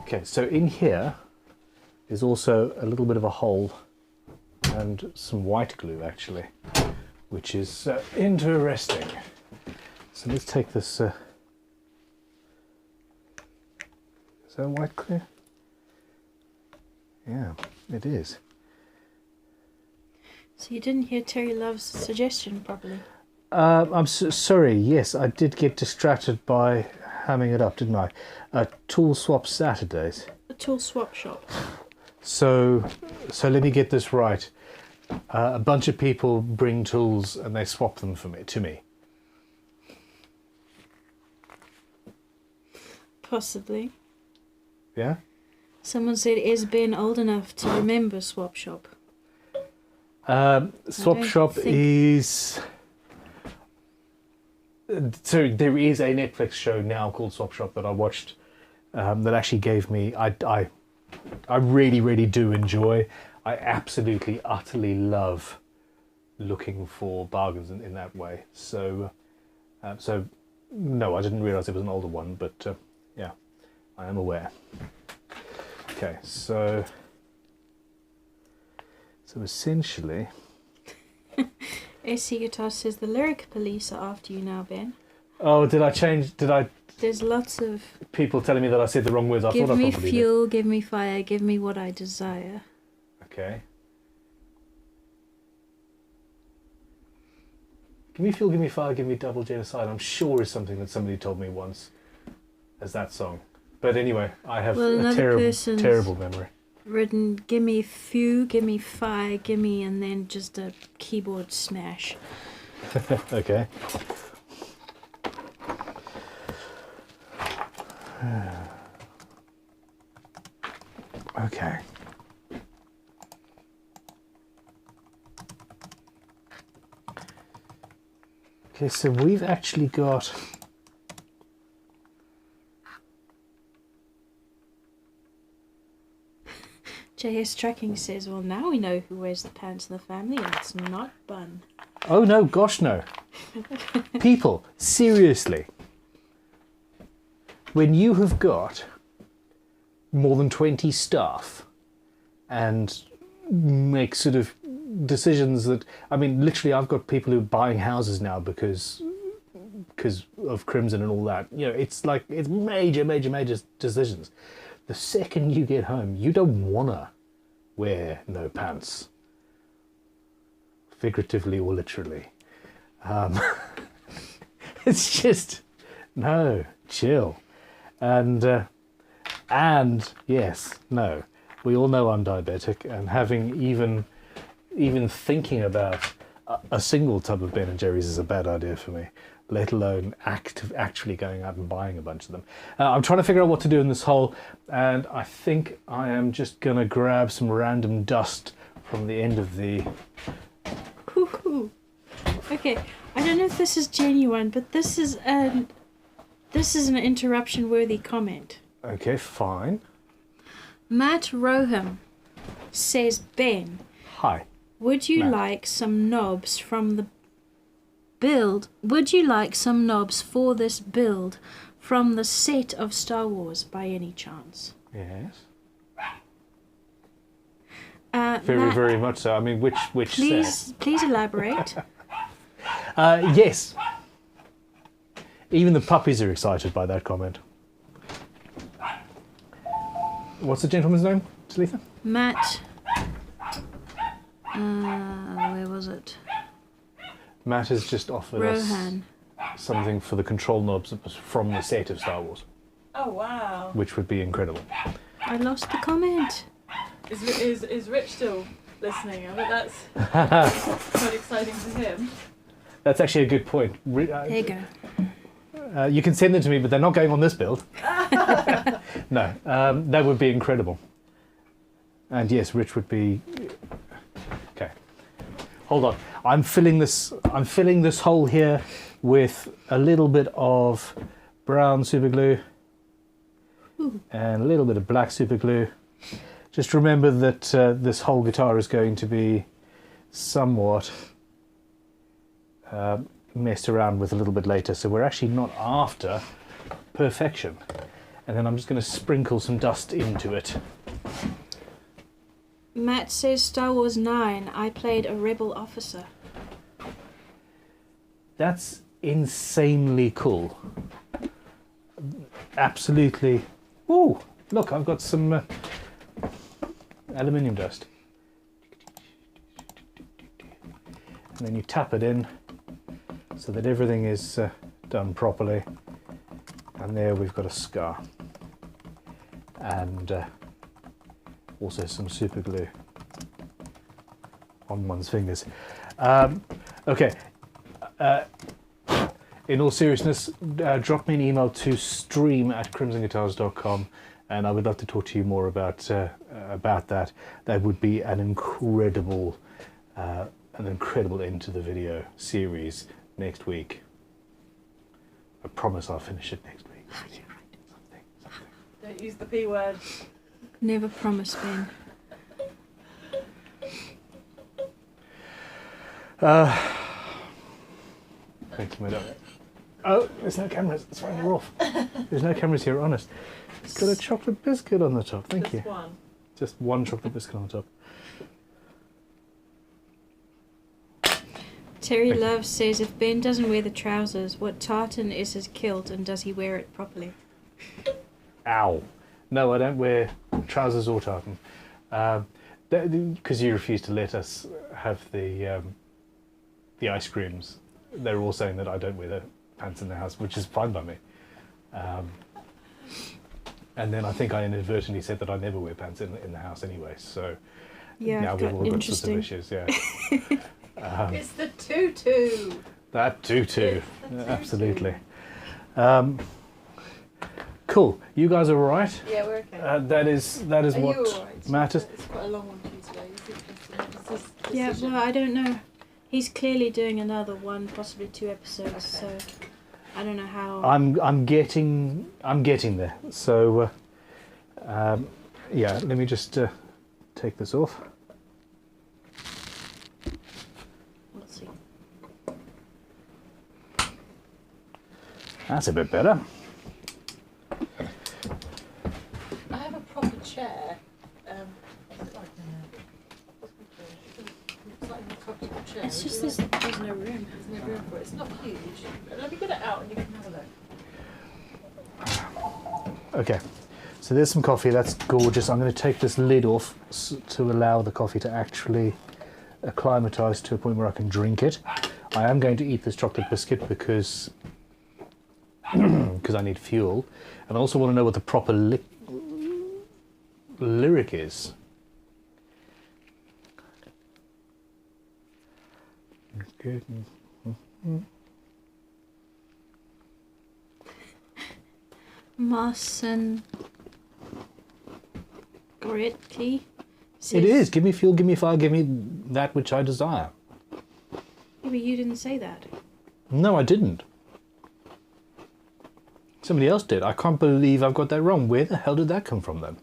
Okay, so in here is also a little bit of a hole and some white glue actually, which is interesting. So let's take this. Is that white glue? Yeah, it is. So you didn't hear Terry Love's suggestion properly. I'm sorry. Yes, I did get distracted by hamming it up, didn't I? Tool swap Saturdays. A tool swap shop. So let me get this right. A bunch of people bring tools and they swap them to me. Possibly. Yeah. Someone said, "Is Ben old enough to remember swap shop?" Swap don't shop think- is. So there is a Netflix show now called Swap Shop that I watched. That actually gave me. I really, really do enjoy. I absolutely, utterly love looking for bargains in that way. So no, I didn't realise it was an older one, but yeah, I am aware. Okay, so essentially, SC Guitar says the lyric police are after you now, Ben. oh, did I change? Did I? There's lots of People telling me that I said the wrong words. I give thought I me probably fuel, give me fire, give me what I desire. did. Okay. Give me fuel, give me fire, give me double genocide. I'm sure is something that somebody told me once as that song. But anyway, I have Well, a another terrible, person's- terrible memory. Written, give me few, give me fire, give me, and then just a keyboard smash. Okay. Okay. Okay, so we've actually got JS Tracking says, well, now we know who wears the pants in the family, and it's not Bun. oh no, gosh no. People, seriously. When you have got more than 20 staff and make sort of decisions that, I mean, literally I've got people who are buying houses now because of Crimson and all that. You know, it's like, it's major decisions. The second you get home, you don't wanna wear no pants. Figuratively or literally. It's just, no, chill. And yes, no. We all know I'm diabetic, and having even thinking about a single tub of Ben and Jerry's is a bad idea for me, let alone actually going out and buying a bunch of them. I'm trying to figure out what to do in this hole, and I think I am just going to grab some random dust from the end of the... Hoo-hoo. Okay, I don't know if this is genuine, but this is an interruption-worthy comment. Okay, fine. Matt Roham says, Ben, Hi. would you Matt. like some knobs from the build? Would you like some knobs for this build from the set of Star Wars by any chance? Yes. Matt, Very much so. I mean, which set? please elaborate. Yes. Even the puppies are excited by that comment. What's the gentleman's name, Talitha? Matt. Where was it? Matt has just offered Rohan. us something for the control knobs that was from the set of Star Wars, Oh wow. which would be incredible. I lost the comment. Is Rich still listening? I bet that's quite exciting for him. That's actually a good point. There you go. You can send them to me, but they're not going on this build. No, that would be incredible. And yes, Rich would be... Okay. Hold on. I'm filling this hole here with a little bit of brown super glue and a little bit of black super glue. Just remember that this whole guitar is going to be somewhat messed around with a little bit later, so we're actually not after perfection. And then I'm just going to sprinkle some dust into it. Matt says Star Wars 9, I played a rebel officer. That's insanely cool. Absolutely. Ooh, look, I've got some aluminium dust. And then you tap it in so that everything is done properly. And there we've got a scar. And also some super glue on one's fingers. Okay. In all seriousness, drop me an email to stream@crimsonguitars.com, and I would love to talk to you more about that. That would be an incredible end to the video series next week. I promise I'll finish it next week. Something. Don't use the P word. Never promise, Ben. Thank you, madam. Oh, there's no cameras. That's why you're off. There's no cameras here, honest. It's got a chocolate biscuit on the top. Thank you. Just one. Just one chocolate biscuit on the top. Terry Love says, if Ben doesn't wear the trousers, what tartan is his kilt and does he wear it properly? Ow. No, I don't wear trousers or tartan. Because you refuse to let us have the ice creams. They're all saying that I don't wear the pants in the house, which is fine by me. And then I think I inadvertently said that I never wear pants in the house anyway. So Yeah, now we've all got sorts of issues. Yeah. It's the tutu. That tutu. It's the tutu. Absolutely. Cool. You guys are all right? Yeah, we're okay. That is Are what you all right? matters. It's quite a long one for you today. Is this Yeah, decision? well, I don't know. He's clearly doing another one, possibly 2 episodes, so I don't know how. I'm getting there. So yeah, let me just take this off. We'll see. That's a bit better. I have a proper chair. It's like a comfortable chair. It's just there's no room. There's no room for it. It's not huge. Let me get it out and you can have a look. Okay, so there's some coffee. That's gorgeous. I'm going to take this lid off to allow the coffee to actually acclimatise to a point where I can drink it. I am going to eat this chocolate biscuit because I need fuel, and I also want to know what the proper lyric is. Okay. Marcin Goretzky says, It is. Give me fuel, give me fire, give me that which I desire. Yeah, but you didn't say that. No, I didn't. Somebody else did. I can't believe I've got that wrong. Where the hell did that come from then?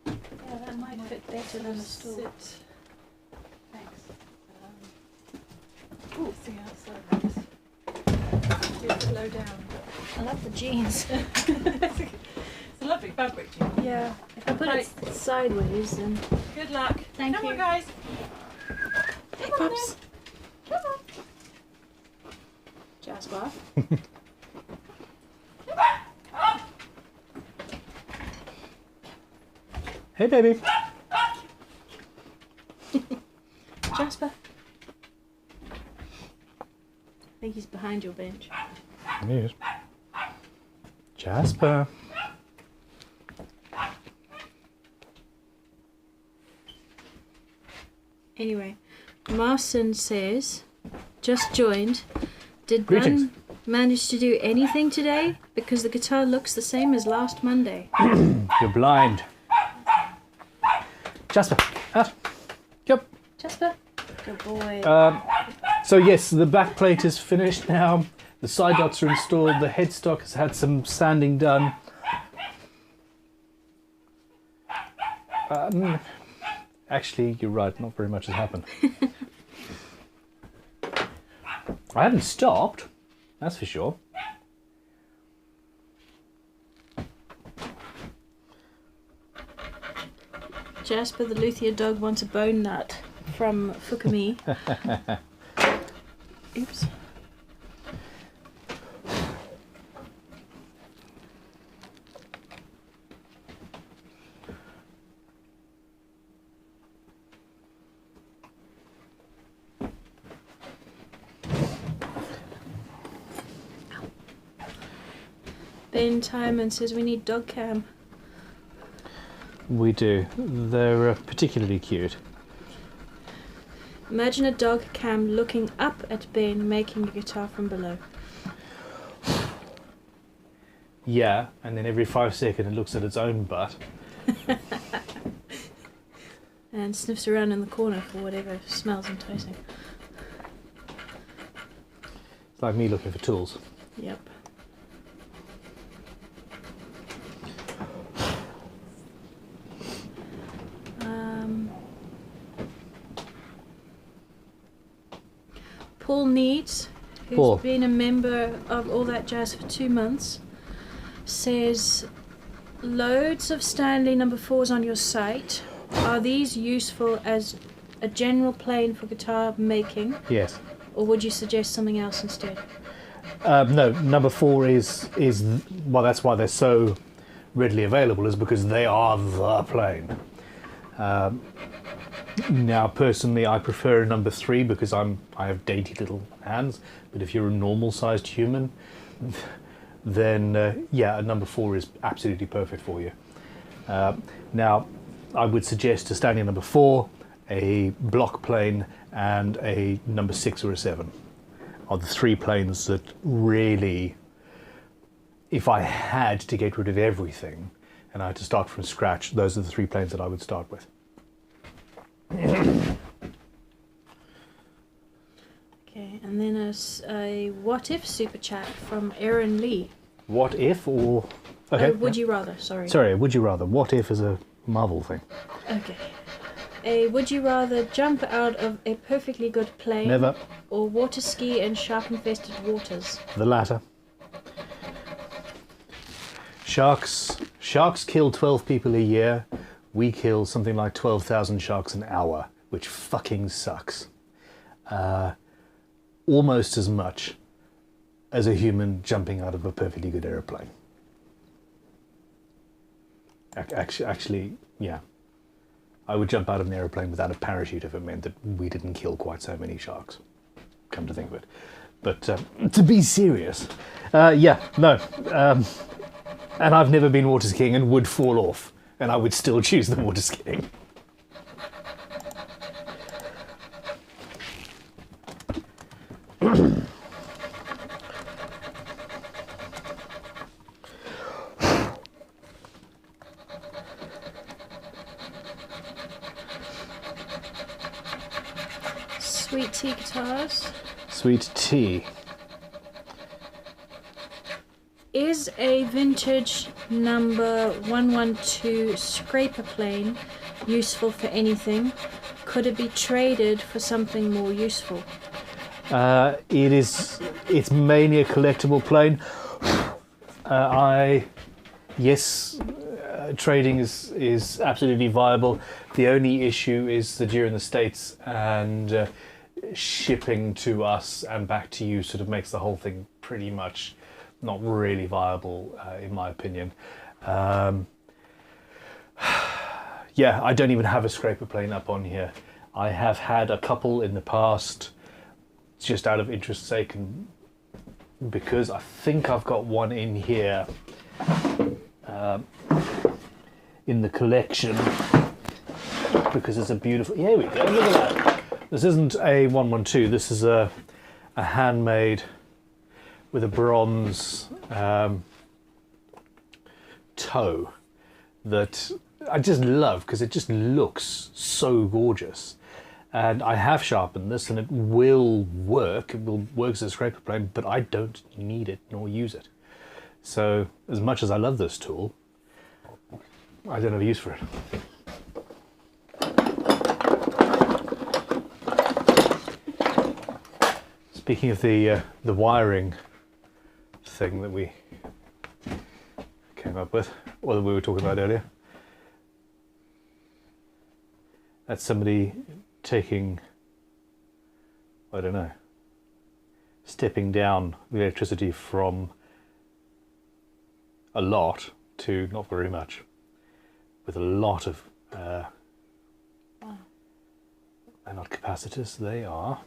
Yeah, that might fit better than a stool. Sit. Thanks. See outside this. Do it low down. I love the jeans. It's a lovely fabric, Jim. Yeah, if I put it sideways, then. Good luck. Thank Come you. on, guys. Hey, Come on, pups. Come on. Jasper. Hey, baby. Jasper. I think he's behind your bench. Yes. Jasper. Anyway, Marcin says, just joined. Did Greetings. Bun manage to do anything today? Because the guitar looks the same as last Monday. You're blind. Jasper. Out. Yep. Jasper. Good boy. So yes, the back plate is finished now. The side dots are installed. The headstock has had some sanding done. Actually, you're right. Not very much has happened. I haven't stopped. That's for sure. Jasper the Luthier dog wants a bone nut from Fukumi. Oops. Ben Timon says we need dog cam. We do. They're particularly cute. Imagine a dog cam looking up at Ben making a guitar from below. Yeah, and then every 5 seconds it looks at its own butt. And sniffs around in the corner for whatever smells enticing. It's like me looking for tools. Yep. Paul Needs, who's Paul. been a member of All That Jazz for 2 months, says loads of Stanley number 4s on your site. Are these useful as a general plane for guitar making, Yes. or would you suggest something else instead? No, number 4 is well. That's why they're so readily available, is because they are the plane. Now, personally, I prefer a number 3 because I have dainty little hands. But if you're a normal-sized human, then yeah, a number 4 is absolutely perfect for you. Now, I would suggest a standing number 4, a block plane, and a number 6 or a 7 are the 3 planes that really, if I had to get rid of everything and I had to start from scratch, those are the 3 planes that I would start with. Okay, and then a what if super chat from Aaron Lee. What if, or okay? Would you rather? Sorry. Sorry, would you rather? What if is a Marvel thing. Okay. Would you rather jump out of a perfectly good plane? Never. Or water ski in shark-infested waters? The latter. Sharks kill 12 people a year. We kill something like 12,000 sharks an hour, which fucking sucks. Almost as much as a human jumping out of a perfectly good aeroplane. Actually, yeah. I would jump out of an aeroplane without a parachute if it meant that we didn't kill quite so many sharks, come to think of it. But to be serious, yeah, no. And I've never been water skiing and would fall off, and I would still choose the water skiing. Sweet tea guitars. Sweet tea. Is a vintage number 112 scraper plane useful for anything? Could it be traded for something more useful? It's mainly a collectible plane. Yes, trading is absolutely viable. The only issue is that you're in the States, and shipping to us and back to you sort of makes the whole thing pretty much not really viable, in my opinion. Yeah, I don't even have a scraper plane up on here. I have had a couple in the past, just out of interest's sake, and because I think I've got one in here in the collection, because it's a beautiful, here we go, look at that. This isn't a 112, this is a handmade with a bronze toe that I just love because it just looks so gorgeous. And I have sharpened this, and it will work. It will work as a scraper plane, but I don't need it nor use it. So as much as I love this tool, I don't have a use for it. Speaking of the wiring thing that we came up with, or that we were talking about earlier, that's somebody taking, I don't know, stepping down the electricity from a lot to not very much, with a lot of, they're not capacitors, they are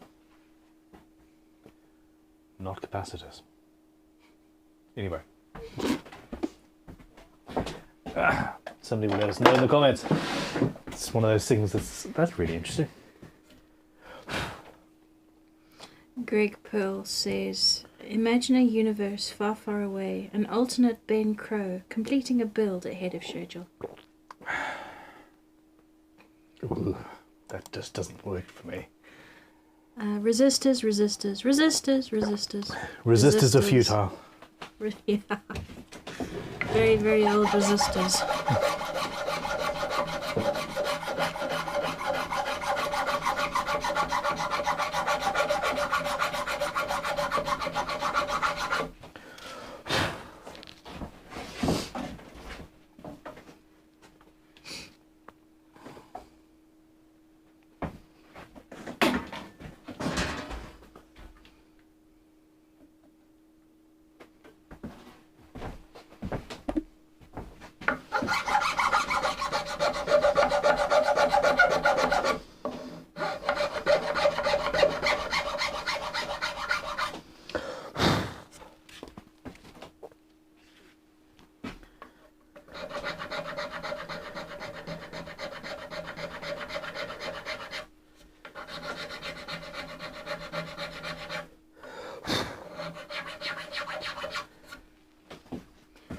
not capacitors. Anyway, somebody will let us know in the comments. It's one of those things that's really interesting. Greg Pearl says, imagine a universe far, far away, an alternate Ben Crow, completing a build ahead of schedule. Ooh, that just doesn't work for me. Resistors. Resistors are futile. Yeah. Very, very old resistors.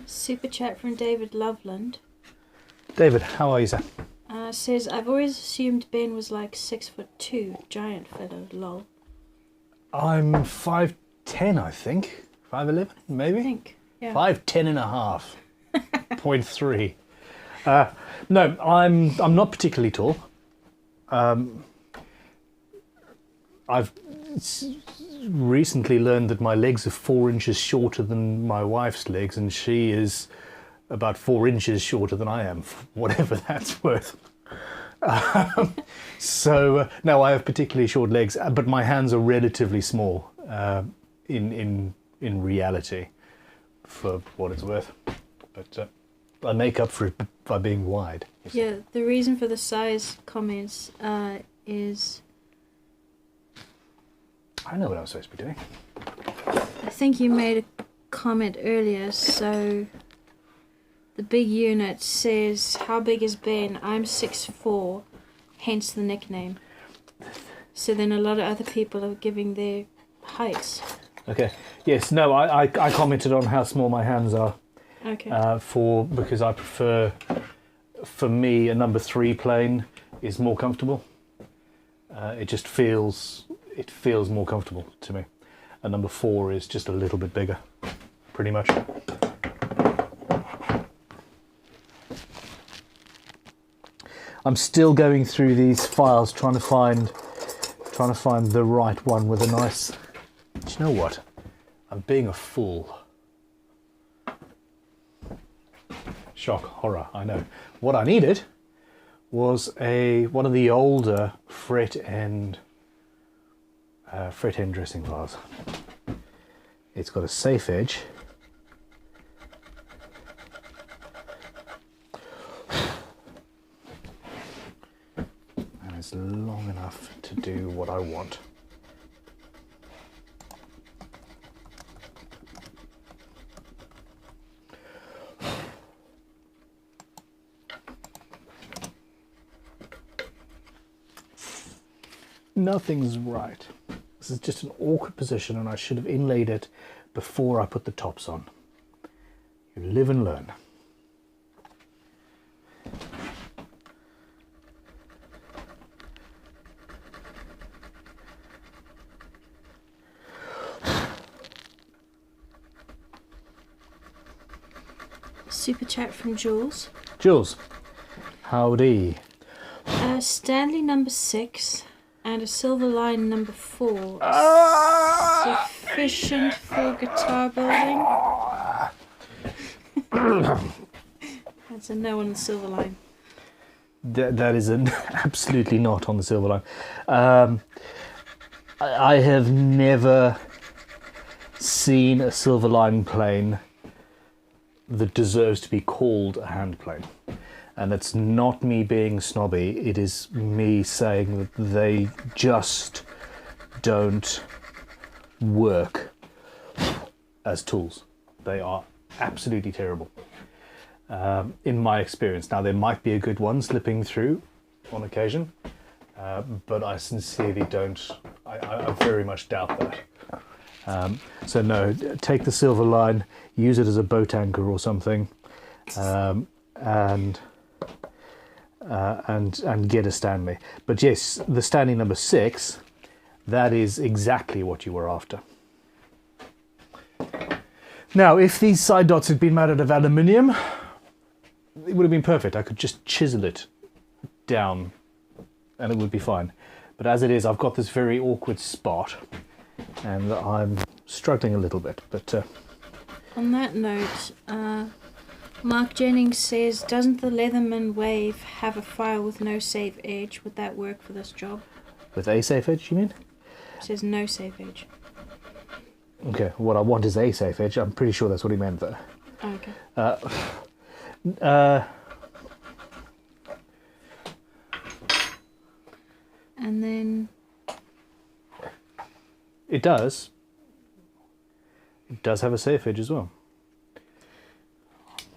Super chat from David Loveland. David, how are you, sir? Says, I've always assumed Ben was like 6'2", giant fellow, lol. I'm 5'10", I think. 5'11", maybe? I think, yeah. 5'10 and a half. 0.3. No, I'm not particularly tall. I've recently learned that my legs are 4 inches shorter than my wife's legs, and she is about 4 inches shorter than I am, whatever that's worth. So no, I have particularly short legs, but my hands are relatively small in reality, for what it's worth. But I make up for it by being wide. Yeah, the reason for the size comments is... I know what I'm supposed to be doing. I think you made a comment earlier, so the big unit says, how big is Ben? I'm 6'4", hence the nickname. So then a lot of other people are giving their heights. Okay. Yes, no, I commented on how small my hands are. Okay. Because I prefer, for me, a number 3 plane is more comfortable. It just feels more comfortable to me. A number 4 is just a little bit bigger, pretty much. I'm still going through these files trying to find the right one with a nice... Do you know what? I'm being a fool. Shock, horror, I know. What I needed was one of the older fret end dressing files. It's got a safe edge. And it's long enough to do what I want. Nothing's right. This is just an awkward position, and I should have inlaid it before I put the tops on. You live and learn. Super chat from Jules. Jules, howdy. Stanley number 6 and a silver line number 4. Sufficient for guitar building? That's a no on the silver line. That is absolutely not on the silver line. I have never seen a silver line plane that deserves to be called a hand plane. And it's not me being snobby, it is me saying that they just don't work as tools. They are absolutely terrible, in my experience. Now, there might be a good one slipping through on occasion, but I sincerely don't, I very much doubt that. So no, take the silver line, use it as a boat anchor or something, and get a Stanley. But yes, the Stanley number 6, that is exactly what you were after. Now, if these side dots had been made out of aluminium, it would have been perfect. I could just chisel it down and it would be fine. But as it is, I've got this very awkward spot and I'm struggling a little bit. But on that note, Mark Jennings says, doesn't the Leatherman Wave have a file with no save edge? Would that work for this job? with a safe edge, you mean? It says no safe edge. Okay, what I want is a safe edge. I'm pretty sure that's what he meant though. Okay. And then it does have a safe edge as well.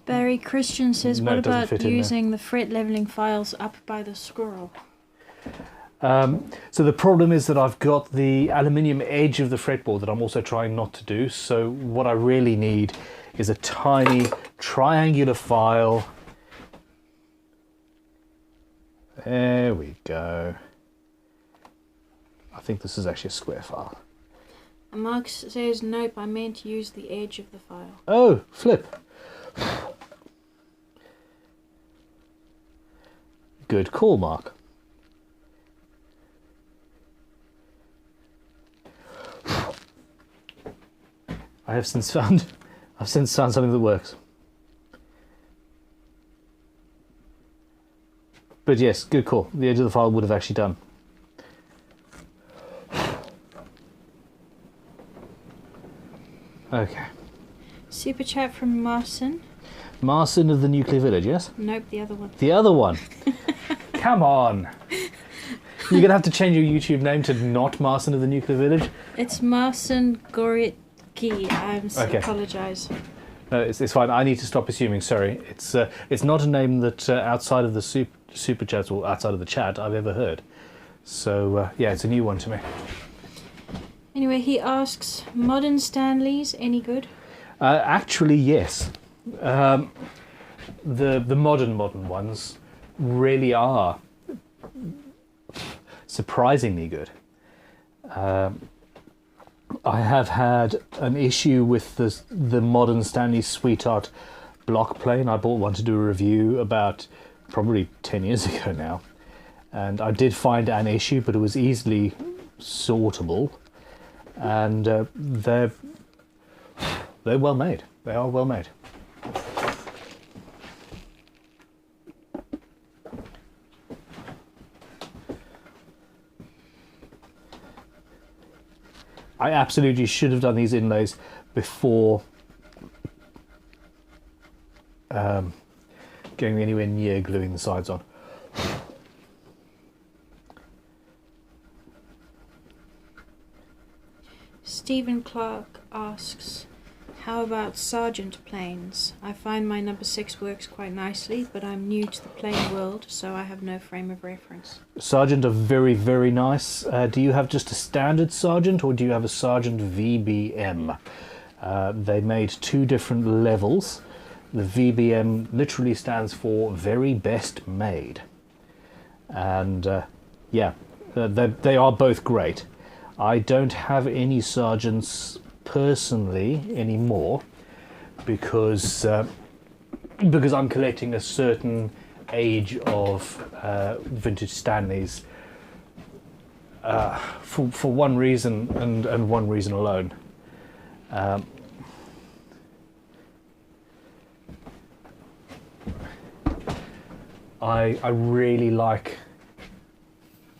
Barry Christian says, No, what it doesn't about fit in using the fret leveling files up by the scroll? So the problem is that I've got the aluminium edge of the fretboard that I'm also trying not to do. So what I really need is a tiny triangular file. There we go. I think this is actually a square file. And Mark says, nope, I meant to use the edge of the file. Oh, flip. Good call, Mark. I've since found something that works. But yes, good call. The edge of the file would have actually done. Okay. Super chat from Marcin. Marcin of the Nuclear Village, yes? Nope, the other one. The other one? Come on. You're going to have to change your YouTube name to not Marcin of the Nuclear Village? It's Marcin Goritki. I Okay. apologise. No, it's fine. I need to stop assuming. Sorry. It's not a name that outside of the super chats or outside of the chat I've ever heard. So yeah, it's a new one to me. Anyway, he asks, modern Stanleys any good? Actually, yes. The modern ones really are surprisingly good. I have had an issue with the modern Stanley Sweetheart block plane. I bought one to do a review about probably 10 years ago now, and I did find an issue, but it was easily sortable, and they're well made. They are well made. I absolutely should have done these inlays before going anywhere near gluing the sides on. Stephen Clark asks, how about Sergeant planes? I find my number 6 works quite nicely, but I'm new to the plane world, so I have no frame of reference. Sergeant are very, very nice. Do you have just a standard Sergeant, or do you have a Sergeant VBM? They made 2 different levels. The VBM literally stands for very best made. And yeah, they are both great. I don't have any Sergeants personally anymore because because I'm collecting a certain age of vintage Stanleys for one reason and one reason alone. I really like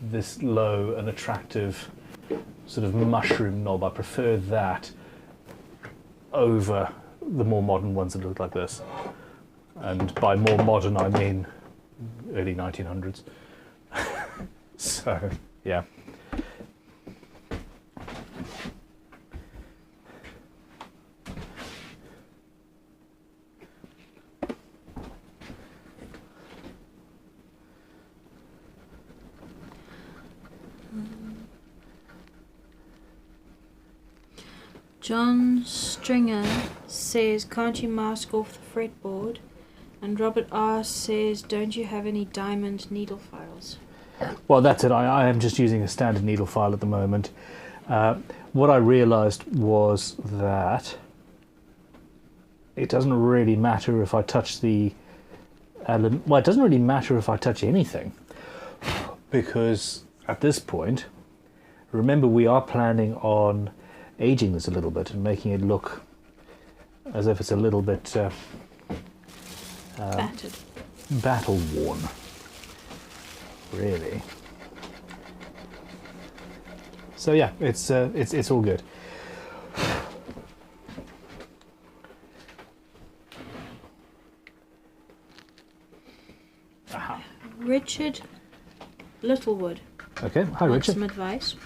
this low and attractive sort of mushroom knob. I prefer that over the more modern ones that look like this. And by more modern, I mean early 1900s. So, yeah. John Stringer says, can't you mask off the fretboard? And Robert R says, don't you have any diamond needle files? Well, that's it. I am just using a standard needle file at the moment. What I realised was that it doesn't really matter if I touch the element. Well, it doesn't really matter if I touch anything, because at this point, remember, we are planning on aging this a little bit and making it look as if it's a little bit Battered. battle worn, really. So yeah, it's all good. Aha. Richard Littlewood. Okay, hi wants Richard. some advice.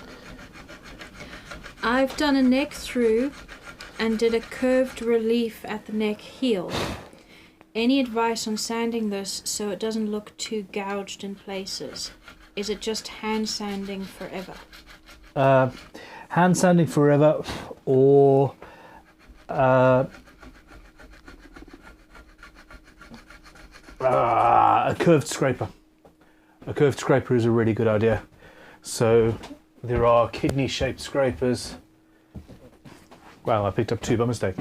I've done a neck through and did a curved relief at the neck heel. Any advice on sanding this so it doesn't look too gouged in places? Is it just hand sanding forever? Hand sanding forever, or a curved scraper. A curved scraper is a really good idea. So there are kidney-shaped scrapers. Wow, I picked up two by mistake.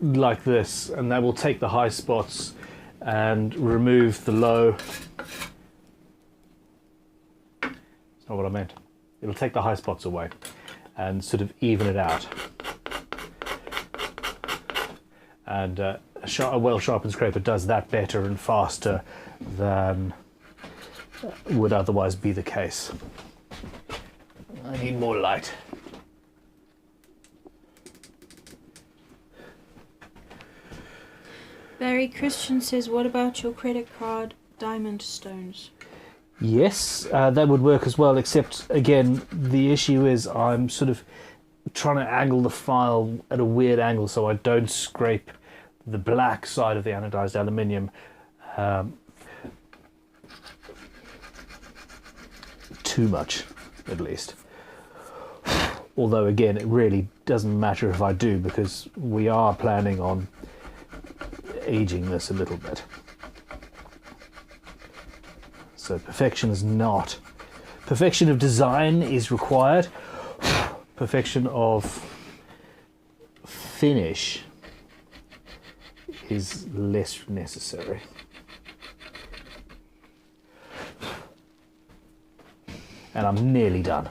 Like this, and that will take the high spots and remove the low. That's not what I meant. It'll take the high spots away and sort of even it out. And a well-sharpened scraper does that better and faster than would otherwise be the case. I need more light. Barry Christian says, what about your credit card diamond stones? Yes, that would work as well, except again the issue is I'm sort of trying to angle the file at a weird angle so I don't scrape the black side of the anodized aluminium too much, at least. Although again, it really doesn't matter if I do, because we are planning on aging this a little bit. So perfection is not. Perfection of design is required. Perfection of finish is less necessary. And I'm nearly done.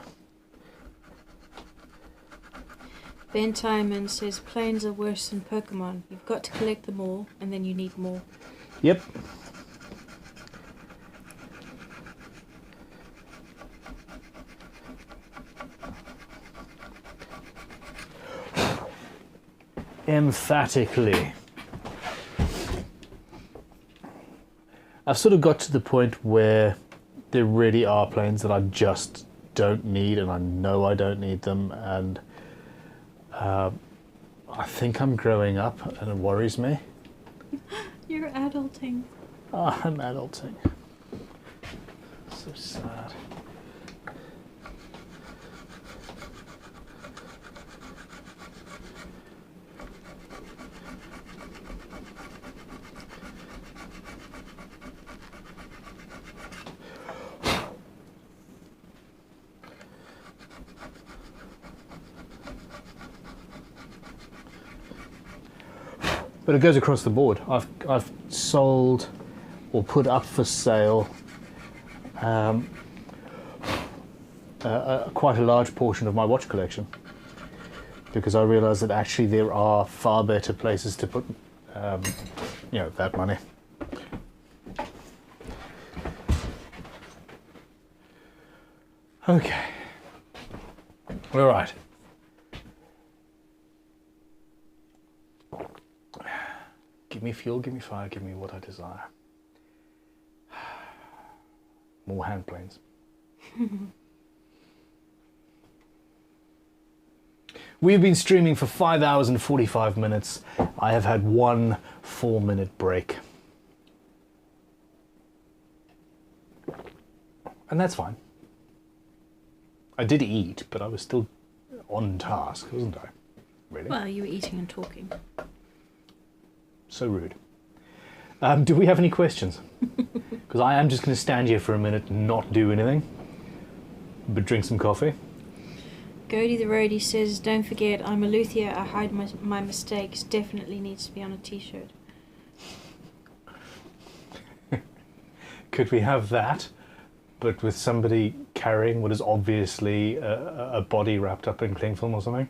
Ben Timon says, planes are worse than Pokemon. You've got to collect them all, and then you need more. Yep. Emphatically. I've sort of got to the point where there really are planes that I just don't need, and I know I don't need them, and I think I'm growing up and it worries me. You're adulting. Oh, I'm adulting. So sad. But it goes across the board. I've sold or put up for sale quite a large portion of my watch collection, because I realised that actually there are far better places to put that money. Okay. All right. Give me fuel, give me fire, give me what I desire. More hand planes. We've been streaming for 5 hours and 45 minutes. I have had 1 4-minute break. And that's fine. I did eat, but I was still on task, wasn't I? Really? Well, you were eating and talking. So rude. Do we have any questions? Because I am just going to stand here for a minute and not do anything, but drink some coffee. Gody the Roadie says, don't forget, I'm a luthier, I hide my mistakes. Definitely needs to be on a t-shirt. Could we have that, but with somebody carrying what is obviously a body wrapped up in cling film or something?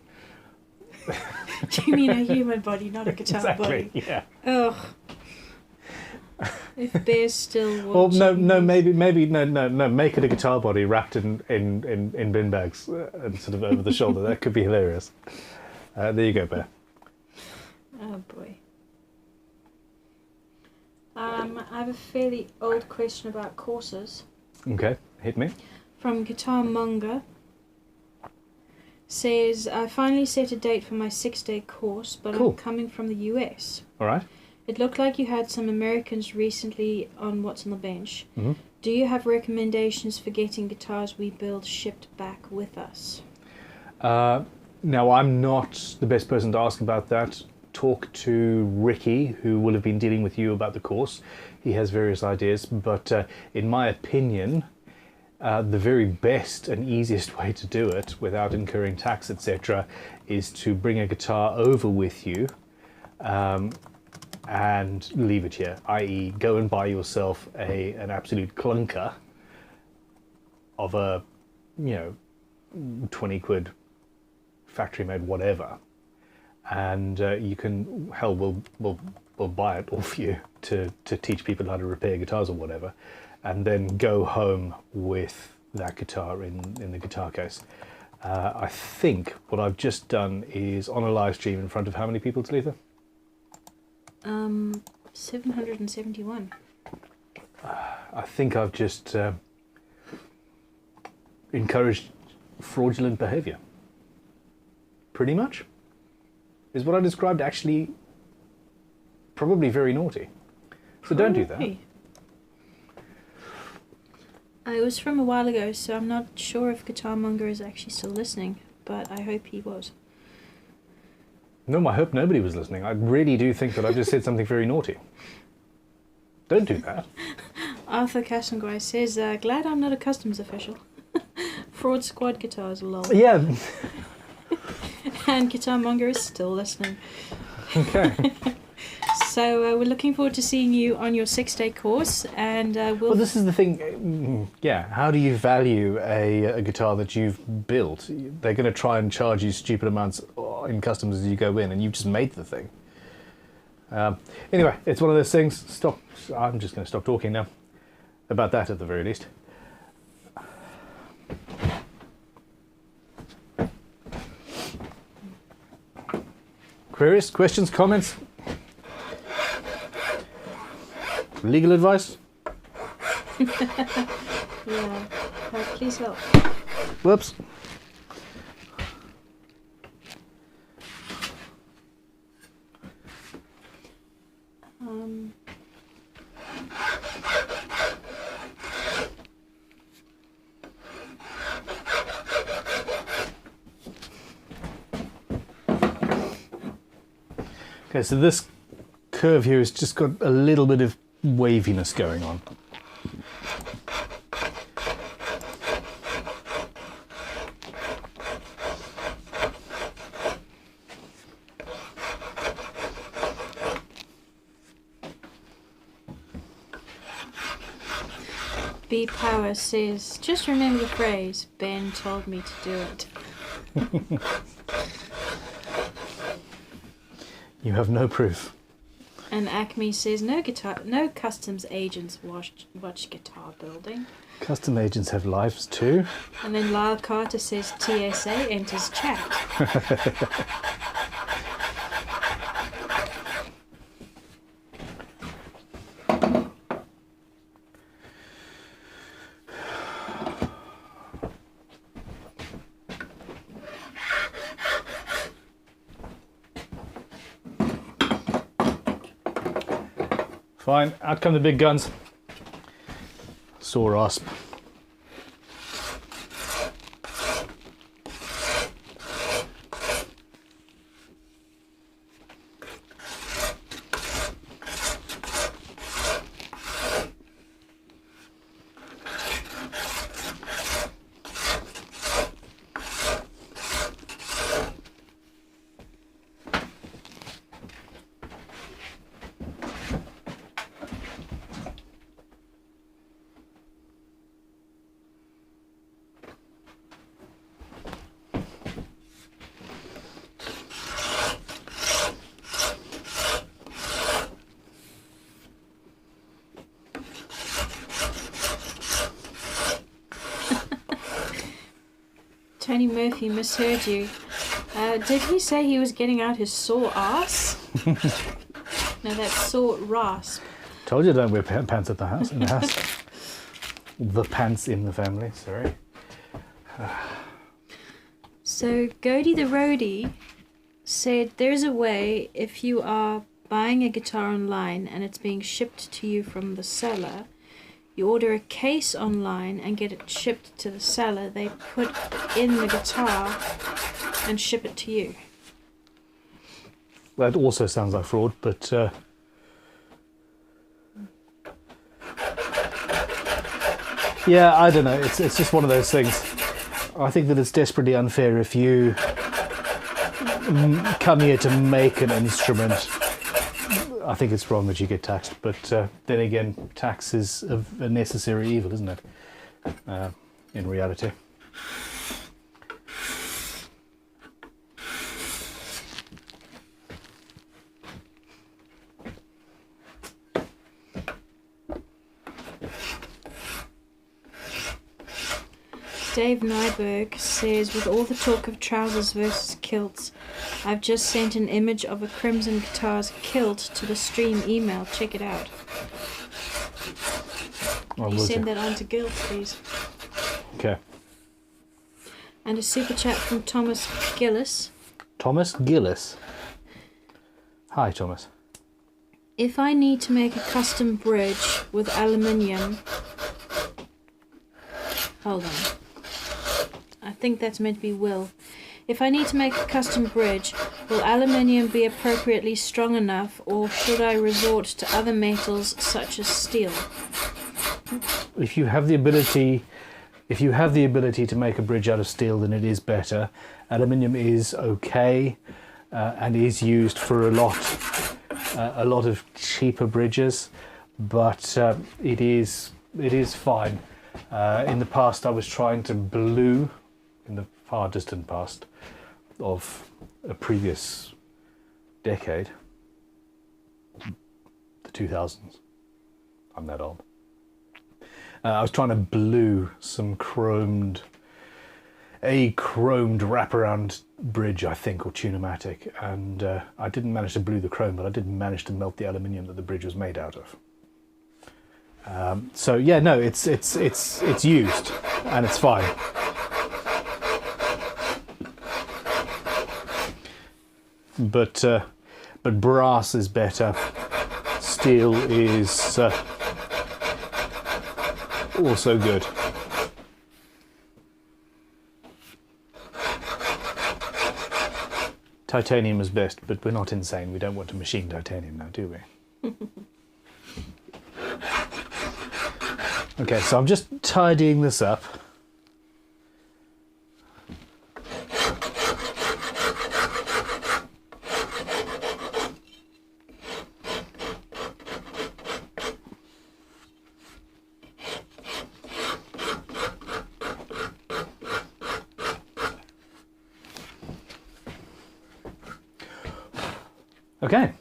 Do you mean a human body, not a guitar Exactly, body? yeah. Ugh. If Bear's still Well, watching... maybe, no. Make it a guitar body wrapped in bin bags and sort of over the shoulder. That could be hilarious. There you go, Bear. Oh boy. I have a fairly old question about courses. Okay, hit me. From Guitar Monger. Says, I finally set a date for my 6-day course, but Cool. I'm coming from the US. All right. It looked like you had some Americans recently on What's on the Bench. Mm-hmm. Do you have recommendations for getting guitars we build shipped back with us? Now, I'm not the best person to ask about that. Talk to Ricky, who will have been dealing with you about the course. He has various ideas, but in my opinion, the very best and easiest way to do it without incurring tax, etc., is to bring a guitar over with you and leave it here, i.e. go and buy yourself an absolute clunker of a 20 quid factory made whatever, and you can, hell, we'll buy it off you to teach people how to repair guitars or whatever, and then go home with that guitar in the guitar case. I think what I've just done is on a live stream in front of how many people, Talitha? 771. I think I've just encouraged fraudulent behaviour. Pretty much. Is what I described actually probably very naughty. So don't do that. It was from a while ago, so I'm not sure if Guitar Monger is actually still listening, but I hope he was. No, I hope nobody was listening. I really do think that I just said something very naughty. Don't do that. Arthur Cassenguy says, glad I'm not a customs official. Fraud squad guitars, lol. Yeah. And Guitar Monger is still listening. Okay. So we're looking forward to seeing you on your 6-day course, and Well, this is the thing. Yeah, how do you value a guitar that you've built? They're going to try and charge you stupid amounts in customs as you go in, and you've just made the thing. Anyway, it's one of those things. Stop. I'm just going to stop talking now. About that, at the very least. Queries, questions, comments? Legal advice? yeah, please help. Whoops. Okay, so this curve here has just got a little bit of waviness going on. B Power says, just remember the phrase, Ben told me to do it. You have no proof. And Acme says, no customs agents watch guitar building. Custom agents have lives too. And then Lyle Carter says, TSA enters chat. Fine, out come the big guns. Saw rasp. Tony Murphy misheard you. Did he say he was getting out his sore ass? No, that's sore rasp. Told you don't wear pants at the house. In the house. The pants in the family. Sorry. So Godie the Roadie said there's a way if you are buying a guitar online and it's being shipped to you from the seller, you order a case online and get it shipped to the seller. They put in the guitar and ship it to you. That also sounds like fraud, but yeah, I don't know. It's just one of those things. I think that it's desperately unfair if you come here to make an instrument. I think it's wrong that you get taxed, but then again, tax is a necessary evil, isn't it? In reality. Dave Nyberg says, with all the talk of trousers versus kilts, I've just sent an image of a Crimson Guitars kilt to the stream email. Check it out. Can you send that on to Guild, please? Okay. And a super chat from Thomas Gillis. Thomas Gillis. Hi, Thomas. If I need to make a custom bridge with aluminium... Hold on. I think that's meant to be will. If I need to make a custom bridge, will aluminium be appropriately strong enough, or should I resort to other metals such as steel? If you have the ability to make a bridge out of steel, then it is better. Aluminium is okay and is used for a lot of cheaper bridges, but it is fine. In the past, I was trying to blue, in the far distant past of a previous decade, the 2000s. I'm that old. I was trying to blue some chromed wraparound bridge, I think, or Tune-o-matic, and I didn't manage to blue the chrome, but I did manage to melt the aluminium that the bridge was made out of. So yeah, no, it's used and it's fine. But brass is better. Steel is also good. Titanium is best, but we're not insane. We don't want to machine titanium now, do we? Okay, so I'm just tidying this up. Okay.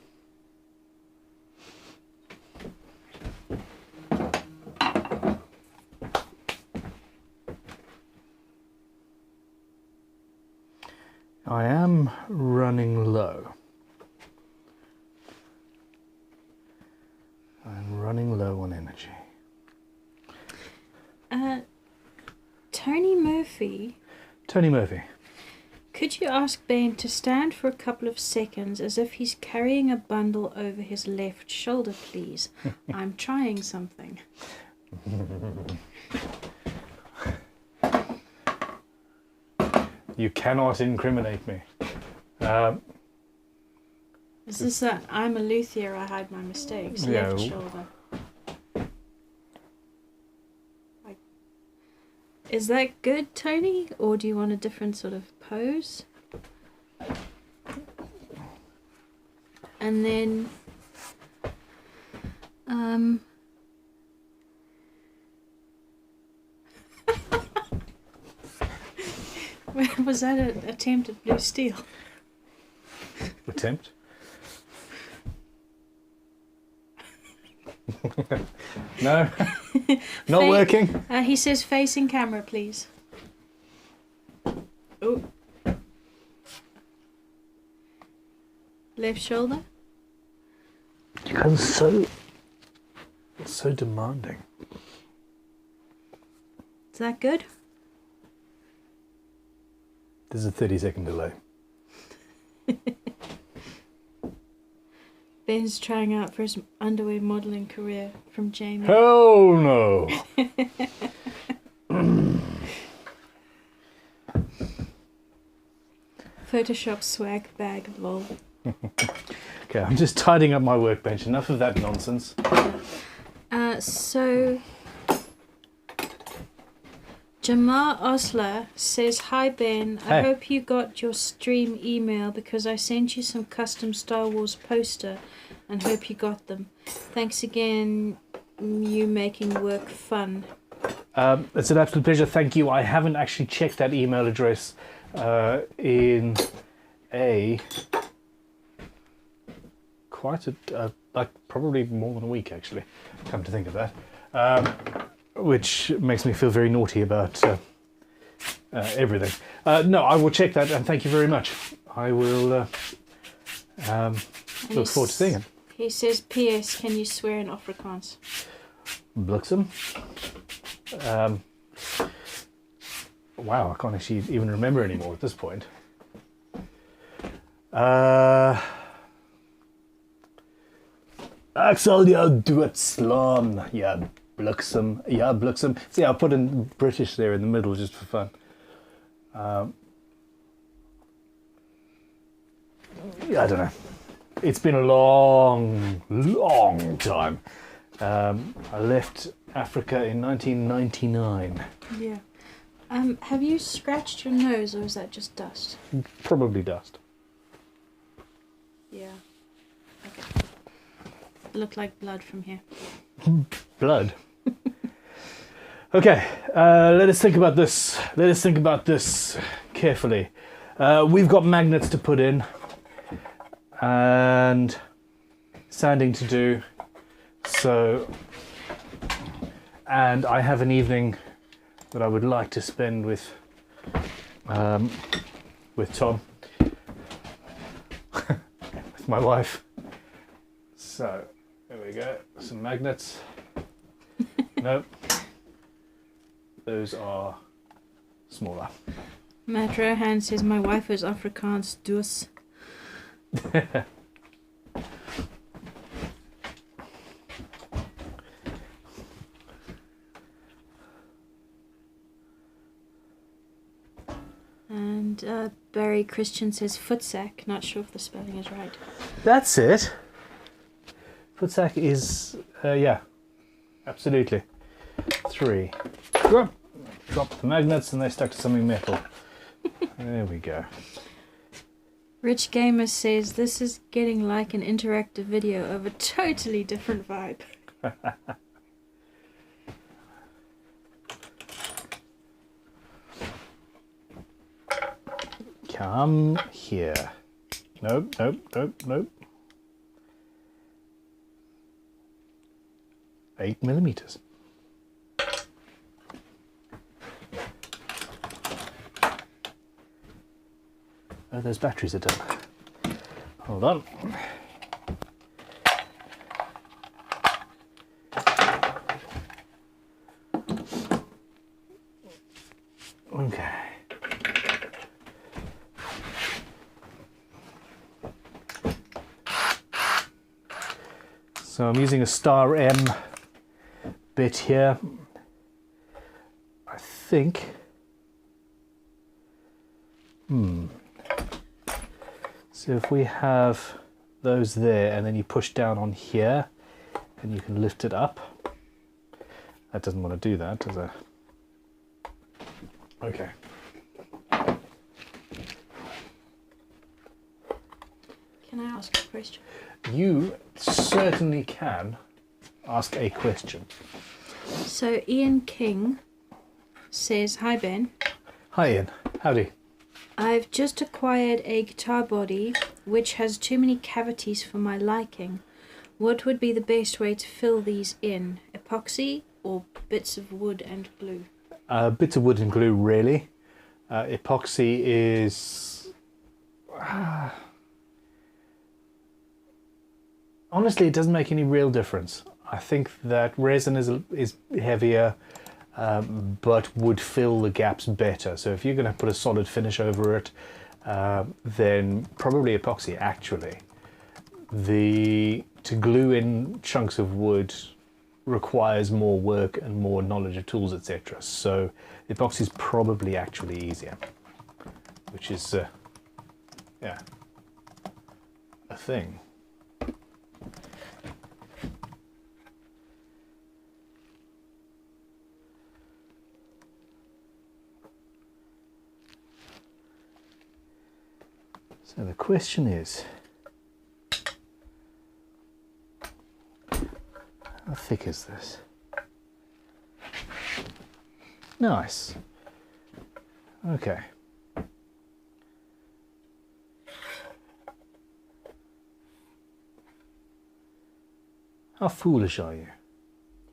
I am running low. I'm running low on energy. Tony Murphy. Tony Murphy. Could you ask Ben to stand for a couple of seconds as if he's carrying a bundle over his left shoulder, please? I'm trying something. You cannot incriminate me. Is this a I'm a luthier, I hide my mistakes? Yeah. Left shoulder. Is that good, Tony? Or do you want a different sort of pose? And then was that an attempt at blue steel? Attempt? No? Not working? He says facing camera, please. Oh. Left shoulder. I'm so demanding. Is that good? There's a 30-second delay. Ben's trying out for his underwear modelling career from Jamie. Oh no! Photoshop swag bag, lol. Okay, I'm just tidying up my workbench. Enough of that nonsense. So Jamar Osler says, "Hi Ben, I Hey. hope you got your stream email because I sent you some custom Star Wars poster and hope you got them. Thanks again, you making work fun." It's an absolute pleasure. Thank you. I haven't actually checked that email address in like probably more than a week actually. Come to think of that. Which makes me feel very naughty about everything. No, I will check that and thank you very much. I will look forward to seeing it. He says, "P.S. Can you swear in Afrikaans?" Bliksem. Wow, I can't actually even remember anymore at this point. Ek sal jou doodslaan, ja bliksem. Ja, bliksem. See, I'll put in British there in the middle just for fun. Yeah, I don't know. It's been a long time. I left Africa in 1999. Yeah. Have you scratched your nose or is that just dust? Probably dust. Yeah. Okay. Looked like blood from here. Blood. Okay, let us think about this. Let us think about this carefully. We've got magnets to put in and sanding to do. So, and I have an evening that I would like to spend with Tom, with my wife. So, there we go. Some magnets. Nope. Those are smaller. Matt Rohan says, "My wife is Afrikaans dus." And Barry Christian says, "Footsack." Not sure if the spelling is right. That's it. Footsack is, yeah, absolutely. 3. Drop the magnets and they stuck to something metal. There we go. Rich Gamer says, "This is getting like an interactive video of a totally different vibe." Come here. Nope, nope, nope, nope. 8mm. Oh, those batteries are done. Hold on. Okay. So I'm using a star M bit here. I think. So if we have those there and then you push down on here and you can lift it up. That doesn't want to do that, does it? Okay. Can I ask a question? You certainly can ask a question. So Ian King says, "Hi Ben. Hi Ian, howdy. I've just acquired a guitar body which has too many cavities for my liking. What would be the best way to fill these in? Epoxy or bits of wood and glue?" Bits of wood and glue, really. Epoxy is... honestly, it doesn't make any real difference. I think that resin is heavier, but would fill the gaps better. So if you're going to put a solid finish over it, then probably epoxy, actually. To glue in chunks of wood requires more work and more knowledge of tools, etc. So epoxy is probably actually easier, which is, yeah, a thing. So the question is, how thick is this? Nice. Okay. How foolish are you?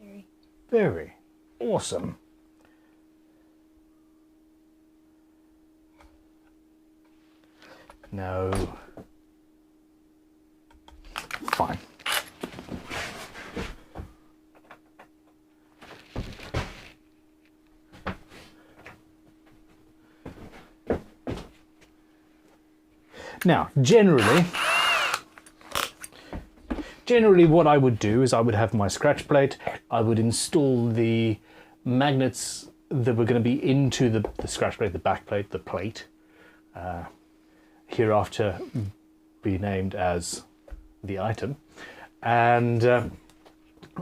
Very. Very. Awesome. No. Fine. Now, generally what I would do is I would have my scratch plate, I would install the magnets that were going to be into the scratch plate, the back plate, the plate, hereafter be named as the item, and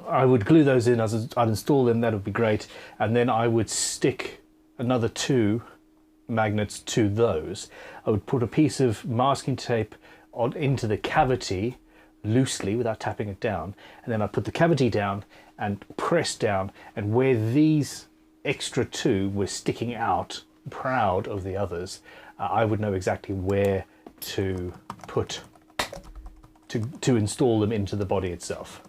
I would glue those in. I'd install them, that would be great, and then I would stick another 2 magnets to those. I would put a piece of masking tape into the cavity loosely without tapping it down, and then I put the cavity down and press down, and where these extra 2 were sticking out proud of the others, I would know exactly where to put to install them into the body itself.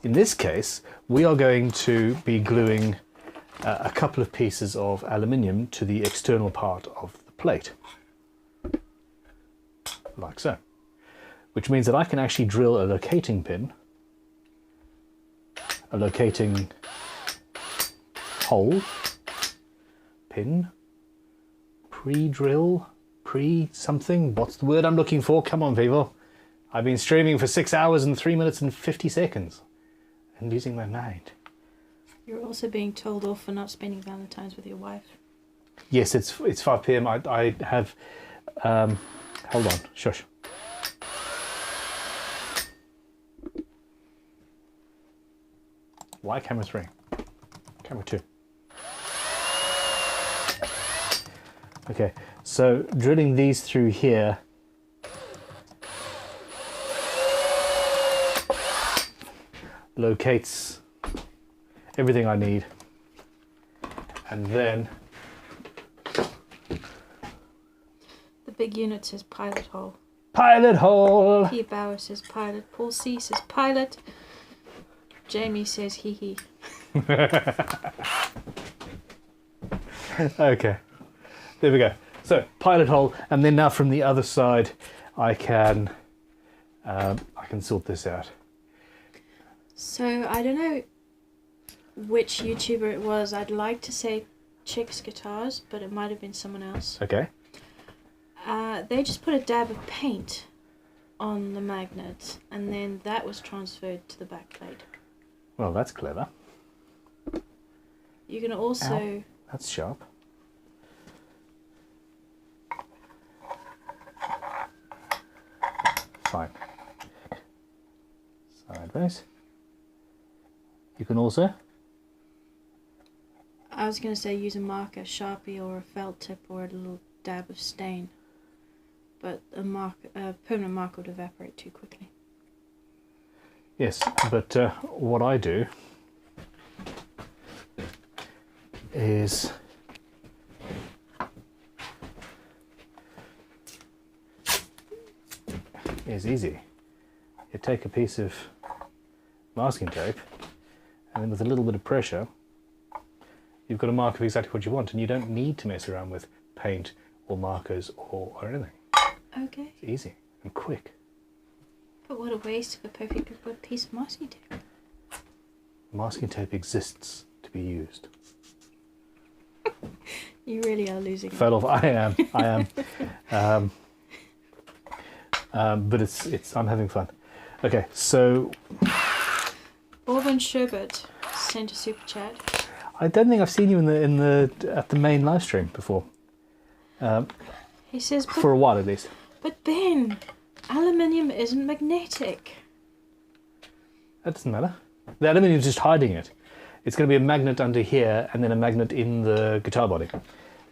In this case, we are going to be gluing a couple of pieces of aluminium to the external part of the plate, like so, which means that I can actually drill a locating pin, a locating hole, pin, pre-drill, pre-something, what's the word I'm looking for? Come on, people. I've been streaming for 6 hours and 3 minutes and 50 seconds and losing my mind. You're also being told off for not spending Valentine's with your wife. Yes, it's 5 p.m. I have, hold on, shush. Why camera 3? Camera 2. Okay, so drilling these through here, locates everything I need, and then The big unit says pilot hole. pilot hole. P. Bauer says pilot. Paul C. says pilot. Jamie says hee hee. Okay, there we go. So pilot hole, and then now from the other side, I can sort this out. So I don't know which YouTuber it was. I'd like to say Chicks Guitars, but it might have been someone else. Okay. They just put a dab of paint on the magnet, and then that was transferred to the back plate. Well, that's clever. You can also... Ow. That's sharp. Fine. Sideways. You can also... I was going to say use a marker, Sharpie or a felt tip or a little dab of stain. But a permanent marker would evaporate too quickly. Yes, but what I do is easy. You take a piece of masking tape, and then with a little bit of pressure, you've got a mark of exactly what you want, and you don't need to mess around with paint or markers or anything. Okay. It's easy and quick. But what a waste of a perfectly good piece of masking tape. Masking tape exists to be used. You really are losing it. Fell off. I am. But it's. I'm having fun. Okay, so Auburn Sherbet sent a super chat. I don't think I've seen you at the main live stream before. He says, For a while at least. But Ben, aluminium isn't magnetic. That doesn't matter. The aluminium's just hiding it. It's going to be a magnet under here and then a magnet in the guitar body.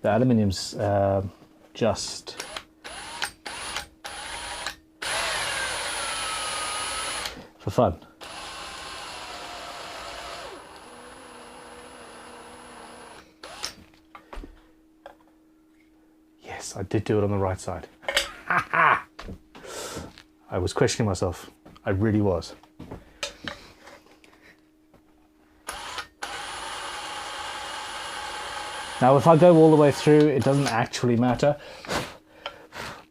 The aluminium's just... for fun. Yes, I did do it on the right side. I was questioning myself. I really was. Now, if I go all the way through, it doesn't actually matter,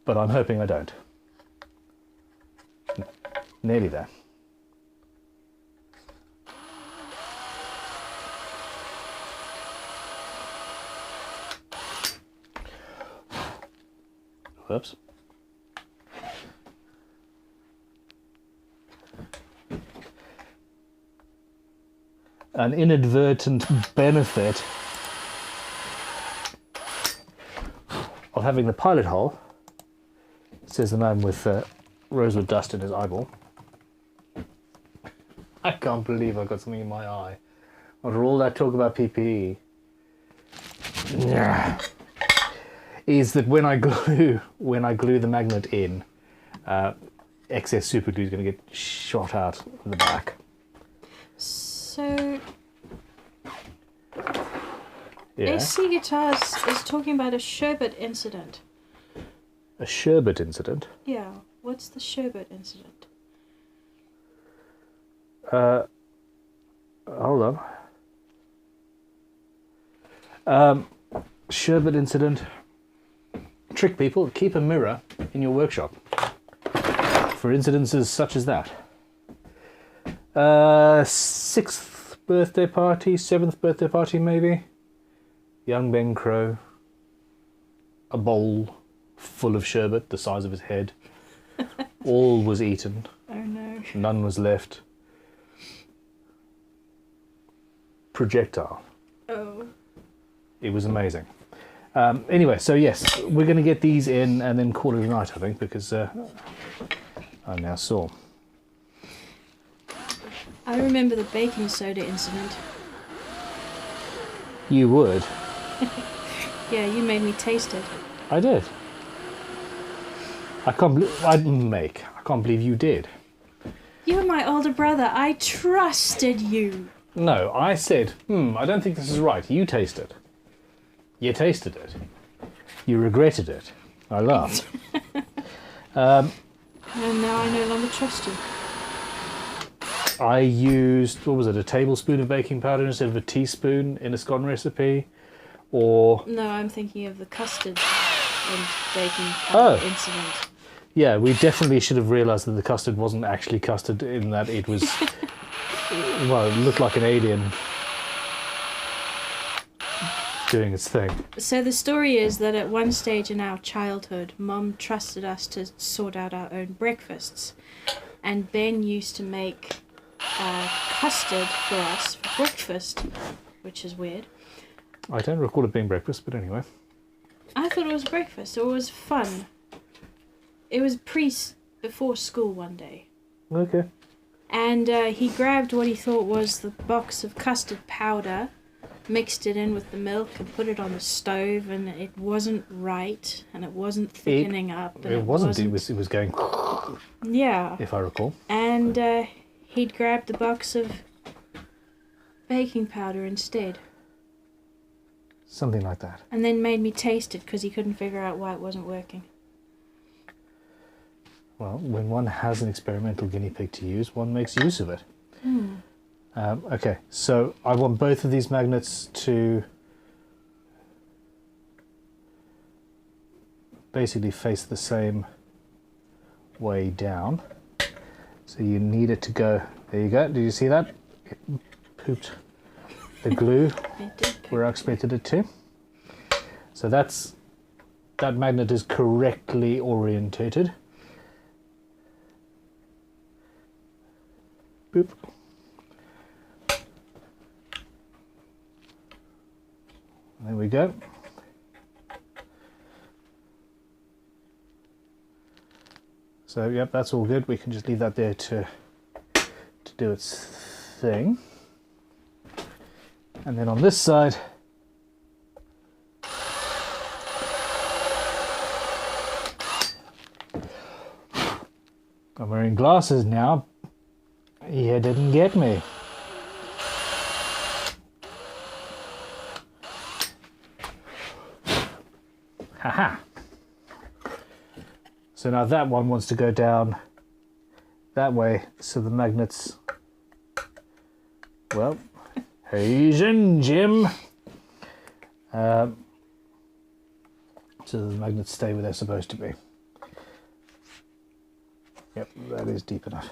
but I'm hoping I don't. Nearly there. Whoops. An inadvertent benefit of having the pilot hole, says the man with rosewood dust in his eyeball. I can't believe I got something in my eye. After all that talk about PPE, is that when I glue the magnet in, excess super glue is going to get shot out the back. So, Yeah. SC Guitars is talking about a sherbet incident. A sherbet incident? Yeah, what's the sherbet incident? Hold on. Sherbet incident. Trick people, keep a mirror in your workshop for incidences such as that. 6th birthday party, 7th birthday party maybe. Young Ben Crow. A bowl full of sherbet the size of his head. All was eaten. Oh no. None was left. Projectile. Oh. It was amazing. Anyway, so yes, we're going to get these in and then call it a night, I think, because I'm now sore. I remember the baking soda incident. You would? Yeah, you made me taste it. I did. I can't believe you did. You're my older brother. I trusted you. No, I said, I don't think this is right. You taste it. You tasted it. You regretted it. I laughed. And now I no longer trust you. I used, what was it, a tablespoon of baking powder instead of a teaspoon in a scone recipe, or... No, I'm thinking of the custard and baking powder incident. Yeah, we definitely should have realised that the custard wasn't actually custard, in that it was, well, it looked like an alien doing its thing. So the story is that at one stage in our childhood, Mum trusted us to sort out our own breakfasts. And Ben used to make custard for us for breakfast, which is weird. I don't recall it being breakfast, but anyway. I thought it was breakfast. It was fun. It was before school one day. Okay. And he grabbed what he thought was the box of custard powder, mixed it in with the milk and put it on the stove, and it wasn't right, and it wasn't thickening up. And it wasn't. It was going... Yeah. If I recall. And he'd grabbed the box of baking powder instead. Something like that. And then made me taste it because he couldn't figure out why it wasn't working. Well, when one has an experimental guinea pig to use, one makes use of it. Okay, so I want both of these magnets to basically face the same way down. So you need it to go, there you go, did you see that? It pooped the glue It did poop. where I expected it to. So that magnet is correctly orientated. Boop. There we go. So, yep, that's all good. We can just leave that there to do its thing. And then on this side, I'm wearing glasses now. You didn't get me. Haha. So now that one wants to go down that way, so the magnets, well, Asian Jim. So the magnets stay where they're supposed to be. Yep, that is deep enough.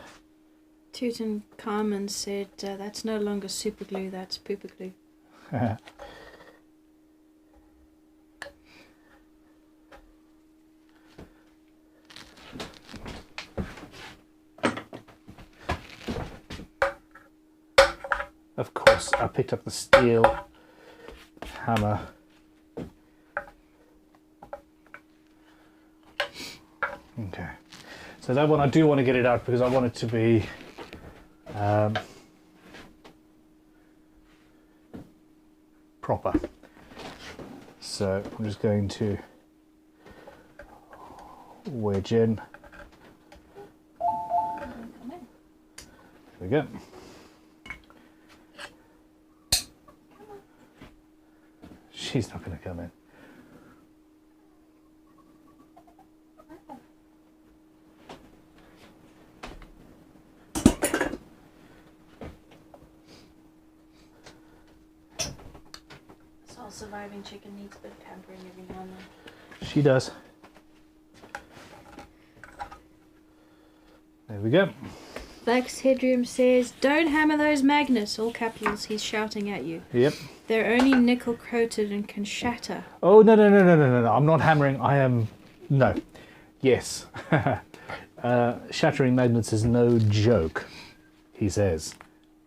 Tutankhamun said, that's no longer super glue, that's pooper glue. Of course, I picked up the steel hammer. Okay, so that one I do want to get it out because I want it to be proper. So I'm just going to wedge in. There we go. She's not going to come in. All surviving chicken needs a bit of pampering every now and then. She does. There we go. Lex Headroom says, don't hammer those magnets, all capitals, he's shouting at you. Yep. They're only nickel coated and can shatter. Oh, no. I'm not hammering. I am... No. Yes. Shattering magnets is no joke, he says,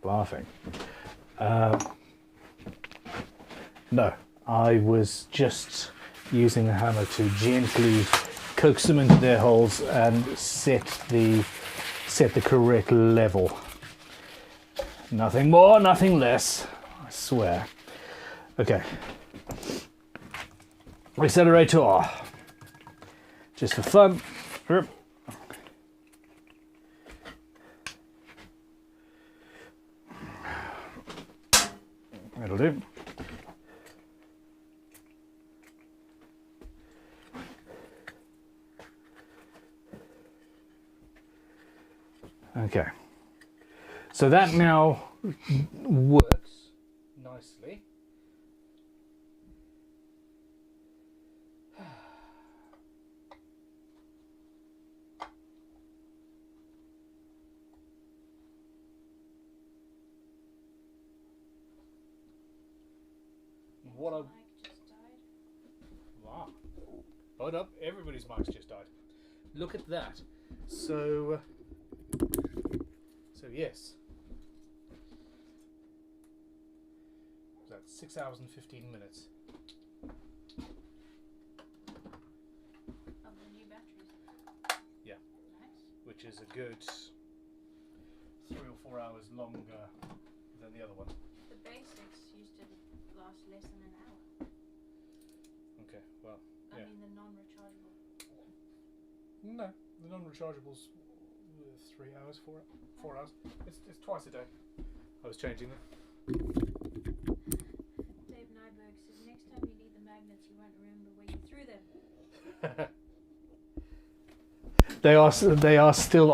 laughing. No, I was just using a hammer to gently coax them into their holes and set the correct level. Nothing more, nothing less, I swear. Okay. Accelerator. Just for fun. That'll do. Okay, So that now works nicely. What a... Wow. Hold up, everybody's mic's just died. Look at that. So yes. That's 6 hours and 15 minutes. Of the new batteries. Yeah. Nice. Which is a good 3 or 4 hours longer than the other one. The basics used to last less than an hour. Okay, well, I yeah. mean the non-rechargeable. No, the non-rechargeables 3 hours, 4 hours. It's twice a day. I was changing them. Dave Nyberg says next time you need the magnets, you won't remember where you threw them. They are still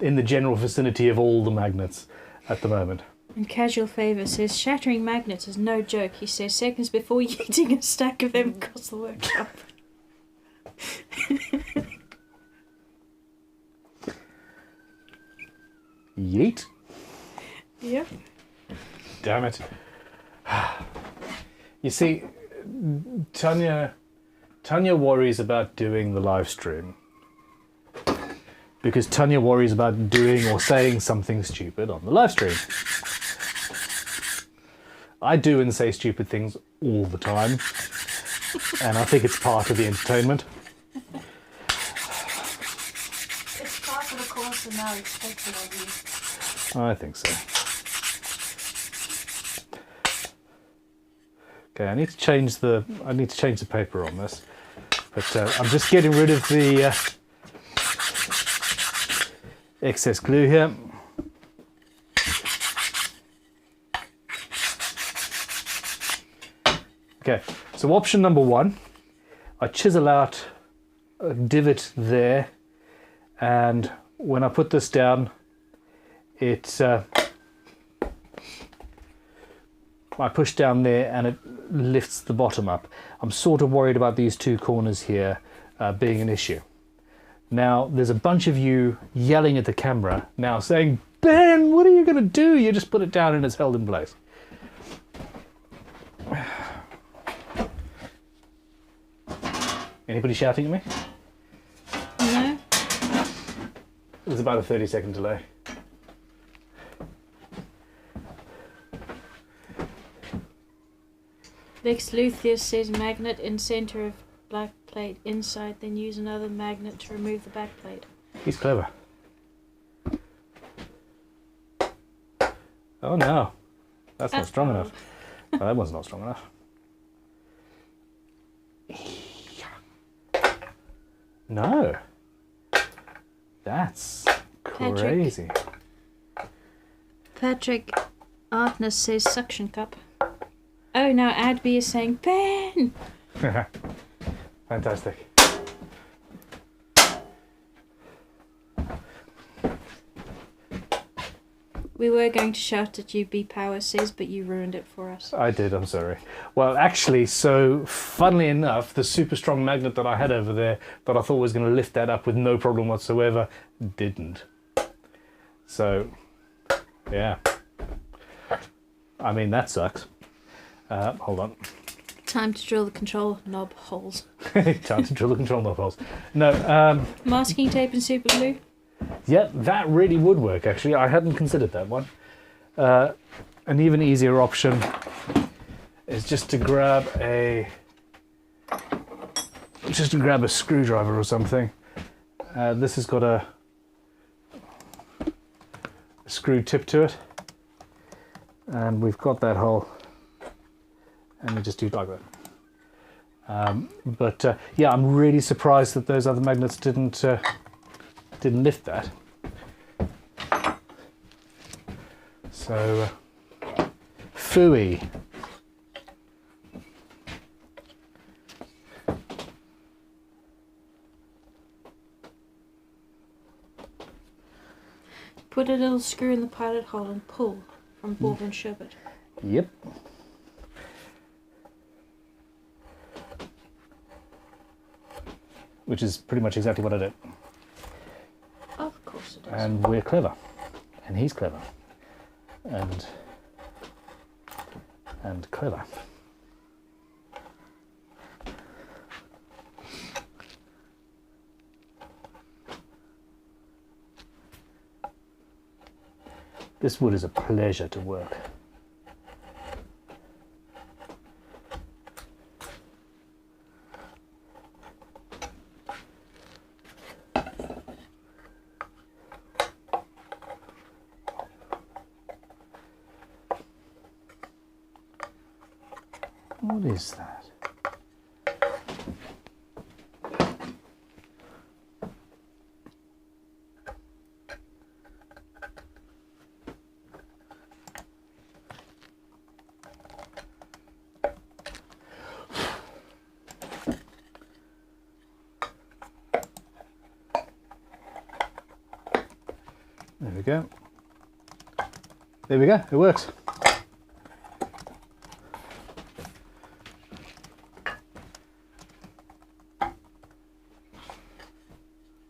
in the general vicinity of all the magnets at the moment. And Casual Favour says shattering magnets is no joke. He says seconds before eating a stack of them across the workshop. Yeet. Yep. Damn it. You see, Tanya worries about doing the live stream because Tanya worries about doing or saying something stupid on the live stream. I do and say stupid things all the time, and I think it's part of the entertainment. It's part of the course and now expected of you. I think so. Okay, I need to change the paper on this, but I'm just getting rid of the excess glue here. Okay, so option number 1, I chisel out a divot there, and when I put this down, I push down there and it lifts the bottom up. I'm sort of worried about these 2 corners here being an issue. Now, there's a bunch of you yelling at the camera now saying, Ben, what are you going to do? You just put it down and it's held in place. Anybody shouting at me? No. There's about a 30-second delay. Lex Luthier's says magnet in center of black plate inside, then use another magnet to remove the back plate. He's clever. Oh no, that's not strong enough. Oh, that one's not strong enough. No, that's crazy. Patrick Artness says suction cup. Oh, now Adby is saying Ben. Fantastic. We were going to shout at you, B Power says, but you ruined it for us. I did, I'm sorry. Well, actually, so funnily enough, the super strong magnet that I had over there that I thought was going to lift that up with no problem whatsoever didn't. So, yeah. I mean, that sucks. Hold on. Time to drill the control knob holes. Time to drill the control knob holes. No, Masking tape and super glue. yeah, that really would work, actually. I hadn't considered that one. An even easier option is just to grab a screwdriver or something. This has got a screw tip to it, and we've got that hole, and we just do it like that. Yeah, I'm really surprised that those other magnets didn't lift that. So, phooey. Put a little screw in the pilot hole and pull from Bob and Sherbet. Yep. Which is pretty much exactly what I did. Of course it is. And we're clever. And he's clever. And clever. This wood is a pleasure to work. What is that? There we go. There we go, it works.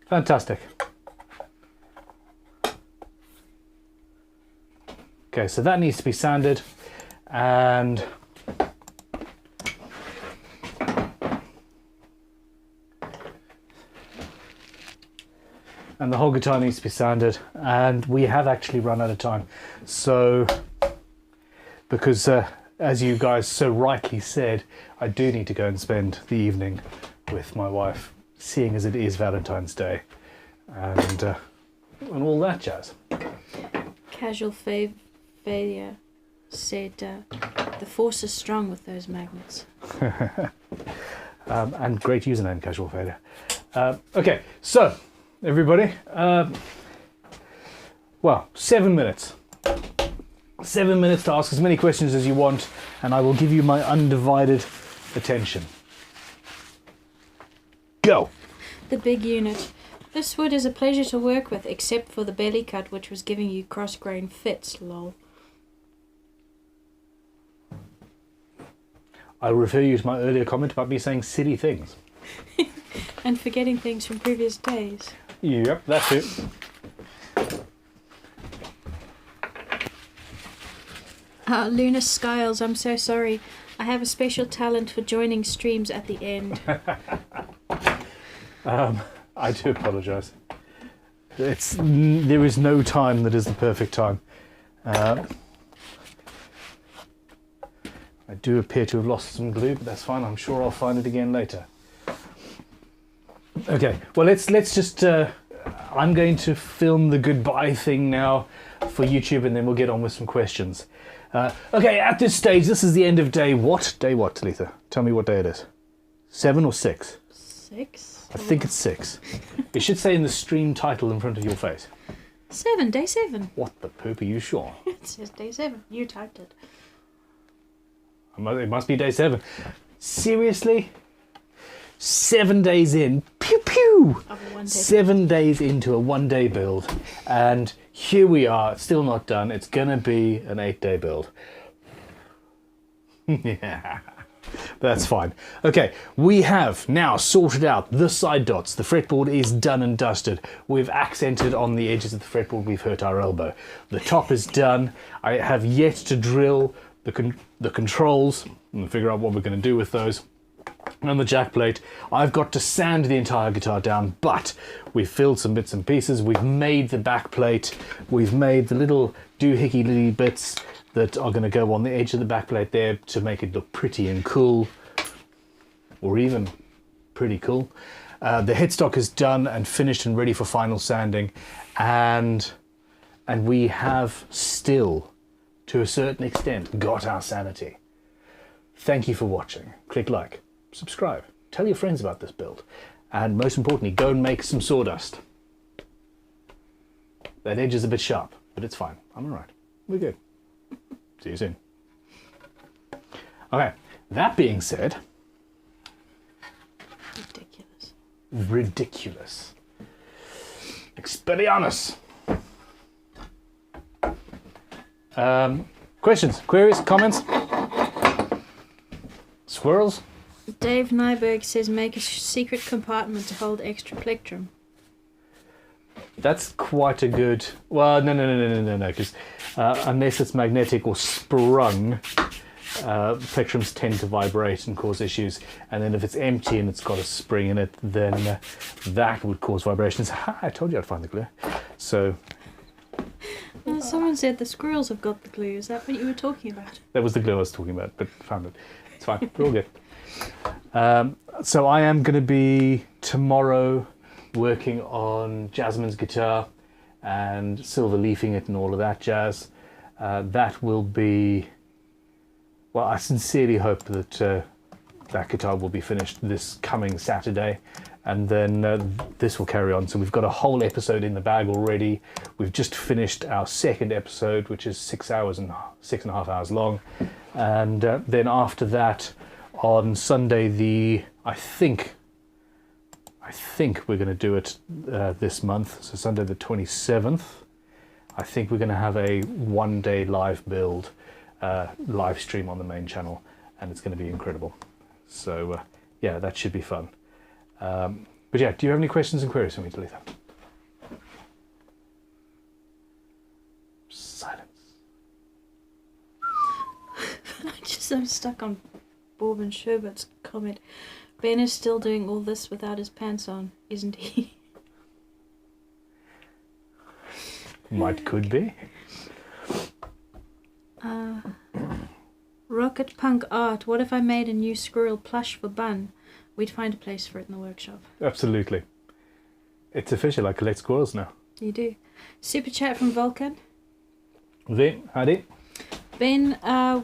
Fantastic. Okay, so that needs to be sanded, and the whole guitar needs to be sanded, and we have actually run out of time. So, because as you guys so rightly said, I do need to go and spend the evening with my wife, seeing as it is Valentine's Day, and all that jazz. Casual failure said the force is strong with those magnets. And great username, Casual Failure. Okay, so everybody, well, 7 minutes. 7 minutes to ask as many questions as you want, and I will give you my undivided attention. Go. The big unit. This wood is a pleasure to work with, except for the belly cut, which was giving you cross-grain fits, lol. I'll refer you to my earlier comment about me saying silly things. And forgetting things from previous days. Yep, that's it. Luna Skiles, I'm so sorry. I have a special talent for joining streams at the end. I do apologise. There is no time that is the perfect time. I do appear to have lost some glue, but that's fine. I'm sure I'll find it again later. Okay, well let's just. I'm going to film the goodbye thing now for YouTube, and then we'll get on with some questions. Okay, at this stage, this is the end of day what? Day what, Talitha? Tell me what day it is. 7 or 6? 6? I think it's 6. It should say in the stream title in front of your face. 7, day 7. What the poop, are you sure? It says day 7. You typed it. It must be day 7. Seriously? 7 days in, pew pew! 7 days into a 1-day build, and here we are, still not done. It's gonna be an 8-day build. Yeah. That's fine. Okay, we have now sorted out the side dots. The fretboard is done and dusted. We've accented on the edges of the fretboard. We've hurt our elbow. The top is done. I have yet to drill the controls and figure out what we're going to do with those. And the jack plate, I've got to sand the entire guitar down, but we've filled some bits and pieces. We've made the back plate. We've made the little doohickey bits that are going to go on the edge of the back plate there to make it look pretty and cool, or even pretty cool. The headstock is done and finished and ready for final sanding, and we have still, to a certain extent, got our sanity. Thank you for watching. Click like, subscribe, tell your friends about this build, and most importantly, go and make some sawdust. That edge is a bit sharp, but it's fine. I'm alright. We're good. See you soon. Okay, that being said... Ridiculous. Expelliarmus! Questions, queries, comments? Squirrels? Dave Nyberg says make a secret compartment to hold extra plectrum. That's quite a good... Well, no, because unless it's magnetic or sprung, plectrums tend to vibrate and cause issues. And then if it's empty and it's got a spring in it, then that would cause vibrations. Ha, I told you I'd find the glue. So... Well, someone said the squirrels have got the glue. Is that what you were talking about? That was the glue I was talking about, but found it. It's fine. We're all good. So I am going to be tomorrow working on Jasmine's guitar and silver leafing it and all of that jazz. That will be... Well, I sincerely hope that that guitar will be finished this coming Saturday, and then this will carry on. So we've got a whole episode in the bag already. We've just finished our second episode, which is 6.5 hours long, and then after that, on Sunday I think we're going to do it this month. So Sunday the 27th, I think we're going to have a one-day live build, live stream on the main channel, and it's going to be incredible. So yeah, that should be fun. But yeah, do you have any questions and queries for me, Talitha? Silence. I'm stuck on Bob and Sherbert's comment. Ben is still doing all this without his pants on, isn't he? Could be. Rocket Punk Art. What if I made a new squirrel plush for Bun? We'd find a place for it in the workshop. Absolutely. It's official. I collect squirrels now. You do. Super chat from Vulcan. Then, howdy. Ben,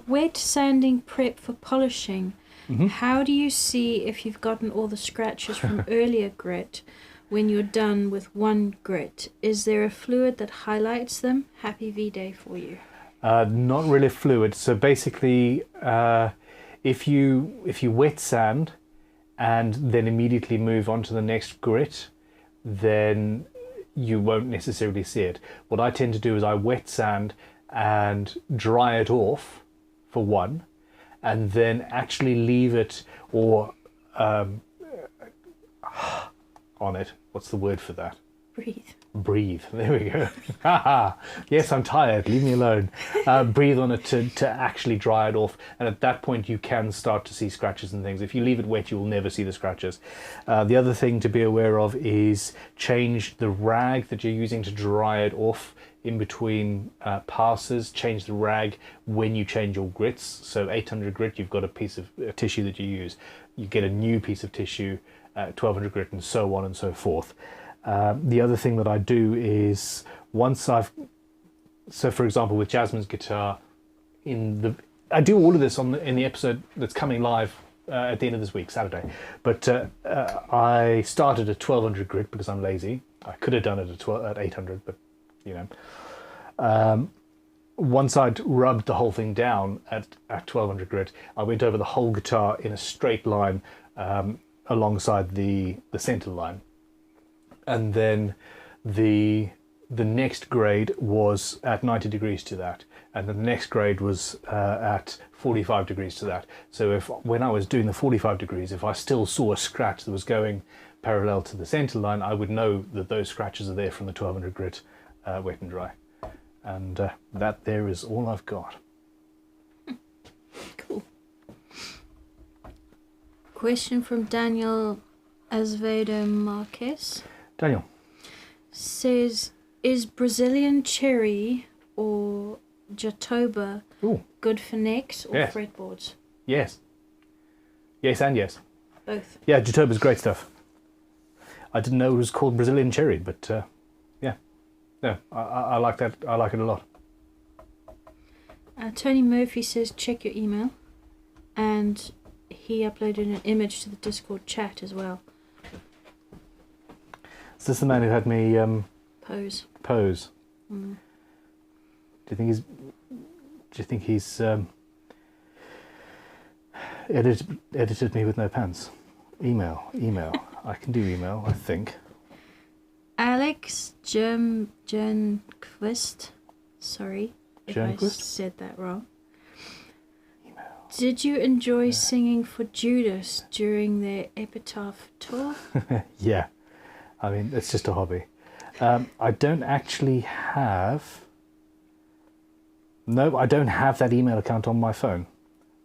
wet sanding prep for polishing. Mm-hmm. How do you see if you've gotten all the scratches from earlier grit when you're done with one grit? Is there a fluid that highlights them? Happy V-Day for you. Not really fluid. So basically, if you wet sand and then immediately move on to the next grit, then you won't necessarily see it. What I tend to do is I wet sand and dry it off for one, and then actually leave it or on it. What's the word for that? Breathe. There we go. Yes, I'm tired. Leave me alone. Breathe on it to actually dry it off. And at that point, you can start to see scratches and things. If you leave it wet, you will never see the scratches. The other thing to be aware of is change the rag that you're using to dry it off in between passes. Change the rag when you change your grits. So 800 grit, you've got a piece of tissue that you use. You get a new piece of tissue, 1200 grit, and so on and so forth. The other thing that I do is so for example with Jasmine's guitar, I do all of this in the episode that's coming live at the end of this week, Saturday. But I started at 1200 grit because I'm lazy. I could have done it at 800, but you know. Once I'd rubbed the whole thing down at 1200 grit, I went over the whole guitar in a straight line alongside the center line. And then the next grade was at 90 degrees to that, and the next grade was at 45 degrees to that. So when I was doing the 45 degrees, if I still saw a scratch that was going parallel to the center line, I would know that those scratches are there from the 1200 grit wet and dry. And that there is all I've got. Cool. Question from Daniel Azevedo Marquez. Daniel says, is Brazilian cherry or Jatoba good for necks or fretboards? Yes. Yes and yes. Both. Yeah, Jatoba's great stuff. I didn't know it was called Brazilian cherry, but yeah. No, I like that. I like it a lot. Tony Murphy says, check your email. And he uploaded an image to the Discord chat as well. Is this the man who had me Pose. Mm. Do you think he's edited me with no pants? Email. I can do email, I think. Alex Jernquist, sorry, if I Jernquist? said that wrong. Did you enjoy singing for Judas during their Epitaph tour? Yeah. I mean, it's just a hobby. I don't actually have... No, I don't have that email account on my phone.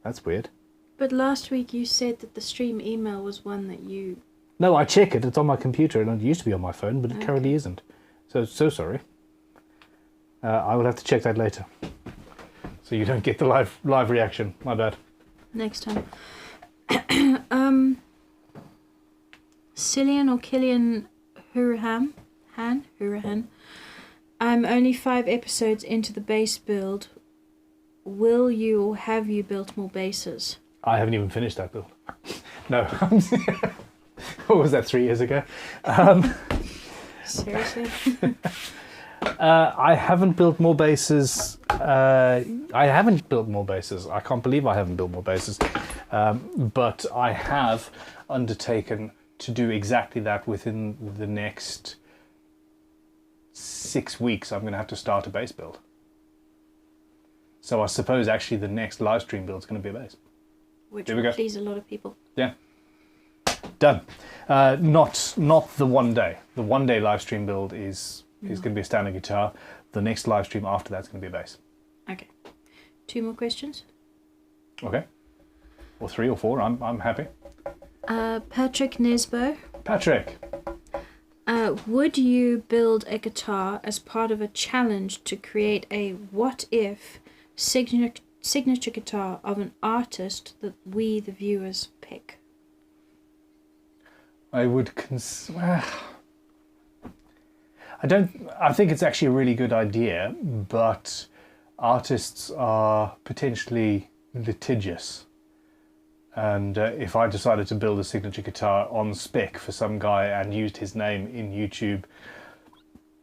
That's weird. But last week you said that the stream email was one that you... No, I check it. It's on my computer, and it used to be on my phone, but it currently isn't. So sorry. I will have to check that later. So you don't get the live reaction. My bad. Next time. Cillian or Killian Hurahan. I'm only 5 episodes into the base build. Will you or have you built more bases? I haven't even finished that build. No. What was that, 3 years ago? Seriously? I haven't built more bases. I can't believe I haven't built more bases. But I have undertaken to do exactly that within the next 6 weeks. I'm going to have to start a base build. So I suppose actually the next live stream build is going to be a base. Which There we will go. please a lot of people. Yeah. Done. Not the one day. The 1 day live stream build is going to be a standard guitar. The next live stream after that's going to be a bass. Okay. 2 more questions. Okay. Or 3 or 4. I'm happy. Patrick Nesbo. Patrick. Would you build a guitar as part of a challenge to create a what-if signature guitar of an artist that we, the viewers, pick? I would I think it's actually a really good idea, but artists are potentially litigious. And if I decided to build a signature guitar on spec for some guy and used his name in YouTube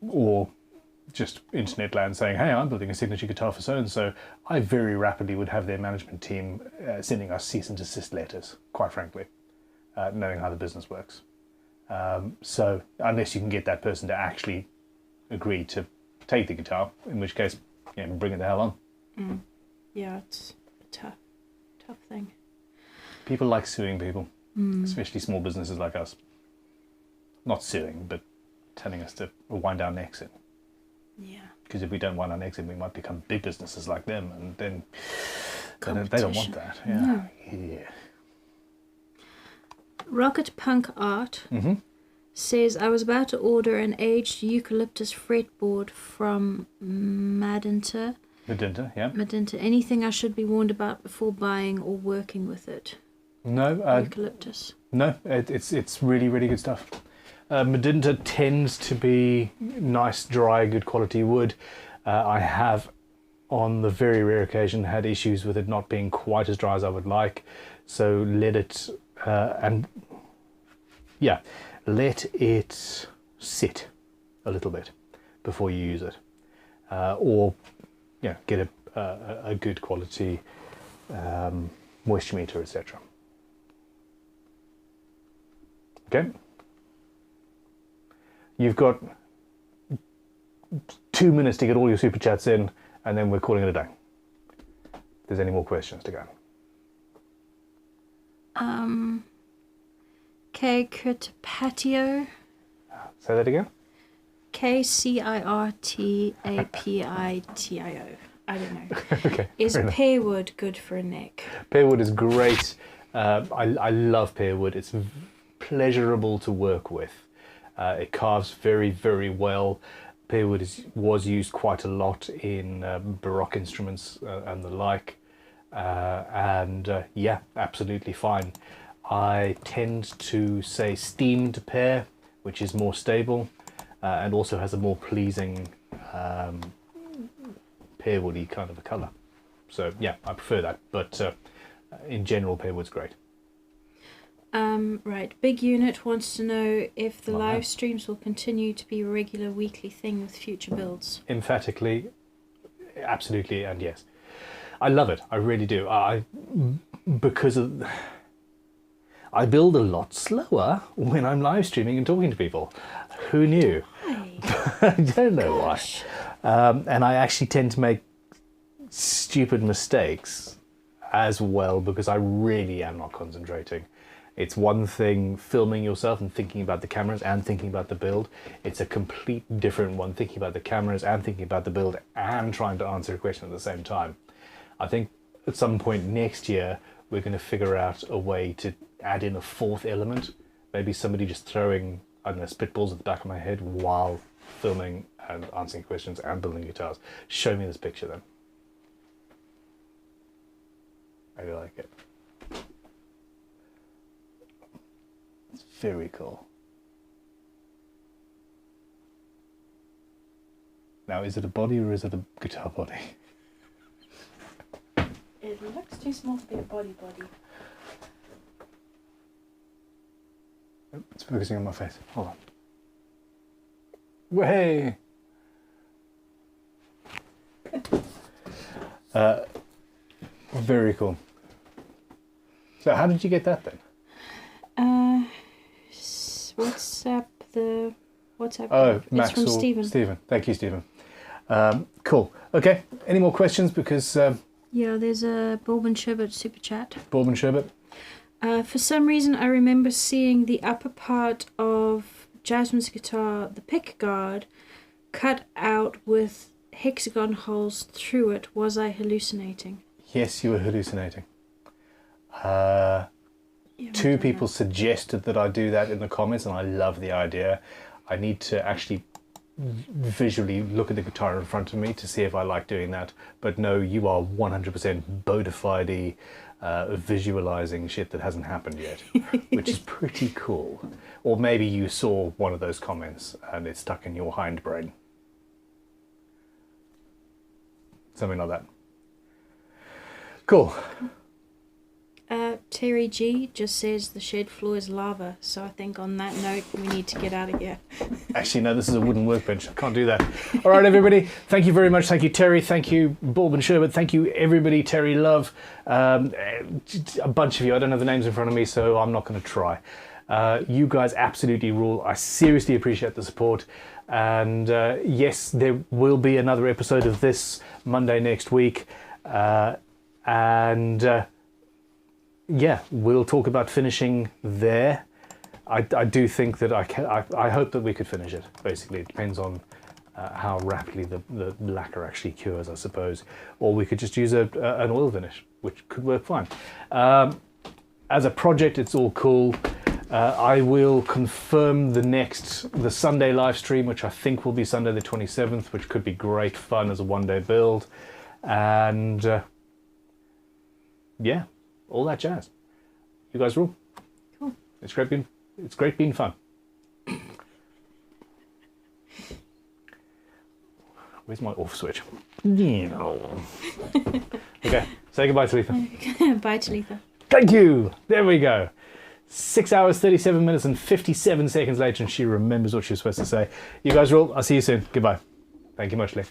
or just internet land saying, hey, I'm building a signature guitar for so-and-so, I very rapidly would have their management team sending us cease and desist letters, quite frankly, knowing how the business works. So unless you can get that person to actually agree to take the guitar, in which case, bring it the hell on. Yeah, it's a tough thing. People like suing people, especially small businesses like us. Not suing, but telling us to wind our necks in. Yeah. Because if we don't wind our necks in, we might become big businesses like them, and then they don't want that. Yeah. No. Yeah. Rocket Punk Art says, I was about to order an aged eucalyptus fretboard from Madinter. Yeah. Madinter. Anything I should be warned about before buying or working with it? No. Eucalyptus. No, it's really, really good stuff. Medinta tends to be nice, dry, good quality wood. I have, on the very rare occasion, had issues with it not being quite as dry as I would like. So let it sit a little bit before you use it, or get a good quality moisture meter, etc. Okay. You've got 2 minutes to get all your super chats in, and then we're calling it a day. If there's any more questions to go. K. Kirtapatio. Say that again. KCIRTAPITIO. I don't know. Okay. Is pearwood good for a neck? Pearwood is great. I love pearwood. It's pleasurable to work with. It carves very, very well. Pearwood was used quite a lot in Baroque instruments and the like. Yeah, absolutely fine. I tend to say steamed pear, which is more stable and also has a more pleasing pearwoody kind of a colour. So yeah, I prefer that, but in general, pearwood's great. Right, Big Unit wants to know if the live streams will continue to be a regular weekly thing with future builds. Emphatically, absolutely, and yes. I love it. I really do. I build a lot slower when I'm live streaming and talking to people. Who knew? I don't know why. And I actually tend to make stupid mistakes as well, because I really am not concentrating. It's one thing filming yourself and thinking about the cameras and thinking about the build. It's a complete different one thinking about the cameras and thinking about the build and trying to answer a question at the same time. I think at some point next year, we're going to figure out a way to add in a fourth element. Maybe somebody just throwing, I don't know, spitballs at the back of my head while filming and answering questions and building guitars. Show me this picture then. I really like it. It's very cool. Now, is it a body or is it a guitar body? It looks too small to be a body. Oh, it's focusing on my face. Hold on. Way. Very cool. So, how did you get that then? WhatsApp. Oh, It's Max from or Stephen. Stephen. Thank you, Stephen. Cool. Okay. Any more questions? Because Yeah, there's a Bourbon Sherbet super chat. Bourbon Sherbet. For some reason, I remember seeing the upper part of Jasmine's guitar, the pick guard, cut out with hexagon holes through it. Was I hallucinating? Yes, you were hallucinating. Yeah, Two people suggested that I do that in the comments, and I love the idea. I need to actually visually look at the guitar in front of me to see if I like doing that. But no, you are 100% bona fide visualizing shit that hasn't happened yet, which is pretty cool. Or maybe you saw one of those comments and it's stuck in your hindbrain. Something like that. Cool. Terry G just says the shed floor is lava, so I think on that note we need to get out of here. Actually, no, this is a wooden workbench. I can't do that. All right, everybody. Thank you very much. Thank you, Terry. Thank you, Bourbon Sherbet. Thank you, everybody. Terry Love. A bunch of you. I don't have the names in front of me, so I'm not going to try. You guys absolutely rule. I seriously appreciate the support. And yes, there will be another episode of this Monday next week. Yeah, we'll talk about finishing there. I do think that I hope that we could finish it. Basically, it depends on how rapidly the lacquer actually cures, I suppose. Or we could just use an oil finish, which could work fine. As a project, it's all cool. I will confirm the Sunday live stream, which I think will be Sunday the 27th, which could be great fun as a one-day build. And yeah. All that jazz. You guys rule. Cool. It's great being fun. Where's my off switch? Okay. Say goodbye, Talitha. Bye, Talitha. Thank you. There we go. 6 hours, 37 minutes and 57 seconds later, and she remembers what she was supposed to say. You guys rule. I'll see you soon. Goodbye. Thank you much, Lee.